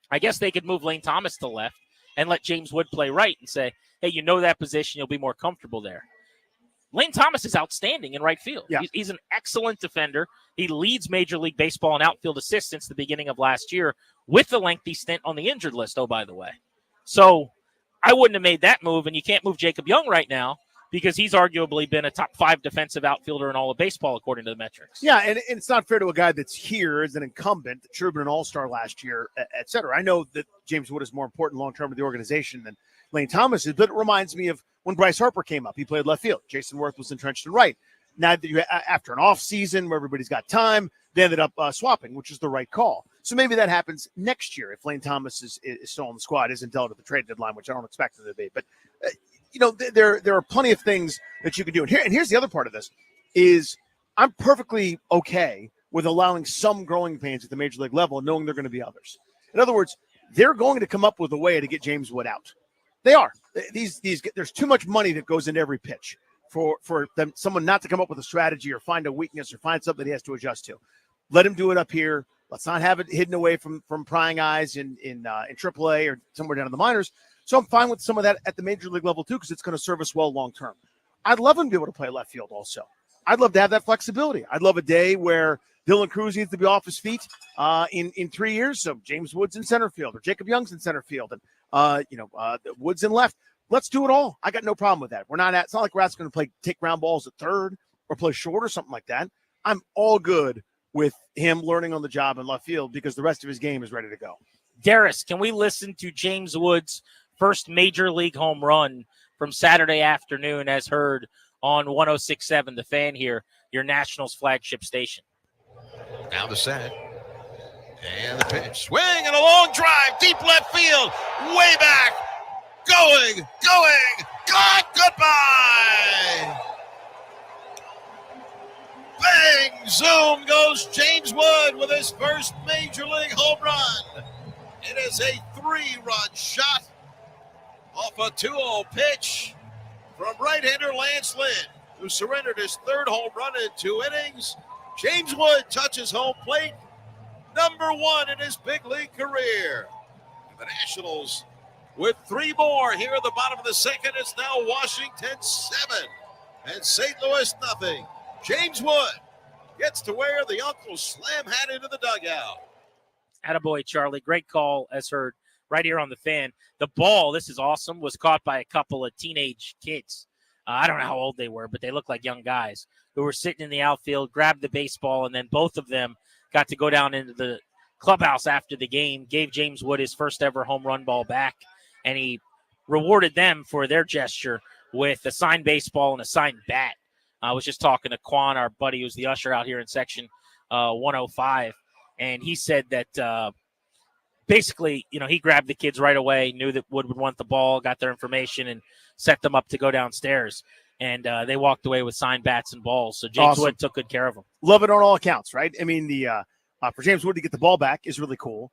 I guess they could move Lane Thomas to left and let James Wood play right and say, hey, you know that position, you'll be more comfortable there. Lane Thomas is outstanding in right field. Yeah. He's an excellent defender. He leads Major League Baseball in outfield assists since the beginning of last year with a lengthy stint on the injured list, oh, by the way. So I wouldn't have made that move, and you can't move Jacob Young right now because he's arguably been a top 5 defensive outfielder in all of baseball, according to the metrics. Yeah, and it's not fair to a guy that's here as an incumbent, that should have been an all-star last year, et cetera. I know that James Wood is more important long-term to the organization than Lane Thomas is, but it reminds me of when Bryce Harper came up. He played left field. Jason Worth was entrenched in right. Now, after an off season where everybody's got time, they ended up swapping, which is the right call. So maybe that happens next year if Lane Thomas is still on the squad, isn't dealt at the trade deadline, which I don't expect him to be. But, there are plenty of things that you can do. And here's the other part of this is I'm perfectly okay with allowing some growing pains at the major league level and knowing there are going to be others. In other words, they're going to come up with a way to get James Wood out. They are. There's too much money that goes into every pitch for someone not to come up with a strategy or find a weakness or find something he has to adjust to. Let him do it up here. Let's not have it hidden away from prying eyes in AAA or somewhere down in the minors. So I'm fine with some of that at the major league level too, because it's going to serve us well long term. I'd love him to be able to play left field also. I'd love to have that flexibility. I'd love a day where Dylan Cruz needs to be off his feet in 3 years. So James Wood's in center field or Jacob Young's in center field and Wood's in left. Let's do it all. I got no problem with that. It's not like we're going to take ground balls at third or play short or something like that. I'm all good with him learning on the job in left field because the rest of his game is ready to go. Darius, can we listen to James Wood's first major league home run from Saturday afternoon as heard on 106.7 The Fan here, your Nationals flagship station? Now the set. And the pitch. Swing and a long drive. Deep left field. Way back. Going. Gone. Goodbye. Bang. Zoom goes James Wood with his first major league home run. It is a 3-run shot off a 2-0 pitch from right-hander Lance Lynn, who surrendered his third home run in 2 innings. James Wood touches home plate, number 1 in his big league career. And the Nationals with 3 more here at the bottom of the second. It's now Washington 7 and St. Louis nothing. James Wood gets to wear the Uncle Slam hat into the dugout. Attaboy, Charlie. Great call as heard right here on the Fan. The ball, this is awesome, was caught by a couple of teenage kids. I don't know how old they were, but they looked like young guys who were sitting in the outfield, grabbed the baseball, and then both of them got to go down into the clubhouse after the game, gave James Wood his first ever home run ball back, and he rewarded them for their gesture with a signed baseball and a signed bat. I was just talking to Quan, our buddy who's the usher out here in section 105, and he said that basically, he grabbed the kids right away, knew that Wood would want the ball, got their information, and set them up to go downstairs. And they walked away with signed bats and balls. So James Wood took good care of them. Love it on all accounts, right? I mean, for James Wood to get the ball back is really cool.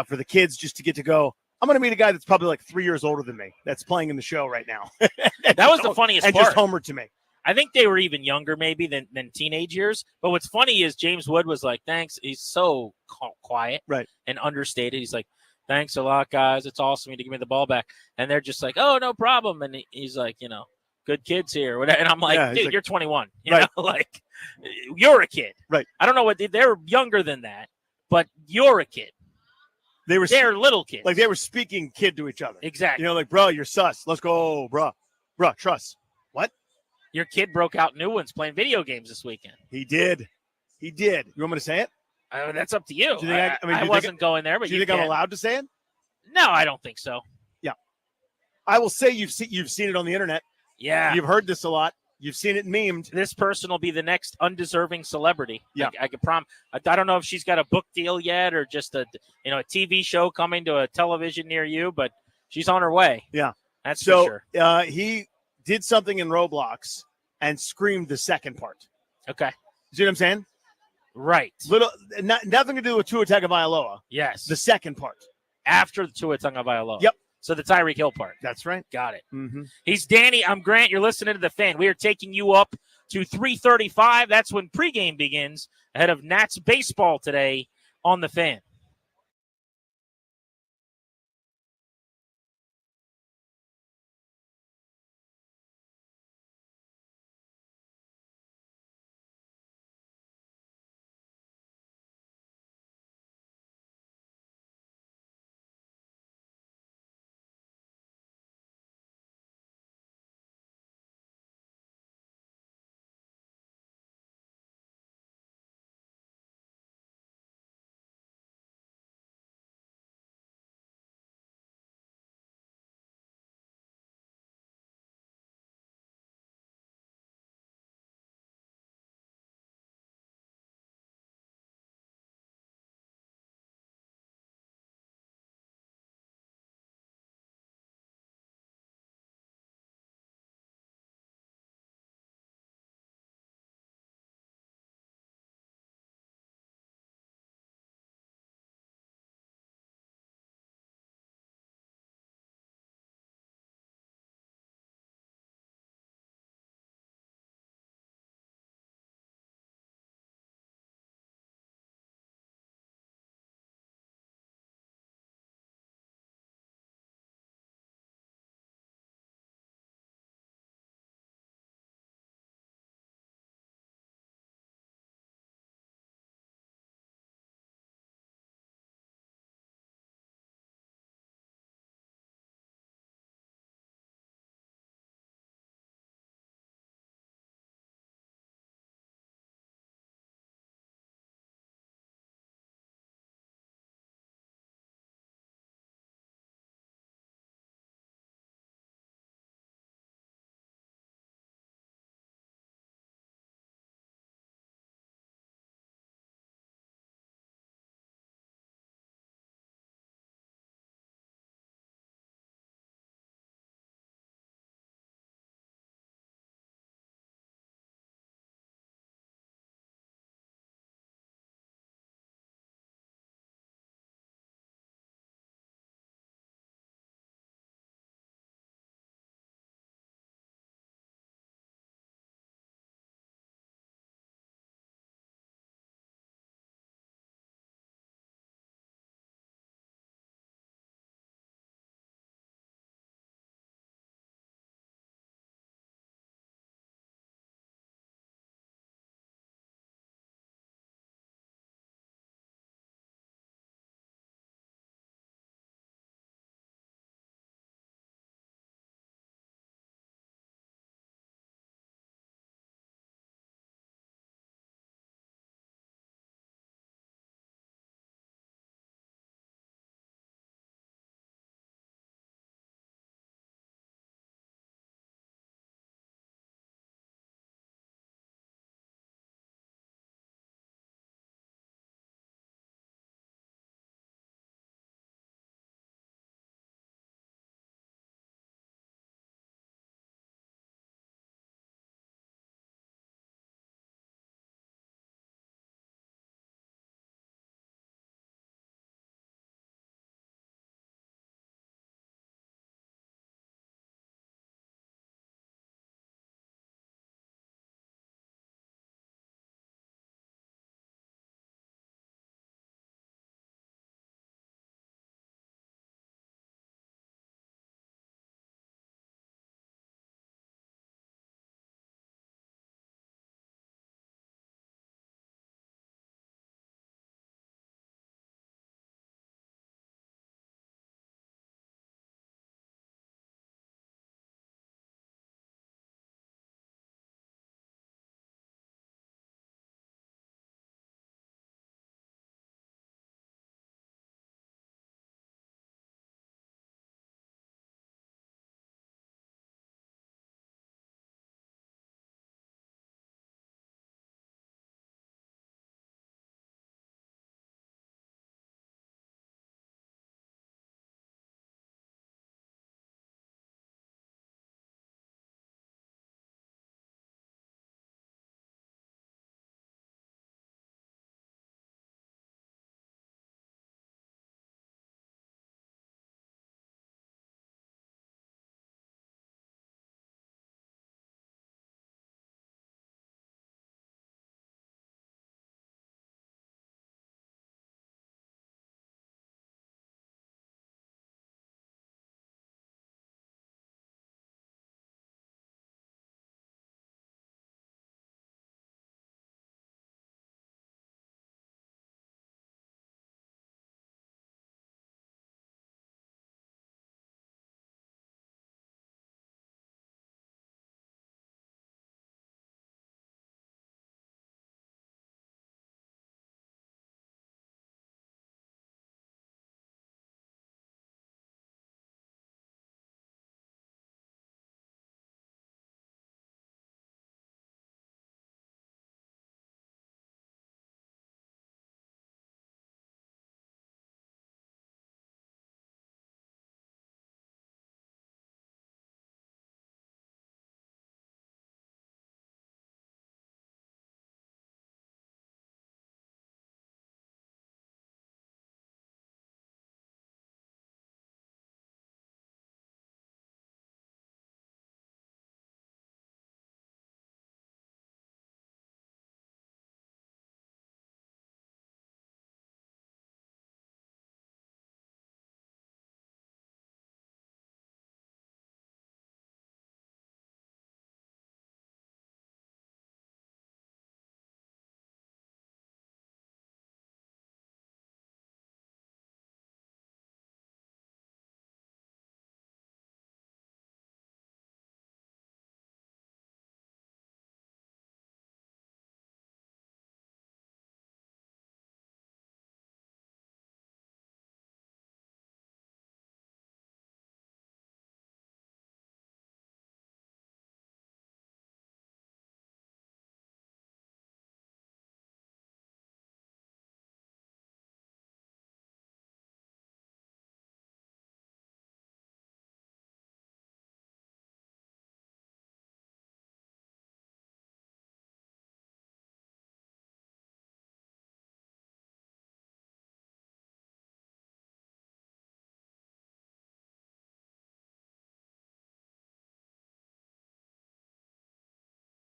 For the kids just to get to go, I'm going to meet a guy that's probably like 3 years older than me that's playing in the show right now. That was the funniest and part. Just homered to me. I think they were even younger maybe than teenage years. But what's funny is James Wood was like, thanks. He's so quiet and understated. He's like, thanks a lot, guys. It's awesome to give me the ball back. And they're just like, oh, no problem. And he's like, good kids here. And I'm like, dude, you're 21. You know, like, you're a kid. Right. I don't know what they're younger than that, but you're a kid. They're little kids. Like they were speaking kid to each other. Exactly. Like, bro, you're sus. Let's go, bro. Bro, trust. What? Your kid broke out new ones playing video games this weekend. He did. You want me to say it? That's up to you. Do you think I wasn't going there, but do you think I'm allowed to say it? No, I don't think so. Yeah. I will say you've seen it on the internet. Yeah. You've heard this a lot. You've seen it memed. This person will be the next undeserving celebrity. Yeah. I can promise. I don't know if she's got a book deal yet or just a TV show coming to a television near you, but she's on her way. Yeah. That's for sure. He did something in Roblox and screamed the second part. Okay. See what I'm saying? Right. Nothing to do with Tua Tagovailoa. Yes. The second part. After the Tua Tagovailoa. Yep. So the Tyreek Hill part. That's right. Got it. Mm-hmm. He's Danny. I'm Grant. You're listening to The Fan. We are taking you up to 3:35. That's when pregame begins ahead of Nats baseball today on The Fan.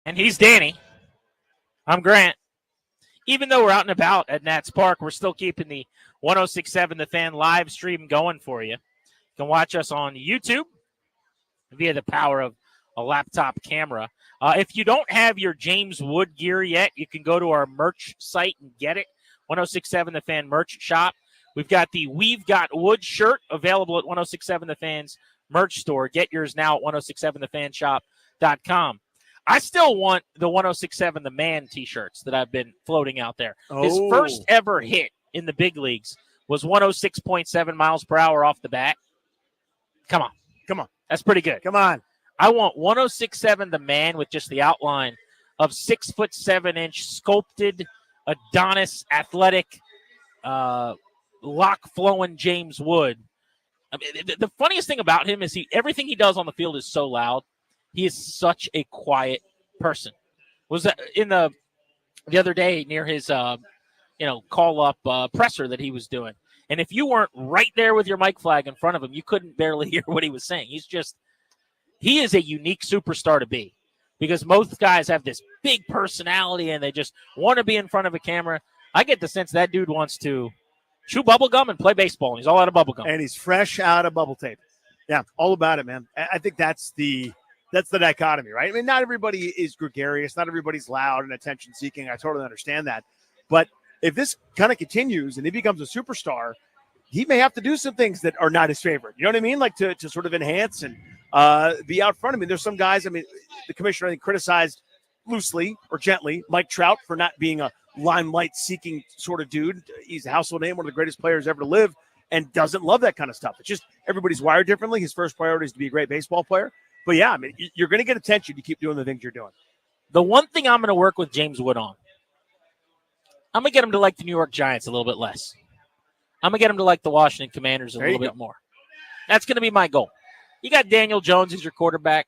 And he's Danny. I'm Grant. Even though we're out and about at Nats Park, we're still keeping the 106.7 The Fan live stream going for you. You can watch us on YouTube via the power of a laptop camera. If you don't have your James Wood gear yet, you can go to our merch site and get it. 106.7 The Fan merch shop. We've got the We've Got Wood shirt available at 106.7 The Fan's merch store. Get yours now at 1067thefanshop.com. I still want the 106.7 The Man t-shirts that I've been floating out there. His first ever hit in the big leagues was 106.7 miles per hour off the bat. Come on. That's pretty good. Come on. I want 106.7 The Man with just the outline of 6'7" sculpted Adonis athletic lock flowing James Wood. I mean, the funniest thing about him is everything he does on the field is so loud. He is such a quiet person. Was that in the other day near his call up presser that he was doing? And if you weren't right there with your mic flag in front of him, you couldn't barely hear what he was saying. He is a unique superstar to be, because most guys have this big personality and they just want to be in front of a camera. I get the sense that dude wants to chew bubble gum and play baseball, and he's all out of bubble gum. And he's fresh out of bubble tape. Yeah, all about it, man. I think that's the dichotomy, right? I mean, not everybody is gregarious. Not everybody's loud and attention-seeking. I totally understand that. But if this kind of continues and he becomes a superstar, he may have to do some things that are not his favorite. You know what I mean? Like to sort of enhance and be out front. I mean, there's some guys, the commissioner, I think, criticized loosely or gently Mike Trout for not being a limelight-seeking sort of dude. He's a household name, one of the greatest players ever to live, and doesn't love that kind of stuff. It's just everybody's wired differently. His first priority is to be a great baseball player. But, yeah, I mean, you're going to get attention to keep doing the things you're doing. The one thing I'm going to work with James Wood on, I'm going to get him to like the New York Giants a little bit less. I'm going to get him to like the Washington Commanders a little bit more. That's going to be my goal. You got Daniel Jones as your quarterback.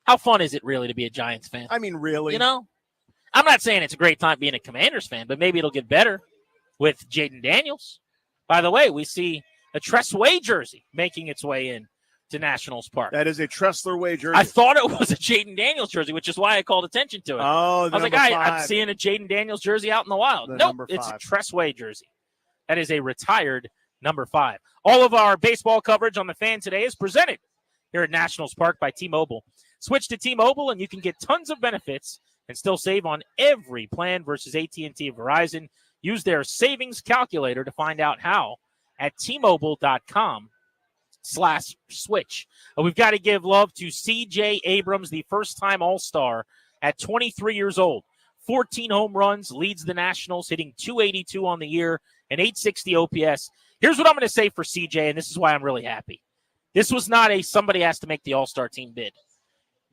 How fun is it really to be a Giants fan? I mean, really? You know? I'm not saying it's a great time being a Commanders fan, but maybe it'll get better with Jaden Daniels. By the way, we see a Tress Way jersey making its way in to Nationals Park. That is a Tressler Way jersey. I thought it was a Jaden Daniels jersey, which is why I called attention to it. Oh, I was like, I'm seeing a Jaden Daniels jersey out in the wild. Nope, it's a Tress Way jersey. That is a retired number 5. All of our baseball coverage on the Fan today is presented here at Nationals Park by T-Mobile. Switch to T-Mobile and you can get tons of benefits and still save on every plan versus AT&T and Verizon. Use their savings calculator to find out how at T-Mobile.com/switch. We've got to give love to C.J. Abrams, the first-time All-Star at 23 years old. 14 home runs, leads the Nationals, hitting .282 on the year, and .860 OPS. Here's what I'm going to say for C.J., and this is why I'm really happy. This was not a somebody has to make the All-Star team bid.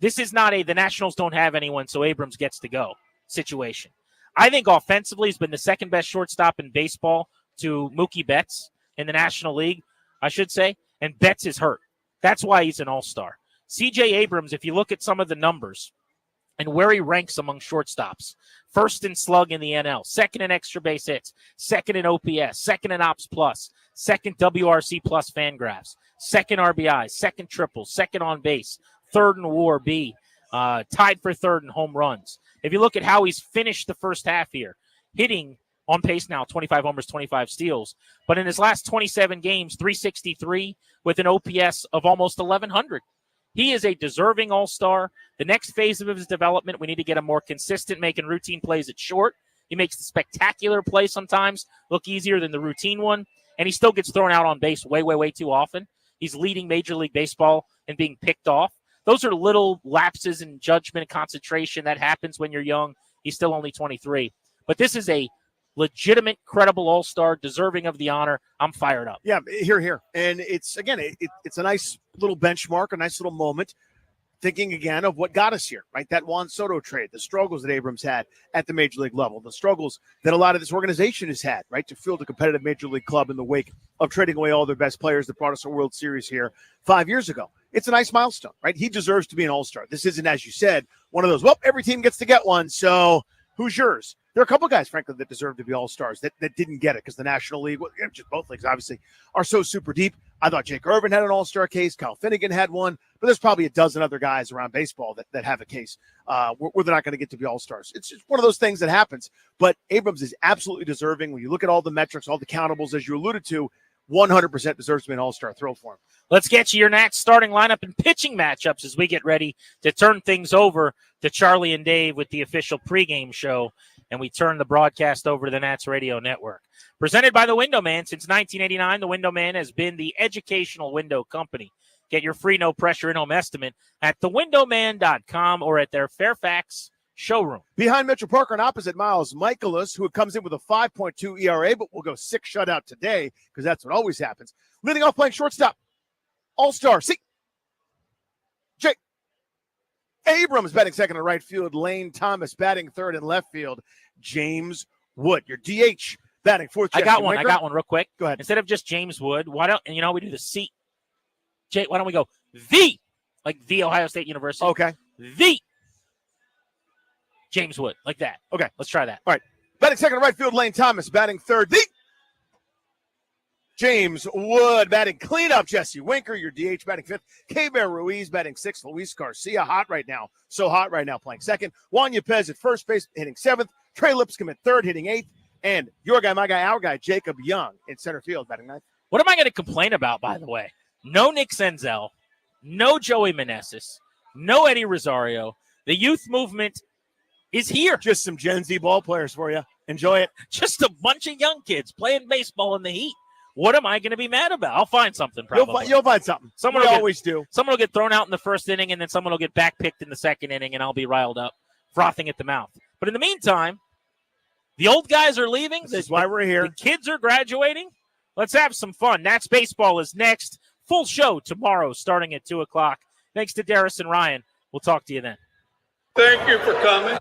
This is not the Nationals don't have anyone, so Abrams gets to go situation. I think offensively he's been the second best shortstop in baseball to Mookie Betts in the National League, I should say, and Betts is hurt. That's why he's an all-star. C.J. Abrams, if you look at some of the numbers and where he ranks among shortstops, first in slug in the NL, second in extra base hits, second in OPS, second in Ops Plus, second WRC Plus Fangraphs, second RBI, second triple, second on base, third in WAR B, tied for third in home runs. If you look at how he's finished the first half here, hitting on pace now, 25 homers, 25 steals. But in his last 27 games, 363 with an OPS of almost 1,100. He is a deserving all-star. The next phase of his development, we need to get him more consistent, making routine plays at short. He makes the spectacular play sometimes look easier than the routine one, and he still gets thrown out on base way, way, way too often. He's leading Major League Baseball and being picked off. Those are little lapses in judgment and concentration that happens when you're young. He's still only 23. But this is a legitimate, credible all-star, deserving of the honor. I'm fired up. Yeah, here. And it's, again, it's a nice little benchmark, a nice little moment, thinking again of what got us here, right? That Juan Soto trade, the struggles that Abrams had at the Major League level, the struggles that a lot of this organization has had, right, to field a competitive Major League club in the wake of trading away all their best players that brought us a World Series here 5 years ago. It's a nice milestone, right? He deserves to be an all-star. This isn't, as you said, one of those, well, every team gets to get one, so who's yours? There are a couple guys, frankly, that deserve to be all-stars that didn't get it because the National League, well, just both leagues, obviously, are so super deep. I thought Jake Irvin had an all-star case. Kyle Finnegan had one. But there's probably a dozen other guys around baseball that have a case where they're not going to get to be all-stars. It's just one of those things that happens. But Abrams is absolutely deserving. When you look at all the metrics, all the countables, as you alluded to, 100% deserves to be an all-star. Thrilled for him. Let's get you your Nats starting lineup and pitching matchups as we get ready to turn things over to Charlie and Dave with the official pregame show, and we turn the broadcast over to the Nats Radio Network. Presented by The Window Man. Since 1989, The Window Man has been the educational window company. Get your free no-pressure in-home estimate at thewindowman.com or at their Fairfax showroom. Behind Mitchell Parker and opposite Miles Michaelis, who comes in with a 5.2 ERA, but will go 6 shutout today because that's what always happens. Leading off playing shortstop, all-star, Jake Abrams batting second in right field. Lane Thomas batting third in left field. James Wood, your DH, batting fourth. I got one real quick. Go ahead. Instead of just James Wood, why don't we do the C? Jake, why don't we go like the Ohio State University? Okay. The James Wood, like that. Okay. Let's try that. All right. Batting second in right field, Lane Thomas. Batting third, the James Wood. Batting cleanup, Jesse Winker, your DH, batting fifth. K-Bear Ruiz batting sixth. Luis Garcia, hot right now. So hot right now, playing second. Juan Yepez at first base, hitting seventh. Trey Lipscomb at third, hitting eighth. And your guy, my guy, our guy, Jacob Young in center field, batting ninth. What am I going to complain about, by the way? No Nick Senzel, no Joey Meneses, no Eddie Rosario. The youth movement is here. Just some Gen Z ball players for you. Enjoy it. Just a bunch of young kids playing baseball in the heat. What am I going to be mad about? I'll find something probably. You'll find something. Someone we will always do. Someone will get thrown out in the first inning, and then someone will get backpicked in the second inning, and I'll be riled up, frothing at the mouth. But in the meantime, the old guys are leaving. This is why we're here. The kids are graduating. Let's have some fun. Nats baseball is next. Full show tomorrow starting at 2 o'clock. Thanks to Darius and Ryan. We'll talk to you then. Thank you for coming.